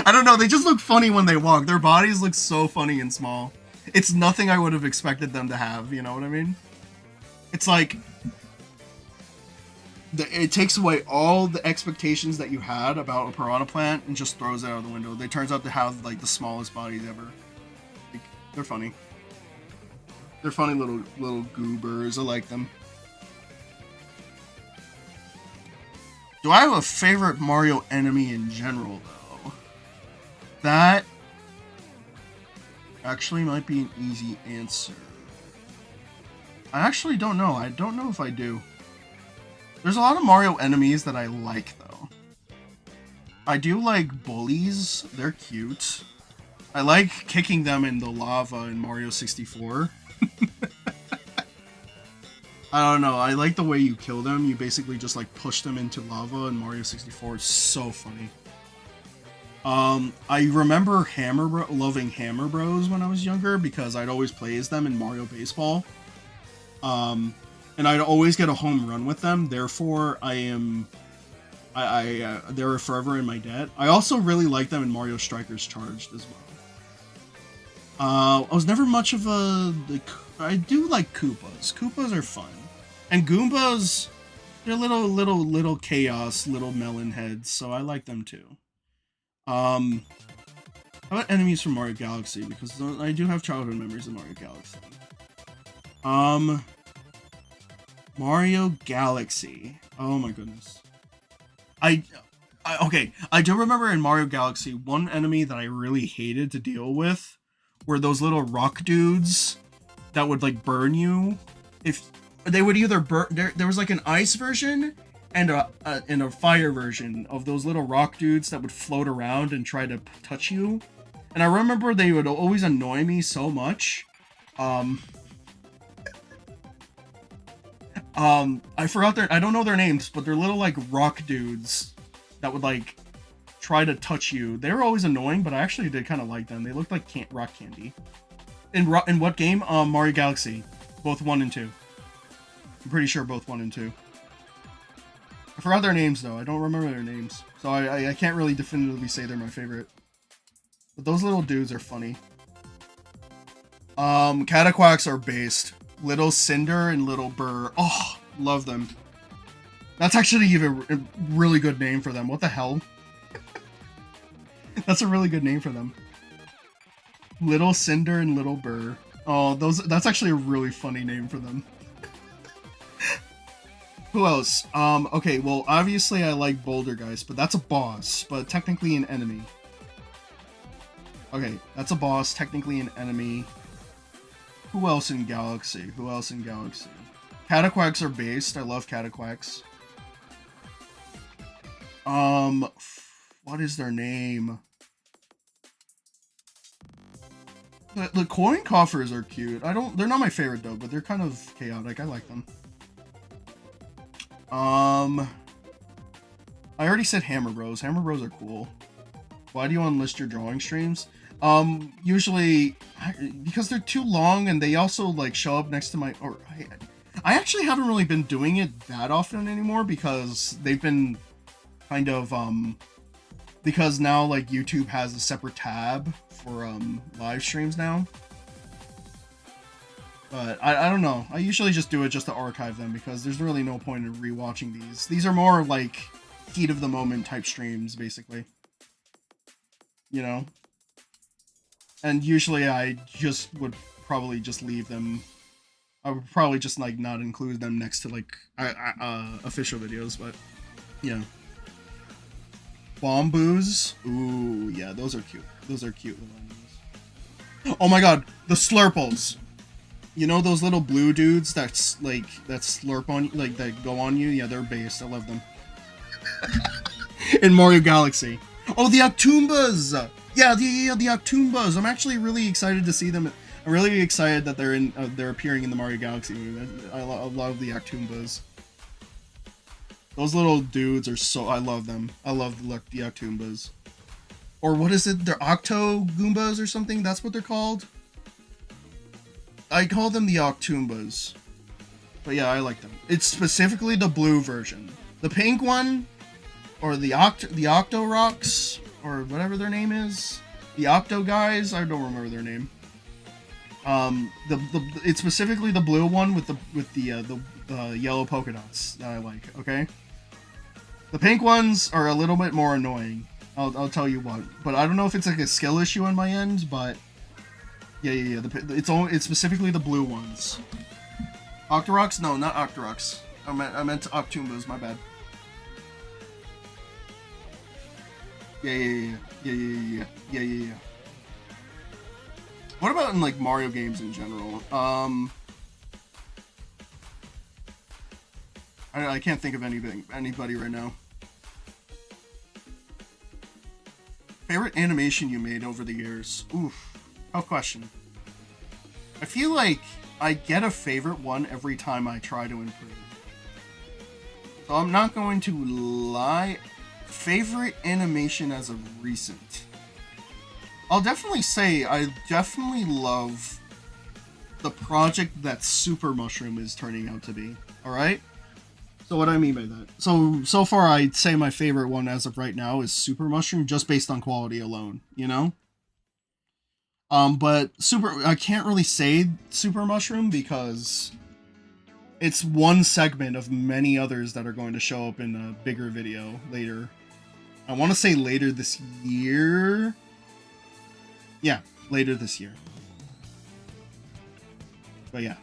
I don't know, they just look funny when they walk. Their bodies look so funny and small. It's nothing I would have expected them to have, you know what I mean? It's like, it takes away all the expectations that you had about a piranha plant and just throws it out of the window. They turns out to have like the smallest bodies ever. Like, they're funny. They're funny little goobers. I like them. Do I have a favorite Mario enemy in general though? That actually might be an easy answer. I actually don't know. I don't know if I do. There's a lot of Mario enemies that I like, though. I do like bullies. They're cute. I like kicking them in the lava in Mario 64. I don't know. I like the way you kill them. You basically just like push them into lava in Mario 64. It's so funny. I remember loving Hammer Bros when I was younger because I'd always play as them in Mario Baseball. And I'd always get a home run with them. Therefore, they're forever in my debt. I also really like them in Mario Strikers Charged as well. I was never much of I do like Koopas. Koopas are fun. And Goombas, they're little chaos, little melon heads, so I like them too. How about enemies from Mario Galaxy? Because I do have childhood memories of Mario Galaxy. Mario Galaxy. Oh my goodness. Okay, I do remember in Mario Galaxy, one enemy that I really hated to deal with were those little rock dudes that would like burn you. If they would either burn, there was like an ice version and a fire version of those little rock dudes that would float around and try to touch you. And I remember they would always annoy me so much. I forgot I don't know their names, but they're little like rock dudes that would like try to touch you. They were always annoying, but I actually did kind of like them. They looked like rock candy. In what game? Mario Galaxy. Both 1 and 2. I'm pretty sure both 1 and 2. I forgot their names though. I don't remember their names. So I can't really definitively say they're my favorite. But those little dudes are funny. Cataquacks are based. Little Cinder and Little Burr. Oh, love them. That's actually even a really good name for them. What the hell? That's a really good name for them. Little Cinder and Little Burr. Oh, that's actually a really funny name for them. Who else? Okay, well, obviously I like Boulder Geist, but that's a boss, but technically an enemy. Okay, that's a boss, technically an enemy. Who else in Galaxy? Who else in Galaxy? Cataquacks are based. I love Cataquacks. What is their name? The coin coffers are cute. They're not my favorite though, but they're kind of chaotic. I like them. I already said Hammer Bros. Hammer Bros are cool. Why do you unlist your drawing streams? Usually because they're too long, and they also like show up next to my. Or I actually haven't really been doing it that often anymore because they've been kind of because now like YouTube has a separate tab for live streams now. But I don't know. I usually just do it just to archive them because there's really no point in rewatching these. These are more like heat of the moment type streams, basically. You know? And usually I just would probably just leave them. I would probably just like not include them next to like official videos, but yeah. Bomboos. Ooh, yeah, those are cute. Those are cute little animals. Oh my god, the Slurples. You know those little blue dudes that's like that slurp on you, like that go on you? Yeah, they're based. I love them. In Mario Galaxy. Oh, the Octoombas. Yeah, the Octoombas. I'm actually really excited to see them. I'm really excited that they're appearing in the Mario Galaxy movie. I love the Octoombas. Those little dudes are so. I love them. I love the Octoombas. Or what is it? They're Octo Goombas or something. That's what they're called. I call them the Octoombas. But yeah, I like them. It's specifically the blue version. The pink one, or the Octo Rocks, or whatever their name is. The Octo guys, I don't remember their name. It's specifically the blue one with the yellow polka dots that I like. Okay. The pink ones are a little bit more annoying. I'll tell you what. But I don't know if it's like a skill issue on my end, but. Yeah. It's specifically the blue ones. Octoroks? No, not Octoroks. I meant Octoombas. My bad. Yeah. What about in like Mario games in general? I can't think of anybody right now. Favorite animation you made over the years? Oof. Tough question. I feel like I get a favorite one every time I try to improve. So I'm not going to lie. Favorite animation as of recent. I'll definitely say I definitely love the project that Super Mushroom is turning out to be. Alright? So what do I mean by that? So far I'd say my favorite one as of right now is Super Mushroom, just based on quality alone, you know? But I can't really say Super Mushroom because it's one segment of many others that are going to show up in a bigger video later. I want to say later this year. Yeah, later this year. But yeah.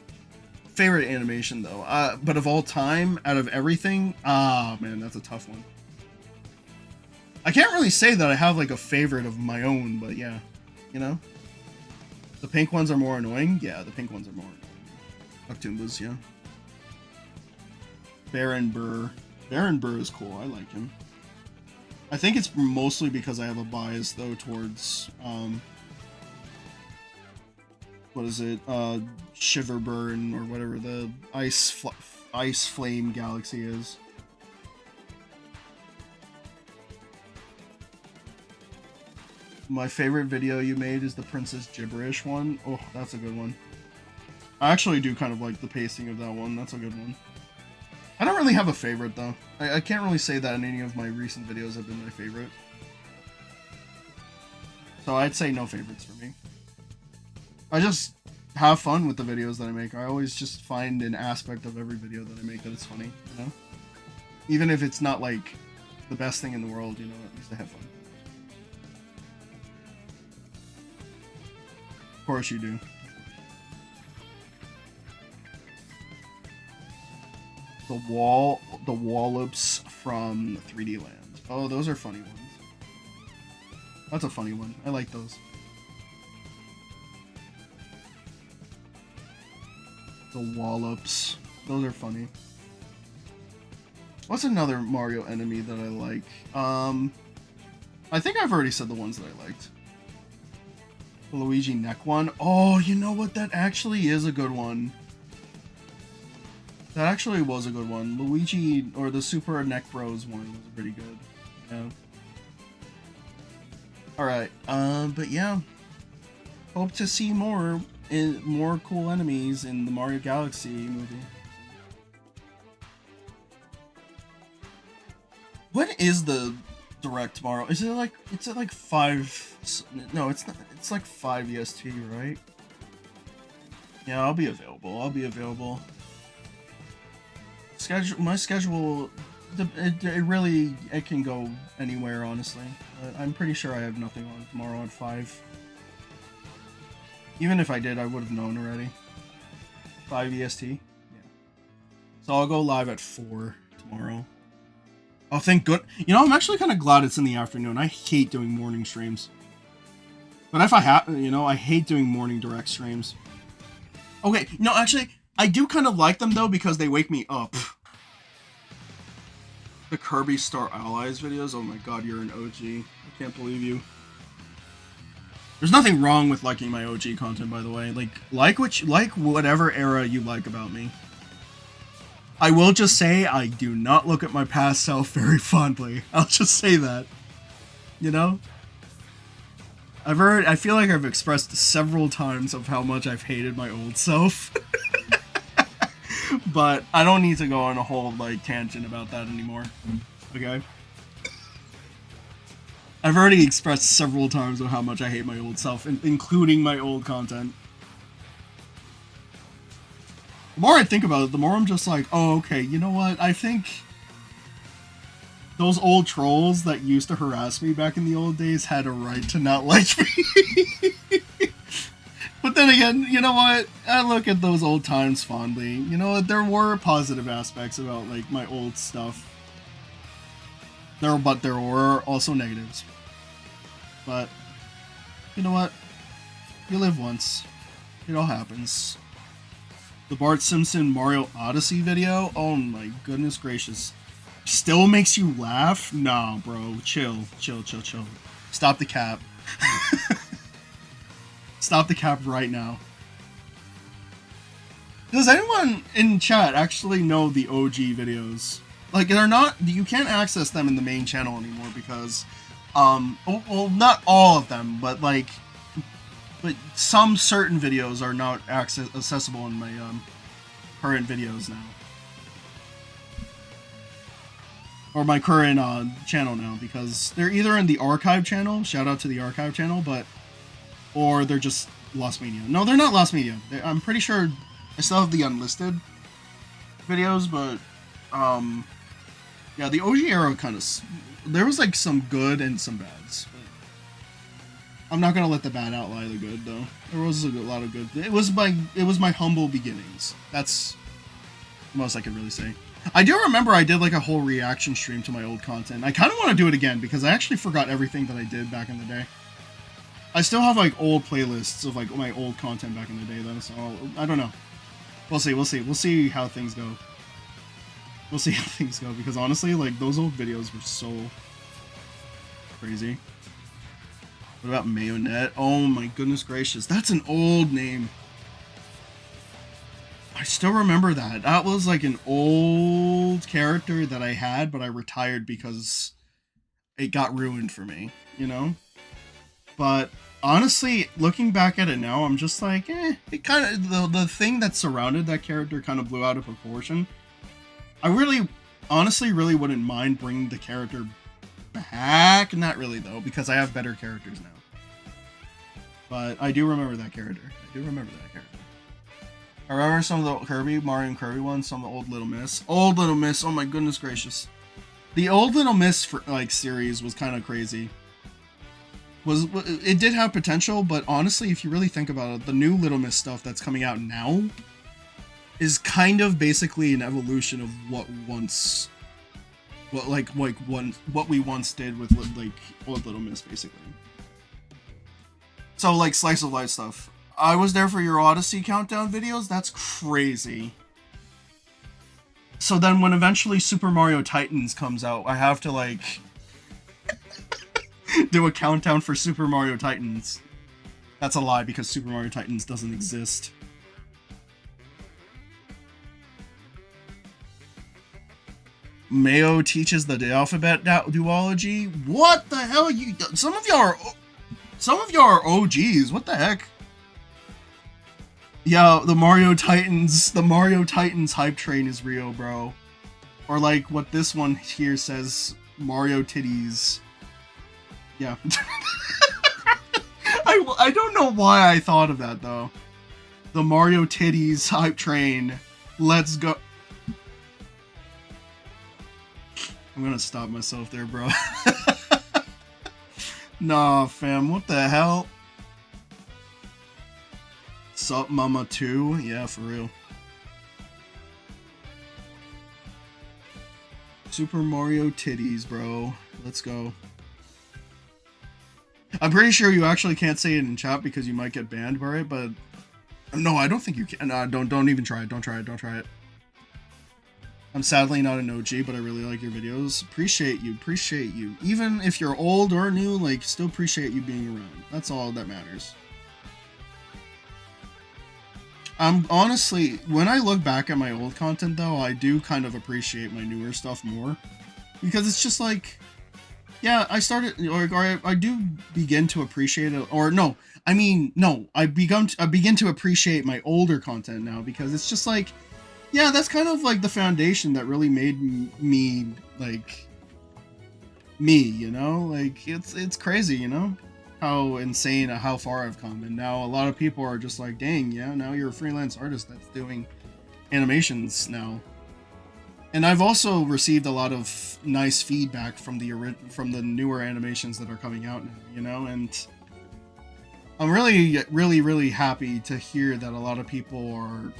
Favorite animation though. But of all time, out of everything, man, that's a tough one. I can't really say that I have like a favorite of my own, but yeah, you know? The pink ones are more annoying? Yeah, the pink ones are more annoying. Octoombas, yeah. Baron Burr. Baron Burr is cool. I like him. I think it's mostly because I have a bias, though, towards, what is it? Shiverburn, or whatever the Ice Flame Galaxy is. My favorite video you made is the Princess Gibberish one. Oh, that's a good one. I actually do kind of like the pacing of that one. That's a good one. I don't really have a favorite, though. I can't really say that any of my recent videos have been my favorite. So I'd say no favorites for me. I just have fun with the videos that I make. I always just find an aspect of every video that I make that is funny, you know? Even if it's not, like, the best thing in the world, you know, at least I have fun. Of course you do. the wallops from 3D Land. Oh, those are funny ones. That's a funny one. I like those. The wallops. Those are funny. What's another Mario enemy that I like? I think I've already said the ones that I liked. The Luigi neck one. Oh, you know what? That actually is a good one. That actually was a good one. Luigi, or the Super Neck Bros one was pretty good. Yeah. Alright, but yeah. Hope to see more cool enemies in the Mario Galaxy movie. When is the direct tomorrow? Is it like, it's at like 5, no, it's not, it's like 5 EST, right? Yeah, I'll be available. My schedule, it can go anywhere, honestly. I'm pretty sure I have nothing on tomorrow at 5. Even if I did, I would have known already. 5 EST? Yeah. So I'll go live at 4 tomorrow. Oh, thank good. You know, I'm actually kind of glad it's in the afternoon. I hate doing morning streams. But if I have, you know, I hate doing morning direct streams. Okay, no, actually, I do kind of like them, though, because they wake me up. The Kirby Star Allies videos? Oh my god, you're an OG. I can't believe you. There's nothing wrong with liking my OG content, by the way. Like whatever era you like about me. I will just say, I do not look at my past self very fondly. I'll just say that. You know? I feel like I've expressed several times of how much I've hated my old self. But I don't need to go on a whole, like, tangent about that anymore. Okay? I've already expressed several times of how much I hate my old self, including my old content. The more I think about it, the more I'm just like, oh, okay, you know what? I think those old trolls that used to harass me back in the old days had a right to not like me. But then again, you know what? I look at those old times fondly. You know what? There were positive aspects about, like, my old stuff. But there were also negatives. But, you know what? You live once. It all happens. The Bart Simpson Mario Odyssey video? Oh my goodness gracious. Still makes you laugh? Nah, bro. Chill. Stop the cap. Stop the cap right now. Does anyone in chat actually know the OG videos? Like, they're not, you can't access them in the main channel anymore because, well, not all of them, but like, but some certain videos are not accessible in my, current videos now. Or my current, channel now, because they're either in the archive channel, shout out to the archive channel, or they're just Lost Media. No, they're not Lost Media. I'm pretty sure I still have the unlisted videos, but, yeah, the OG era kind of, there was like some good and some bads. I'm not gonna let the bad outlie the good, though. There was a lot of good. It was my humble beginnings. That's the most I could really say. I do remember I did like a whole reaction stream to my old content. I kind of want to do it again because I actually forgot everything that I did back in the day. I still have like old playlists of like my old content back in the day, though. So I don't know. We'll see how things go. We'll see how things go because honestly, like those old videos were so crazy. What about Mayonette? Oh my goodness gracious, that's an old name. I still remember that. That was like an old character that I had, but I retired because it got ruined for me, you know? But honestly, looking back at it now, I'm just like, it kind of, the thing that surrounded that character kind of blew out of proportion. I really, honestly, really wouldn't mind bringing the character back. Not really, though, because I have better characters now. But I do remember that character. I remember some of the Mario and Kirby ones, some of the old Little Miss. Old Little Miss, oh my goodness gracious. The old Little Miss like series was kind of crazy. It did have potential, but honestly, if you really think about it, the new Little Miss stuff that's coming out now is kind of basically an evolution of what we once did with like Old Little Miss, basically. So like slice of life stuff. I was there for your Odyssey countdown videos. That's crazy. So then when eventually Super Mario Titans comes out, I have to like do a countdown for Super Mario Titans. That's a lie because Super Mario Titans doesn't exist. Mayo teaches the alphabet duology. What the hell? Some of y'all are OGs. What the heck? Yeah, the Mario Titans hype train is real, bro. Or like what this one here says, Mario titties. Yeah. I don't know why I thought of that though. The Mario titties hype train. Let's go. I'm gonna stop myself there, bro. Nah, fam, what the hell? Sup, Mama 2? Yeah, for real. Super Mario titties, bro. Let's go. I'm pretty sure you actually can't say it in chat because you might get banned by it, but... No, I don't think you can. Don't even try it. Don't try it. I'm sadly not an OG, but I really like your videos. Appreciate you. Even if you're old or new, like, still appreciate you being around. That's all that matters. Honestly, when I look back at my old content, though, I do kind of appreciate my newer stuff more. Because it's just like, yeah, I do begin to appreciate it, I begin to appreciate my older content now, because it's just like, yeah, that's kind of like the foundation that really made me, like, me, you know? Like, it's crazy, you know? How insane, how far I've come. And now a lot of people are just like, dang, yeah, now you're a freelance artist that's doing animations now. And I've also received a lot of nice feedback from the newer animations that are coming out now, you know? And I'm really happy to hear that a lot of people are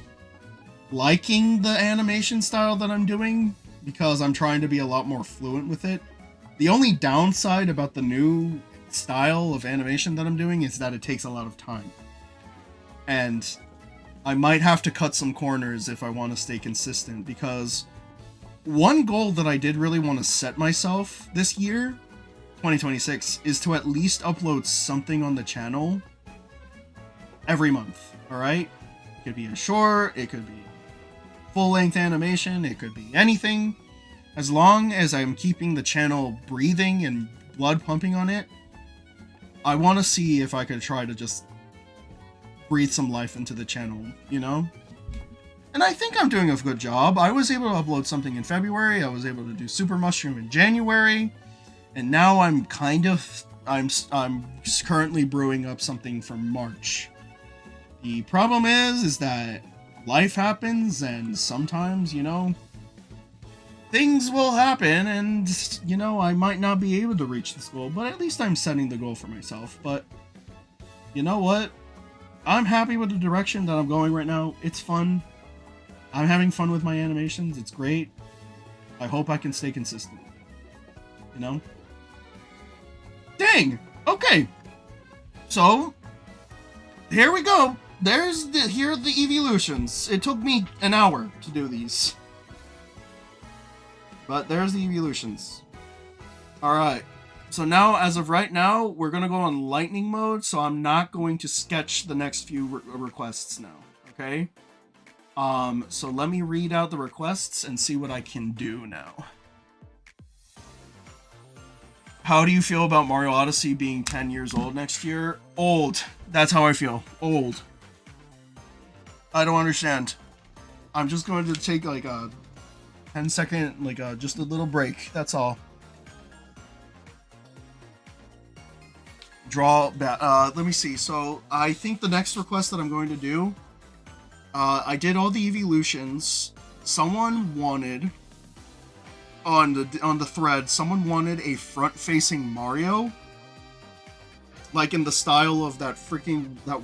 liking the animation style that I'm doing, because I'm trying to be a lot more fluent with it. The only downside about the new style of animation that I'm doing is that it takes a lot of time. And I might have to cut some corners if I want to stay consistent, because one goal that I did really want to set myself this year, 2026, is to at least upload something on the channel every month, alright? It could be a short, it could be full-length animation, it could be anything. As long as I'm keeping the channel breathing and blood pumping on it, I want to see if I could try to just breathe some life into the channel, you know? And I think I'm doing a good job. I was able to upload something in February, I was able to do Super Mushroom in January, and now I'm currently brewing up something for March. The problem is that life happens, and sometimes, you know, things will happen, and, you know, I might not be able to reach this goal, but at least I'm setting the goal for myself. But, you know what? I'm happy with the direction that I'm going right now. It's fun. I'm having fun with my animations. It's great. I hope I can stay consistent. You know? Dang! Okay. So, here we go. Here are the Eeveelutions. It took me an hour to do these. But there's the Eeveelutions. Alright. So now, as of right now, we're going to go on lightning mode, so I'm not going to sketch the next few requests now. Okay? So let me read out the requests and see what I can do now. How do you feel about Mario Odyssey being 10 years old next year? Old. That's how I feel. Old. I don't understand. I'm just going to take like a 10-second, like just a little break. That's all. Draw back. Let me see. So I think the next request that I'm going to do, I did all the Eeveelutions. Someone wanted on the thread. Someone wanted a front-facing Mario. like in the style of that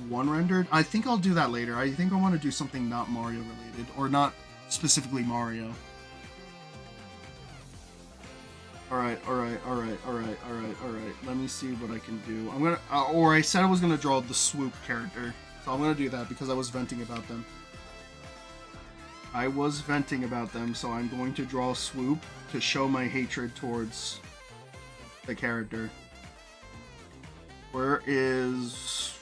one rendered. I think I'll do that later. I think I want to do something not Mario related, or not specifically Mario. Alright. Let me see what I can do. I'm gonna, or I said I was gonna draw the Swoop character. So I'm gonna do that because I was venting about them. So I'm going to draw Swoop to show my hatred towards the character. Where is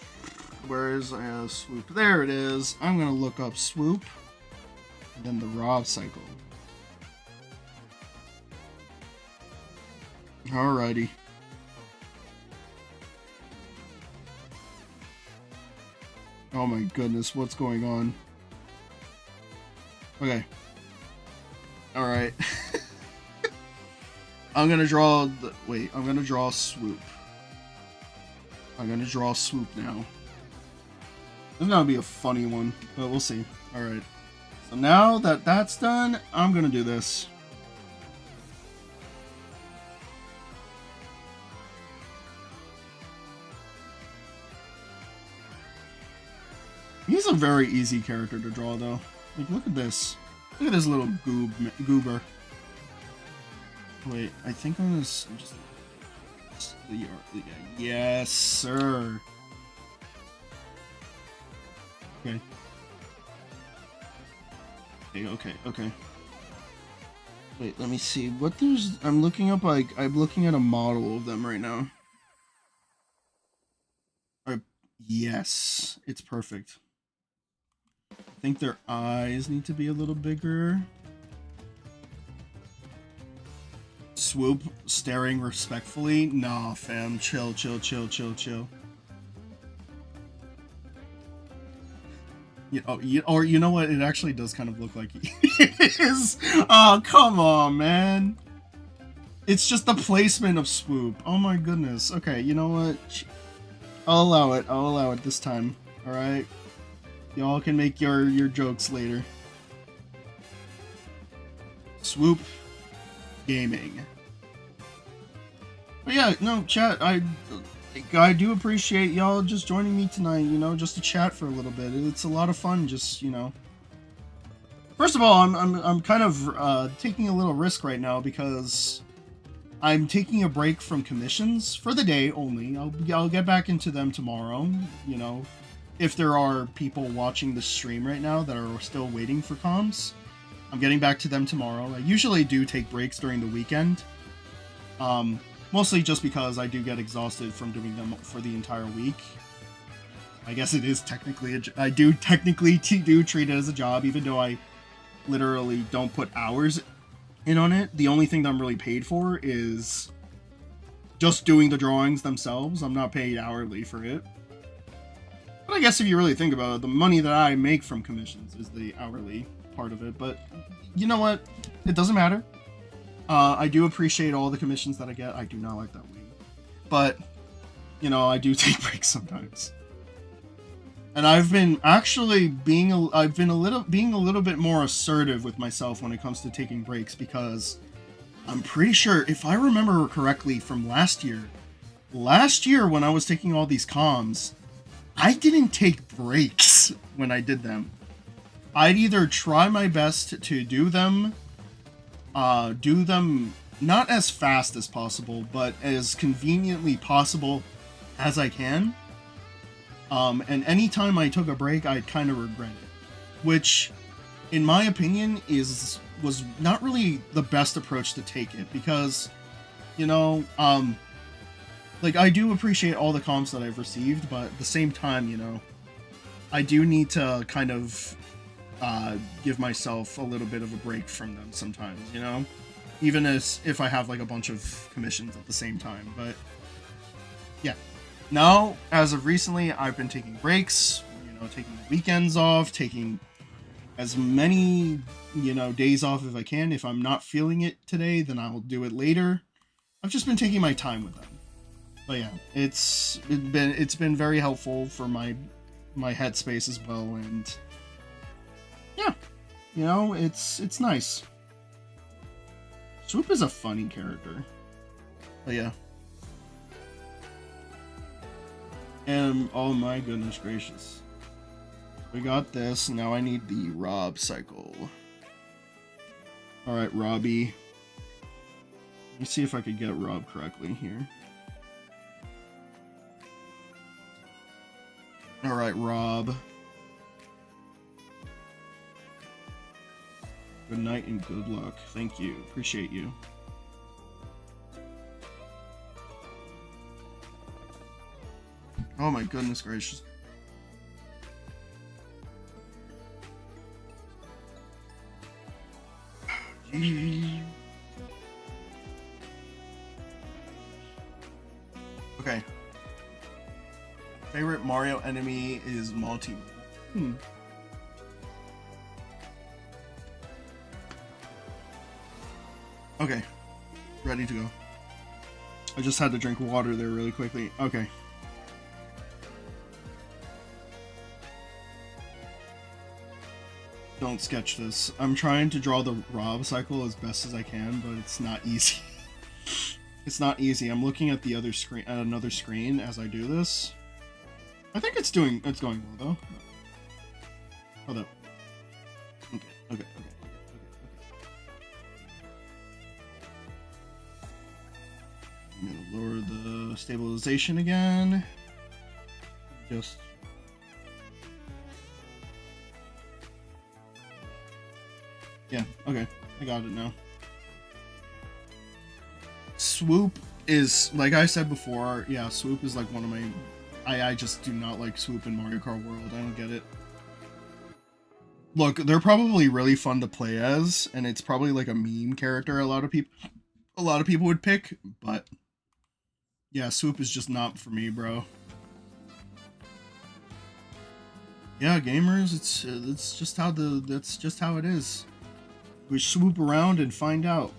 Swoop? There it is. I'm gonna look up Swoop, and then the Rob cycle. Alrighty. Oh my goodness, what's going on? Okay. Alright. I'm gonna draw Swoop. I'm gonna draw Swoop now. This is gonna be a funny one, but we'll see. Alright. So now that that's done, I'm gonna do this. He's a very easy character to draw, though. Like, look at this. Look at this little goober. Wait, I think I'm gonna just... Yes, sir. Okay. Okay. Wait, let me see. What there's... I'm looking up, like... I'm looking at a model of them right now. Yes. It's perfect. I think their eyes need to be a little bigger. Swoop staring respectfully. Nah, fam. Chill. Or you know what? It actually does kind of look like he is. Oh, come on, man. It's just the placement of Swoop. Oh my goodness. Okay, you know what? I'll allow it this time. Alright? Y'all can make your jokes later. Swoop Gaming. But yeah, no, chat, I do appreciate y'all just joining me tonight, you know, just to chat for a little bit. It's a lot of fun, just, you know. First of all, I'm kind of taking a little risk right now because I'm taking a break from commissions for the day only. I'll get back into them tomorrow, you know. If there are people watching the stream right now that are still waiting for comms, I'm getting back to them tomorrow. I usually do take breaks during the weekend. Mostly just because I do get exhausted from doing them for the entire week. I guess it is technically I do technically treat it as a job, even though I literally don't put hours in on it. The only thing that I'm really paid for is just doing the drawings themselves. I'm not paid hourly for it. But I guess if you really think about it, the money that I make from commissions is the hourly part of it. But you know what? It doesn't matter. I do appreciate all the commissions that I get. I do not like that wing. But, you know, I do take breaks sometimes. And I've been actually being a little bit more assertive with myself when it comes to taking breaks, because I'm pretty sure, if I remember correctly from last year when I was taking all these comms, I didn't take breaks when I did them. I'd either try my best to do them not as fast as possible, but as conveniently possible as I can. And anytime I took a break, I'd kind of regret it, which, in my opinion, was not really the best approach to take it, because, you know, like, I do appreciate all the comms that I've received, but at the same time, you know, I do need to kind of give myself a little bit of a break from them sometimes, you know? Even if I have, like, a bunch of commissions at the same time, but yeah. Now, as of recently, I've been taking breaks, you know, taking the weekends off, taking as many, you know, days off if I can. If I'm not feeling it today, then I'll do it later. I've just been taking my time with them. But yeah, it's been very helpful for my headspace as well, and yeah, you know, it's nice. Swoop is a funny character. But yeah. And oh my goodness gracious. We got this. Now I need the Rob cycle. Alright, Robbie. Let me see if I could get Rob correctly here. Alright, Rob. Good night and good luck. Thank you. Appreciate you. Oh my goodness gracious. Okay. Favorite Mario enemy is multi. Okay. Ready to go. I just had to drink water there really quickly. Okay. Don't sketch this. I'm trying to draw the Rob cycle as best as I can, but it's not easy. It's not easy. I'm looking at the other screen, at another screen as I do this. I think it's going well though. Hold up. Okay. I'm gonna lower the stabilization again. Just. Yeah, okay. I got it now. Swoop is, like I said before, yeah, Swoop is like one of my... I just do not like Swoop in Mario Kart World. I don't get it. Look, they're probably really fun to play as, and it's probably like a meme character a lot of people would pick, but yeah, Swoop is just not for me, bro. Yeah, gamers, it's just how that's just how it is. We swoop around and find out.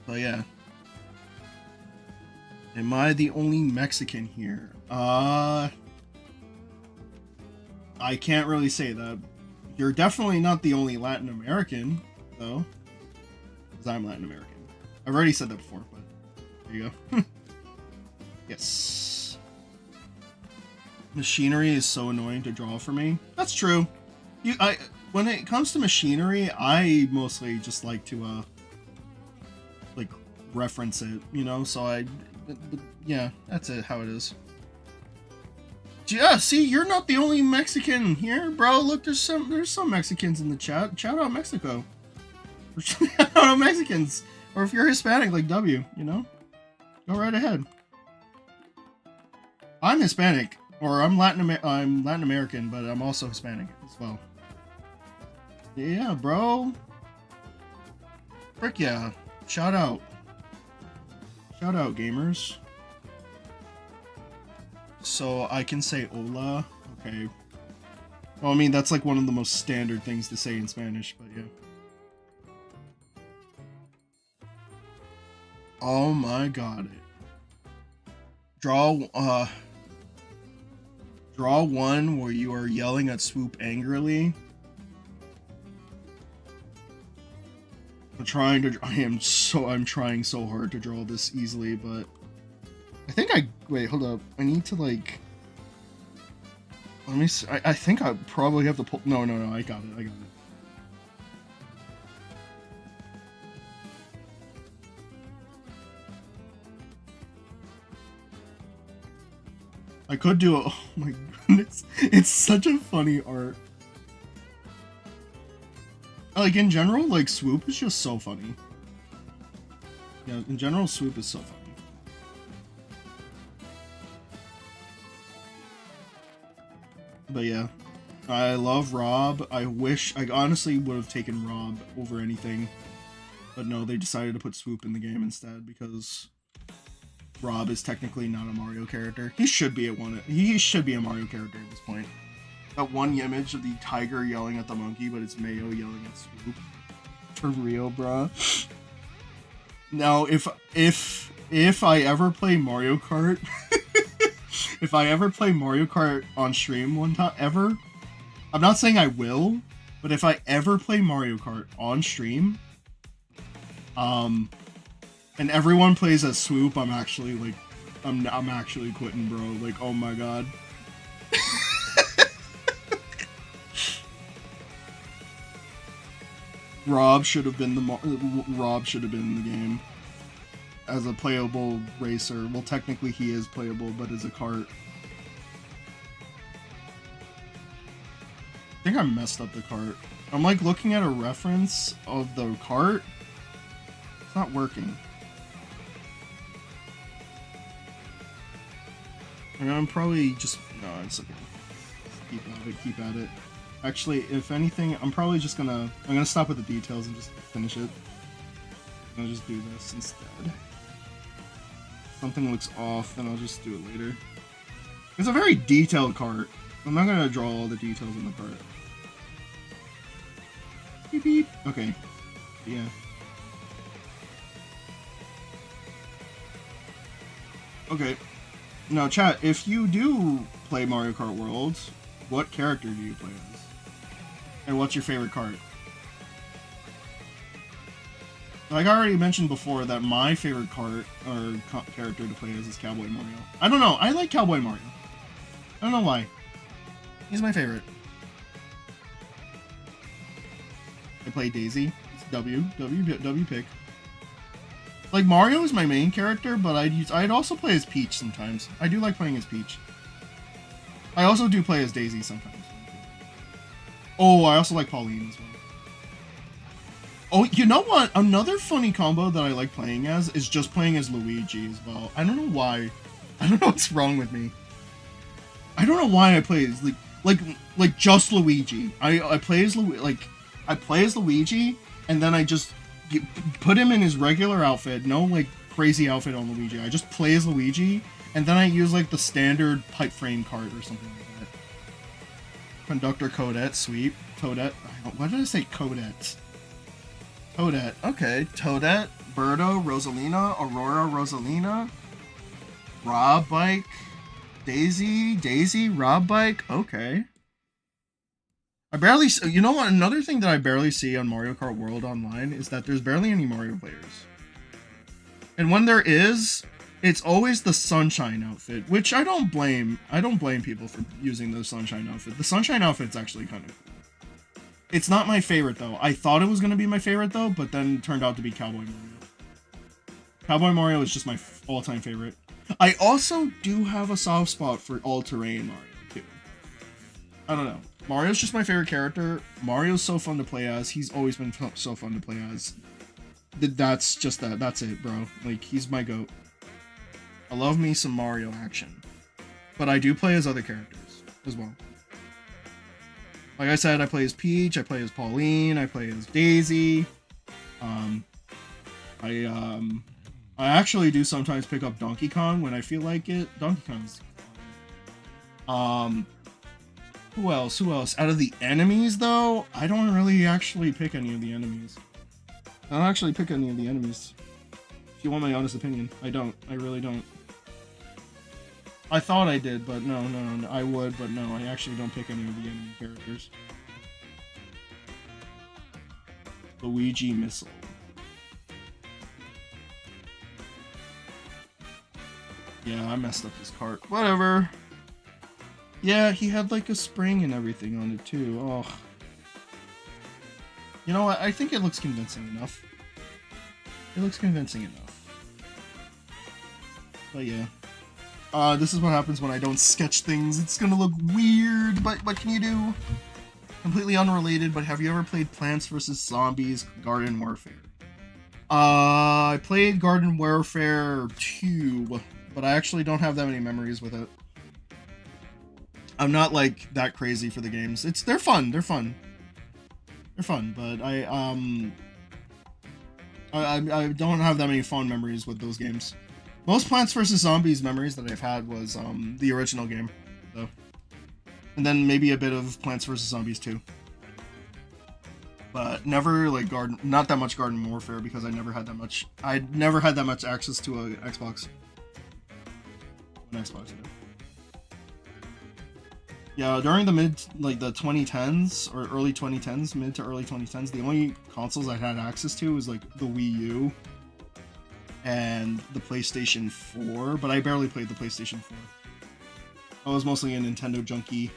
But yeah. Am I the only Mexican here? I can't really say that. You're definitely not the only Latin American, though. Because I'm Latin American. I've already said that before, but there you go. Yes. Machinery is so annoying to draw for me. That's true. When it comes to machinery, I mostly just like to like reference it, you know. So yeah, that's it. How it is. Yeah, see, you're not the only Mexican here, bro. Look, there's some Mexicans in the chat. Shout out Mexico. Shout out Mexicans, or if you're Hispanic like W, you know, go right ahead. I'm Hispanic. Or I'm Latin American, but I'm also Hispanic as well. Yeah, bro. Frick yeah. Shout out. Shout out, gamers. So I can say hola. Okay. Well, I mean, that's like one of the most standard things to say in Spanish, but yeah. Oh my god. Draw one where you are yelling at Swoop angrily. I'm trying so hard to draw this easily, but wait, hold up. I need to like, let me see. I think I probably have to pull, no, I got it. I could do oh my goodness. It's such a funny art. Like, in general, like, Swoop is just so funny. Yeah, in general, Swoop is so funny. But yeah. I love Rob. I honestly would have taken Rob over anything. But no, they decided to put Swoop in the game instead because Rob is technically not a Mario character. He should be a Mario character at this point. That one image of the tiger yelling at the monkey, but it's Mayo yelling at Swoop. For real, bruh. Now, if I ever play Mario Kart, if I ever play Mario Kart on stream one time, ever, I'm not saying I will, but if I ever play Mario Kart on stream, and everyone plays as Swoop, I'm actually like, I'm actually quitting, bro. Like, oh my god. Rob should have been in the game as a playable racer. Well, technically he is playable, but as a kart. I think I messed up the kart. I'm like looking at a reference of the kart. It's not working. And I'm probably just it's okay. Keep at it. Actually, if anything, I'm gonna stop with the details and just finish it. I'm gonna just do this instead. If something looks off, then I'll just do it later. It's a very detailed kart. I'm not gonna draw all the details in the kart. Beep beep. Okay. Yeah. Okay. Now, chat, if you do play Mario Kart World, what character do you play as? And what's your favorite kart? Like I already mentioned before that my favorite kart or character to play as is Cowboy Mario. I don't know. I like Cowboy Mario. I don't know why. He's my favorite. I play Daisy. It's W pick. Like Mario is my main character, but I'd also play as Peach sometimes. I do like playing as Peach. I also do play as Daisy sometimes. Oh, I also like Pauline as well. Oh, you know what? Another funny combo that I like playing as is just playing as Luigi as well. I don't know why. I don't know what's wrong with me. I don't know why I play as like just Luigi. I play as Luigi, and then I just put him in his regular outfit. No like crazy outfit on Luigi. I just play as Luigi, and then I use like the standard pipe frame cart or something like that. Conductor Codette, sweet. Toadette. Why did I say Codette? Toadette. Okay. Toadette, Birdo, Rosalina, Aurora, Rosalina, Rob Bike, Daisy, Rob Bike. Okay. I barely. You know what? Another thing that I barely see on Mario Kart World Online is that there's barely any Mario players. And when there is, it's always the Sunshine outfit, which I don't blame. I don't blame people for using the Sunshine outfit. The Sunshine outfit's actually kind of cool. It's not my favorite though. I thought it was gonna be my favorite though, but then it turned out to be Cowboy Mario. Cowboy Mario is just my all-time favorite. I also do have a soft spot for all-terrain Mario too. I don't know. Mario's just my favorite character. Mario's so fun to play as. He's always been so fun to play as. That's just that. That's it, bro. Like, he's my goat. I love me some Mario action. But I do play as other characters as well. Like I said, I play as Peach, I play as Pauline, I play as Daisy. I actually do sometimes pick up Donkey Kong when I feel like it. Donkey Kong's fun. Who else? Out of the enemies, though, I don't really actually pick any of the enemies. I don't actually pick any of the enemies. If you want my honest opinion, I don't. I really don't. I thought I did, but no. I would, but no, I actually don't pick any of the enemy characters. Luigi Missile. Yeah, I messed up his cart. Whatever. Yeah, he had like a spring and everything on it too. Oh. You know what? I think it looks convincing enough. It looks convincing enough. But yeah. This is what happens when I don't sketch things. It's gonna look weird, but what can you do? Completely unrelated, but have you ever played Plants vs. Zombies Garden Warfare? I played Garden Warfare 2, but I actually don't have that many memories with it. I'm not like that crazy for the games. They're fun, but I don't have that many fond memories with those games. Most Plants vs. Zombies memories that I've had was the original game, though. And then maybe a bit of Plants vs. Zombies 2. But never like not that much Garden Warfare because I never had that much access to a Xbox. An Xbox, yeah. Yeah, during the the 2010s or early 2010s, mid to early 2010s, the only consoles I had access to was like the Wii U. and the PlayStation 4, but I barely played the PlayStation 4. I was mostly a Nintendo junkie.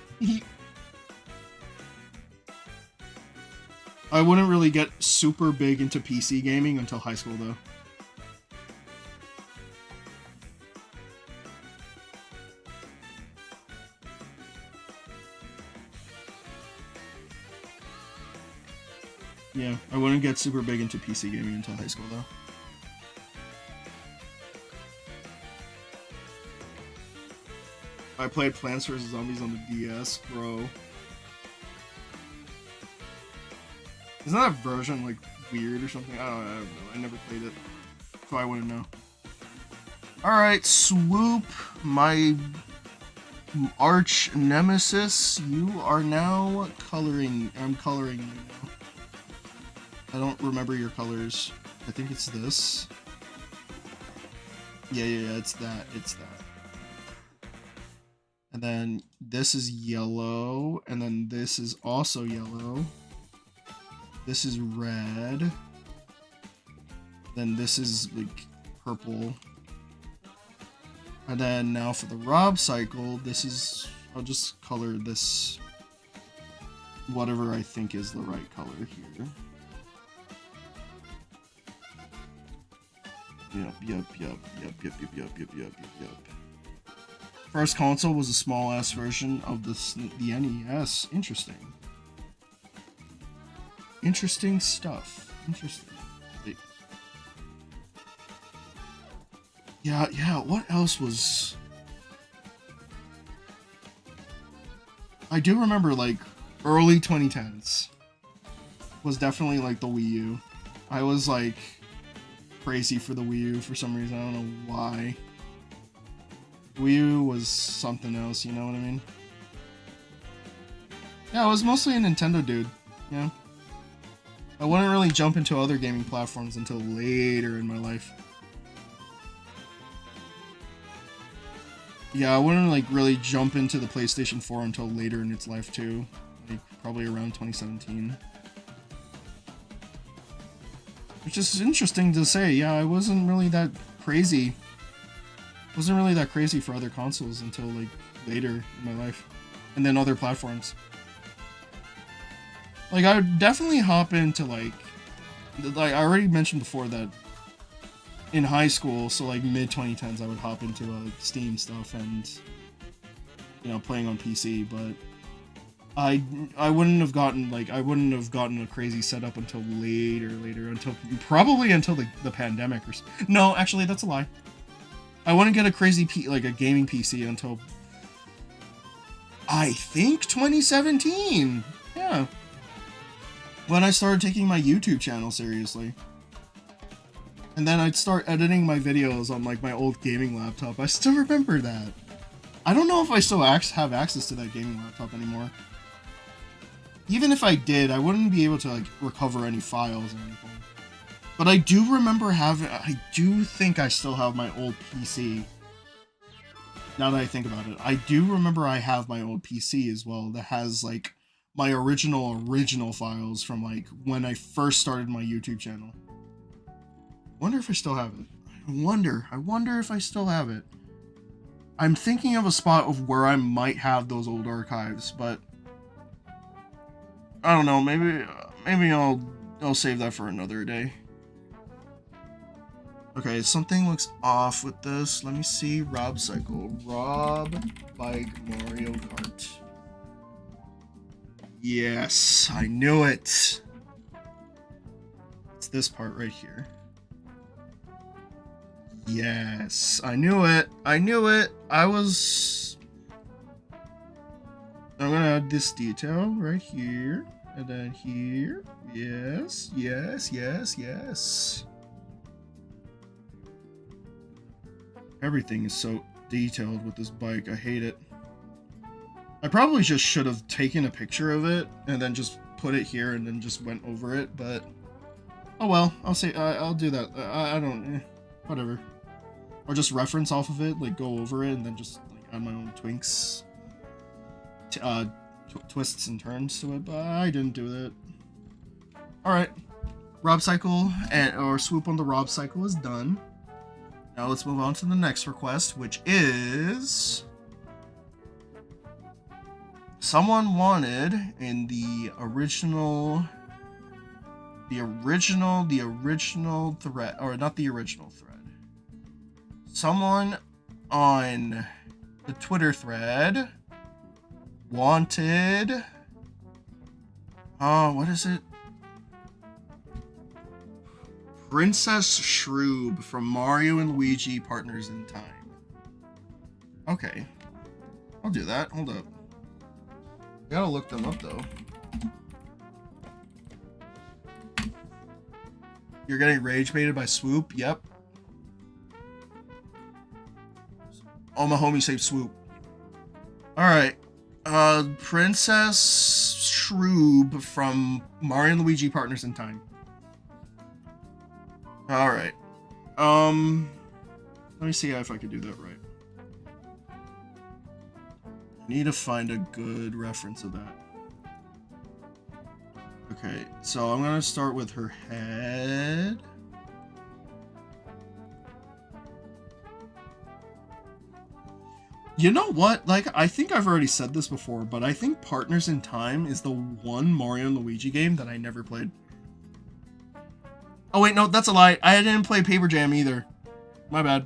I wouldn't really get super big into PC gaming until high school, though. Yeah, I wouldn't get super big into PC gaming until high school, though. I played Plants vs. Zombies on the DS, bro. Isn't that version, like, weird or something? I don't know. I never played it, so I wouldn't know. Alright, Swoop, my arch nemesis, you are now coloring. I'm coloring you now. I don't remember your colors. I think it's this. Yeah, it's that. It's that. And then this is yellow, and then this is also yellow. This is red. Then this is like purple. And then now for the Rob cycle, this is, I'll just color this whatever I think is the right color here. Yep. First console was a small ass version of the NES. Interesting. Interesting stuff. Interesting. Yeah, what else was... I do remember, like, early 2010s was definitely, like, the Wii U. I was, like, crazy for the Wii U for some reason. I don't know why. Wii U was something else, you know what I mean? Yeah, I was mostly a Nintendo dude, yeah. I wouldn't really jump into other gaming platforms until later in my life. Yeah, I wouldn't like really jump into the PlayStation 4 until later in its life too. Like probably around 2017. Which is interesting to say. Yeah, I wasn't really that crazy. Wasn't really that crazy for other consoles until like later in my life. And then other platforms. Like I would definitely hop into like I already mentioned before that in high school, so like mid 2010s, I would hop into Steam stuff and you know playing on PC, but I wouldn't have gotten a crazy setup until later until probably until the pandemic or no, actually that's a lie. I wouldn't get a crazy like a gaming PC until I think 2017. Yeah. When I started taking my YouTube channel seriously. And then I'd start editing my videos on like my old gaming laptop. I still remember that. I don't know if I still have access to that gaming laptop anymore. Even if I did, I wouldn't be able to like recover any files or anything. But I do remember I do think I still have my old PC. Now that I think about it, I do remember I have my old PC as well that has like my original files from like when I first started my YouTube channel. Wonder if I still have it. I wonder if I still have it. I'm thinking of a spot of where I might have those old archives, but I don't know. Maybe I'll save that for another day. Okay, something looks off with this. Let me see. Rob cycle. Rob like Mario Kart. Yes, I knew it. It's this part right here. Yes, I knew it. I'm gonna add this detail right here, and then here. Yes. Everything is so detailed with this bike. I hate it. I probably just should have taken a picture of it and then just put it here and then just went over it, but oh well. I'll do that. I don't. Whatever. Or just reference off of it, like go over it, and then just like add my own twists, twists and turns to it. But I didn't do that. All right, Rob cycle or Swoop on the Rob cycle is done. Now let's move on to the next request, which is someone wanted in the original thread, or not the original thread. Someone on the Twitter thread wanted, what is it? Princess Shroob from Mario and Luigi Partners in Time. Okay. I'll do that. Hold up. I gotta look them up, though. You're getting rage baited by Swoop? Yep. Oh, my homie saved Swoop. Alright. Princess Shroob from Mario and Luigi Partners in Time. Alright. Let me see if I can do that right. I need to find a good reference of that. Okay, so I'm gonna start with her head. You know what? Like, I think I've already said this before, but I think Partners in Time is the one Mario and Luigi game that I never played. Oh wait, no, that's a lie. I didn't play Paper Jam either. My bad.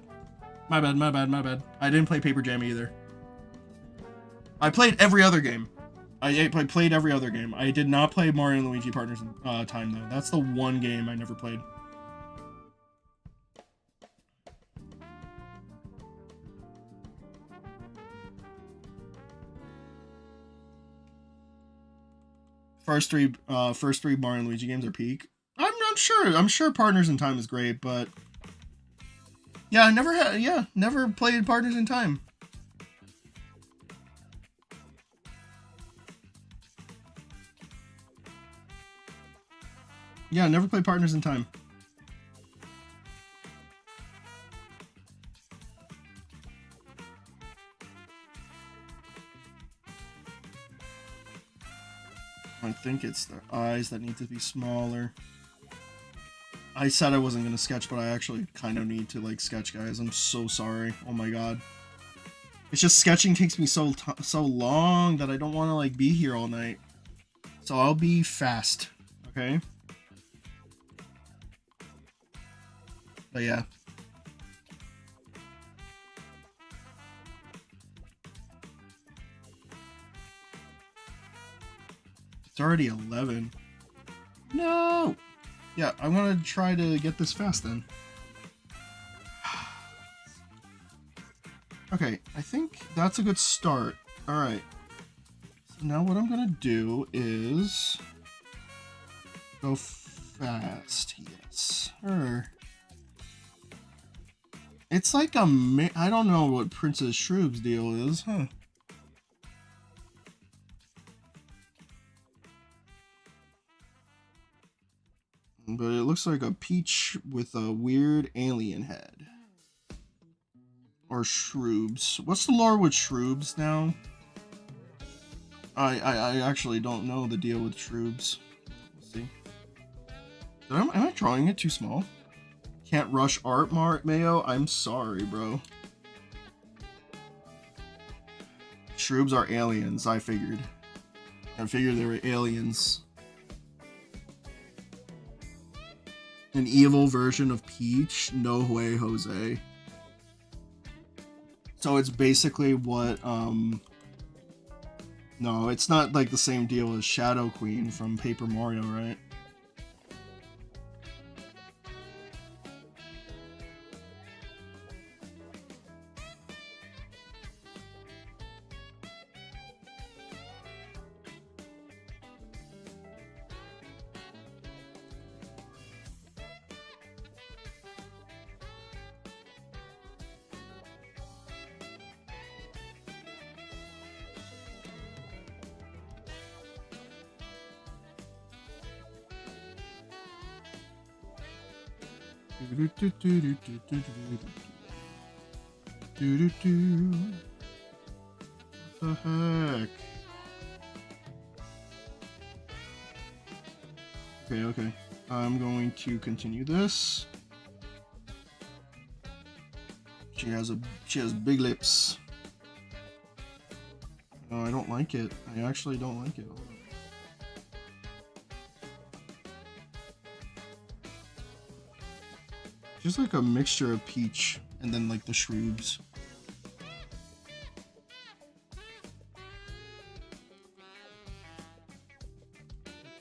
My bad. I didn't play Paper Jam either. I played every other game. I played every other game. I did not play Mario and Luigi Partners in Time, though. That's the one game I never played. First three Mario and Luigi games are peak. I'm sure Partners in Time is great, but yeah, I never played Partners in Time. Yeah, never played Partners in Time. I think it's their eyes that need to be smaller. I said I wasn't going to sketch, but I actually kind of need to, like, sketch, guys. I'm so sorry. Oh my god. It's just sketching takes me so long that I don't want to, like, be here all night. So I'll be fast, okay? But yeah. It's already 11. No! Yeah, I want to try to get this fast then. Okay, I think that's a good start. Alright. So now what I'm going to do is go fast. Yes. It's like a... I don't know what Princess Shroob's deal is, huh? But it looks like a peach with a weird alien head. Or shroobs. What's the lore with shroobs now? I actually don't know the deal with shroobs. Let's see. Am I drawing it too small? Can't rush art, Mayo? I'm sorry, bro. Shroobs are aliens, I figured. I figured they were aliens. An evil version of Peach? No way, Jose. So it's basically what, no, it's not like the same deal as Shadow Queen from Paper Mario, right? What the heck? Okay. I'm going to continue this. She has big lips. No, I don't like it. I actually don't like it. Just like a mixture of peach and then like the shrooms.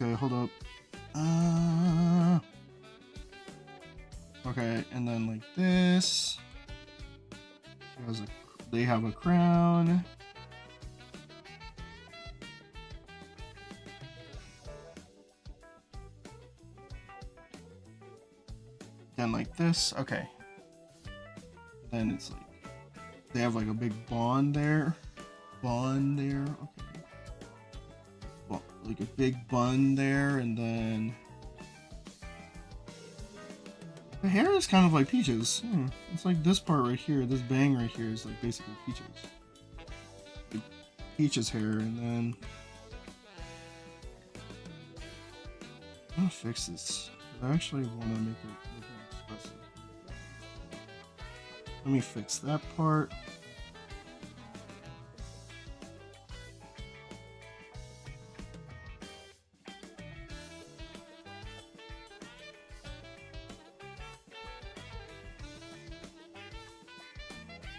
Okay, hold up. Okay, and then like this. They have a crown. Then like this. Okay. Then it's like they have like a big bond there. Okay. Well, like a big bun there, and then the hair is kind of like Peaches. It's like this part right here, this bang right here is like basically Peaches. Like Peaches hair, and then I'm gonna fix this. I actually want to make it look more expressive. Let me fix that part.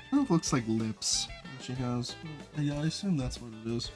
Kind of looks like lips that she has. Yeah, I assume that's what it is.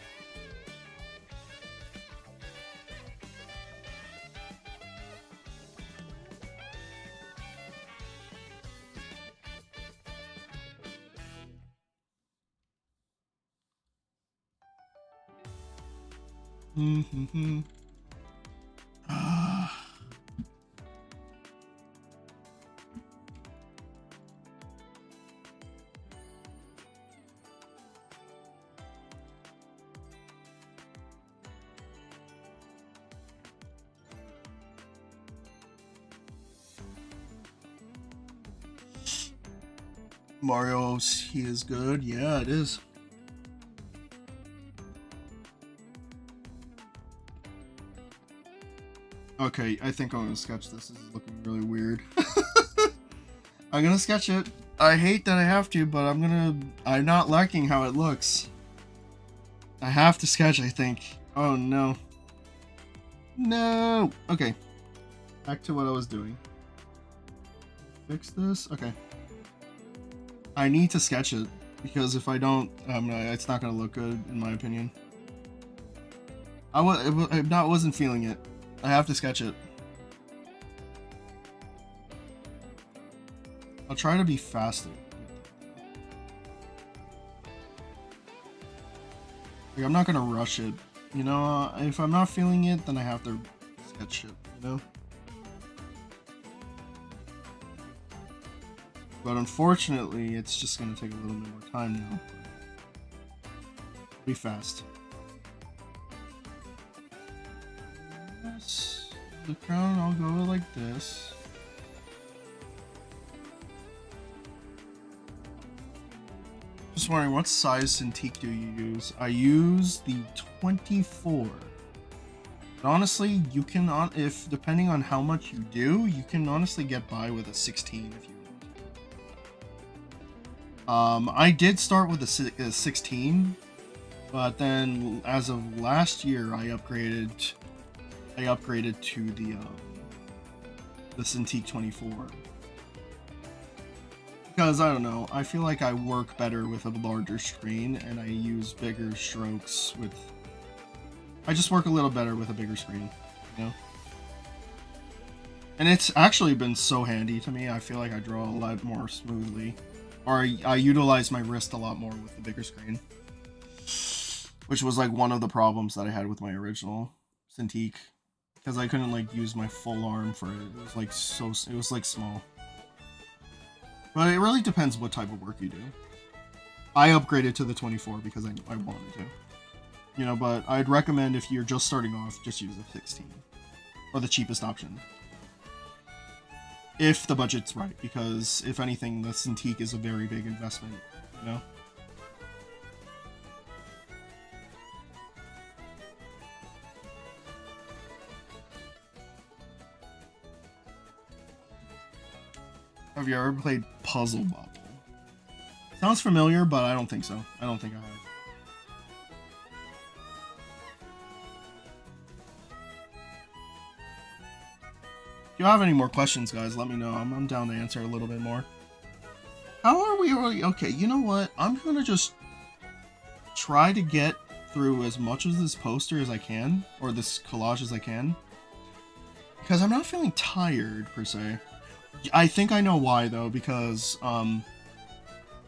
Mario's, he is good. Yeah, it is. Okay, I think I'm gonna sketch this. This is looking really weird. I'm gonna sketch it. I hate that I have to, but I'm not liking how it looks. I have to sketch, I think. Oh no. No! Okay. Back to what I was doing. Fix this? Okay. I need to sketch it, because if I don't, it's not gonna look good, in my opinion. I wasn't feeling it. I have to sketch it. I'll try to be faster. Like, I'm not gonna rush it. You know, if I'm not feeling it, then I have to sketch it, you know? But unfortunately, it's just gonna take a little bit more time now. Be fast. Yes. The crown, I'll go like this. Just wondering, what size Cintiq do you use? I use the 24. But honestly, you can, if depending on how much you do, you can honestly get by with a 16 if you want. I did start with a 16, but then as of last year, I upgraded to the Cintiq 24. Because, I don't know, I feel like I work better with a larger screen, and I use bigger strokes with... I just work a little better with a bigger screen, you know? And it's actually been so handy to me. I feel like I draw a lot more smoothly. Or I utilize my wrist a lot more with the bigger screen. Which was like one of the problems that I had with my original Cintiq. Because I couldn't like use my full arm for it. It was like it was like small. But it really depends what type of work you do. I upgraded to the 24 because I wanted to. You know, but I'd recommend if you're just starting off, just use the 16. Or the cheapest option. If the budget's right, because if anything, the Cintiq is a very big investment, you know? Have you ever played Puzzle Bobble? Sounds familiar, but I don't think so. I don't think I have. If you have any more questions, guys, let me know. I'm down to answer a little bit more. How are we already? Okay, you know what? I'm gonna just try to get through as much of this poster as I can, or this collage as I can, because I'm not feeling tired per se. I think I know why though, because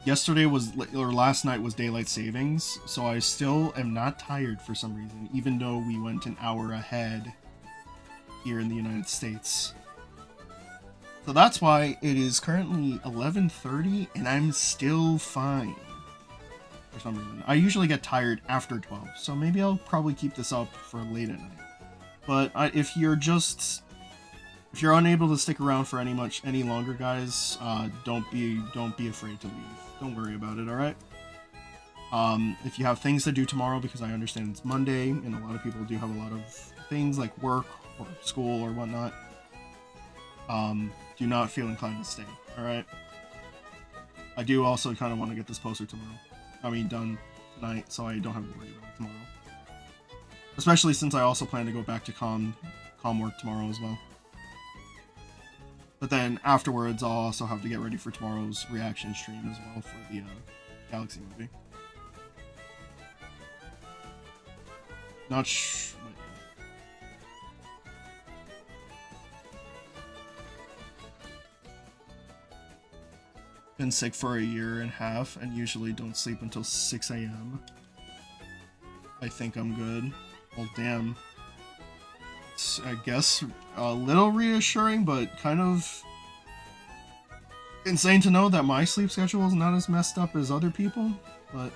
last night was daylight savings, so I still am not tired for some reason, even though we went an hour ahead here in the United States. So that's why it is currently 11:30 and I'm still fine. For some reason. I usually get tired after 12, so maybe I'll probably keep this up for late at night. But if you're unable to stick around for any longer, guys, don't be afraid to leave. Don't worry about it, all right? If you have things to do tomorrow, because I understand it's Monday and a lot of people do have a lot of things like work or school or whatnot, do not feel inclined to stay, all right? I do also kind of want to get this poster done tonight, so I don't have to worry about it tomorrow. Especially since I also plan to go back to comm work tomorrow as well. But then afterwards, I'll also have to get ready for tomorrow's reaction stream as well for the Galaxy movie. Not been sick for a year and a half and usually don't sleep until 6 a.m. I think I'm good. Well, damn. It's, I guess, a little reassuring, but kind of insane to know that my sleep schedule is not as messed up as other people. But,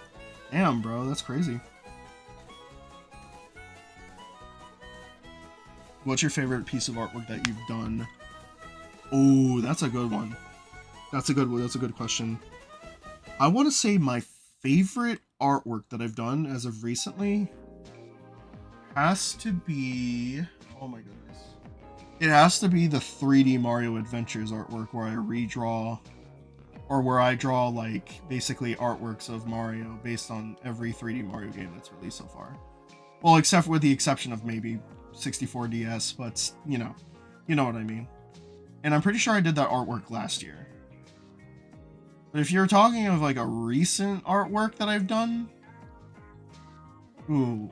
damn, bro, that's crazy. What's your favorite piece of artwork that you've done? Oh, that's a good one. That's a good question. I want to say my favorite artwork that I've done as of recently has to be... Oh my goodness. It has to be the 3D Mario Adventures artwork where I redraw, or where I draw like basically artworks of Mario based on every 3D Mario game that's released so far. Well, except with the exception of maybe 64 DS, but you know what I mean. And I'm pretty sure I did that artwork last year. But if you're talking of like a recent artwork that I've done, ooh,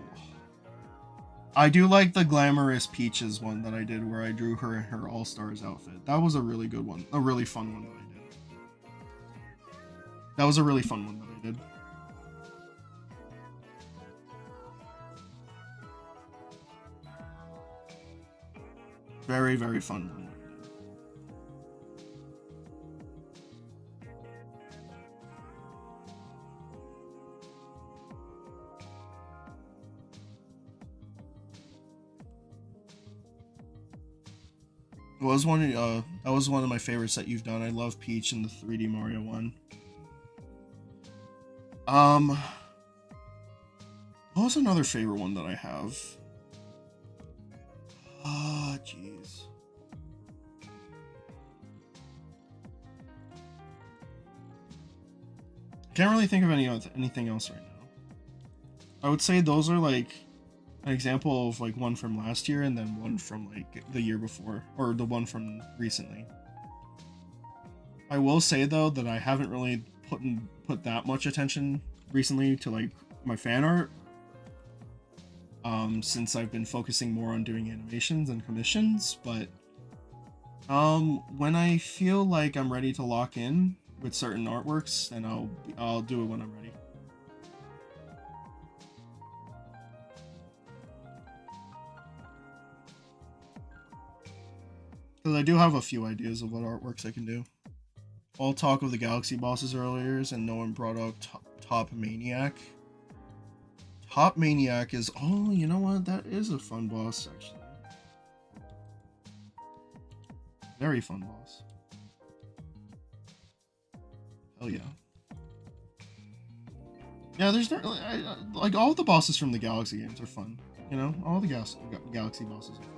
I do like the Glamorous Peaches one that I did where I drew her in her All-Stars outfit. That was a really good one, a really fun one that I did. That was a really fun one that I did. Very, very fun one. That was one of my favorites that you've done. I love Peach and the 3D Mario one. What was another favorite one that I have? Ah, jeez. Can't really think of anything else right now. I would say those are like an example of like one from last year and then one from like the year before, or the one from recently. I will say though that I haven't really put that much attention recently to like my fan art, since I've been focusing more on doing animations and commissions. But when I feel like I'm ready to lock in with certain artworks, then I'll do it when I'm ready. Because I do have a few ideas of what artworks I can do. All talk of the Galaxy bosses earlier, and no one brought up Top Maniac. Top Maniac is... Oh, you know what? That is a fun boss, actually. Very fun boss. Hell yeah. Yeah, there's not... like, all the bosses from the Galaxy games are fun. You know? All the Galaxy bosses are fun.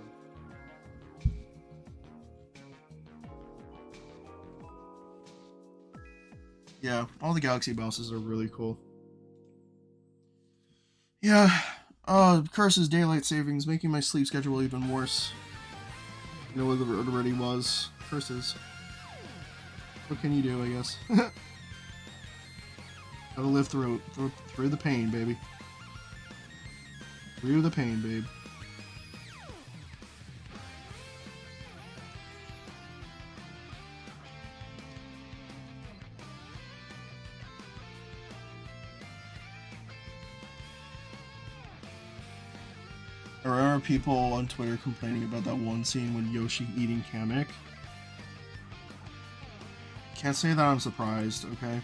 Yeah, all the Galaxy bosses are really cool. Yeah, Curse's daylight savings, making my sleep schedule even worse. You know what it already was. Curses. What can you do, I guess? Gotta live through the pain, baby. Through the pain, babe. I remember people on Twitter complaining about that one scene with Yoshi eating Kamek. Can't say that I'm surprised, okay?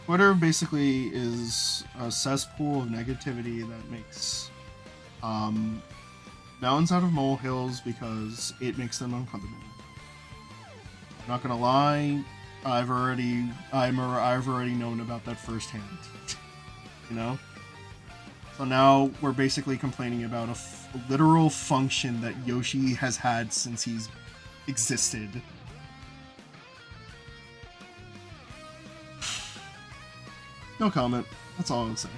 Twitter basically is a cesspool of negativity that makes mountains out of molehills because it makes them uncomfortable. I'm not gonna lie, I've already known about that firsthand. You know? So now we're basically complaining about a literal function that Yoshi has had since he's existed. No comment. That's all I'll say.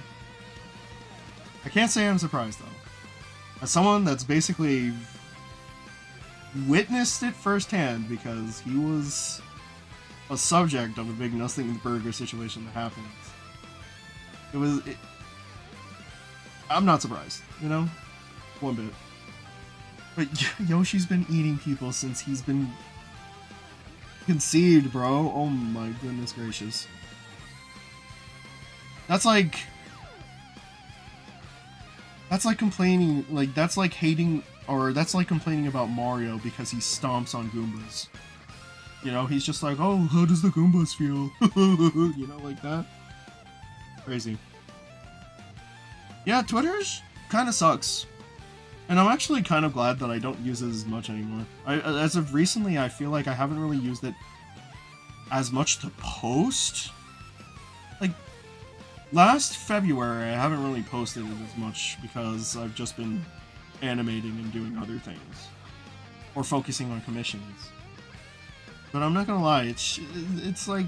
I can't say I'm surprised, though. As someone that's basically witnessed it firsthand, because he was a subject of a big nothing burger situation that happens. I'm not surprised, you know? One bit. But Yoshi's been eating people since he's been conceived, bro. Oh my goodness gracious. That's like complaining, like, that's like hating, or that's like complaining about Mario because he stomps on Goombas. You know, he's just like, oh, how does the Goombas feel? You know, like that. Crazy. Yeah, Twitter's kind of sucks. And I'm actually kind of glad that I don't use it as much anymore. As of recently, I feel like I haven't really used it as much to post. Like, last February, I haven't really posted it as much because I've just been animating and doing other things. Or focusing on commissions. But I'm not gonna lie, it's like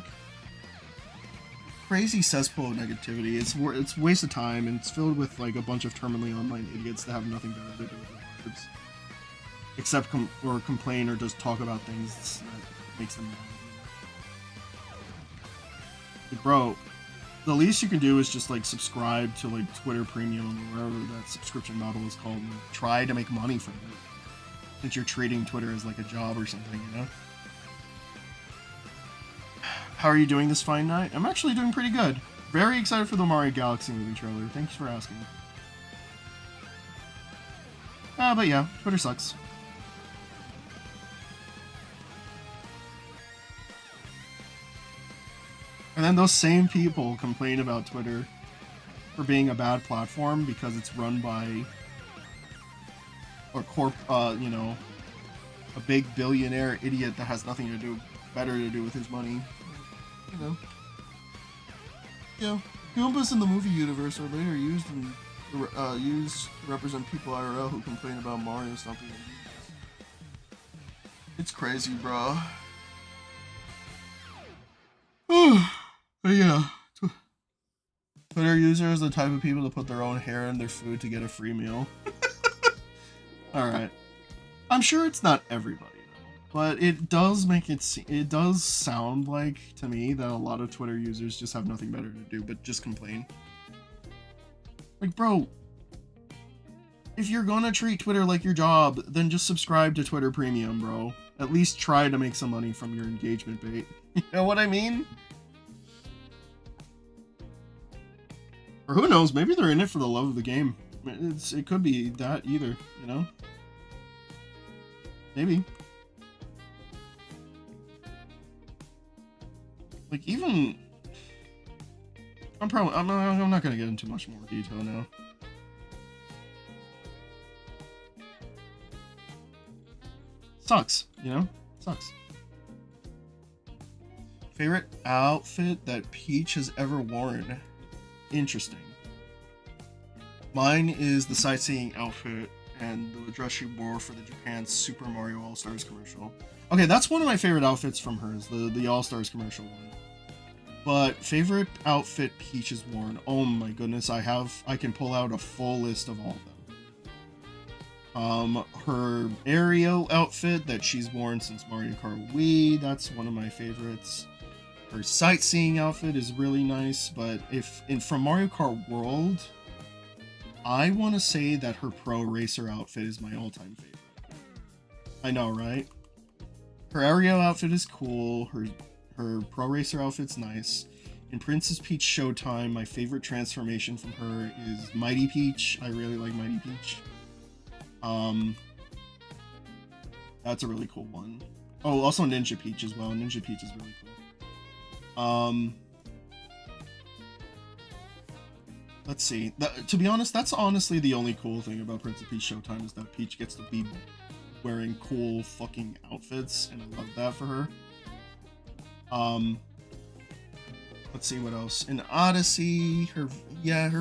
crazy cesspool of negativity. It's a waste of time, and it's filled with like a bunch of terminally online idiots that have nothing better to do with their lives. Except complain or just talk about things that makes them mad. Like, bro, the least you can do is just like subscribe to like Twitter Premium or whatever that subscription model is called and try to make money from it. Since you're treating Twitter as like a job or something, you know? How are you doing this fine night? I'm actually doing pretty good. Very excited for the Mario Galaxy movie trailer. Thanks for asking. But yeah, Twitter sucks. And then those same people complain about Twitter for being a bad platform because it's run by you know, a big billionaire idiot that has nothing to do better to do with his money. You know. Yeah. Goombas in the movie universe are later used to represent people IRL who complain about Mario stomping. It's crazy, bro. But yeah. Twitter users are the type of people to put their own hair in their food to get a free meal. Alright. I'm sure it's not everybody. But it does it does sound like, to me, that a lot of Twitter users just have nothing better to do but just complain. Like, bro, if you're gonna treat Twitter like your job, then just subscribe to Twitter Premium, bro. At least try to make some money from your engagement bait. You know what I mean? Or who knows, maybe they're in it for the love of the game. It could be that either, you know? Maybe. Like, even... I'm not gonna get into much more detail now. Sucks, you know? Sucks. Favorite outfit that Peach has ever worn? Interesting. Mine is the sightseeing outfit and the dress she wore for the Japan Super Mario All-Stars commercial. Okay, that's one of my favorite outfits from hers, the All-Stars commercial one. But favorite outfit Peach has worn. Oh my goodness, I can pull out a full list of all of them. Her Aereo outfit that she's worn since Mario Kart Wii, that's one of my favorites. Her sightseeing outfit is really nice, but from Mario Kart World, I want to say that her Pro Racer outfit is my all-time favorite. I know, right? Her Aereo outfit is cool. Her Pro Racer outfit's nice. In Princess Peach Showtime, my favorite transformation from her is Mighty Peach. I really like Mighty Peach. That's a really cool one. Oh, also Ninja Peach as well. Ninja Peach is really cool. Let's see. To be honest, that's honestly the only cool thing about Princess Peach Showtime is that Peach gets to be wearing cool fucking outfits, and I love that for her. Let's see what else. In Odyssey, her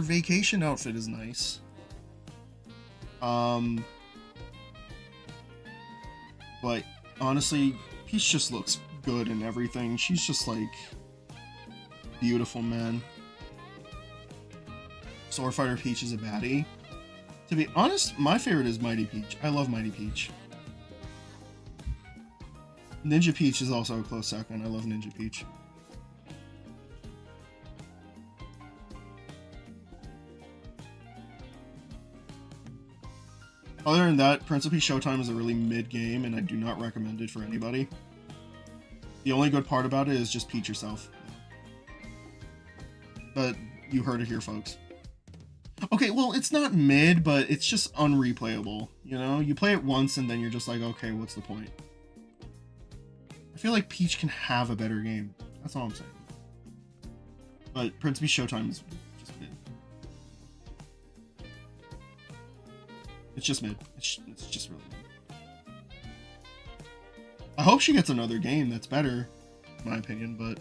vacation outfit is nice. But honestly, Peach just looks good in everything. She's just like beautiful, man. Sword Fighter Peach is a baddie. To be honest, my favorite is Mighty Peach. I love Mighty Peach. Ninja Peach is also a close second. I love Ninja Peach. Other than that, Princess Peach Showtime is a really mid-game, and I do not recommend it for anybody. The only good part about it is just Peach yourself. But you heard it here, folks. Okay, well, it's not mid, but it's just unreplayable, you know? You play it once, and then you're just like, okay, what's the point? I feel like Peach can have a better game. That's all I'm saying. But Princess Peach Showtime is just mid. It's just mid. It's just really mid. I hope she gets another game that's better, in my opinion, but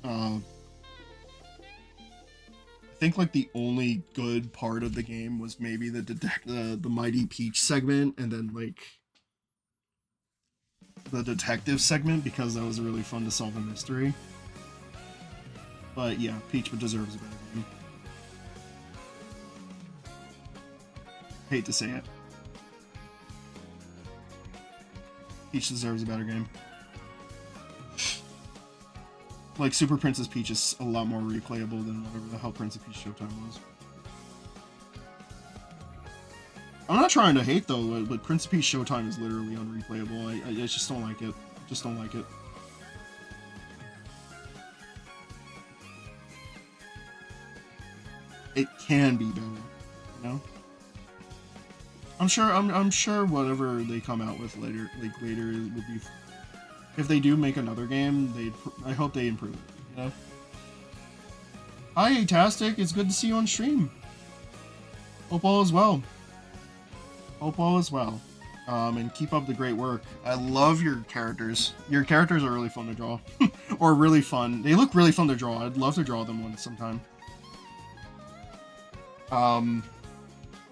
I think like the only good part of the game was maybe the Mighty Peach segment, and then like the detective segment, because that was really fun to solve a mystery. But yeah, Peach deserves a better game. Hate to say it. Peach deserves a better game. Like, Super Princess Peach is a lot more replayable than whatever the hell Princess Peach Showtime was. I'm not trying to hate, though, but Princess Peach Showtime is literally unreplayable. I just don't like it. Just don't like it. It can be better, you know? I'm sure whatever they come out with later will be. If they do make another game, I hope they improve it, you know? Hi, Tastic. It's good to see you on stream. Hope all is well. Hope all is well. And keep up the great work. I love your characters. Your characters are really fun to draw. Or really fun. They look really fun to draw. I'd love to draw them one sometime.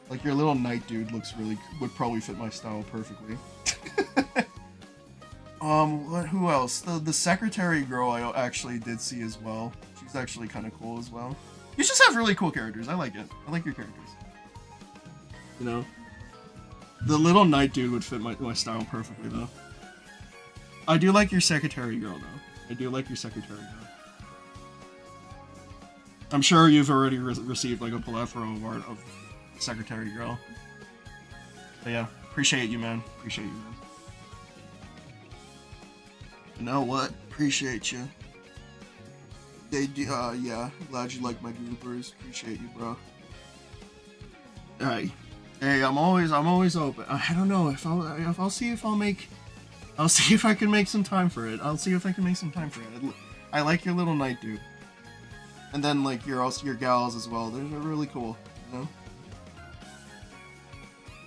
Like your little knight dude would probably fit my style perfectly. Who else? The secretary girl I actually did see as well. She's actually kind of cool as well. You just have really cool characters. I like it. I like your characters. You know? The little knight dude would fit my style perfectly, though. I do like your secretary girl, though. I do like your secretary girl. I'm sure you've already received like a plethora of art of secretary girl. But yeah, appreciate you, man. Appreciate you, man. You know what? Appreciate you. Yeah. Glad you like my bloopers. Appreciate you, bro. Hey, I'm always open. I don't know I'll see if I can make some time for it. I'll see if I can make some time for it. I like your little knight dude. And then like your gals as well. They're really cool, you know?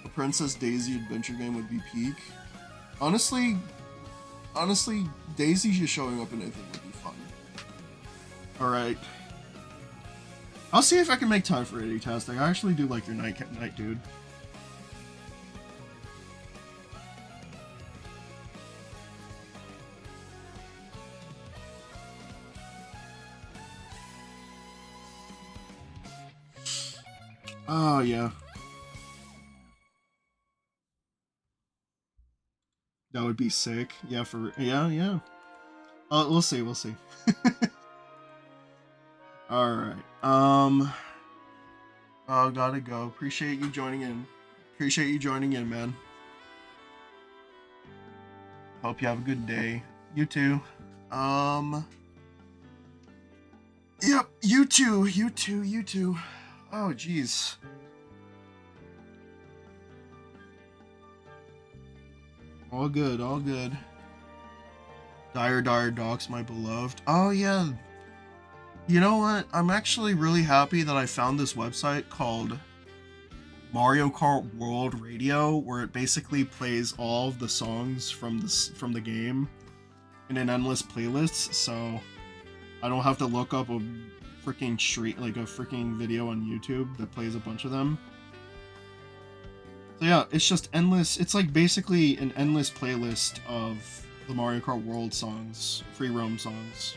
A Princess Daisy adventure game would be peak. Honestly, Daisy just showing up in anything would be fun. Alright. I'll see if I can make time for it, Tastic. I actually do like your knight dude. Oh, yeah. That would be sick. Yeah, yeah. We'll see, we'll see. Alright. Oh, gotta go. Appreciate you joining in. Appreciate you joining in, man. Hope you have a good day. You too. Yep, you too. Oh, jeez. All good, all good. Dire Dogs, my beloved. Oh, yeah. You know what? I'm actually really happy that I found this website called Mario Kart World Radio, where it basically plays all of the songs from the game in an endless playlist, so I don't have to look up a freaking freaking video on YouTube that plays a bunch of them. So yeah, it's just endless. It's like basically an endless playlist of the Mario Kart World songs, free roam songs,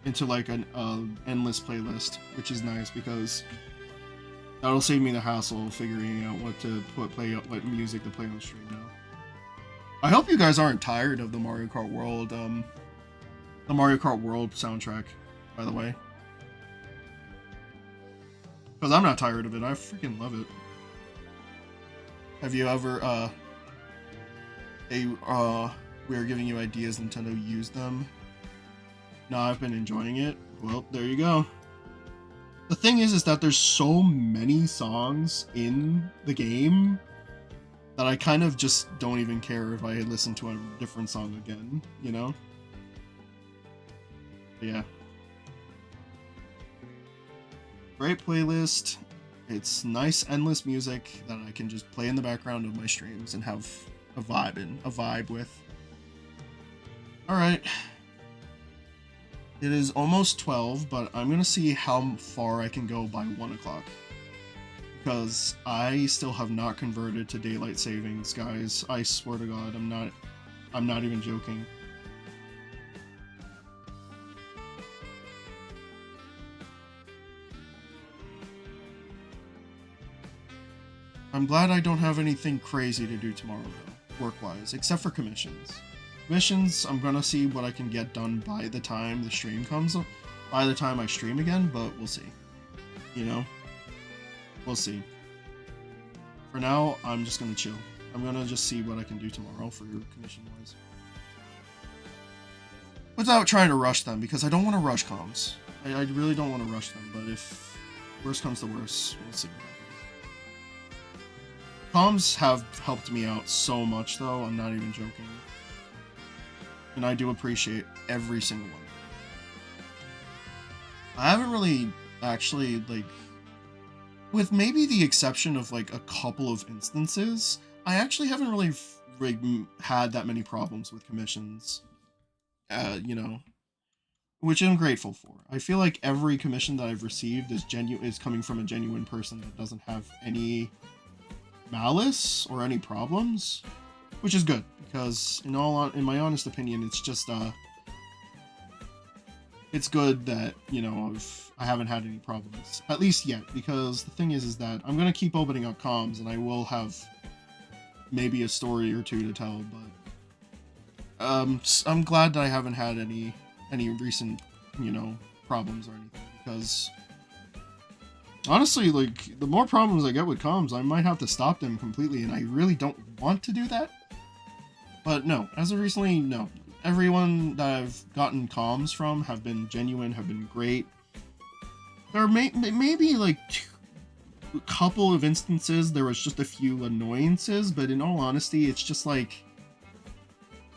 into like an endless playlist, which is nice because that'll save me the hassle of figuring out what music to play on stream now. I hope you guys aren't tired of the Mario Kart World soundtrack, by the way, because I'm not tired of it. I freaking love it. Have you ever we are giving you ideas, Nintendo used them? No, I've been enjoying it. Well, there you go. The thing is that there's so many songs in the game that I kind of just don't even care if I listen to a different song again, you know? But yeah. Great playlist. It's nice, endless music that I can just play in the background of my streams and have a vibe with. Alright. It is almost 12, but I'm gonna see how far I can go by 1 o'clock. Because I still have not converted to daylight savings, guys. I swear to God, I'm not even joking. I'm glad I don't have anything crazy to do tomorrow, though, work-wise, except for commissions. Missions, I'm gonna see what I can get done by the time the stream comes up, by the time I stream again, but we'll see. You know? We'll see. For now, I'm just gonna chill. I'm gonna just see what I can do tomorrow for your commission-wise. Without trying to rush them, because I don't want to rush comms. I really don't want to rush them, but if worst comes to worst, we'll see what happens. Comms have helped me out so much, though, I'm not even joking. And I do appreciate every single one. I haven't really actually, like, with maybe the exception of like a couple of instances, I actually haven't really had that many problems with commissions. You know, which I'm grateful for. I feel like every commission that I've received is coming from a genuine person that doesn't have any malice or any problems, which is good because in my honest opinion, it's just it's good that, you know, I haven't had any problems, at least yet, because the thing is that I'm gonna keep opening up comms and I will have maybe a story or two to tell, but I'm glad that I haven't had any recent, you know, problems or anything, because honestly, like, the more problems I get with comms, I might have to stop them completely, and I really don't want to do that. But no, as of recently, no. Everyone that I've gotten comms from have been genuine, have been great. There may maybe like a couple of instances there was just a few annoyances, but in all honesty, it's just like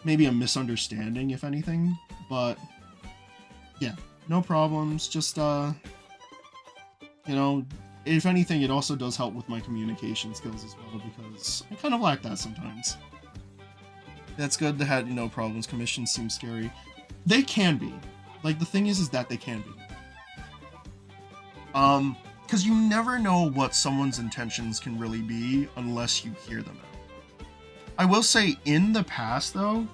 maybe a misunderstanding, if anything. But yeah, no problems. Just you know, if anything, it also does help with my communication skills as well, because I kind of lack that sometimes. That's good to have no problems. Commissions seem scary. They can be. Like, the thing is that they can be. Because you never know what someone's intentions can really be unless you hear them out. I will say, in the past, though,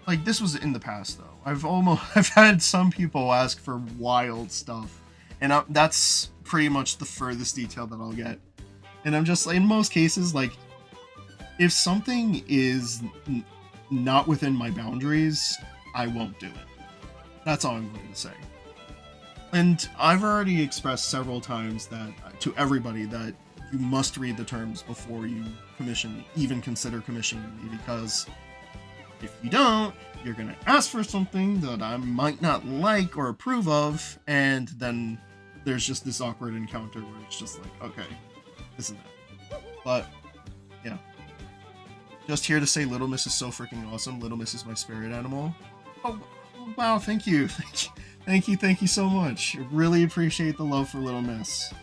like, this was in the past, though, I've had some people ask for wild stuff, And that's pretty much the furthest detail that I'll get. And I'm just, in most cases, like, if something is not within my boundaries, I won't do it. That's all I'm going to say. And I've already expressed several times that to everybody that you must read the terms before you even consider commissioning me, because if you don't, you're going to ask for something that I might not like or approve of, and then there's just this awkward encounter where it's just like, okay, this and that. But, yeah. Just here to say Little Miss is so freaking awesome. Little Miss is my spirit animal. Oh, wow, thank you. Thank you so much. I really appreciate the love for Little Miss.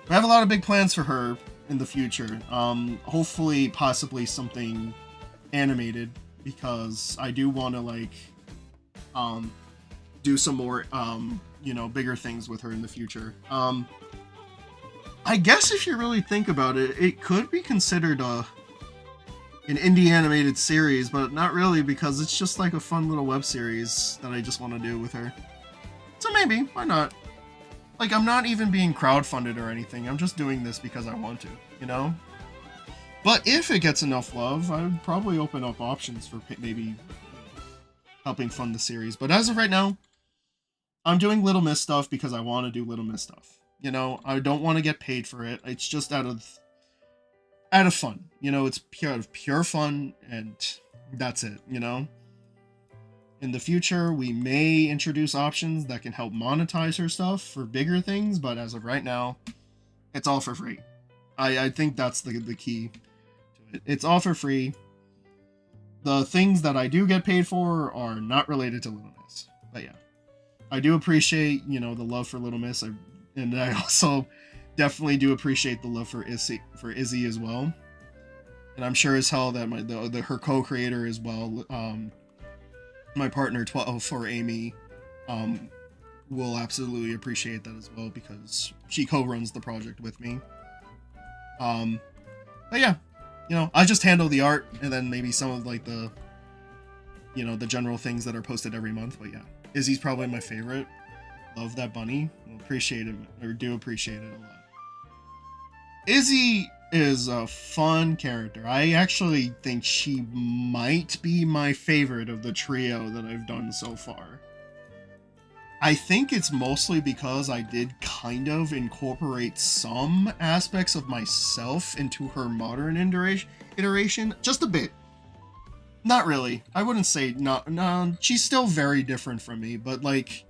I have a lot of big plans for her in the future. Hopefully, possibly something animated, because I do want to, like, do some more, bigger things with her in the future. I guess if you really think about it, it could be considered an indie animated series, but not really, because it's just like a fun little web series that I just want to do with her. So maybe, why not? Like, I'm not even being crowdfunded or anything, I'm just doing this because I want to, you know? But if it gets enough love, I would probably open up options for maybe helping fund the series. But as of right now, I'm doing Little Miss stuff because I want to do Little Miss stuff. You know, I don't want to get paid for it. It's just out of fun. You know, it's out of pure fun, and that's it, you know? In the future, we may introduce options that can help monetize her stuff for bigger things, but as of right now, it's all for free. I think that's the key to it. It's all for free. The things that I do get paid for are not related to Little Miss. But yeah, I do appreciate, the love for Little Miss, and I also definitely do appreciate the love for Izzy as well. And I'm sure as hell that her co-creator as well, my partner 12 for Amy, will absolutely appreciate that as well, because she co-runs the project with me. But yeah, I just handle the art, and then maybe some of like the general things that are posted every month. But yeah, Izzy's probably my favorite. Love that bunny. Appreciate it, or do appreciate it a lot. Izzy is a fun character. I actually think she might be my favorite of the trio that I've done so far. I think it's mostly because I did kind of incorporate some aspects of myself into her modern iteration, just a bit. Not really. I wouldn't say no, she's still very different from me, but like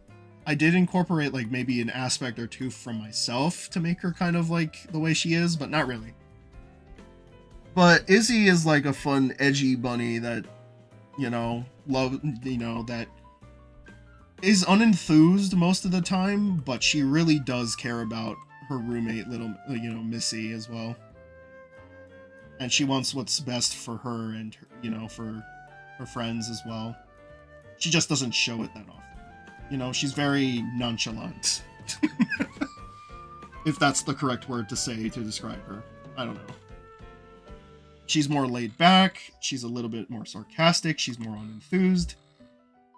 I did incorporate like maybe an aspect or two from myself to make her kind of like the way she is, but not really. But Izzy is like a fun, edgy bunny that, that is unenthused most of the time, but she really does care about her roommate, little, Missy as well. And she wants what's best for her and, for her friends as well. She just doesn't show it that often. She's very nonchalant. If that's the correct word to say to describe her. I don't know. She's more laid back, she's a little bit more sarcastic, she's more unenthused.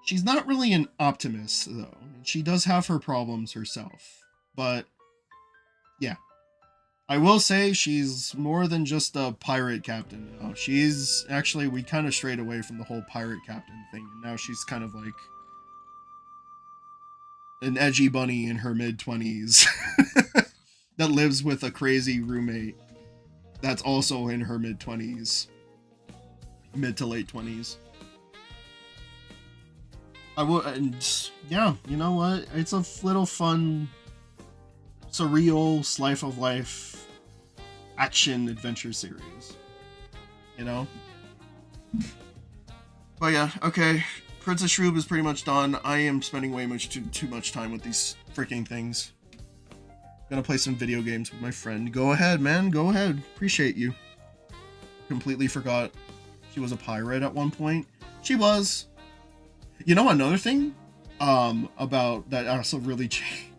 She's not really an optimist, though. She does have her problems herself. But, yeah. I will say she's more than just a pirate captain now. She's actually, we kind of strayed away from the whole pirate captain thing, and now she's kind of like an edgy bunny in her mid-20s that lives with a crazy roommate that's also in her mid-20s. Mid to late 20s. And yeah, you know what? It's a little fun, surreal, slice of life action adventure series. But yeah, okay. Princess Shroom is pretty much done. I am spending way too much time with these freaking things. Gonna play some video games with my friend. Go ahead, man. Go ahead. Appreciate you. Completely forgot she was a pirate at one point. She was. Another thing about that also really changed.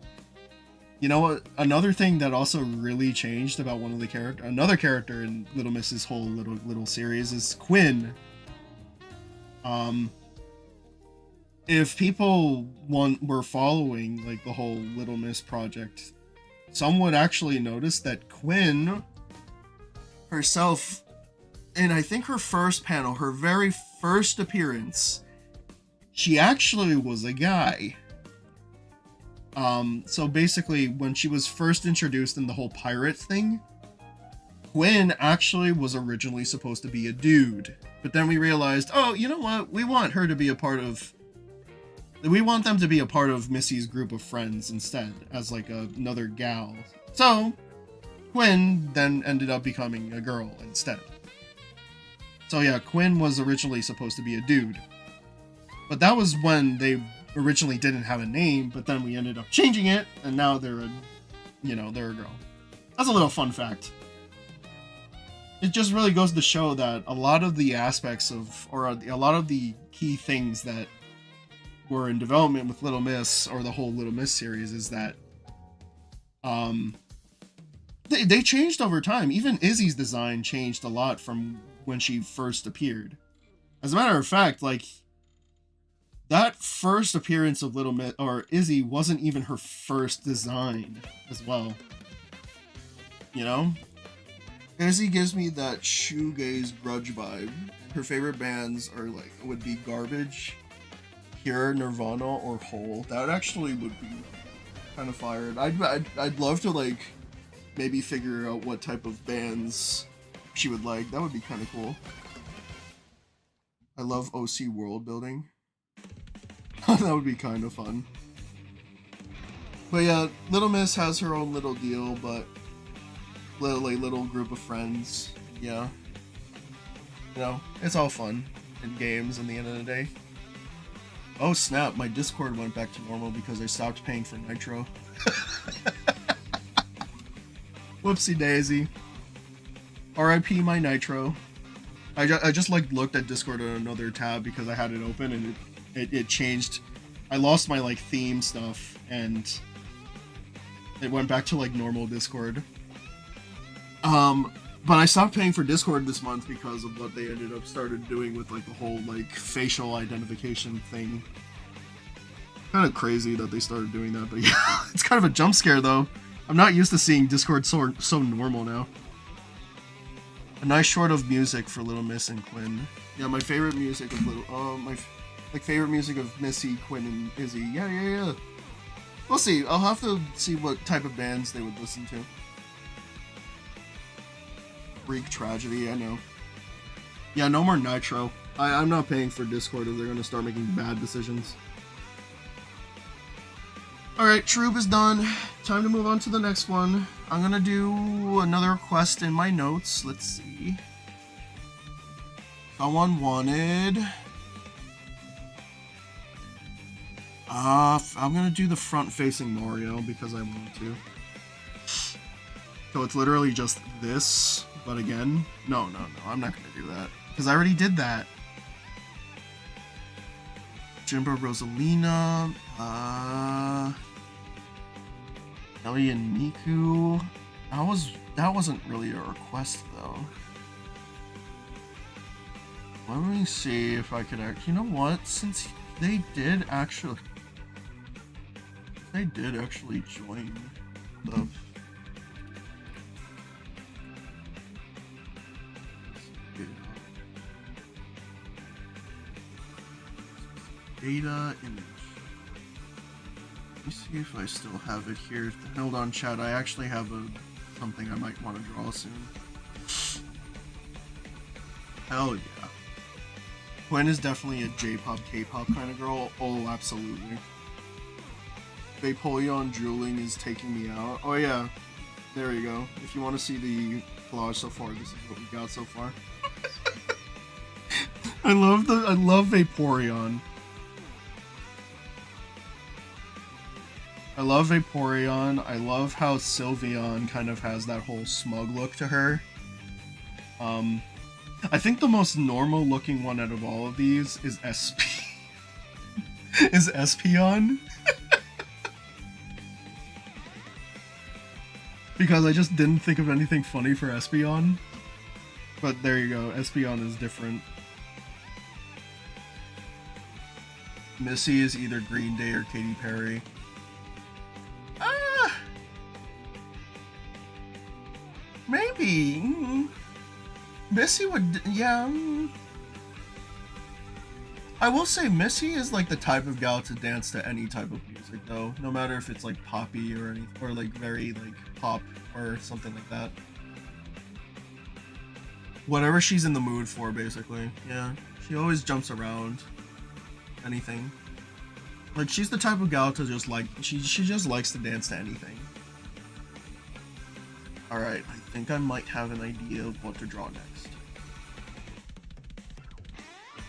Another thing that also really changed about another character in Little Miss's whole little series is Quinn. if people were following like the whole Little Miss project, some would actually notice that Quinn herself, in I think her first panel, her very first appearance, she actually was a guy. So basically, when she was first introduced in the whole pirate thing, Quinn actually was originally supposed to be a dude. But then we realized, oh, you know what? We want her to be a part of... We want them to be a part of Missy's group of friends instead, as like another gal. So, Quinn then ended up becoming a girl instead. So yeah, Quinn was originally supposed to be a dude. But that was when they originally didn't have a name, but then we ended up changing it, and now they're a, they're a girl. That's a little fun fact. It just really goes to show that a lot of the aspects of, or a lot of the key things that were in development with Little Miss, or the whole Little Miss series, is that they changed over time. Even Izzy's design changed a lot from when she first appeared. As a matter of fact, like, that first appearance of Little Miss, or Izzy, wasn't even her first design as well. You know? Izzy gives me that shoegaze grudge vibe. Her favorite bands are like, would be Garbage, Cure, Nirvana, or Hole. That actually would be kind of fired. I'd love to like maybe figure out what type of bands she would like. That would be kind of cool. I love OC world building. That would be kind of fun. But yeah, Little Miss has her own little deal, but little group of friends, yeah. You know, it's all fun in games in the end of the day. Oh snap, my Discord went back to normal because I stopped paying for Nitro. Whoopsie daisy. RIP my Nitro. I just like looked at Discord on another tab because I had it open and it changed. I lost my like theme stuff and it went back to like normal Discord. But I stopped paying for Discord this month because of what they ended up started doing with like the whole like facial identification thing. Kind of crazy that they started doing that, but yeah, it's kind of a jump scare though. I'm not used to seeing Discord so normal now. A nice short of music for Little Miss and Quinn. Yeah, my favorite music of my favorite music of Missy, Quinn, and Izzy. Yeah. We'll see. I'll have to see what type of bands they would listen to. Greek tragedy, I know. Yeah, no more Nitro. I'm not paying for Discord if they're gonna start making bad decisions. Alright, Troop is done. Time to move on to the next one. I'm gonna do another quest in my notes. Let's see. Someone wanted... I'm gonna do the front-facing Mario because I want to. So it's literally just this, but again, no, I'm not gonna do that because I already did that. Jimbo Rosalina, Ellie and Miku. That wasn't really a request though. Let me see if I could actually. You know what? Since they did actually join the. Data image. Let me see if I still have it here. Hold on, chat. I actually have something I might want to draw soon. Hell yeah. Gwen is definitely a J-pop, K-pop kind of girl. Oh, absolutely. Vaporeon drooling is taking me out. Oh yeah. There you go. If you want to see the collage so far, this is what we got so far. I love Vaporeon. I love Vaporeon. I love how Sylveon kind of has that whole smug look to her. I think the most normal looking one out of all of these is is Espeon. Because I just didn't think of anything funny for Espeon. But there you go, Espeon is different. Missy is either Green Day or Katy Perry. Maybe. Missy would, yeah. I will say Missy is like the type of gal to dance to any type of music though, no matter if it's like poppy or anything, or like very like pop or something like that. Whatever she's in the mood for, basically. Yeah, she always jumps around anything. Like she's the type of gal to just like she just likes to dance to anything. All right, I think I might have an idea of what to draw next.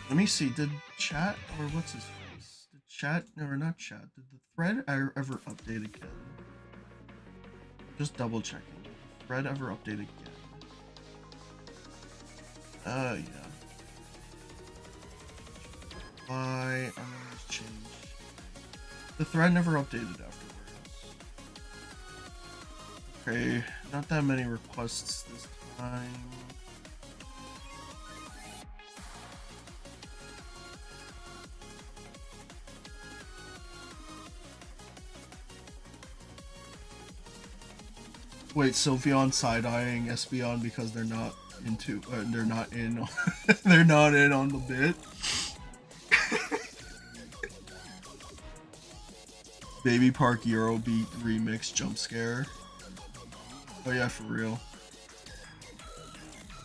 Let me see. Did chat or what's his face? Did chat or not chat? Did the thread ever update again? Just double checking. Did the thread ever update again? Yeah. I'm gonna change. The thread never updated afterwards. Okay, not that many requests this time. Wait, Sylveon side-eyeing Espeon because they're not into, they're not in, they're not in on the bit. Baby Park Eurobeat remix jump scare. Oh yeah, for real.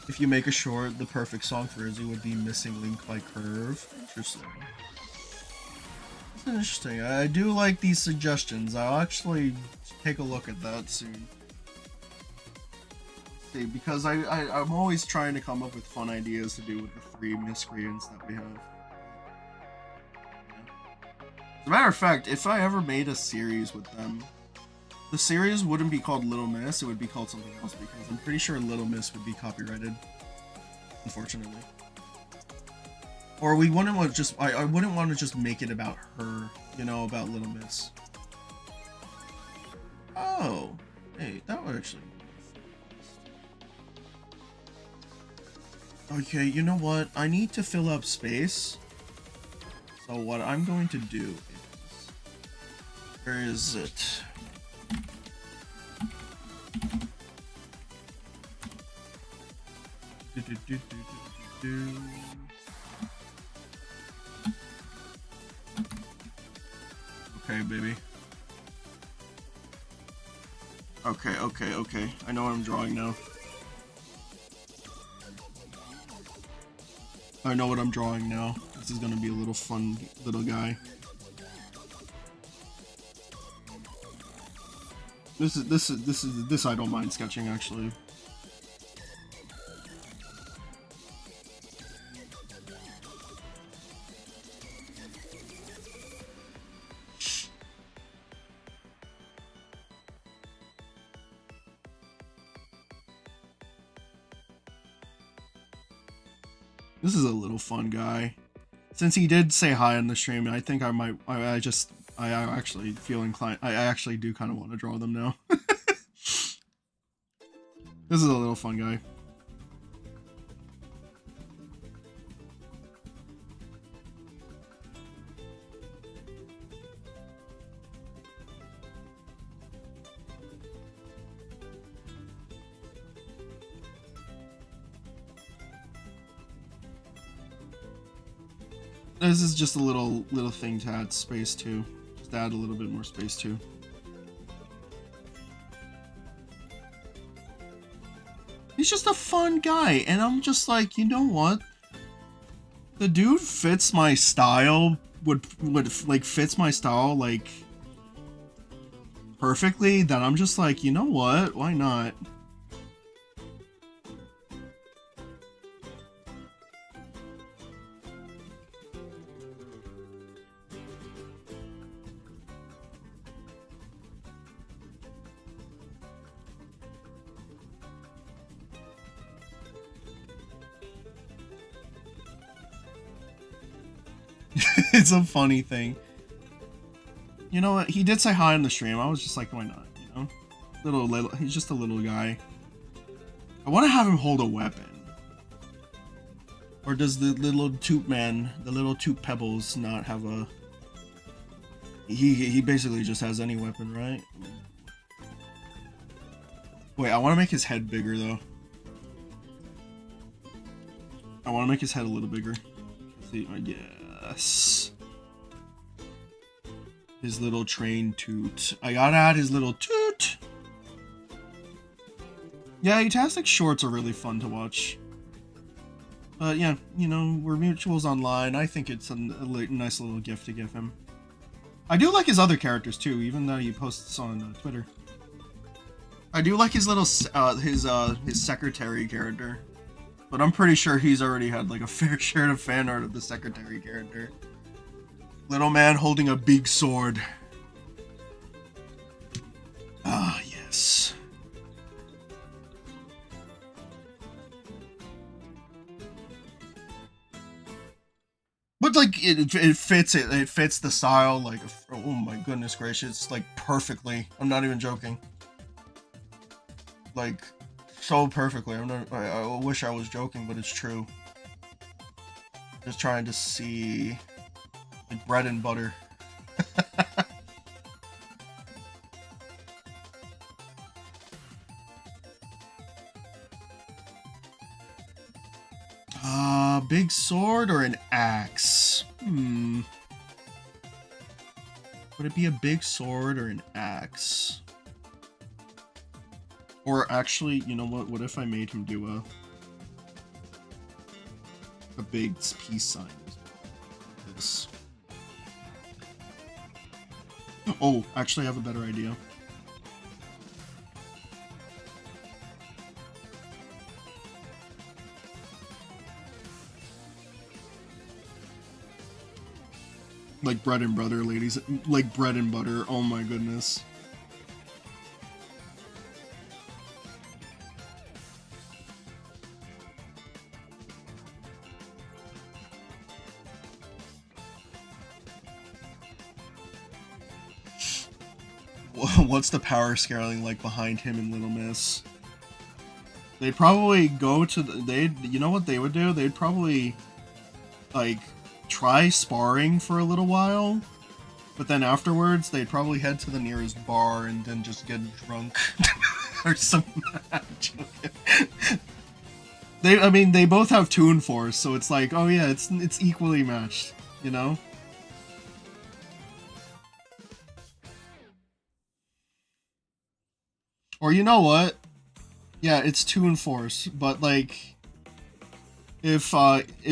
If you make a short, the perfect song for Izzy would be Missing Link by Curve. Interesting. That's interesting. I do like these suggestions. I'll actually take a look at that soon. Because I'm always trying to come up with fun ideas to do with the 3 miscreants that we have. As a matter of fact, if I ever made a series with them, the series wouldn't be called Little Miss, it would be called something else because I'm pretty sure Little Miss would be copyrighted, unfortunately. Or we wouldn't want to just, I wouldn't want to just make it about her, you know, about Little Miss. Oh, hey, that would actually... Okay, you know what? I need to fill up space. So what I'm going to do is... Where is it? Okay, baby. Okay. I know what I'm drawing now. I know what I'm drawing now. This is gonna be a little fun little guy. This I don't mind sketching actually. This is a little fun guy. Since he did say hi on the stream, I think I might, I actually feel inclined, I actually do kind of want to draw them now. This is a little fun guy. This is just a little thing to add space to. Just add a little bit more space to. He's just a fun guy, and I'm just like, you know what? The dude fits my style. Would like fits my style like perfectly. Then I'm just like, you know what? Why not? It's a funny thing. You know what? He did say hi on the stream. I was just like, why not? You know, little. He's just a little guy. I want to have him hold a weapon. Or does the little toot man, the little toot pebbles, not have a He basically just has any weapon, right? Wait, I want to make his head bigger though. I want to make his head a little bigger. See, yes. His little train toot. I gotta add his little toot. Yeah, Eetastic shorts are really fun to watch. But yeah, you know, we're mutuals online. I think it's a nice little gift to give him. I do like his other characters too, even though he posts on Twitter. I do like his little his secretary character, but I'm pretty sure he's already had like a fair share of fan art of the secretary character. Little man holding a big sword. Ah, yes. But like it fits it fits the style like, oh my goodness gracious, like perfectly. I'm not even joking. Like so perfectly. I wish I was joking, but it's true. Just trying to see like bread and butter. Big sword or an axe? Would it be a big sword or an axe? Or actually, you know what? What if I made him do a big peace sign? This. Oh, actually, I have a better idea. Like bread and butter, ladies. Like bread and butter. Oh my goodness. What's the power scaling like behind him and Little Miss? They'd probably go to you know what they would do? They'd probably like try sparring for a little while, but then afterwards they'd probably head to the nearest bar and then just get drunk or something. I mean, they both have Toon Force, so it's like, oh yeah, it's equally matched, you know? Or you know what? Yeah, it's Toon Force, but like, if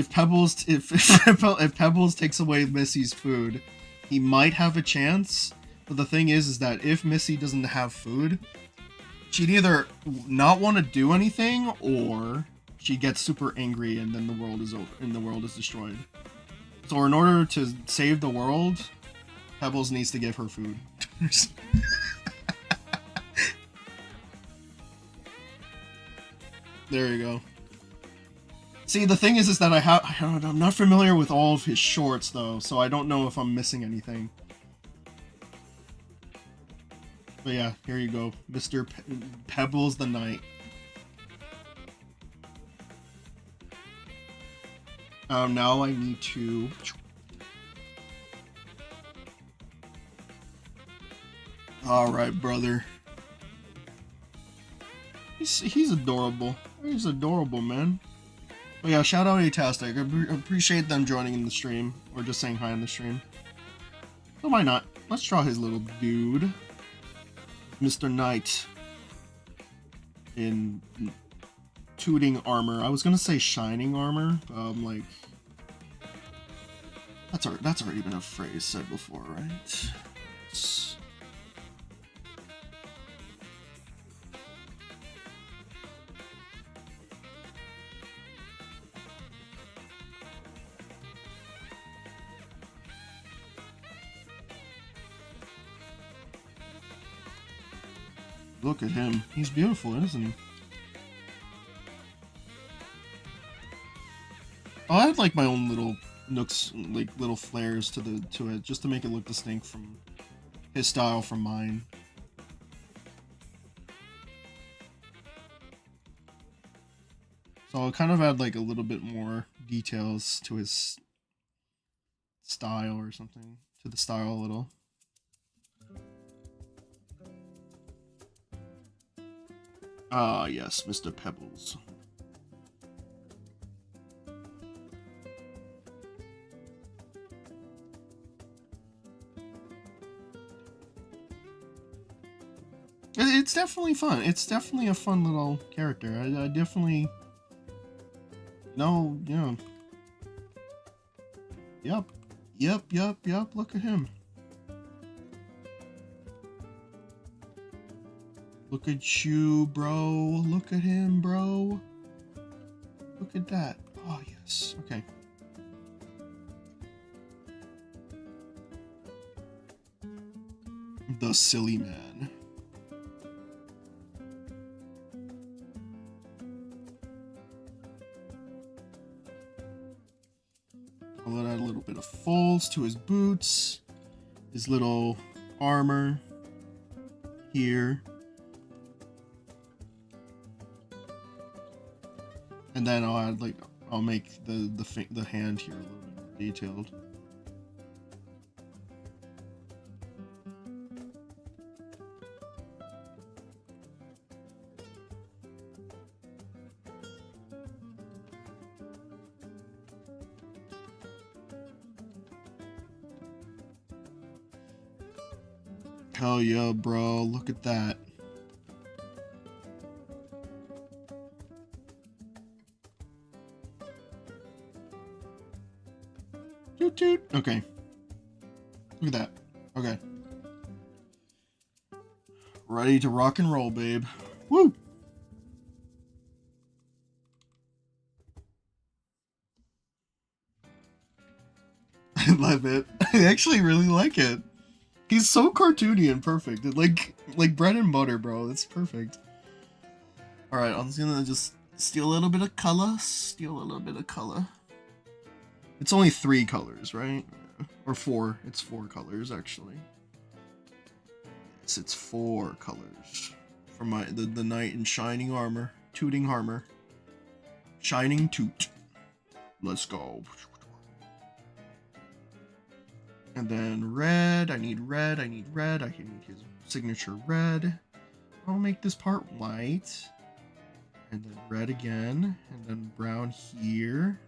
Pebbles if Pebbles takes away Missy's food, he might have a chance. But the thing is that if Missy doesn't have food, she'd either not want to do anything or she gets super angry and then the world is over and the world is destroyed. So in order to save the world, Pebbles needs to give her food. There you go. See, the thing is that I'm not familiar with all of his shorts though, so I don't know if I'm missing anything. But yeah, here you go, Mr. Pebbles the Knight. Now I need to. All right, brother. He's adorable. He's adorable, man. But yeah, shout out Eetastic. I appreciate them joining in the stream or just saying hi in the stream. So why not? Let's draw his little dude, Mr. Knight, in tooting armor. I was gonna say shining armor. Like that's already been a phrase said before, right? Look at him. He's beautiful, isn't he? I have like my own little nooks, like little flares to it, just to make it look distinct from his style from mine. So I'll kind of add like a little bit more details to his style or something, to the style a little. Ah, yes, Mr. Pebbles. It's definitely fun. It's definitely a fun little character. I definitely... No, you know... Yep. Yep. Look at him. Look at you, bro. Look at him, bro. Look at that. Oh, yes. Okay. The silly man. I'll add a little bit of folds to his boots. His little armor. Here. And then I'll add, like, I'll make the hand here a little bit more detailed. Hell yeah, bro. Look at that. Toot toot. Okay. Look at that. Okay. Ready to rock and roll, babe. Woo! I love it. I actually really like it. He's so cartoony and perfect. Like bread and butter, bro. That's perfect. Alright, I'm just gonna just steal a little bit of color. Steal a little bit of color. It's only 3 colors, right? Or 4. It's 4 colors, actually. Yes, it's 4 colors. For the knight in shining armor. Tooting armor. Shining toot. Let's go. And then red. I need red. I need his signature red. I'll make this part white. And then red again. And then brown here.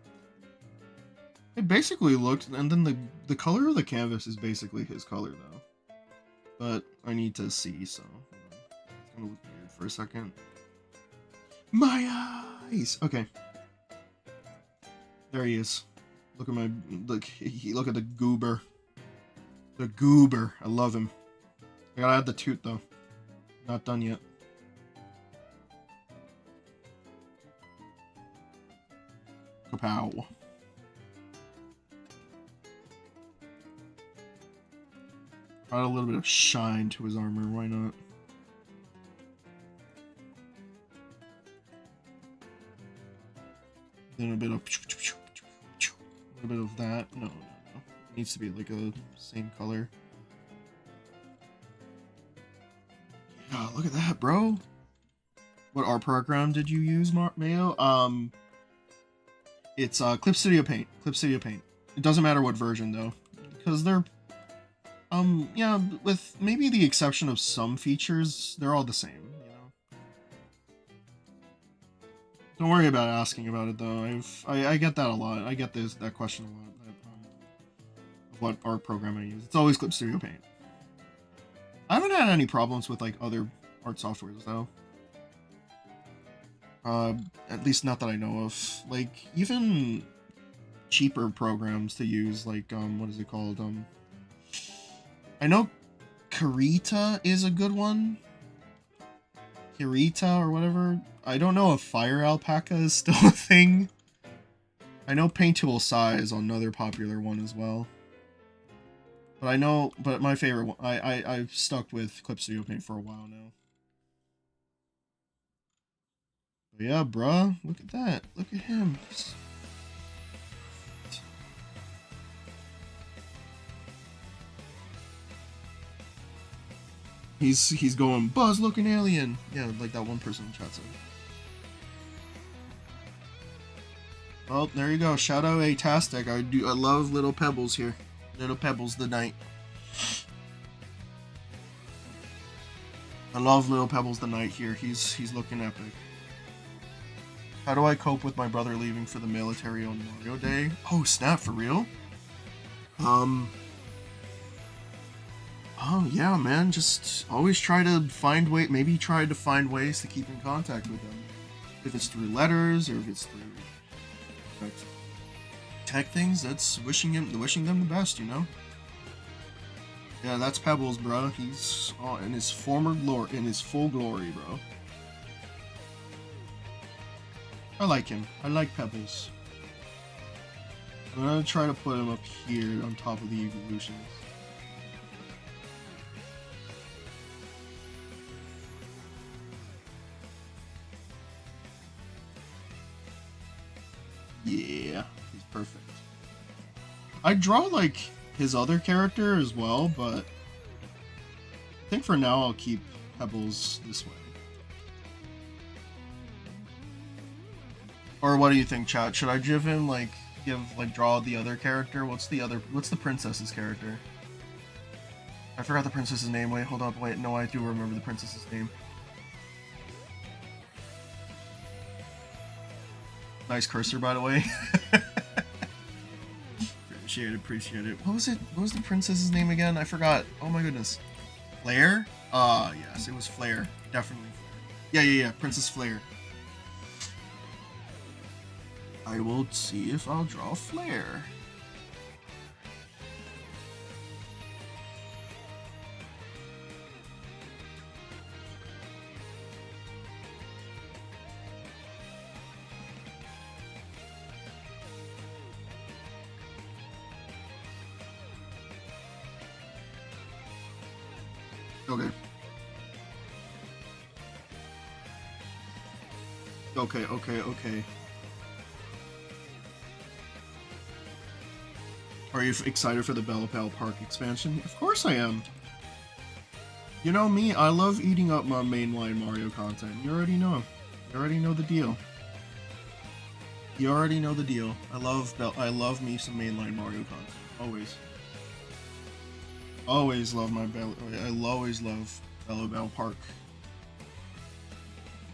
It basically looks... And then the color of the canvas is basically his color, though. But I need to see, so... It's gonna look weird for a second. My eyes! Okay. There he is. Look at my... Look at the goober. The goober. I love him. I gotta add the toot, though. Not done yet. Kapow. Add a little bit of shine to his armor. Why not? Then a bit of... A little bit of that. No. It needs to be like a same color. Yeah, look at that, bro. What art program did you use, Mayo? It's Clip Studio Paint. Clip Studio Paint. It doesn't matter what version though, because they're yeah, with maybe the exception of some features, they're all the same. You know. Don't worry about asking about it though. I get that a lot. I get that question a lot. What art program I use. It's always Clip Studio Paint. I haven't had any problems with like other art softwares though. At least not that I know of. Like even cheaper programs to use, like what is it called? I know Karita is a good one. Kirita or whatever. I don't know if Fire Alpaca is still a thing. I know Paint Tool Sai is another popular one as well. But I know, but my favorite one, I've stuck with Clip Studio Paint for a while now. But yeah, bruh, look at that. Look at him. He's going Buzz looking alien. Yeah, like that one person in chat said. Oh, there you go. Shout out A-tastic. I love Little Pebbles here. Little Pebbles the Knight. I love Little Pebbles the Knight here. He's looking epic. How do I cope with my brother leaving for the military on Mario Day? Oh snap, for real? Oh yeah, man. Just always try to find maybe try to find ways to keep in contact with them. If it's through letters or if it's through tech things, that's wishing them the best, you know. Yeah, that's Pebbles, bro. He's in his full glory, bro. I like him. I like Pebbles. I'm gonna try to put him up here on top of the Eeveelutions. Yeah, he's perfect. I'd draw like his other character as well, but I think for now I'll keep Pebbles this way. Or what do you think, chat? Should I draw the other character? What's the princess's character? I forgot the princess's name. Wait, hold up. Wait, no, I do remember the princess's name. Nice cursor, by the way. Appreciate it. What was the princess's name again? I forgot. Oh my goodness. Flare? Yes, it was Flare. Definitely Flare. Yeah. Princess Flare. I will see if I'll draw Flare. Okay. Are you excited for the Belle Pal Park expansion? Of course I am. You know me, I love eating up my mainline Mario content. You already know. You already know the deal. I love me some mainline Mario content. Always. Always love Belle Pal Park.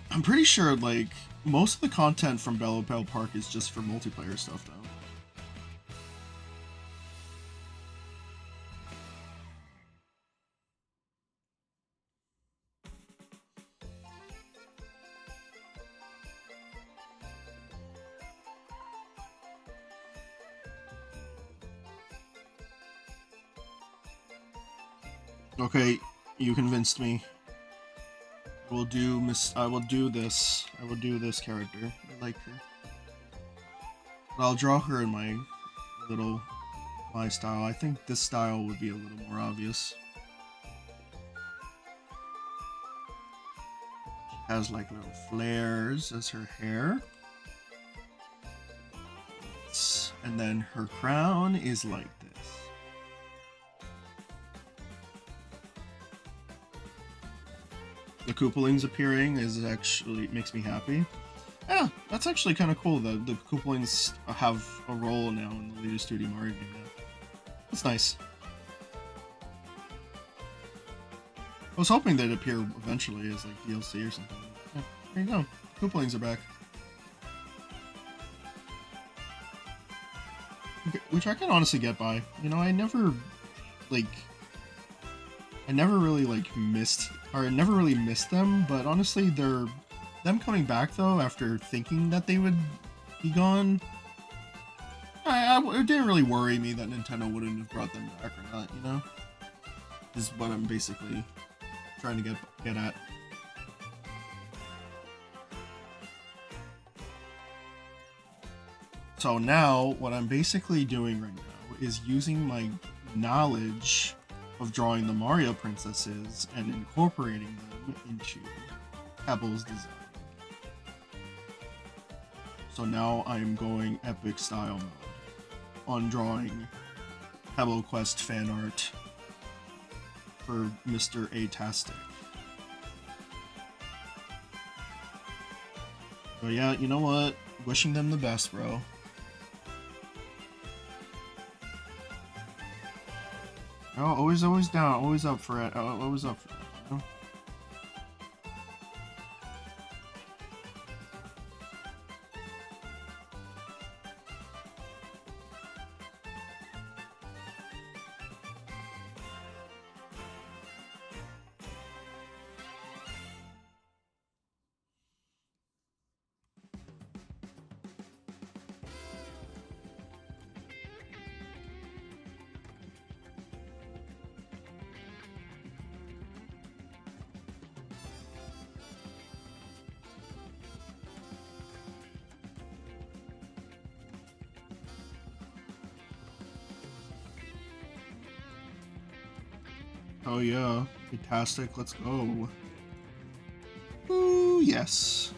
I'm pretty sure, like, most of the content from Belle Pal Park is just for multiplayer stuff, though. Okay, you convinced me. I will do this character. I like her. But I'll draw her in my style. I think this style would be a little more obvious. She has like little flares as her hair. And then her crown is like this. The Koopalings appearing makes me happy. Yeah, that's actually kind of cool. The Koopalings have a role now in the latest 2D Mario game. Yeah. That's nice. I was hoping they'd appear eventually as like DLC or something. Yeah, there you go. The Koopalings are back. Which I can honestly get by. You know, I never really missed them, but honestly, them coming back though after thinking that they would be gone. It didn't really worry me that Nintendo wouldn't have brought them back or not. You know, is what I'm basically trying to get at. So now, what I'm basically doing right now is using my knowledge of drawing the Mario princesses and incorporating them into Pebbles' design. So now I'm going epic style mode on drawing Pebble Quest fan art for Mr. A-tastic. But yeah, you know what? Wishing them the best, bro. Oh, always down, always up for it. Always up for it. You know? Oh yeah, fantastic. Let's go. Ooh, yes.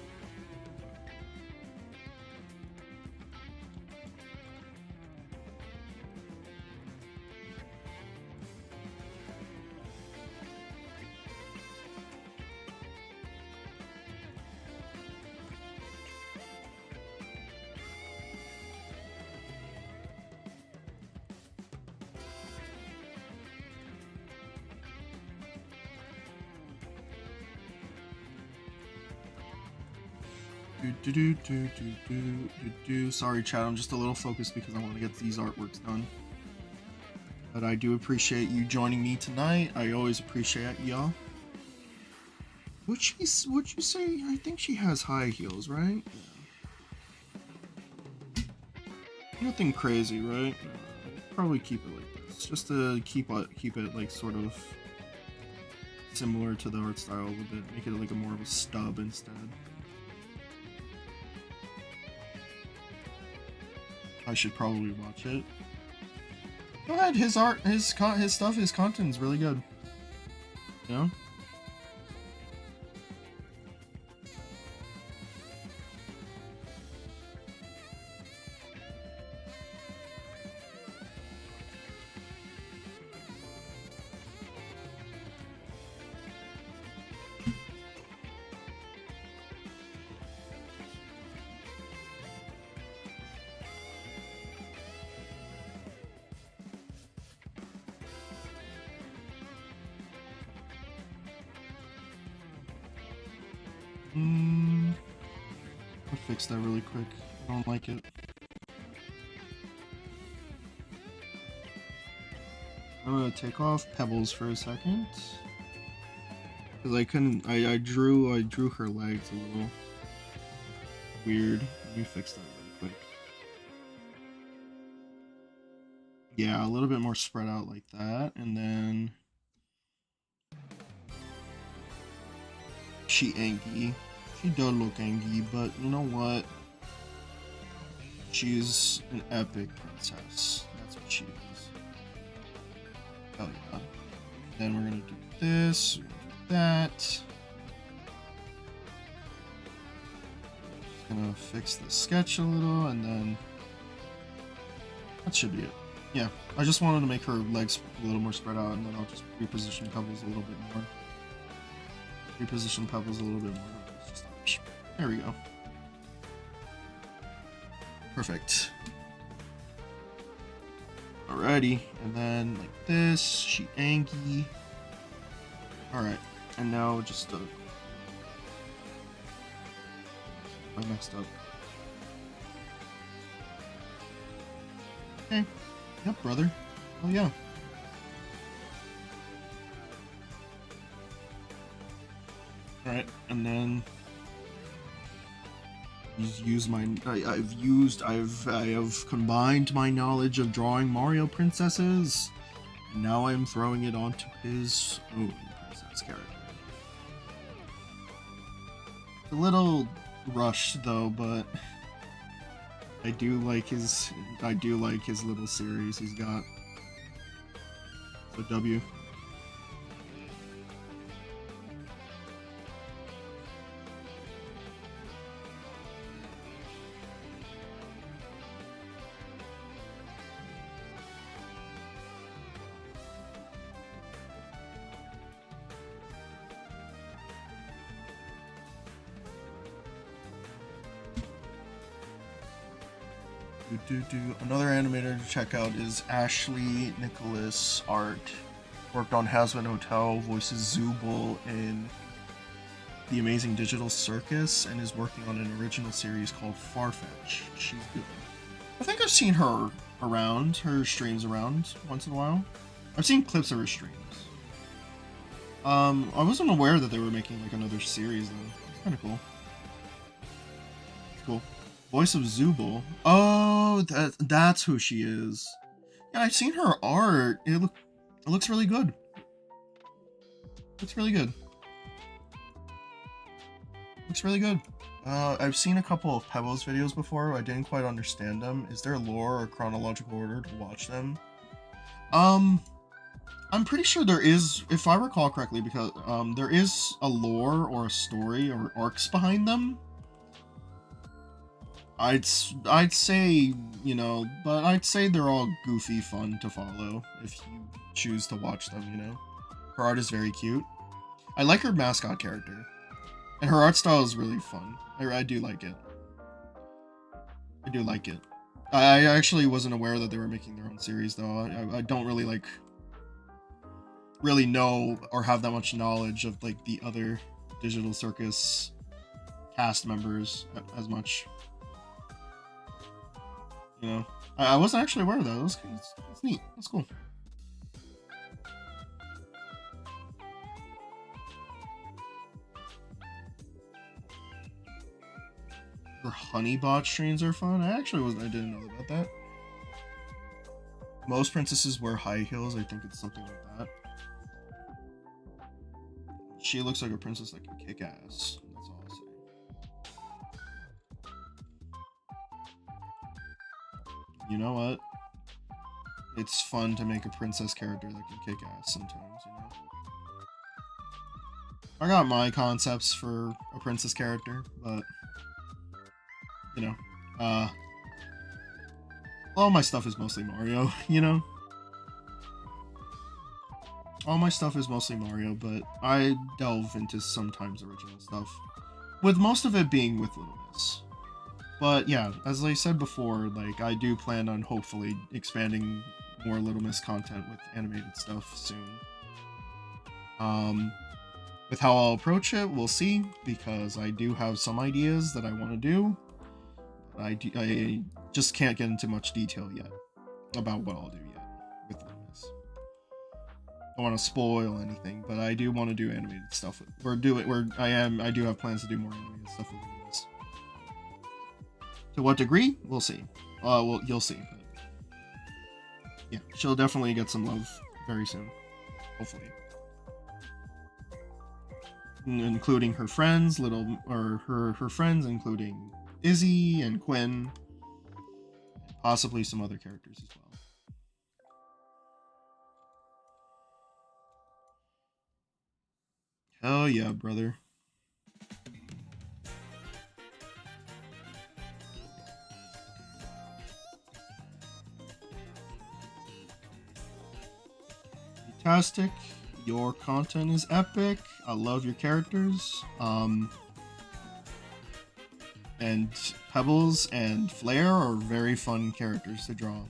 Sorry, chat. I'm just a little focused because I want to get these artworks done. But I do appreciate you joining me tonight. I always appreciate y'all. Would you say? I think she has high heels, right? Yeah. Nothing crazy, right? Probably keep it like this, just to keep it like sort of similar to the art style a little bit. Make it like a more of a stub instead. I should probably watch it. Go ahead. His art, his stuff, his content's really good. You know? I'll fix that really quick. I don't like it. I'm gonna take off Pebbles for a second. Cause I couldn't, I drew her legs a little weird. Let me fix that really quick. Yeah, a little bit more spread out like that, and then she angry. She does look angry, but you know what? She's an epic princess. That's what she is. Oh yeah. Then we're gonna do this, we're gonna do that. Just gonna fix the sketch a little, and then that should be it. Yeah, I just wanted to make her legs a little more spread out, and then I'll just reposition Pebbles a little bit more. Reposition Pebbles a little bit more. There we go. Perfect. Alrighty, and then like this, she angry. Alright, and now just I messed up. Okay. Yep, brother. Oh yeah. Alright, and then I have combined my knowledge of drawing Mario princesses, and now I'm throwing it onto his own princess character. It's a little rushed though, but I do like his little series he's got. So W. Another animator to check out is Ashley Nicholas Art. Worked on Hazbin Hotel, voices Zooble in The Amazing Digital Circus, and is working on an original series called Farfetch. She's good. I think I've seen her around, her streams around once in a while. I've seen clips of her streams. I wasn't aware that they were making like another series though. It's kind of cool. It's cool. Voice of Zooble. Oh, that's who she is. Yeah, I've seen her art. It looks really good. Looks really good. Looks really good. I've seen a couple of Pebbles videos before. I didn't quite understand them. Is there lore or chronological order to watch them? I'm pretty sure there is, if I recall correctly, because there is a lore or a story or arcs behind them. I'd say, you know, but I'd say they're all goofy fun to follow if you choose to watch them, you know. Her art is very cute. I like her mascot character. And her art style is really fun. I do like it. I do like it. I actually wasn't aware that they were making their own series though. I don't really know or have that much knowledge of like the other Digital Circus cast members as much. You know, I wasn't actually aware of that. It's neat. That's cool. Her Honeybot streams are fun. I didn't know about that. Most princesses wear high heels. I think it's something like that. She looks like a princess that can kick ass. That's all I'll say. You know what? It's fun to make a princess character that can kick ass sometimes, you know? I got my concepts for a princess character, but you know, all my stuff is mostly Mario, you know? All my stuff is mostly Mario, but I delve into sometimes original stuff, with most of it being with Little Miss. But yeah, as I said before, like, I do plan on hopefully expanding more Little Miss content with animated stuff soon. With how I'll approach it, we'll see, because I do have some ideas that I want to do. I just can't get into much detail yet about what I'll do yet with Little Miss. I don't want to spoil anything, but I do want to do animated stuff. I do have plans to do more animated stuff with Little Miss. To what degree? We'll see. Well, you'll see. Yeah, she'll definitely get some love very soon. Hopefully. Including her friends, her friends, including Izzy and Quinn, and possibly some other characters as well. Hell yeah, brother. Fantastic. Your content is epic. I love your characters. And Pebbles and Flare are very fun characters to draw.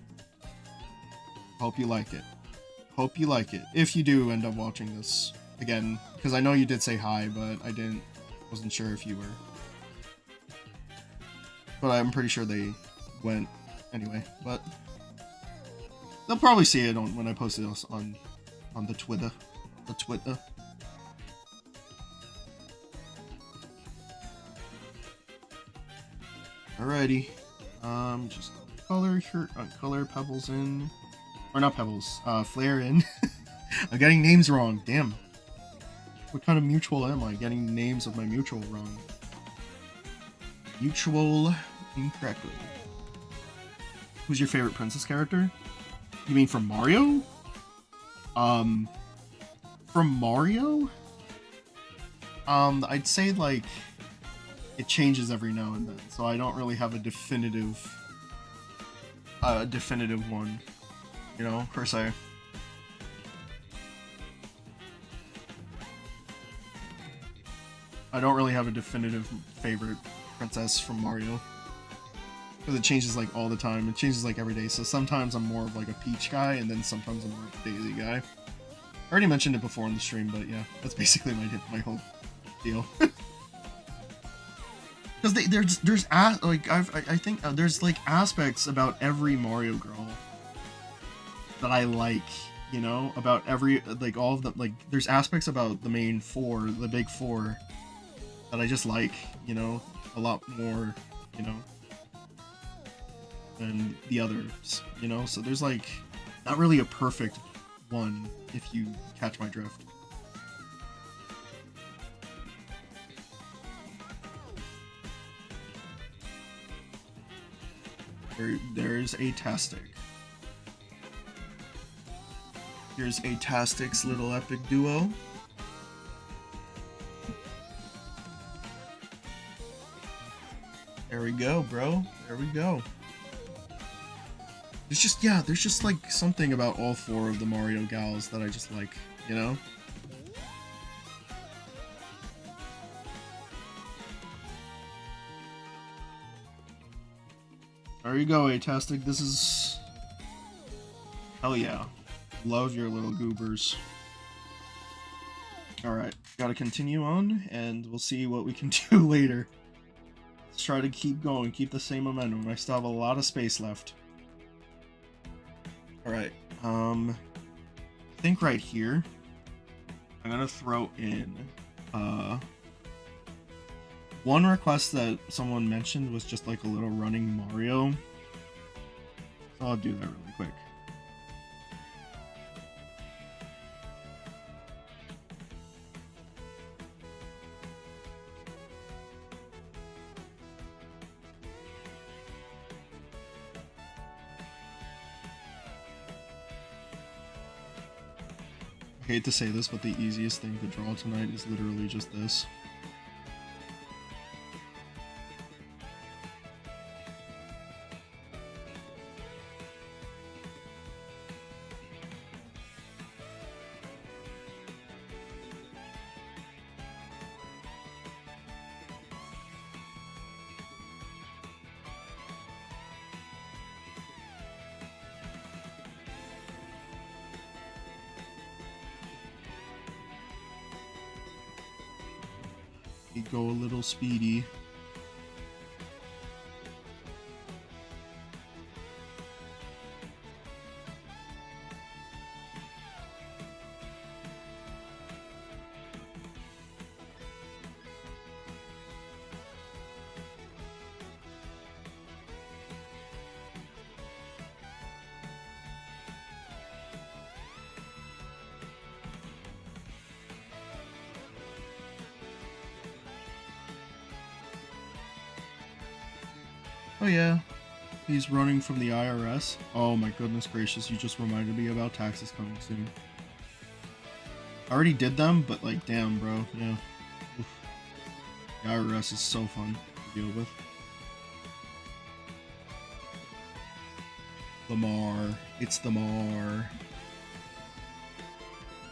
Hope you like it. Hope you like it. If you do end up watching this again, because I know you did say hi, but wasn't sure if you were. But I'm pretty sure they went anyway. But they'll probably see it when I post it on the Twitter. The Twitter. Alrighty. Just color Pebbles in. Or not Pebbles, Flare in. I'm getting names wrong, damn. What kind of mutual am I? Getting names of my mutual wrong. Mutual incorrectly. Who's your favorite princess character? You mean from Mario? From Mario? I'd say, like, it changes every now and then, so I don't really have a definitive one, you know, per se. I don't really have a definitive favorite princess from Mario, because it changes like all the time. It changes like every day, so sometimes I'm more of like a Peach guy, and then sometimes I'm more of a Daisy guy. I already mentioned it before in the stream, but yeah, that's basically my whole deal. Because I think there's like aspects about every Mario girl that I like, you know, about every, like, all of them. Like, there's aspects about the main four, the big four, that I just like, you know, a lot more, you know, than the others, you know. So there's like not really a perfect one, if you catch my drift. There's a Tastic. Here's Atastic's little epic duo. There we go, bro. There we go. There's just, yeah, there's just like something about all four of the Mario gals that I just like, you know? There you go, Atastic. This is... Hell yeah. Love your little goobers. Alright, gotta continue on, and we'll see what we can do later. Let's try to keep going, keep the same momentum. I still have a lot of space left. Alright, I think right here, I'm gonna throw in, one request that someone mentioned was just like a little running Mario. So I'll do that really quick. I hate to say this, but the easiest thing to draw tonight is literally just this. You go a little speedy. Oh yeah, he's running from the IRS. Oh my goodness gracious, you just reminded me about taxes coming soon. I already did them, but like, damn bro, yeah. Oof. The IRS is so fun to deal with. The Mar. It's the Mar.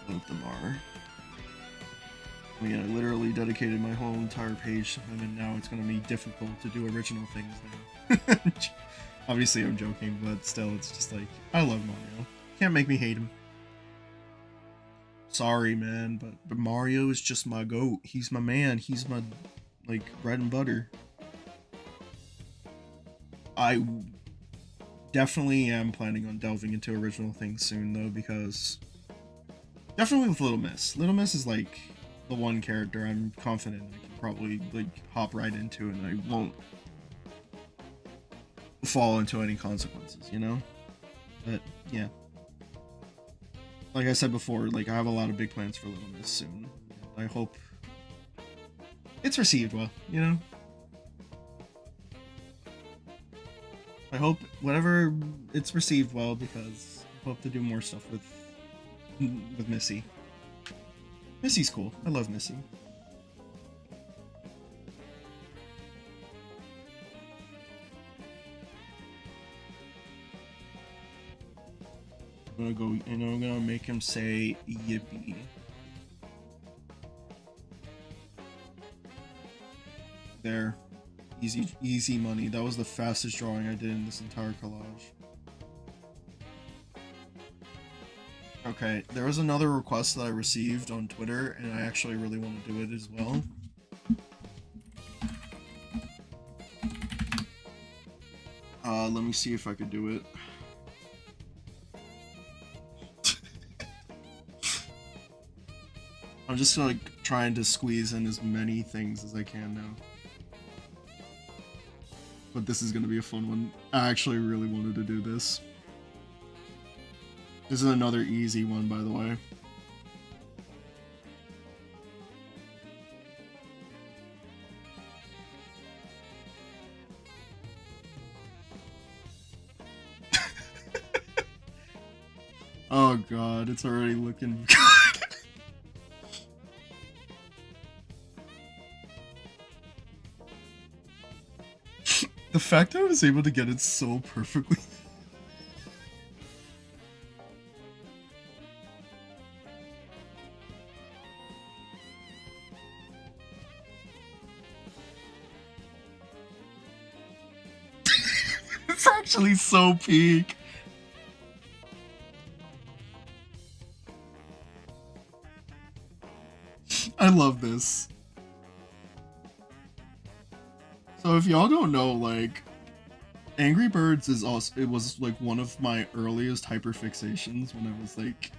I love the Mar. I mean, I literally dedicated my whole entire page to him, and now it's going to be difficult to do original things now. Obviously, I'm joking, but still, it's just like, I love Mario. Can't make me hate him. Sorry, man, but Mario is just my goat. He's my man. He's my, like, bread and butter. I definitely am planning on delving into original things soon, though, because... Definitely with Little Miss. Little Miss is, like... the one character I'm confident I can probably like hop right into and I won't fall into any consequences, you know? But yeah. Like I said before, like I have a lot of big plans for Little Miss soon. I hope it's received well, you know? I hope whatever it's received well because I hope to do more stuff with Missy. Missy's cool. I love Missy. I'm gonna go, and I'm gonna make him say yippee. There. Easy money. That was the fastest drawing I did in this entire collage. Okay, there was another request that I received on Twitter, and I actually really want to do it as well. Let me see if I could do it. I'm just like trying to squeeze in as many things as I can now. But this is gonna be a fun one. I actually really wanted to do this. This is another easy one, by the way. Oh god, it's already looking good. The fact that I was able to get it so perfectly. It's actually so peak. I love this. So if y'all don't know, like, Angry Birds is also, it was like one of my earliest hyperfixations when I was like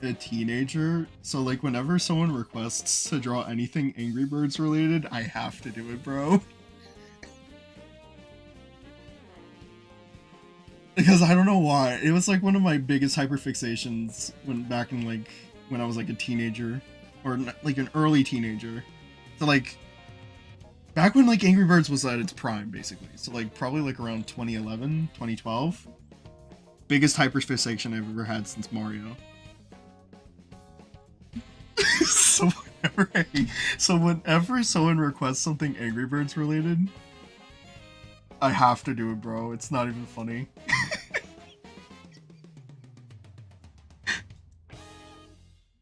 a teenager. So like whenever someone requests to draw anything Angry Birds related, I have to do it, bro. Because I don't know why. It was like one of my biggest hyperfixations when back in like when I was like a teenager or like an early teenager. So like back when like Angry Birds was at its prime basically. So like probably like around 2011, 2012. Biggest hyperfixation I've ever had since Mario. so whenever someone requests something Angry Birds related, I have to do it, bro. It's not even funny.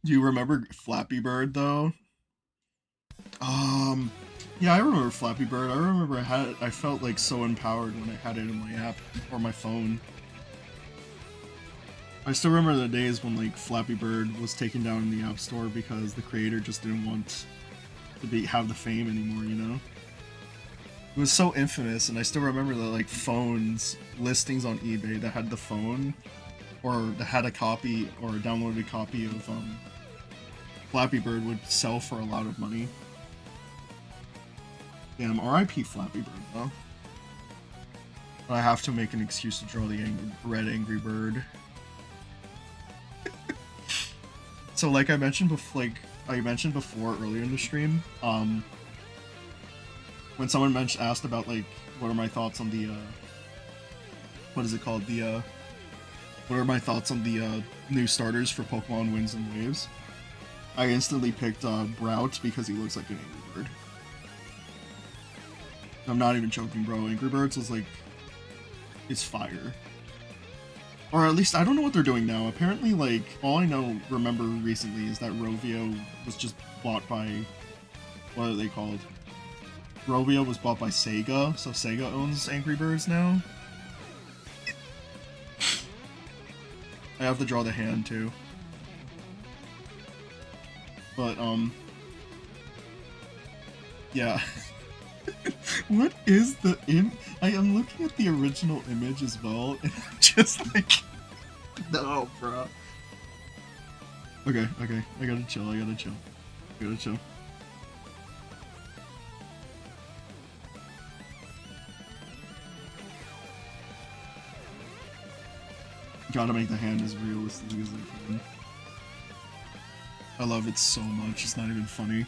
Do you remember Flappy Bird though? Yeah, I remember Flappy Bird. I remember I felt like so empowered when I had it in my app or my phone. I still remember the days when like Flappy Bird was taken down in the App Store because the creator just didn't want to have the fame anymore, you know? It was so infamous, and I still remember the like phones listings on eBay that had the phone or that had a copy or a downloaded copy of Flappy Bird would sell for a lot of money. Damn, RIP Flappy Bird though. I have to make an excuse to draw the red Angry Bird. So like I mentioned before, earlier in the stream, when someone asked about like what are my thoughts on the what is it called, the what are my thoughts on the new starters for Pokemon Winds and Waves, I instantly picked Brout because he looks like an Angry Bird. I'm not even joking, bro. Angry Birds is like, it's fire. Or at least, I don't know what they're doing now. Apparently, like, all I remember recently is that Rovio was just bought by, what are they called? Rovio was bought by Sega, so Sega owns Angry Birds now. I have to draw the hand, too. But, yeah. What is the I am looking at the original image as well, and I'm just like, no, bro. Okay, I gotta chill. Gotta make the hand as realistic as I can. I love it so much, it's not even funny.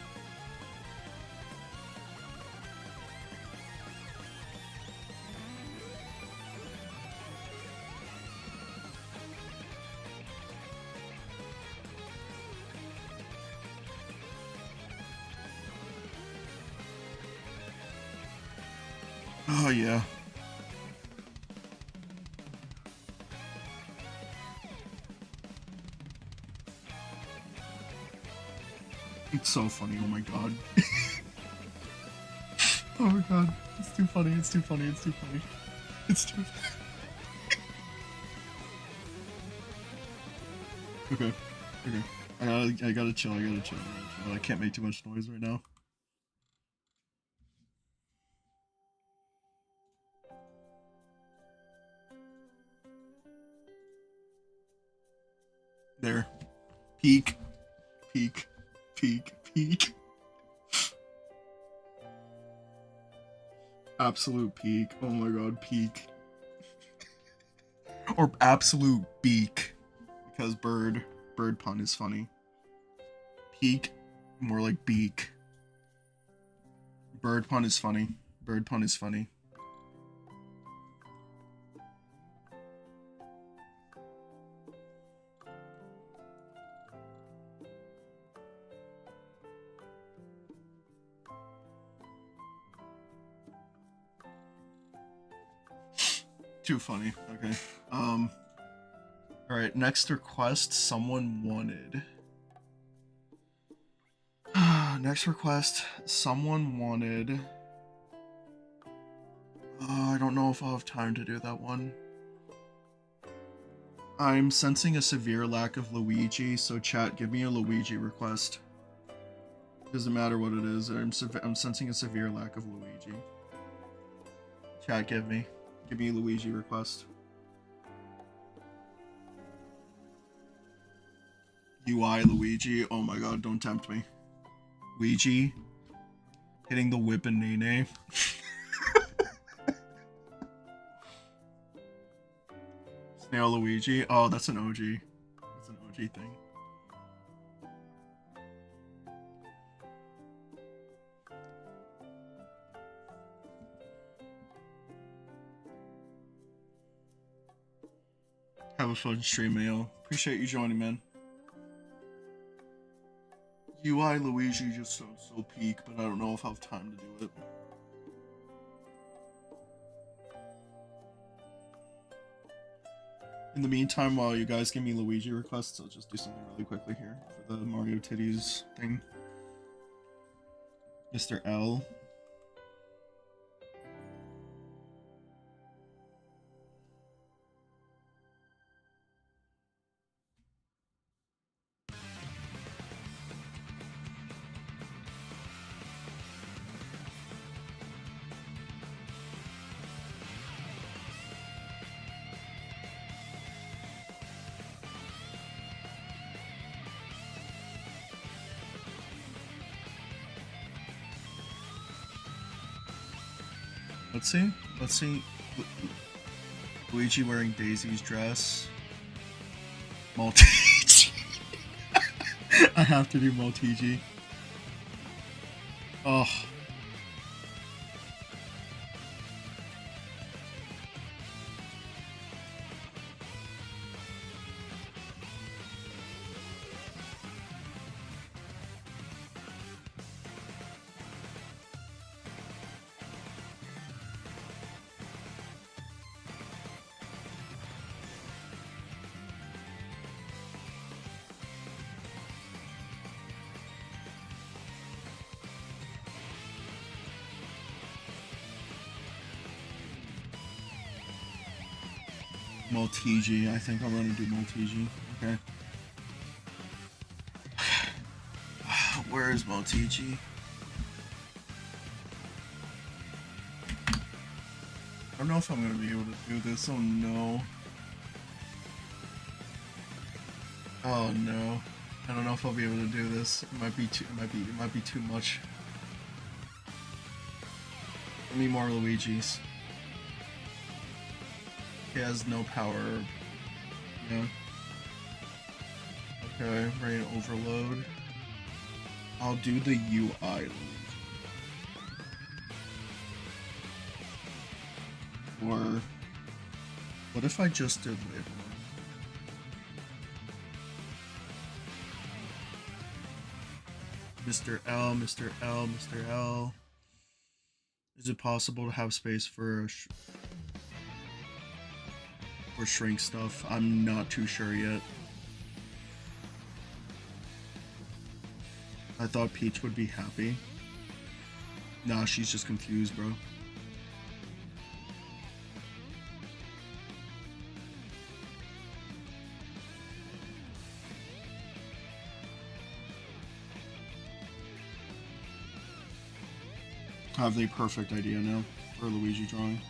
Oh, yeah. It's so funny, oh my god. Oh my god, it's too funny. It's too funny. Okay. I gotta chill. I can't make too much noise right now. There. Peak. Absolute peak. Oh my god, peak. Or absolute beak. Because bird pun is funny. Peak, more like beak. Bird pun is funny. Too funny. Okay. Alright, next request someone wanted. Next request someone wanted. I don't know if I'll have time to do that one. I'm sensing a severe lack of Luigi, so chat, give me a Luigi request. Doesn't matter what it is, I'm sensing a severe lack of Luigi. Chat, give me a Luigi request. UI Luigi, oh my god, don't tempt me. Luigi, hitting the whip and Nene. Snail Luigi, oh that's an OG. That's an OG thing. Have a fun stream, Mayo. Appreciate you joining, man. UI Luigi just sounds so peak, but I don't know if I'll have time to do it. In the meantime, while you guys give me Luigi requests, I'll just do something really quickly here for the Mario Titties thing. Mr. L. Let's see. Luigi wearing Daisy's dress. Maltigi. I have to do Maltigi. Oh. Maltigi. I think I'm gonna do Maltigi. Okay. Where is Maltigi? I don't know if I'm gonna be able to do this. Oh no. Oh no. I don't know if I'll be able to do this. It might be too much. I need more Luigis. He has no power. Yeah. Okay, rain overload. I'll do the UI Luigi. Or what if I just did label? Mr. L, Mr. L, Mr. L. Is it possible to have space for shrink stuff? I'm not too sure yet. I thought Peach would be happy. Nah, she's just confused, bro. I have the perfect idea now for a Luigi drawing.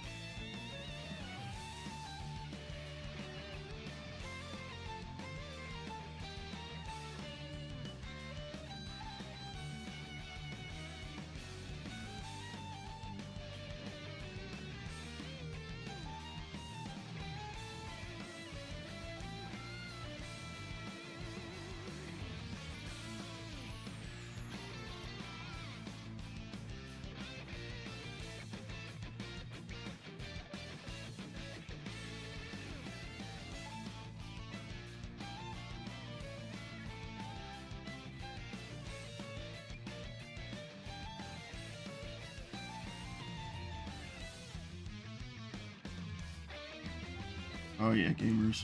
Oh yeah, gamers.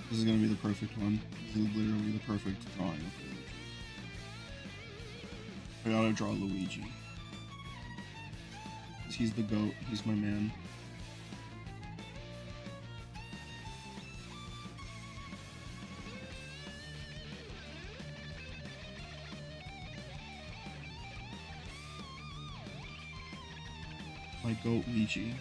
This is gonna be the perfect one. This is literally the perfect drawing. I gotta draw Luigi. He's the GOAT. He's my man. My GOAT Luigi.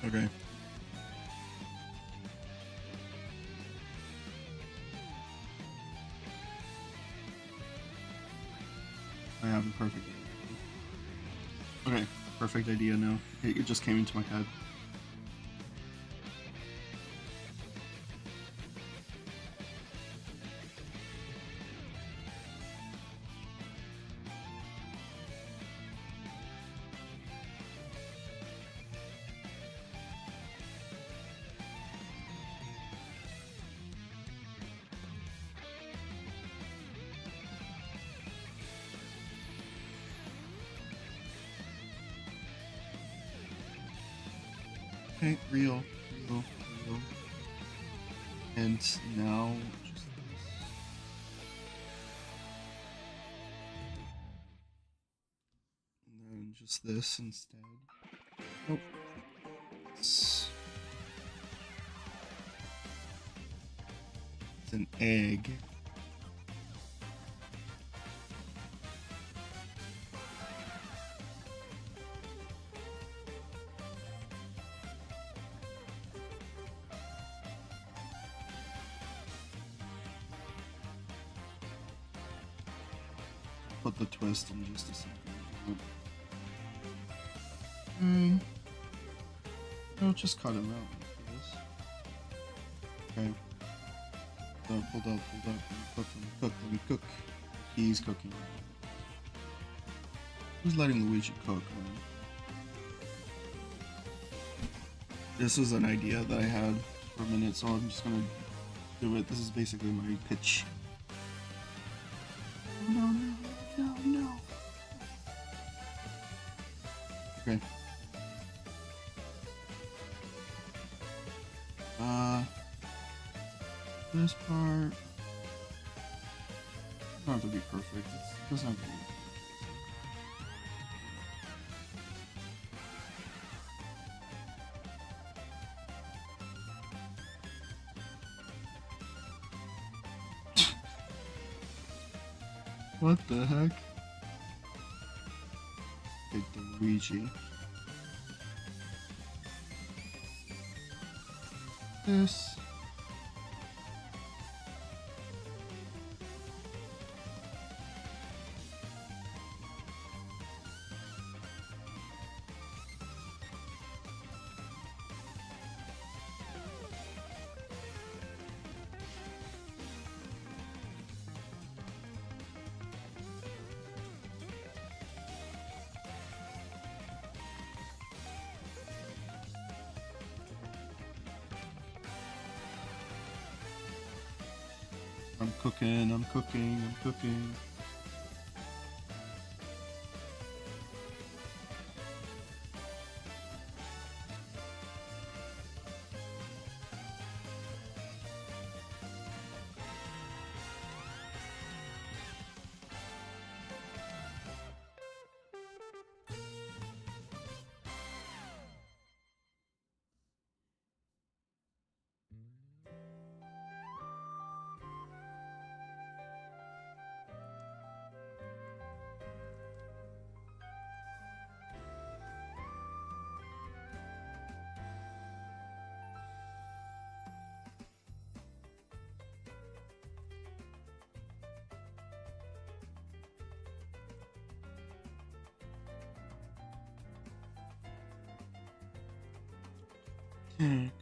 Okay. I have a perfect idea. Okay, perfect idea now. It just came into my head. Okay, real. And now, just this. And then just this instead. Nope. It's an egg. Put the twist in just a second. No, just cut him out like this. Okay. Hold up. Let me cook. He's cooking. Who's letting Luigi cook, man? This was an idea that I had for a minute, so I'm just gonna do it. This is basically my pitch. No. Okay. This part doesn't have to be perfect. It doesn't have to be. What the heck? Take the Luigi. This. I'm cooking.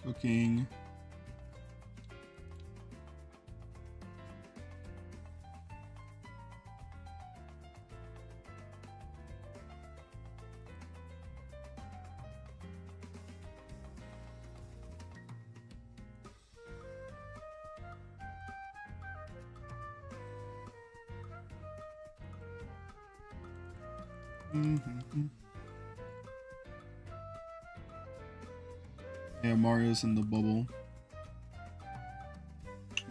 Cooking. Yeah, Mario's in the bubble.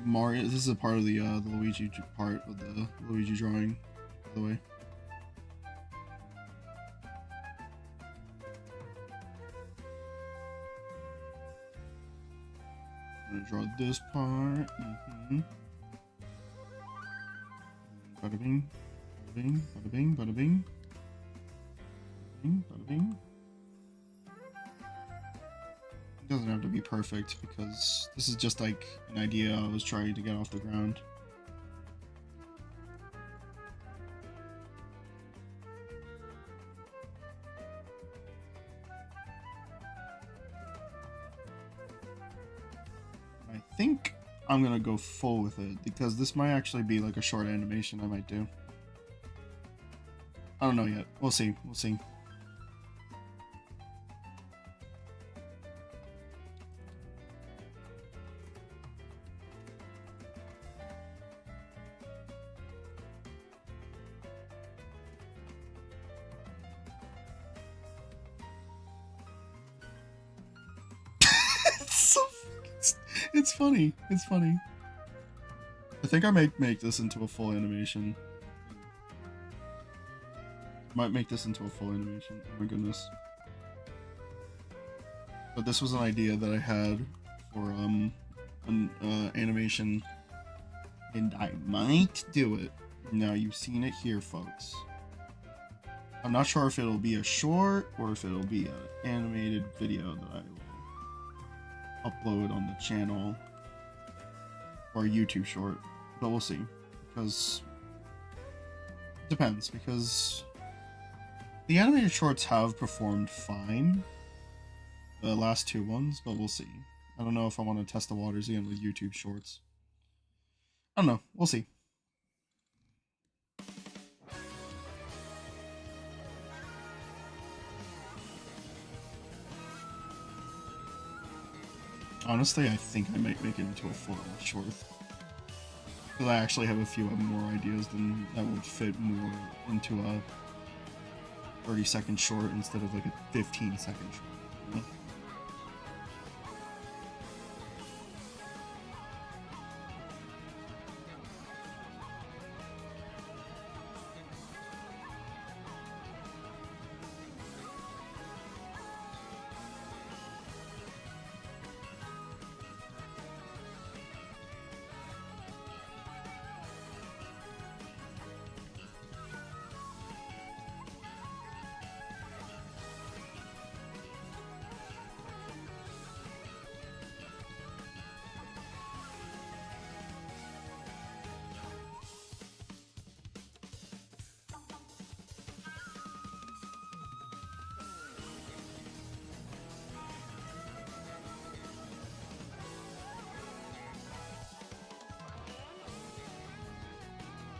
Mario, this is a part of the Luigi part of the Luigi drawing, by the way. I'm gonna draw this part. Bada bing, bada bing, bada bing, bada bing, bada bing. It doesn't have to be perfect because this is just like an idea I was trying to get off the ground. I think I'm gonna go full with it because this might actually be like a short animation I might do. I don't know yet. We'll see. We'll see. It's funny. It's funny. I think I might make this into a full animation. Might make this into a full animation. Oh my goodness. But this was an idea that I had for an animation, and I might do it. Now you've seen it here, folks. I'm not sure if it'll be a short or if it'll be an animated video that I will upload on the channel or a YouTube short, but we'll see, because it depends, because the animated shorts have performed fine, the last two ones, but we'll see. I don't know if I want to test the waters again with YouTube shorts. I don't know, we'll see. Honestly, I think I might make it into a full short. Because I actually have a few more ideas than that would fit more into a 30-second short instead of like a 15-second short. You know?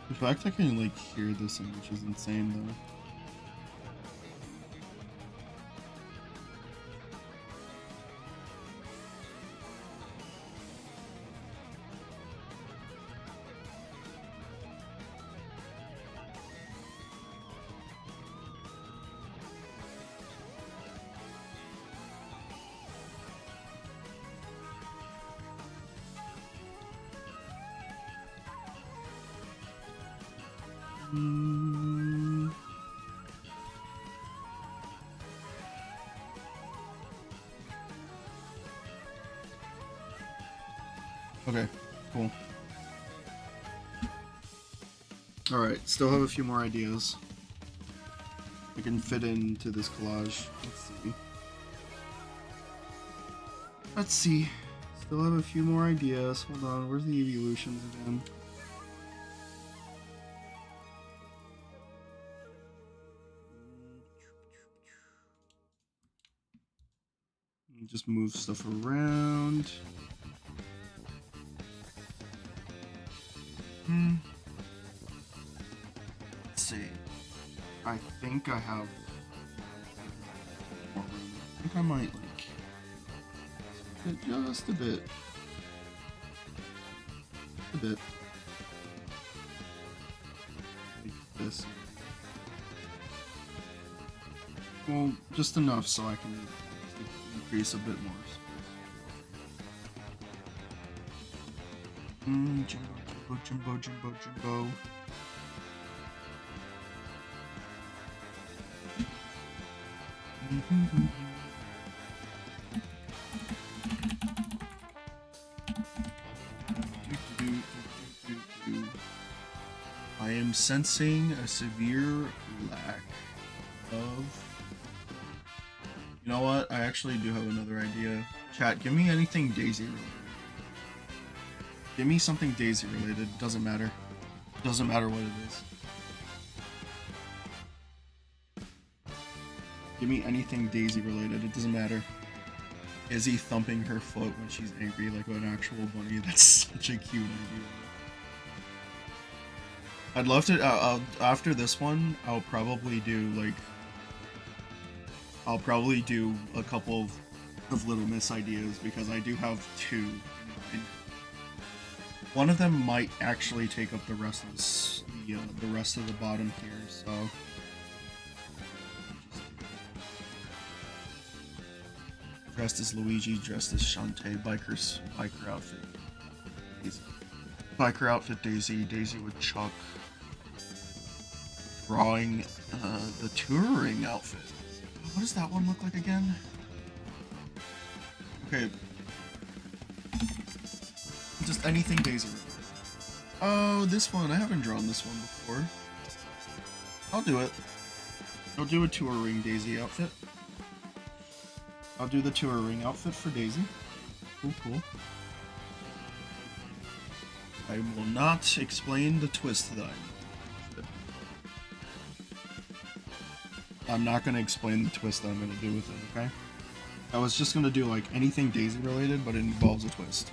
The fact I can like hear this image is insane though. Okay, cool. Alright, still have a few more ideas I can fit into this collage. Let's see. Let's see. Still have a few more ideas. Hold on, where's the Eeveelutions again? me just move stuff around. Let's see. I think I have more room. I think I might like just a bit. A bit. Like this. Well, just enough so I can increase a bit more space. Jimbo, Jimbo. I am sensing a severe lack of... You know what? I actually do have another idea. Chat, give me anything Daisy related. Give me something Daisy related. Doesn't matter. Doesn't matter what it is. Give me anything Daisy related. It doesn't matter. Izzy thumping her foot when she's angry like an actual bunny. That's such a cute idea. I'd love to, after this one, I'll probably do a couple of Little Miss ideas, because I do have two in mind. One of them might actually take up the rest of the rest of the bottom here, so. Dressed as Luigi, dressed as Shantae, biker outfit. Daisy. Biker outfit Daisy, Daisy with Chuck. Drawing the touring outfit. What does that one look like again? Okay. Just anything Daisy. Oh, this one. I haven't drawn this one before. I'll do it. I'll do a touring Daisy outfit. I'll do the touring outfit for Daisy. Cool. I will not explain the twist that I'm not going to explain the twist that I'm going to do with it, okay? I was just going to do, like, anything Daisy related, but it involves a twist.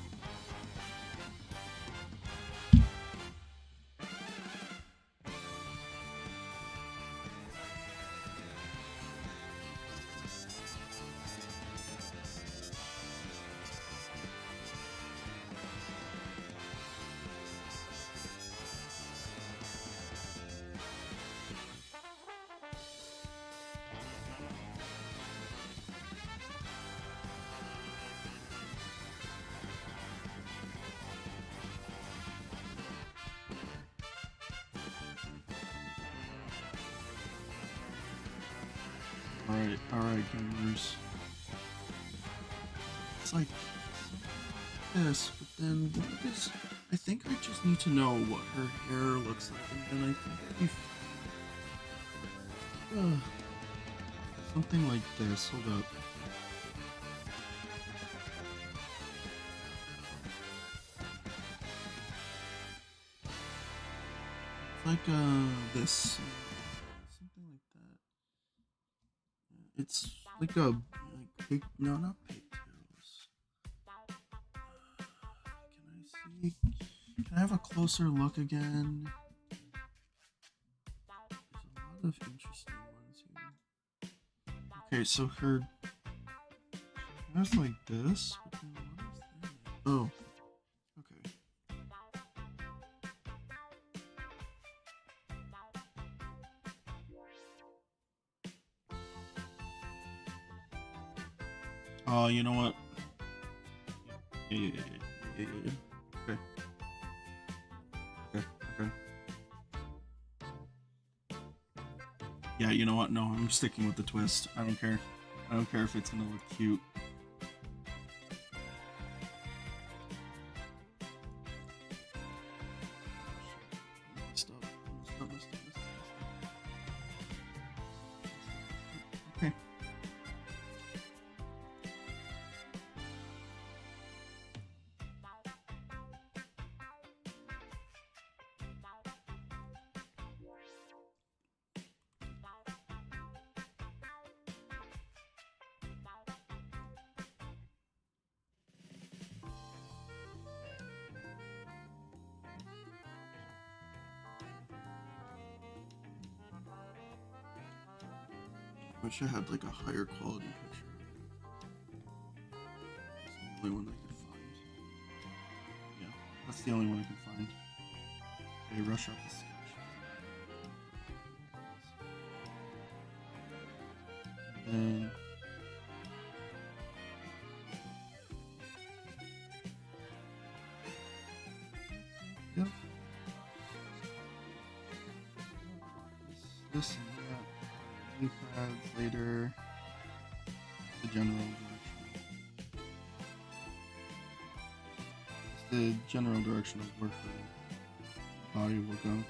Alright, gamers. It's like this, but then what is... I think I just need to know what her hair looks like, and then I think I'd be... something like this. Hold up. It's like, this. It's like a, no, not pigtails. Can I see? Can I have a closer look again? There's a lot of interesting ones here. Okay, so her hair's like this. But then what is that? Oh. You know what? Yeah. Okay. Yeah, you know what? No, I'm sticking with the twist. I don't care. I don't care if it's gonna look cute. Okay. wish I had like a higher quality picture. It's the only one I could find. Yeah, that's the only one I can find. Okay, rush up the sketch. And then yep. This and that. Knee pads later. The general direction. It's the general direction of where the body will go.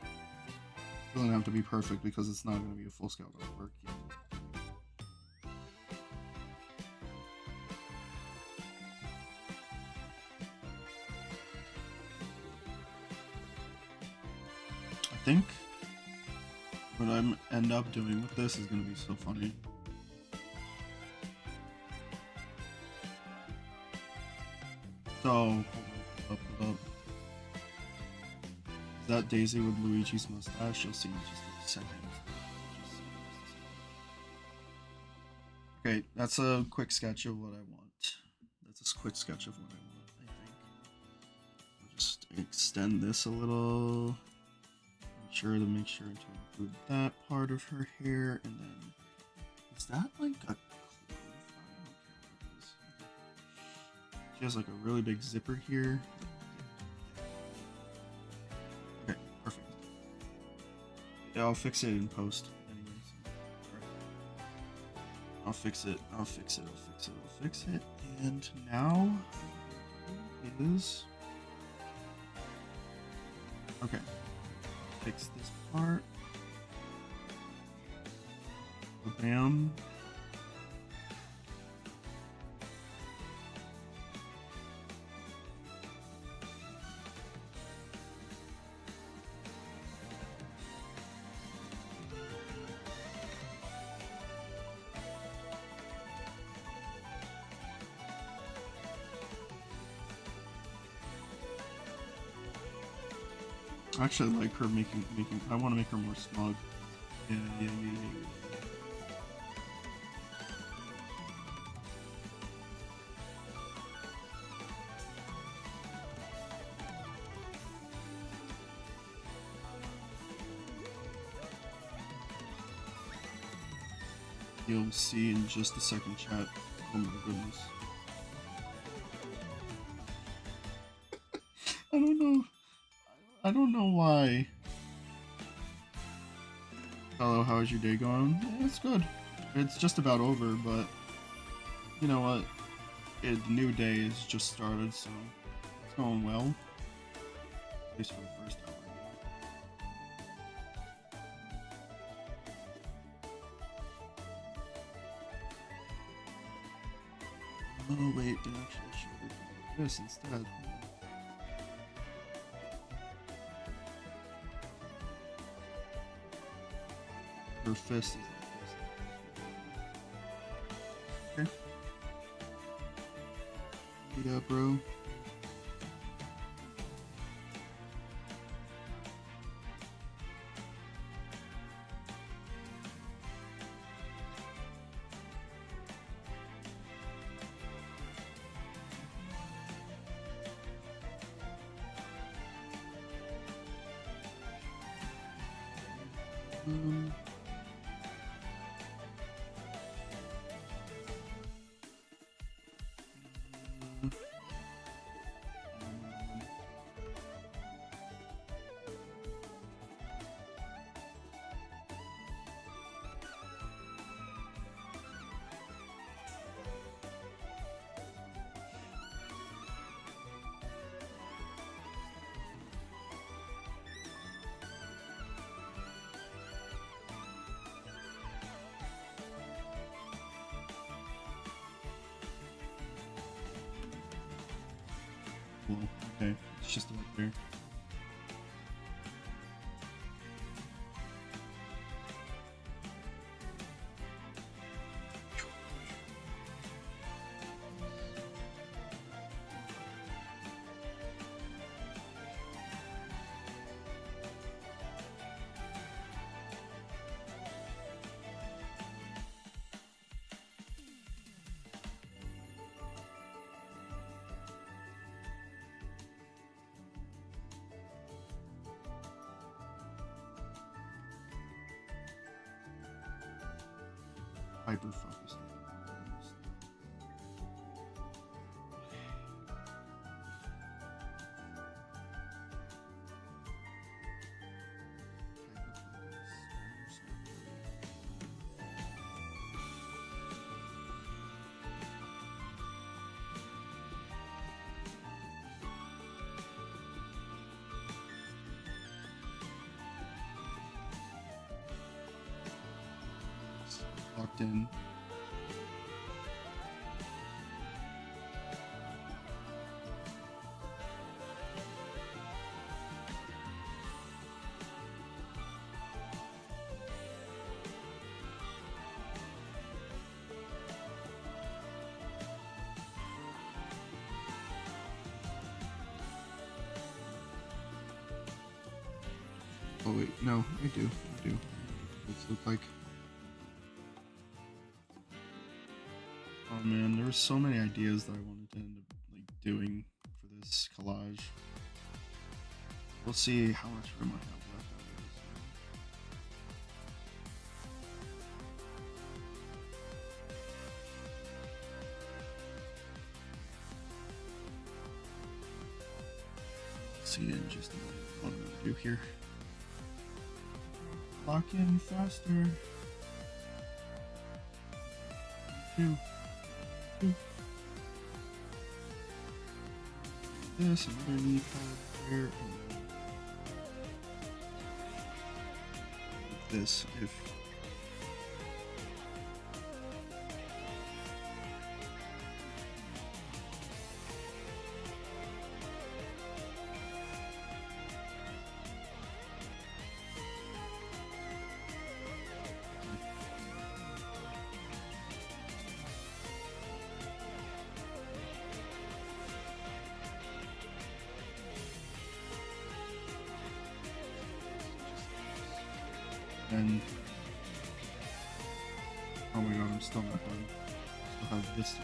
It doesn't have to be perfect because it's not going to be a full scale artwork yet. I think what I end up doing with this is going to be so funny. So, hold up. Is that Daisy with Luigi's mustache? You'll see in just a second. Okay, that's a quick sketch of what I want. That's a quick sketch of what I want, I think. I'll just extend this a little. Make sure to include that part of her hair, and then is that like a clove? I don't care what it is. She has like a really big zipper here. Okay, perfect. Yeah, I'll fix it in post anyways. I'll fix it. And now is okay. Fix this part. Bam. I actually like her making. I want to make her more smug. Yeah. You'll see in just a second, chat. Oh my goodness. I don't know why. Hello, how is your day going? Yeah, it's good. It's just about over, but you know what? The new day has just started, so it's going well. At least for the first hour. Oh wait, it actually should do this instead. Her fist is like this. Okay. Yeah, bro. Cool. Okay, it's just about there. hyper focused. Locked in. Oh wait, no, I do. What's it look like? Oh man, there were so many ideas that I wanted to end up like doing for this collage. We'll see how much room I have left after this. See in just a minute what I'm gonna do here. Lock in faster. Two. This, another knee pad here, and then this if and oh my god, I'm still not done. Still have this to do.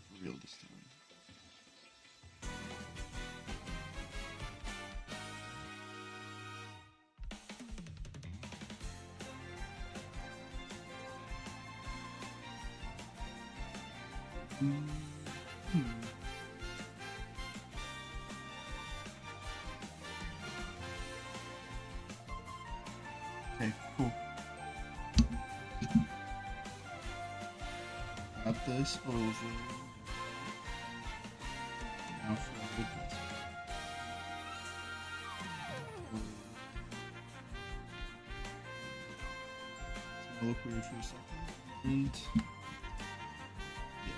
For real this time. Okay, cool. Got this over. Now for the big ones. It's gonna look weird for a second. And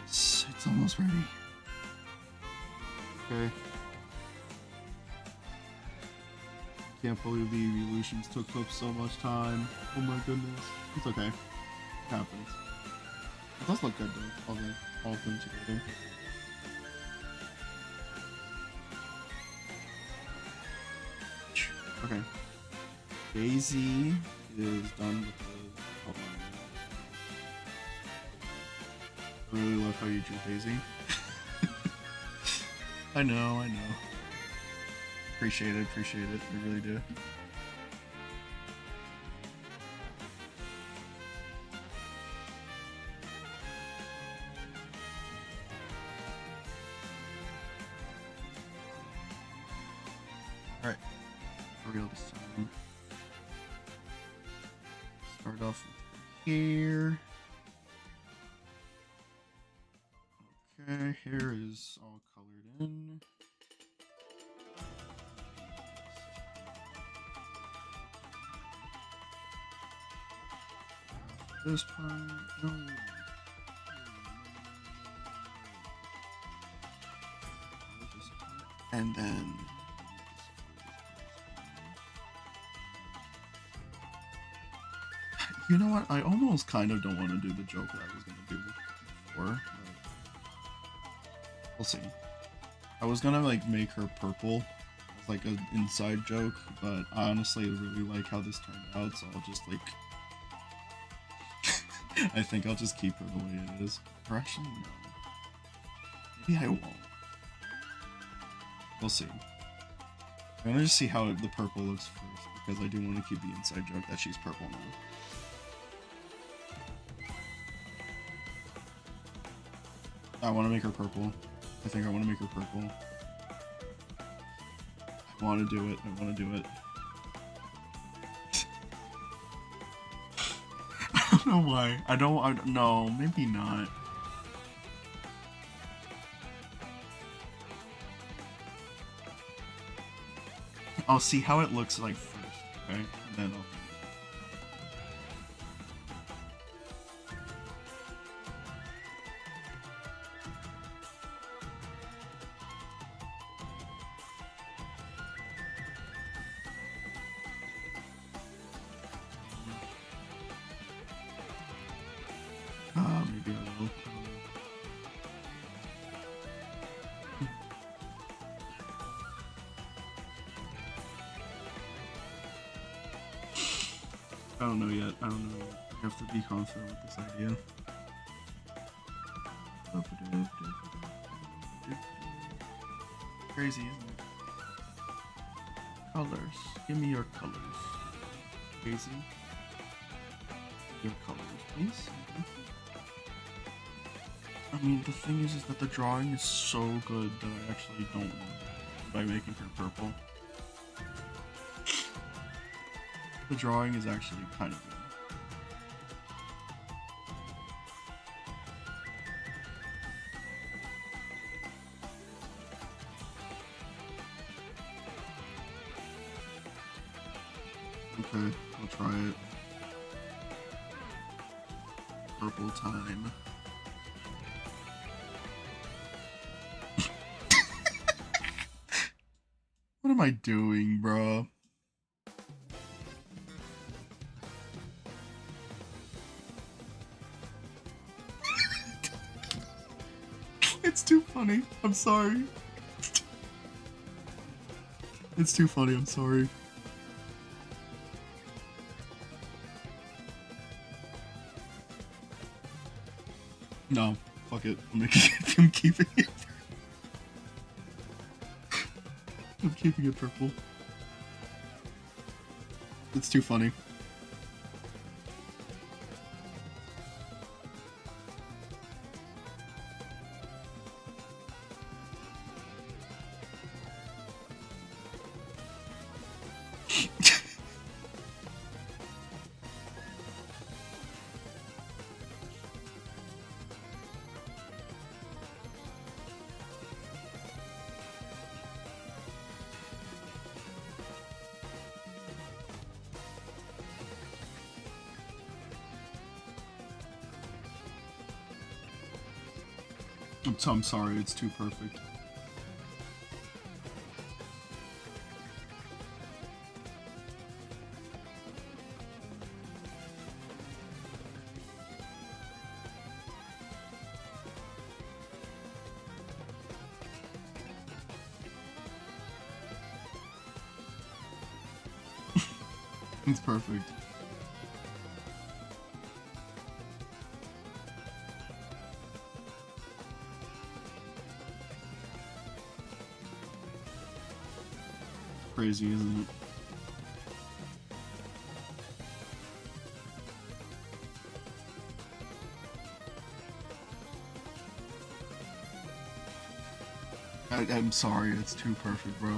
yes, it's almost ready. Okay. Can't believe the Eeveelutions took up so much time. Oh my goodness. It's okay. It happens. It does look good though, all of them together. Okay. Daisy is done with the outline. I really love how you drew Daisy. I know. Appreciate it, I really do. Alright, for real this time. Start off with here. Okay, hair is all colored in. This part, no. And then you know what? I almost kind of don't want to do the joke that I was gonna do before. We'll see. I was gonna like make her purple as like an inside joke, but I honestly really like how this turned out, so I'll just like I think I'll just keep her the way it is. Or actually, no. Maybe I won't. We'll see. I'm gonna just see how the purple looks first, because I do want to keep the inside joke that she's purple now. I want to make her purple. I think I want to make her purple. I want to do it. I want to do it. I don't know why. I don't know. Maybe not. I'll see how it looks like first, okay? And then I'll... maybe I will. I don't know yet. I don't know. I have to be confident with this idea. Crazy, isn't it? Colors. Give me your colors. Crazy. Your colors, please. I mean, the thing is that the drawing is so good that I actually don't want it by making her purple. The drawing is actually kind of good. Okay, I'll try it. Purple time. What am I doing, bro? It's too funny. I'm sorry. It's too funny. I'm sorry. No, fuck it. I'm keeping it. I'm keeping it purple. It's too funny. I'm sorry, it's too perfect. It's perfect. Crazy, isn't it? I'm sorry, it's too perfect, bro.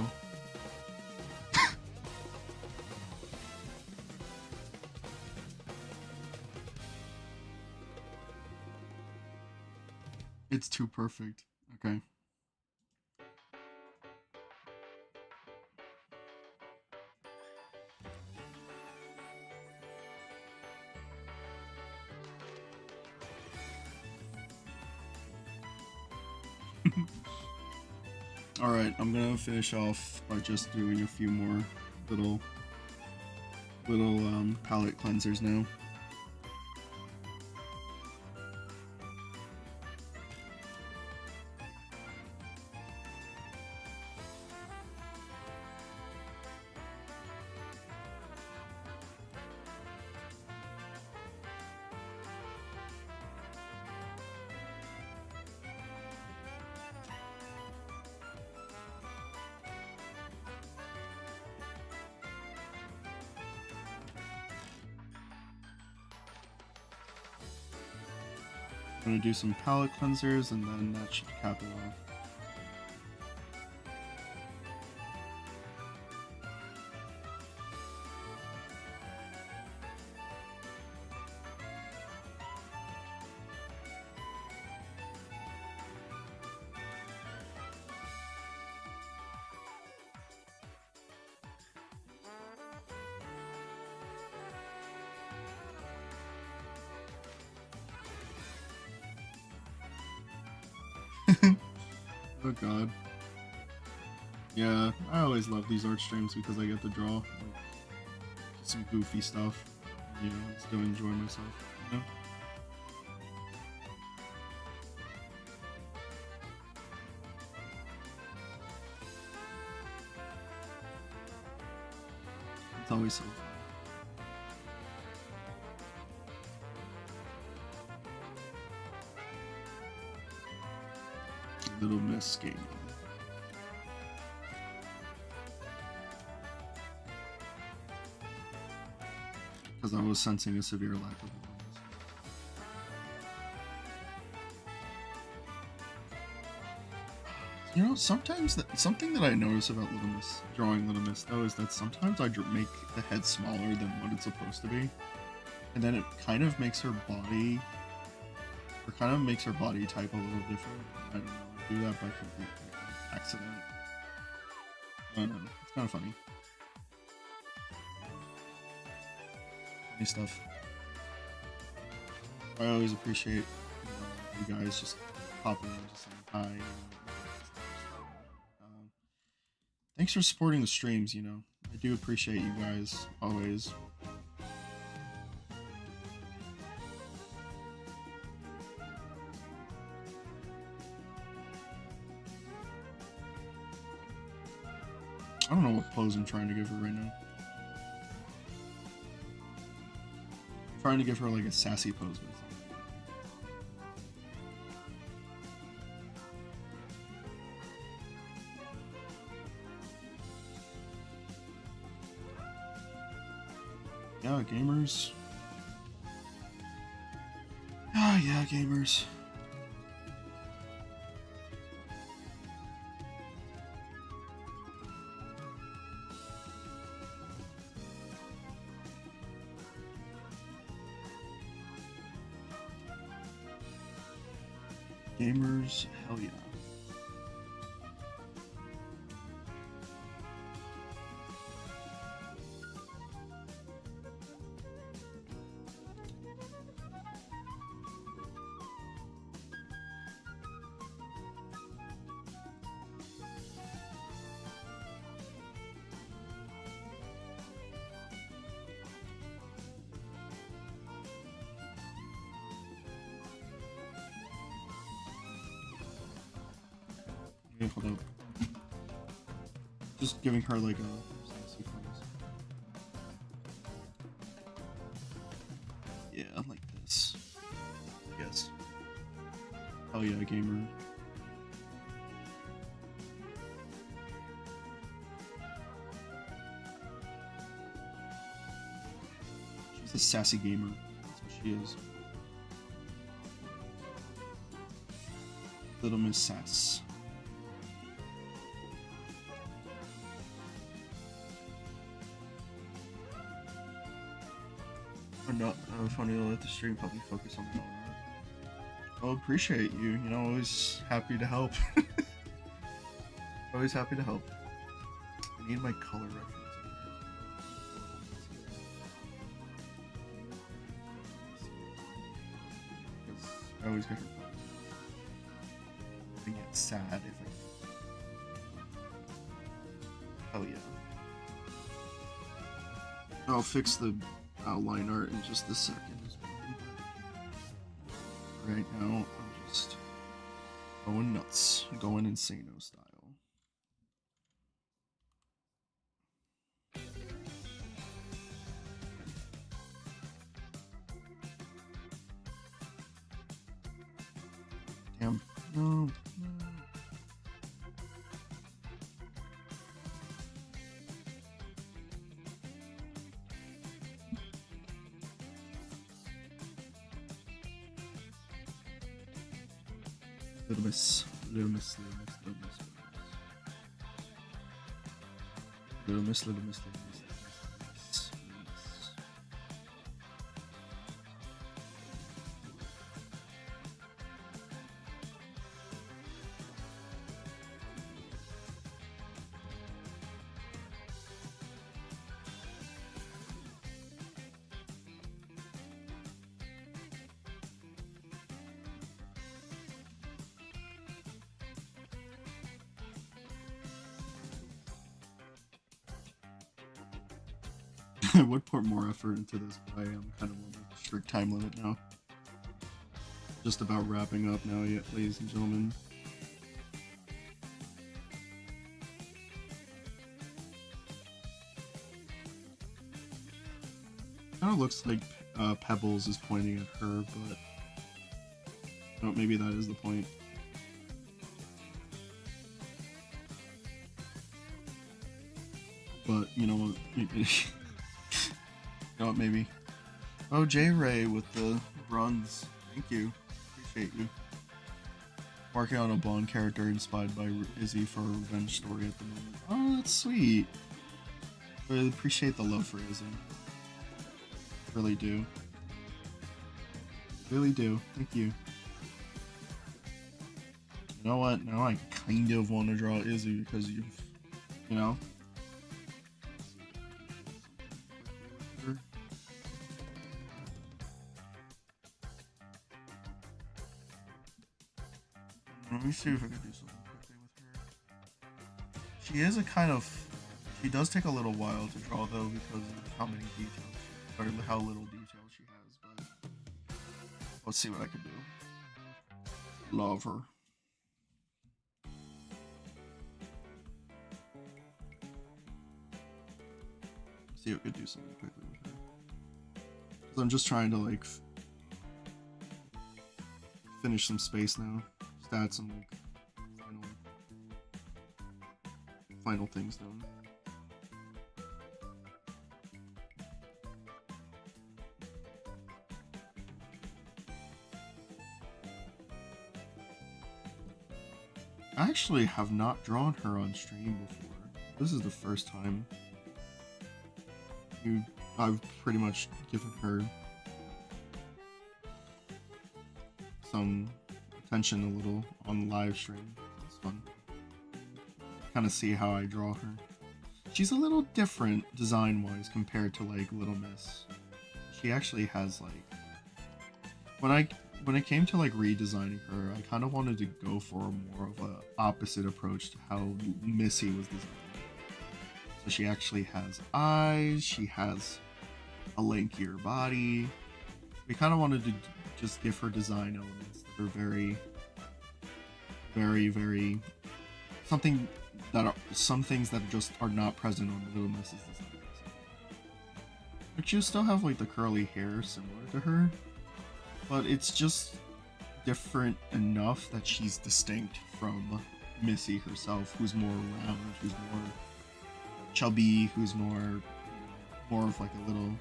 It's too perfect. Okay. Alright, I'm gonna finish off by just doing a few more little palette cleansers now. I'm gonna do some palette cleansers and then that should cap it off. Oh god. Yeah, I always love these art streams because I get to draw like, some goofy stuff. You know, still enjoy myself, you know? It's always so fun. Little Miss Gaming. Because I was sensing a severe lack of awareness. You know, sometimes something that I notice about Little Miss, drawing Little Miss though, is that sometimes I make the head smaller than what it's supposed to be. And then it kind of makes her body, or kind of makes her body type a little different. I don't know, I do that by complete accident. I don't know, it's kind of funny. Funny stuff. I always appreciate you guys just popping in, just saying hi. You know, thanks for supporting the streams, you know. I do appreciate you guys, always. I don't know what pose I'm trying to give her right now. I'm trying to give her like a sassy pose. Yeah, gamers. Ah, yeah, gamers. Gamers, hell yeah. Hold up. Just giving her like a sassy pose. Yeah, like this. Yes. Oh yeah, gamer. She's a sassy gamer. That's what she is. Little Miss Sass. Not funny to let the stream help me focus on the I'll appreciate you. You know, always happy to help. Always happy to help. I need my color reference. I always get her. I get sad if I. Oh yeah. I'll fix the outline art in just a second. Right now, I'm just going nuts, going insano style. Damn. No. Little miss, little miss, little miss, little miss, little miss, little miss, little miss, little miss, little miss. I would put more effort into this, but I am kind of on a strict time limit now. Just about wrapping up now, yet, ladies and gentlemen. Kind of looks like Pebbles is pointing at her, but oh, maybe that is the point. But you know what? You know what? Maybe. Oh, J Ray with the runs. Thank you. Appreciate you. Working on a Bond character inspired by Izzy for a revenge story at the moment. Oh, that's sweet. I really appreciate the love for Izzy. Really do. Really do. Thank you. You know what? Now I kind of want to draw Izzy because you know. Let me see if I can do something quickly with her. She is a kind of... She does take a little while to draw though because of how many details, or how little detail she has, but let's see what I can do. Love her. See if I can do something quickly with her. Because I'm just trying to like finish some space now. Stats and like final things done. I actually have not drawn her on stream before. This is the first time. I've pretty much given her some attention a little on the live stream. It's fun. Kind of see how I draw her. She's a little different design-wise compared to like Little Miss. She actually has like when it came to like redesigning her, I kind of wanted to go for more of a opposite approach to how Missy was designed. So she actually has eyes. She has a lankier body. We kind of wanted to just give her design elements that are very, very, very something that are some things that just are not present on Little Miss's design. But you still have like the curly hair similar to her, but it's just different enough that she's distinct from Missy herself, who's more round, who's more chubby, who's more of like a little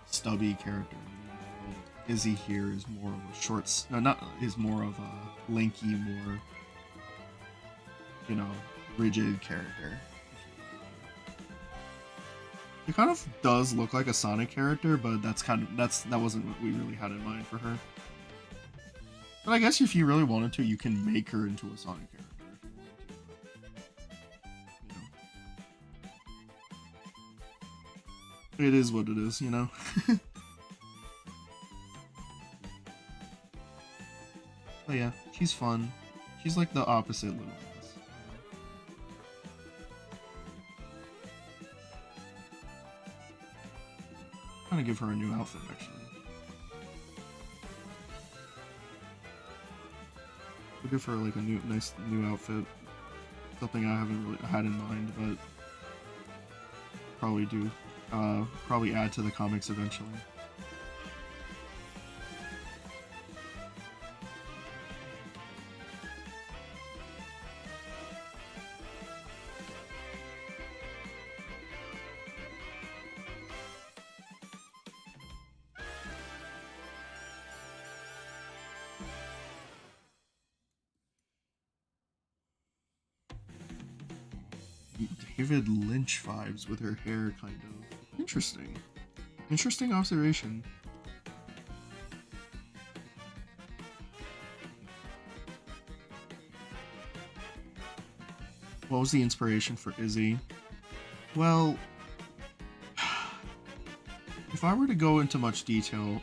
stubby character. Izzy here is more of a short, is more of a lanky, more, you know, rigid character. It kind of does look like a Sonic character, but that wasn't what we really had in mind for her. But I guess if you really wanted to, you can make her into a Sonic character. You know. It is what it is, you know? But yeah, she's fun. She's like the opposite Little Miss. I'm gonna give her a new outfit, actually. We'll give her like a nice new outfit. Something I haven't really had in mind, but probably add to the comics eventually. David Lynch vibes with her hair, kind of. Interesting. Interesting observation. What was the inspiration for Izzy? Well, if I were to go into much detail,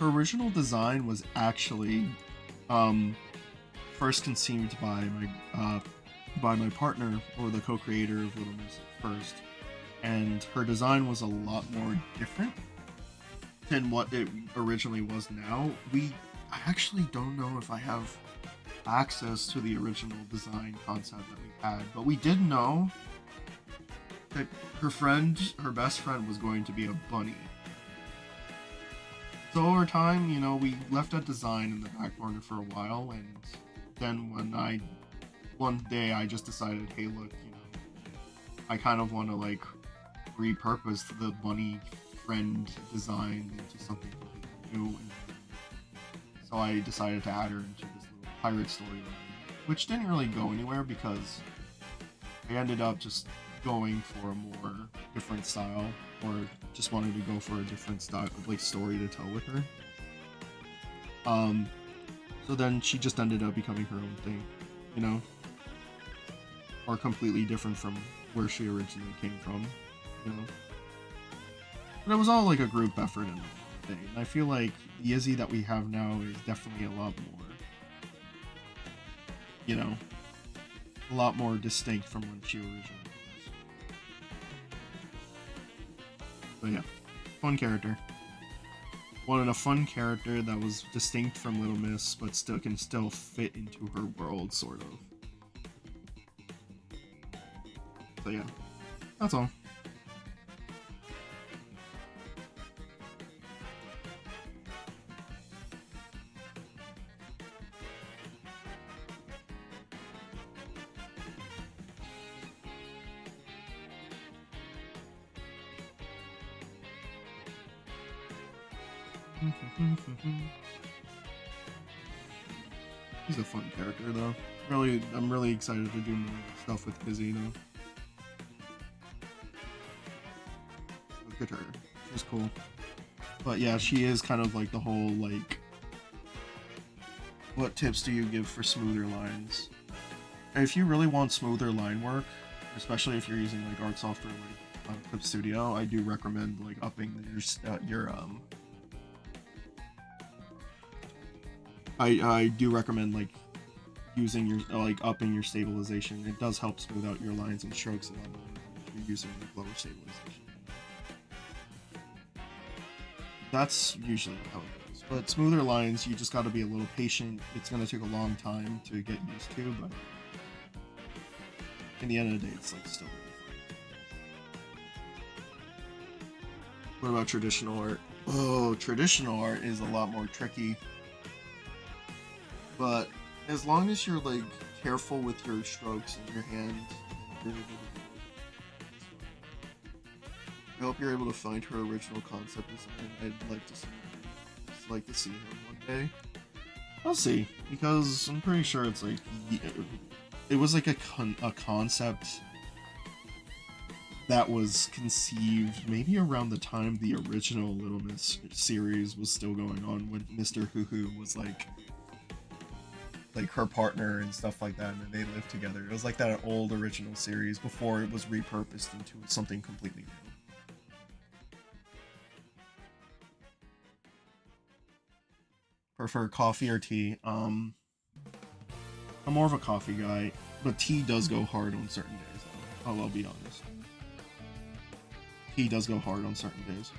her original design was actually first conceived by my partner, or the co-creator of Little Miss first, and her design was a lot more different than what it originally was now. I actually don't know if I have access to the original design concept that we had, but we did know that her best friend was going to be a bunny. So over time, you know, we left that design in the back burner for a while, and then one day I just decided, hey look, you know, I kind of want to like repurpose the bunny friend design into something completely new, and so I decided to add her into this little pirate storyline, which didn't really go anywhere because I ended up just going for a more different style, or just wanted to go for a different style, like story to tell with her. So then she just ended up becoming her own thing, you know, or completely different from where she originally came from, you know. But it was all like a group effort and thing. And I feel like the Izzy that we have now is definitely a lot more, you know, a lot more distinct from when she originally was. But yeah, fun character. Wanted a fun character that was distinct from Little Miss, but still can fit into her world, sort of. So yeah, that's all. He's a fun character, though. I'm really excited to do more stuff with Izzy, though. Look at her. She's cool. But yeah, she is kind of like the whole, like, what tips do you give for smoother lines? If you really want smoother line work, especially if you're using like art software like Clip Studio, I do recommend like upping your I do recommend like using your like upping your stabilization. It does help smooth out your lines and strokes a lot more if you're using like lower stabilization. That's usually how it goes. But smoother lines, you just got to be a little patient. It's gonna take a long time to get used to, but in the end of the day, it's like still really fun. What about traditional art? Oh, traditional art is a lot more tricky. But as long as you're like careful with your strokes and your hand, you're able to do it. I hope you're able to find her original concept design. I'd like to see him one day. I'll see, because I'm pretty sure it's like it was like a concept that was conceived maybe around the time the original Little Miss series was still going on, when Mr. Hoo Hoo was like her partner and stuff like that, and they lived together. It was like that old original series before it was repurposed into something completely new. Prefer coffee or tea? I'm more of a coffee guy, but tea does go hard on certain days, though. I'll be honest. Tea does go hard on certain days.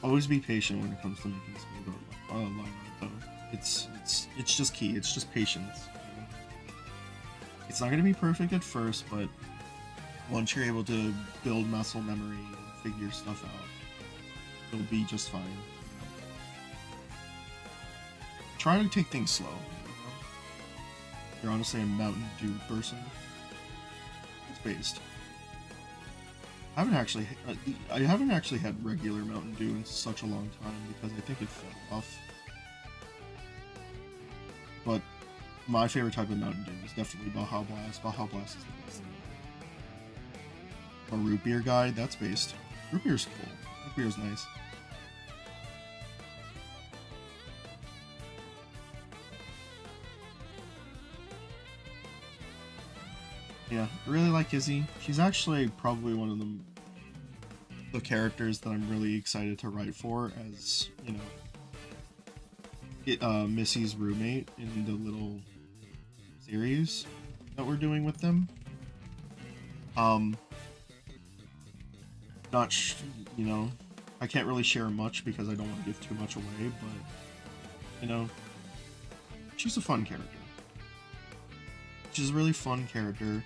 Always be patient when it comes to making smooth line art, though. It's just key. It's just patience. You know? It's not gonna be perfect at first, but once you're able to build muscle memory and figure stuff out, it'll be just fine. You know? Try to take things slow. You know? You're honestly a Mountain Dew person. It's based. I haven't actually had regular Mountain Dew in such a long time because I think it fell off. But my favorite type of Mountain Dew is definitely Baja Blast. Baja Blast is the best. A root beer guy, that's based. Root beer's cool. Root beer's nice. Yeah, I really like Izzy. She's actually probably one of the characters that I'm really excited to write for, as, you know, Missy's roommate in the little series that we're doing with them. You know, I can't really share much because I don't want to give too much away, but, you know, she's a fun character. She's a really fun character.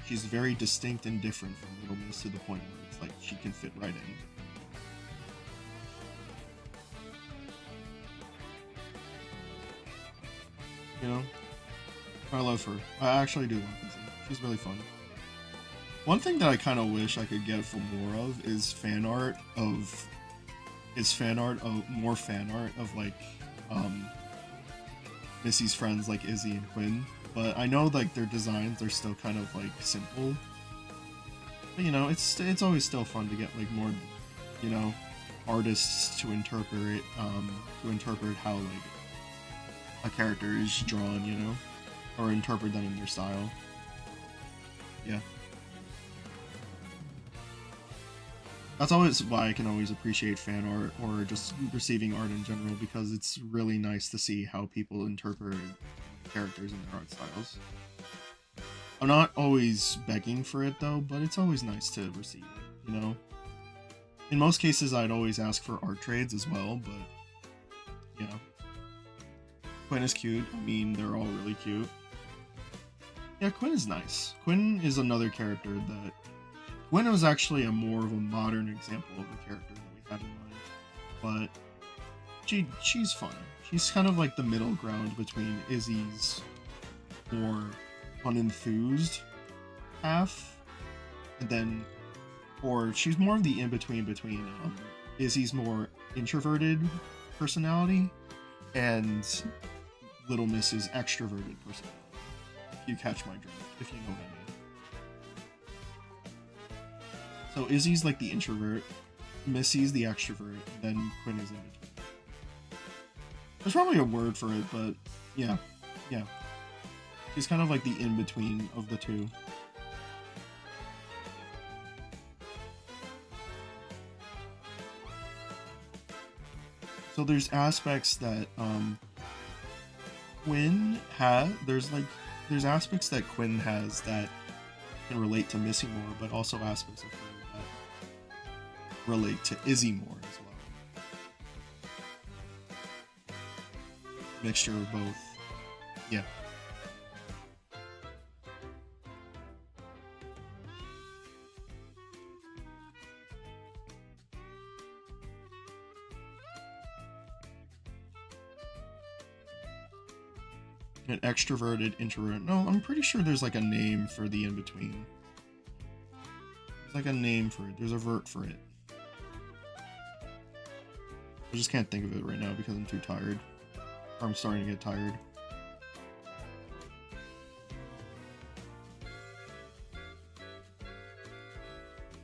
She's very distinct and different from Little Miss to the point where it's like she can fit right in. You know? I love her. I actually do love Izzy. She's really fun. One thing that I kind of wish I could get for more of is more fan art of like Missy's friends like Izzy and Quinn. But I know like their designs are still kind of like simple. But you know, it's always still fun to get like more, you know, artists to interpret how like a character is drawn, you know, or interpret them in their style. Yeah. That's always why I can always appreciate fan art or just receiving art in general, because it's really nice to see how people interpret characters and their art styles. I'm not always begging for it though, but it's always nice to receive it, you know? In most cases, I'd always ask for art trades as well, but, you know. Quinn is cute. I mean, they're all really cute. Yeah, Quinn is nice. Quinn is another character that... Quinn was actually more of a modern example of a character that we had in mind, but she's fun. She's kind of like the middle ground between Izzy's more unenthused half, and then, or she's more of the in-between between Izzy's more introverted personality and Little Miss's extroverted personality. If you catch my drift, if you know what I mean. So Izzy's like the introvert, Missy's the extrovert, then Quinn is in between. There's probably a word for it, but yeah. She's kind of like the in-between of the two. So there's aspects that Quinn has, there's aspects that Quinn has that can relate to Missy more, but also aspects of her that relate to Izzy more as well. Mixture of both. Yeah. An extroverted introvert. No, I'm pretty sure there's like a name for the in-between. There's like a name for it. There's a vert for it. I just can't think of it right now because I'm too tired. Or I'm starting to get tired.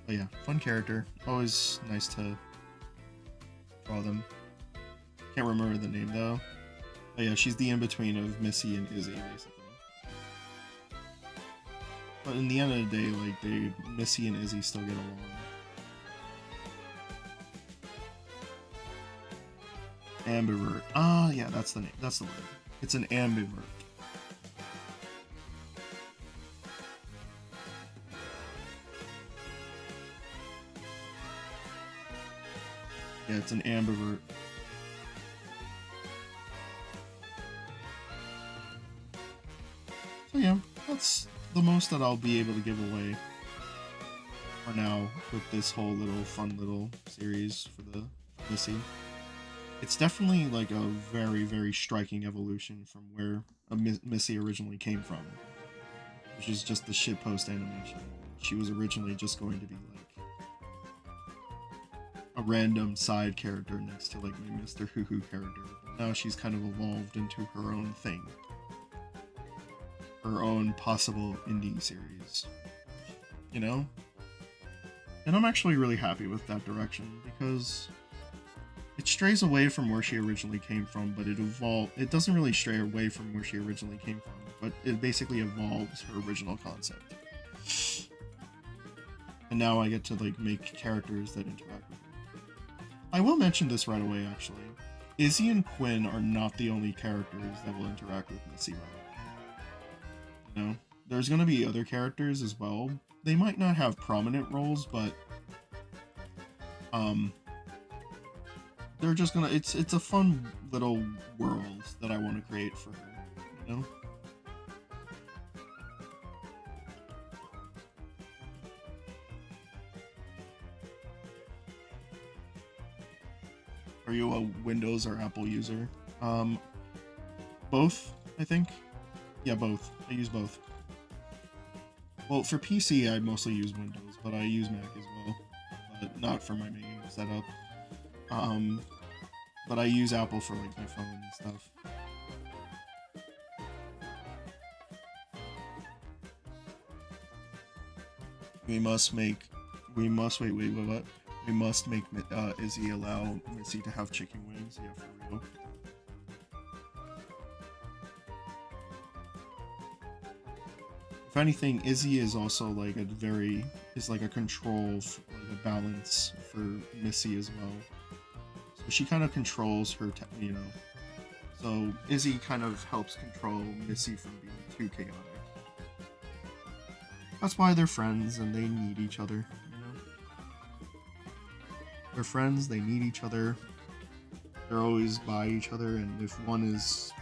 But yeah, fun character. Always nice to draw them. Can't remember the name though. But yeah, she's the in-between of Missy and Izzy, basically. But in the end of the day, like, Missy and Izzy still get along. Ambivert. Ah, yeah, that's the name. That's the word. It's an ambivert. Yeah, it's an ambivert. So yeah, that's the most that I'll be able to give away for now with this whole little fun little series for the Missy. it's definitely like a very, very striking evolution from where Missy originally came from, which is just the shitpost animation. She was originally just going to be like a random side character next to like my Mr. Hoo Hoo character. But now she's kind of evolved into her own thing, her own possible indie series, you know? And I'm actually really happy with that direction because it strays away from where she originally came from, but it doesn't really stray away from where she originally came from, but it basically evolves her original concept. And now I get to like make characters that interact with her. I will mention this right away actually. Izzy and Quinn are not the only characters that will interact with Missy right away. You know? There's gonna be other characters as well. They might not have prominent roles, but they're just gonna it's a fun little world that I want to create for her, you know? Are you a Windows or Apple user? Both, I think. Yeah, both. I use both. Well, for PC, I mostly use Windows, but I use Mac as well. But not for my main setup. But I use Apple for like my phone and stuff. We must make what? We must make Izzy allow Missy to have chicken wings. Yeah, for real. If anything, Izzy is also like a control, like a balance for Missy as well. So she kind of controls her, you know. So Izzy kind of helps control Missy from being too chaotic. That's why they're friends and they need each other, you know. They're friends, they need each other. They're always by each other, and if one is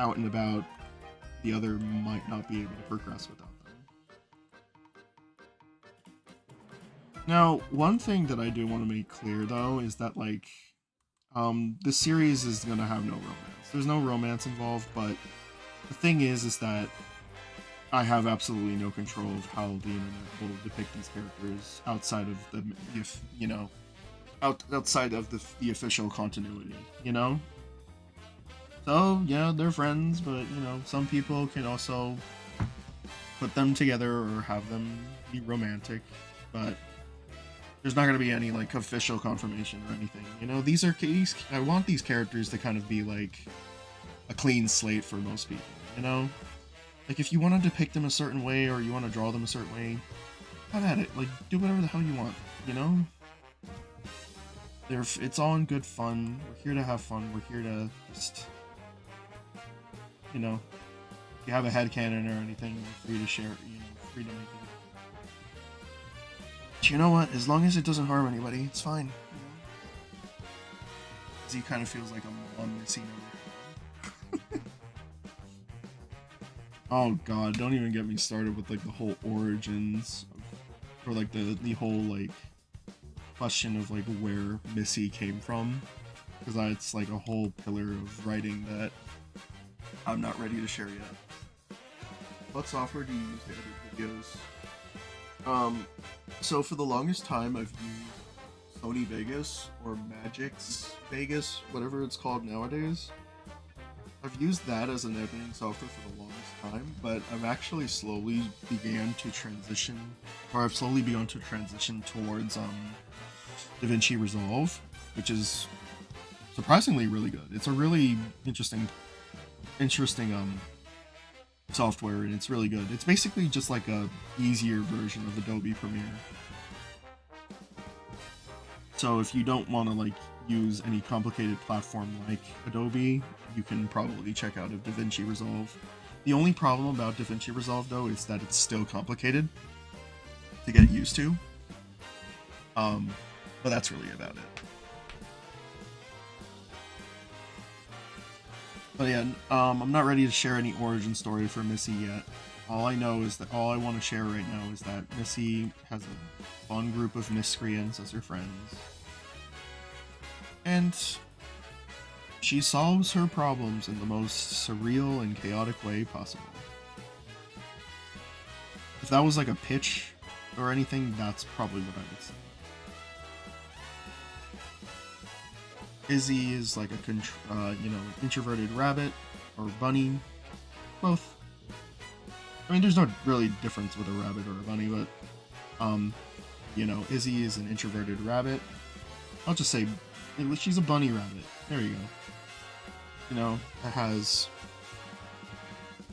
out and about, the other might not be able to progress without them. Now, one thing that I do want to make clear, though, is that, like, the series is going to have no romance. There's no romance involved, but the thing is that I have absolutely no control of how the internet will depict these characters outside of the, you know, outside of the official continuity, you know? So, yeah, they're friends, but, you know, some people can also put them together or have them be romantic, but there's not going to be any, like, official confirmation or anything. You know, I want these characters to kind of be, like, a clean slate for most people, you know? Like, if you want to depict them a certain way or you want to draw them a certain way, have at it. Like, do whatever the hell you want, you know? It's all in good fun. We're here to have fun. We're here to just... You know, if you have a headcanon or anything, you're free to share it, you know, free to make it. But you know what? As long as it doesn't harm anybody, it's fine. You know? Z kind of feels like I'm on Missy now. Oh god, don't even get me started with like the whole origins, or like the whole like question of like where Missy came from, because it's like a whole pillar of writing that I'm not ready to share yet. What software do you use to edit videos? So for the longest time I've used Sony Vegas or Magix Vegas, whatever it's called nowadays. I've used that as an editing software for the longest time, but I've actually slowly begun to transition towards DaVinci Resolve, which is surprisingly really good. It's a really interesting software, and it's really good. It's basically just like a easier version of Adobe Premiere. So if you don't want to like use any complicated platform like Adobe, you can probably check out DaVinci Resolve. The only problem about DaVinci Resolve though is that it's still complicated to get used to. But that's really about it. But yeah, I'm not ready to share any origin story for Missy yet. All I want to share right now is that Missy has a fun group of miscreants as her friends. And She solves her problems in the most surreal and chaotic way possible. If that was like a pitch or anything, that's probably what I would say. Izzy is like a introverted rabbit or bunny, both. I mean, there's no really difference with a rabbit or a bunny, but Izzy is an introverted rabbit. I'll just say she's a bunny rabbit. There you go.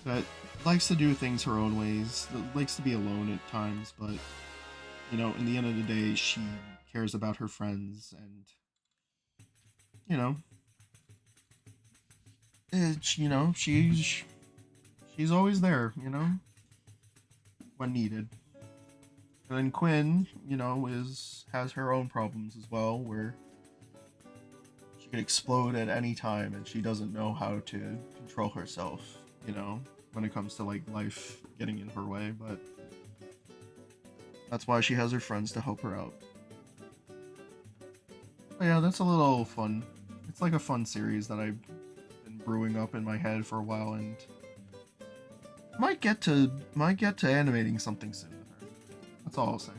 That likes to do things her own ways, that likes to be alone at times, but in the end of the day, she cares about her friends, and she's always there, when needed. And then Quinn, has her own problems as well, where she can explode at any time, and she doesn't know how to control herself, when it comes to like life getting in her way. But that's why she has her friends to help her out. But yeah, that's a little fun. It's like a fun series that I've been brewing up in my head for a while, and might get to animating something soon with her. That's all I'll say.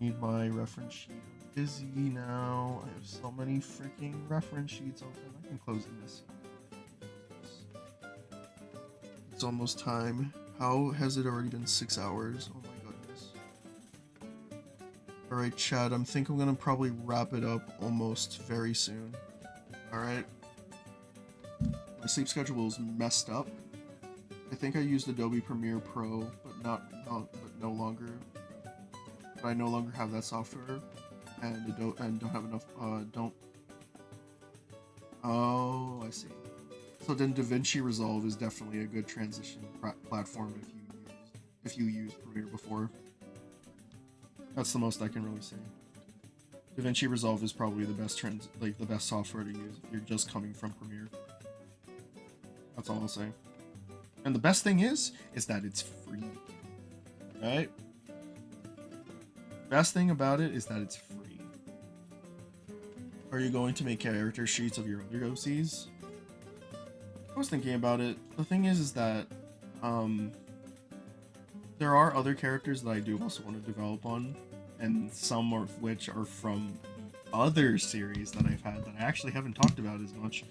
Need my reference sheet. I'm busy now. I have so many freaking reference sheets open. I can close this. It's almost time. How has it already been 6 hours? Oh my goodness. Alright, chat. I think I'm gonna probably wrap it up almost very soon. Alright. My sleep schedule is messed up. I think I used Adobe Premiere Pro, but no longer. But I no longer have that software, and don't have enough. Oh, I see. So then DaVinci Resolve is definitely a good transition platform if you use Premiere before. That's the most I can really say. DaVinci Resolve is probably the best the best software to use if you're just coming from Premiere. That's all I'll say. And the best thing is that it's free. Right? Best thing about it is that it's free. Are you going to make character sheets of your other OCs? I was thinking about it. The thing is that there are other characters that I do also want to develop on, and some of which are from other series that I've had that I actually haven't talked about as much,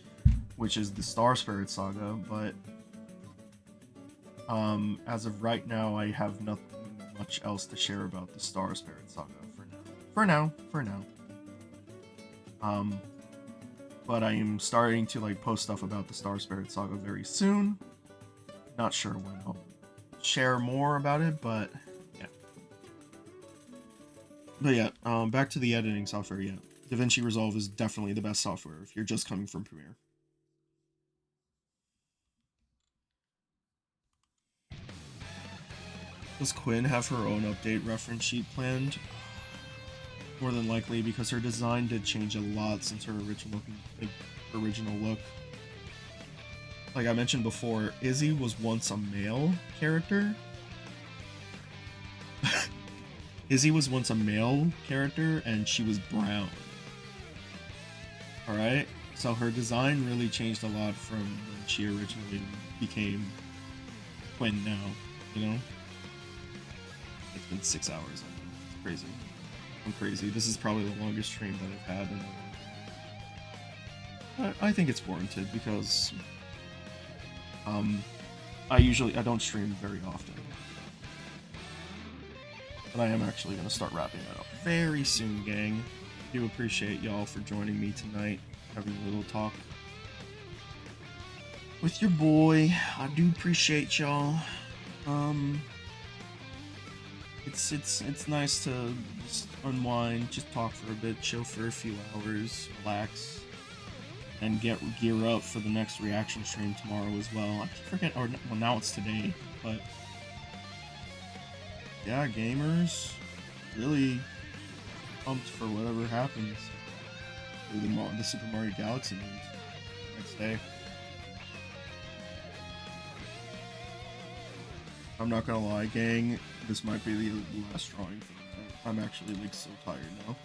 which is the Star Spirit Saga, but as of right now, I have nothing much else to share about the Star Spirit Saga for now. But I am starting to like post stuff about the Star Spirit Saga very soon. Not sure when I'll share more about it, but yeah. But yeah, back to the editing software. Yeah, DaVinci Resolve is definitely the best software if you're just coming from Premiere. Does Quinn have her own update reference sheet planned? More than likely, because her design did change a lot since her original look. Like I mentioned before, Izzy was once a male character. Izzy was once a male character, and she was brown. Alright? So her design really changed a lot from when she originally became Quinn now, It's been 6 hours, I know. It's crazy. I'm crazy. This is probably the longest stream that I've had, and I think it's warranted because I don't stream very often, but I am actually going to start wrapping that up very soon, gang. I do appreciate y'all for joining me tonight, having a little talk with your boy. I do appreciate y'all. It's nice to just unwind, just talk for a bit, chill for a few hours, relax, and gear up for the next reaction stream tomorrow as well. I forget, well now it's today, but yeah, gamers, really pumped for whatever happens with the Super Mario Galaxy news next day. I'm not gonna lie, gang, this might be the last drawing for I'm actually like so tired now.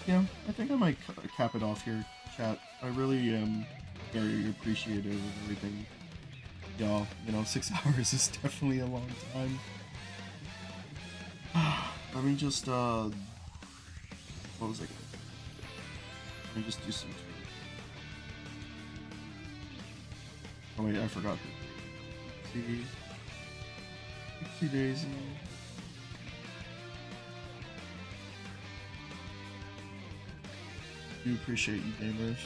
Yeah, I think I might cap it off here, chat. I really am very appreciative of everything. Y'all, you know, 6 hours is definitely a long time. Let me just, what was I gonna do? Let me just do some... Oh wait, I forgot. See? Oopsie daisy. Do appreciate you, gamers.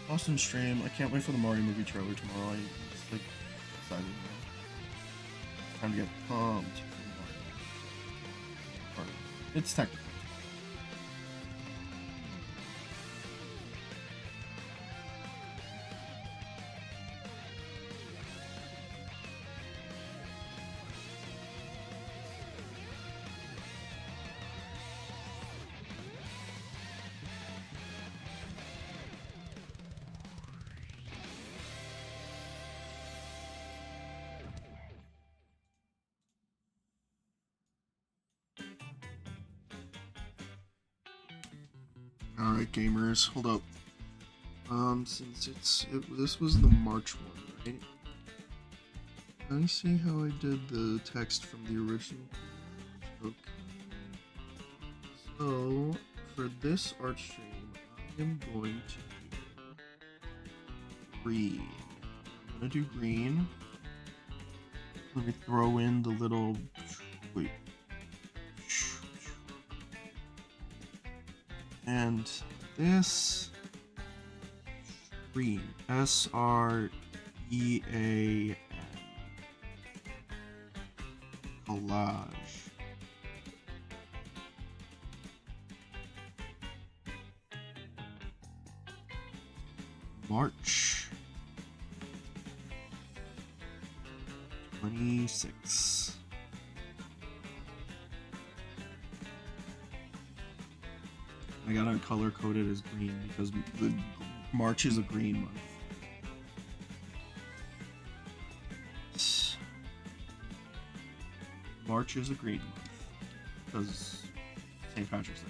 Awesome stream. I can't wait for the Mario movie trailer tomorrow. I'm just like excited now. Time to get pumped. It's technical. Alright, gamers, hold up. Since this was the March one, right? Let me see how I did the text from the original. Okay. So, for this art stream, I am going to do green. I'm gonna do green. Let me throw in the little... Wait. And this green, S-R-E-A-N, collage. March 26. I gotta color code it as green because the March is a green month. March is a green month because St. Patrick's Day.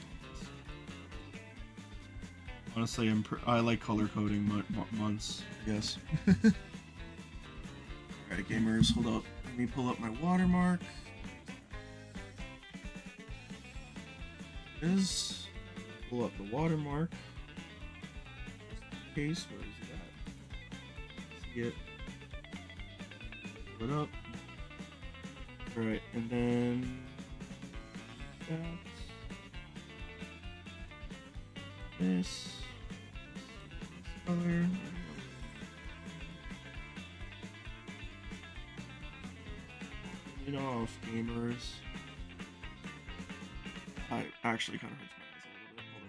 Honestly, I like color coding months, I guess. Alright, gamers, hold up. Let me pull up my watermark. Pull up the watermark. Just in case, where is it at? See it? Pull it up. Alright, and then that. This color. Turn it off, gamers. I actually kind of hurts my eyes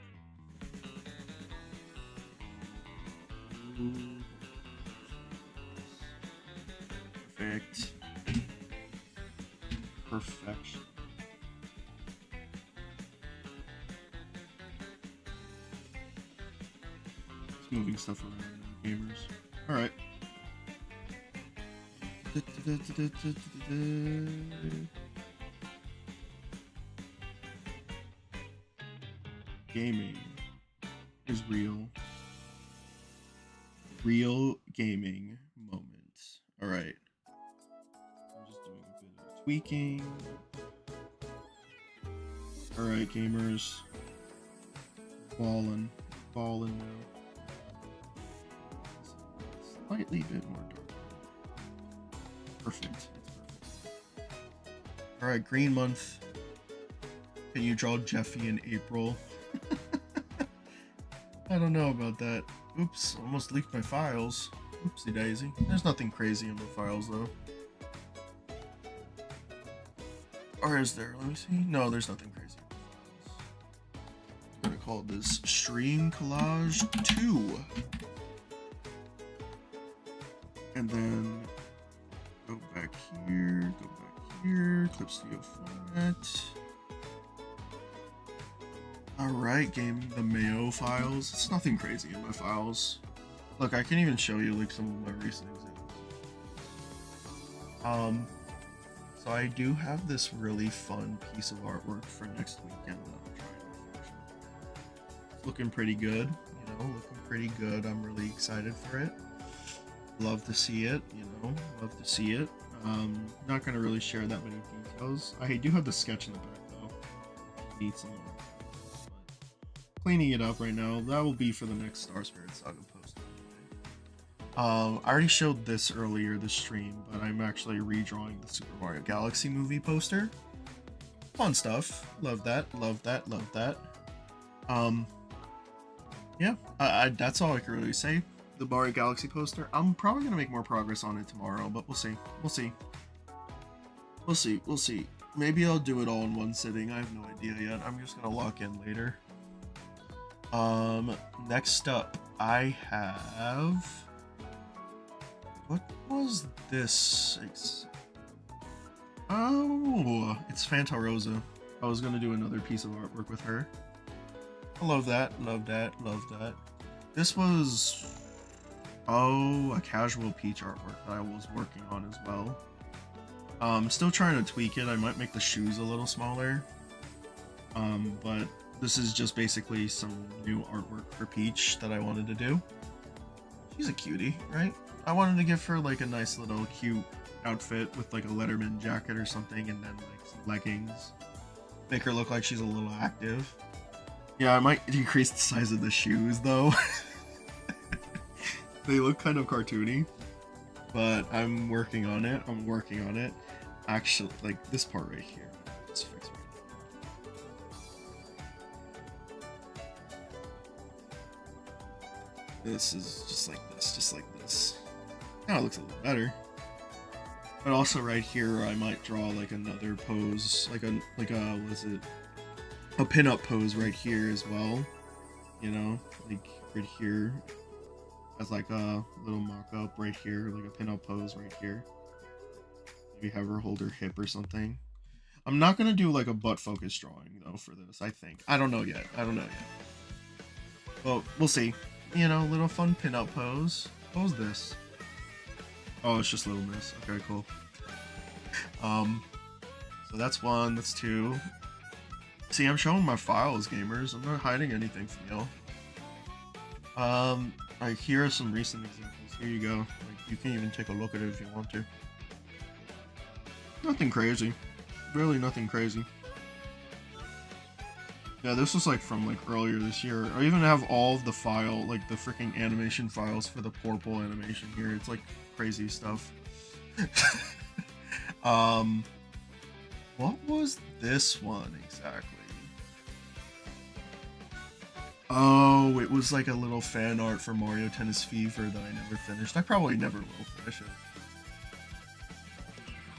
a little bit. Perfect. Perfection. Just moving stuff around now, gamers. Alright. Gaming is real. Real gaming moments. Alright. I'm just doing a bit of tweaking. Alright, gamers. Ballin' now. Slightly bit more dark. Perfect. It's perfect. Alright, green month. Can you draw Jeffy in April? I don't know about that. Oops, almost leaked my files. Oopsie daisy. There's nothing crazy in the files though. Or is there? Let me see. No, there's nothing crazy in the files. I'm gonna call this Stream Collage 2. And then go back here, Clip Studio format. Alright, gaming the Mayo files. It's nothing crazy in my files. Look, I can even show you like some of my recent examples. So I do have this really fun piece of artwork for next weekend that I'm trying to finish. It's looking pretty good, you know, looking pretty good. I'm really excited for it. Love to see it, you know, love to see it. Not gonna really share that many details. I do have the sketch in the back though. Need some more. But cleaning it up right now. That will be for the next Star Spirit Saga post. I already showed this earlier this stream, but I'm actually redrawing the Super Mario Galaxy movie poster. Fun stuff. Love that. Love that. Love that. Yeah. That's all I can really say. The Mario Galaxy poster. I'm probably gonna make more progress on it tomorrow, but we'll see. We'll see. We'll see. We'll see. Maybe I'll do it all in one sitting. I have no idea yet. I'm just gonna lock in later. Next up, I have. What was this? Oh, it's Fanta Rosa. I was gonna do another piece of artwork with her. I love that. Love that. Love that. This was. Oh, a casual Peach artwork that I was working on as well. Still trying to tweak it. I might make the shoes a little smaller. But this is just basically some new artwork for Peach that I wanted to do. She's a cutie, right? I wanted to give her like a nice little cute outfit with like a Letterman jacket or something, and then like some leggings. Make her look like she's a little active. Yeah, I might decrease the size of the shoes though. They look kind of cartoony, but I'm working on it. I'm working on it. Actually, like this part right here. Let's fix right now. This is just like this, just like this. Now it looks a little better. But also right here, I might draw like another pose, like a what is it? A pin-up pose right here as well. You know, like right here. As like a little mock-up right here, like a pin-up pose right here. Maybe have her hold her hip or something. I'm not gonna do like a butt-focused drawing though for this, I think. I don't know yet. I don't know yet. Well, we'll see. You know, little fun pin-up pose. What was this? Oh, it's just Little Miss. Okay, cool. So that's one, that's two. See, I'm showing my files, gamers. I'm not hiding anything from y'all. Here are some recent examples. Here you go. Like, you can even take a look at it if you want to. Nothing crazy. Really nothing crazy. Yeah, this was like from like earlier this year. I even have all of the file, like the freaking animation files for the purple animation here. It's like crazy stuff. What was this one exactly? Oh, it was like a little fan art for Mario Tennis Fever that I never finished. I probably never will finish it.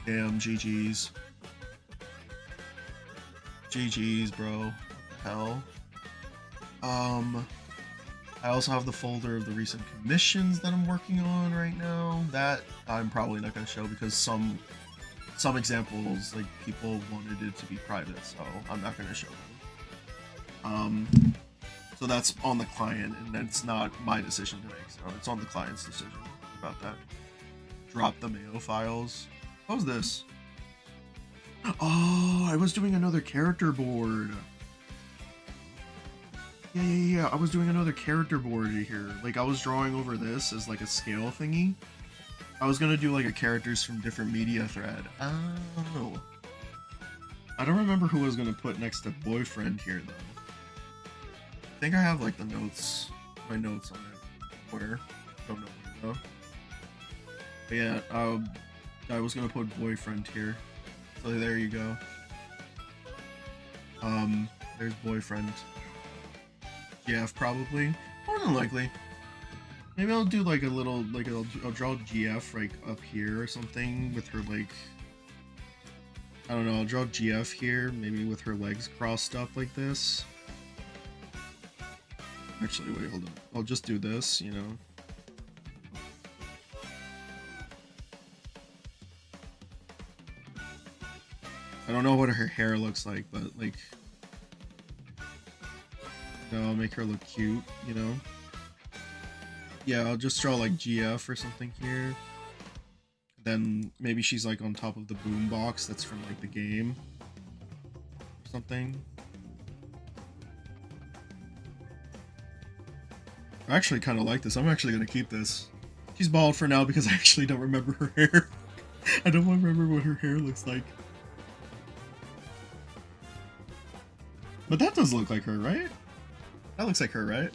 Damn, GG's. GG's, bro. What the hell? I also have the folder of the recent commissions that I'm working on right now. That I'm probably not going to show because some examples, like, people wanted it to be private, so I'm not going to show them. So that's on the client, and it's not my decision to make, so it's on the client's decision about that. Drop the Mayo files. What was this? Oh, I was doing another character board. Yeah. I was doing another character board here. Like, I was drawing over this as like a scale thingy. I was gonna do like a characters from different media thread. Oh. I don't remember who I was gonna put next to boyfriend here though. I think I have like the notes, my notes on it. Where? Don't know where though. But yeah, I was gonna put boyfriend here. So there you go. There's boyfriend. GF probably. More than likely. Maybe I'll do like a little, like I'll draw GF like up here or something with her like, I don't know, I'll draw GF here, maybe with her legs crossed up like this. Actually, wait, hold on. I'll just do this, you know. I don't know what her hair looks like, but like, you know, I'll make her look cute, you know. Yeah, I'll just draw like GF or something here. Then maybe she's like on top of the boom box that's from like the game or something. I actually kind of like this. I'm actually gonna keep this. She's bald for now because I actually don't remember her hair. I don't remember what her hair looks like. But that does look like her, right? That looks like her, right?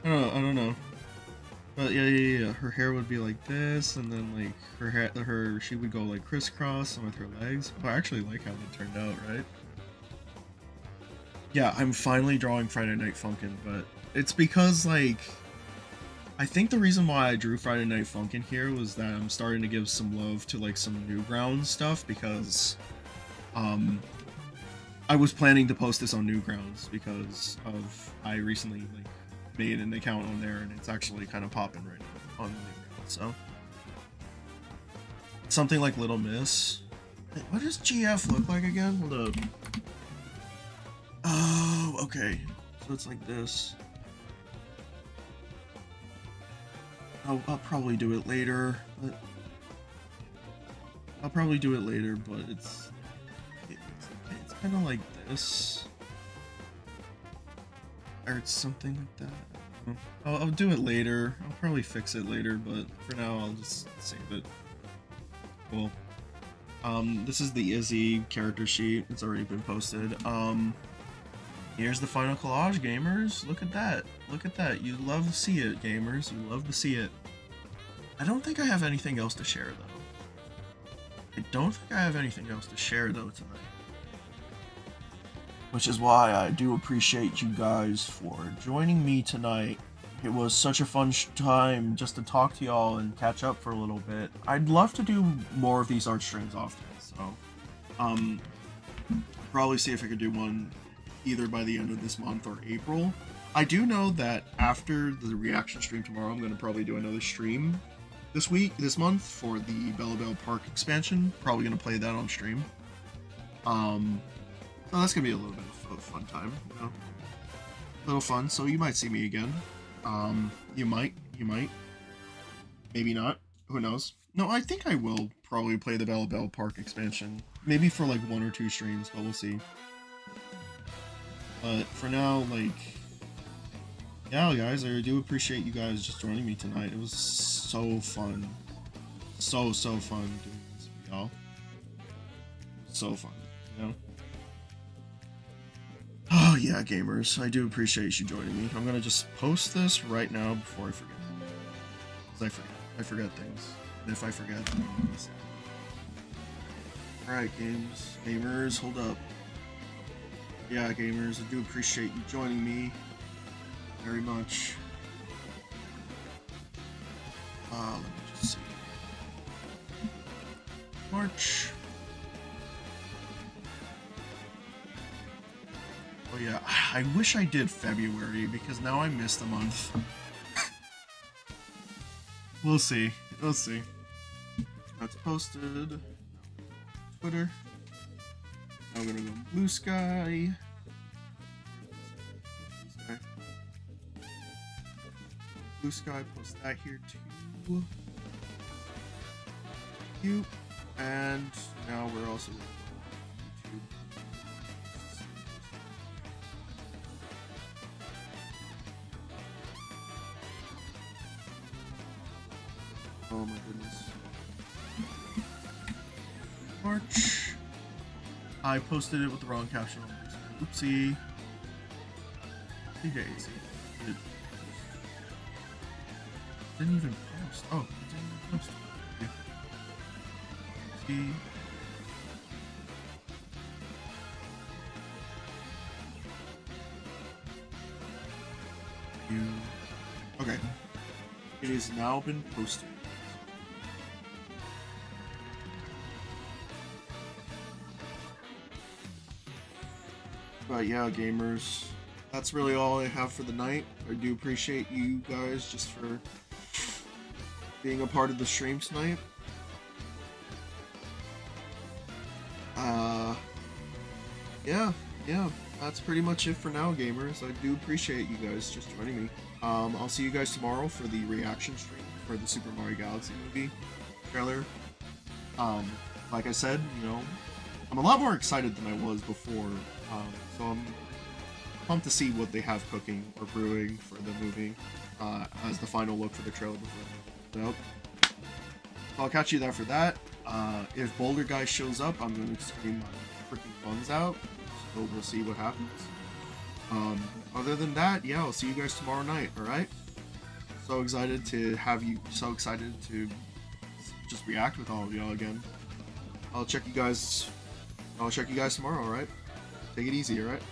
I don't know. But yeah. Her hair would be like this, and then like she would go like crisscross with her legs. But I actually like how it turned out, right? Yeah, I'm finally drawing Friday Night Funkin', but it's because like I think the reason why I drew Friday Night Funkin' here was that I'm starting to give some love to like some Newgrounds stuff because I was planning to post this on Newgrounds because of I recently like made an account on there and it's actually kind of popping right now on Newgrounds. So something like Little Miss. Wait, what does GF look like again? Hold up. Oh, okay. So it's like this. I'll probably do it later. But it's kind of like this, or it's something like that. I'll do it later. I'll probably fix it later, but for now I'll just save it. Cool. This is the Izzy character sheet. It's already been posted. Here's the final collage, gamers. Look at that. Look at that. You love to see it, gamers. You love to see it. I don't think I have anything else to share, though. Tonight. Which is why I do appreciate you guys for joining me tonight. It was such a fun time just to talk to y'all and catch up for a little bit. I'd love to do more of these art streams often, so probably see if I could do one either by the end of this month or April. I do know that after the reaction stream tomorrow, I'm going to probably do another stream this month for the Bella Park expansion. Probably going to play that on stream. So that's going to be a little bit of a fun time, you know? A little fun, so you might see me again. You might. Maybe not. Who knows? No, I think I will probably play the Bella Park expansion. Maybe for like 1 or 2 streams, but we'll see. But for now, like, yeah, guys, I do appreciate you guys just joining me tonight. It was so fun. So fun doing this with y'all. So fun, you know? Oh, yeah, gamers. I do appreciate you joining me. I'm gonna just post this right now before I forget. Because I forget things. And if I forget, alright, gamers, hold up. Yeah, gamers, I do appreciate you joining me very much. Let me just see. March. Oh yeah, I wish I did February because now I missed a month. We'll see. That's posted. Twitter. Now I'm gonna go Blue Sky. Blue Sky, post that here too. Cute. And now we're also YouTube. Oh my goodness. March. I posted it with the wrong caption on this. Oopsie. Daisy. It didn't even post. Oh, it didn't even post. Yeah. See. Okay. It has now been posted. But yeah, gamers, that's really all I have for the night. I do appreciate you guys just for being a part of the stream tonight. Yeah, that's pretty much it for now, gamers. I do appreciate you guys just joining me. I'll see you guys tomorrow for the reaction stream for the Super Mario Galaxy movie. trailer. Like I said, you know, I'm a lot more excited than I was before. So I'm pumped to see what they have cooking or brewing for the movie as the final look for the trailer before. So I'll catch you there for that. If Boulder Guy shows up, I'm going to scream my freaking buns out. So we'll see what happens. Other than that, yeah, I'll see you guys tomorrow night, alright? So excited to have you, so excited to just react with all of y'all again. I'll check you guys tomorrow, alright? Take it easy, alright?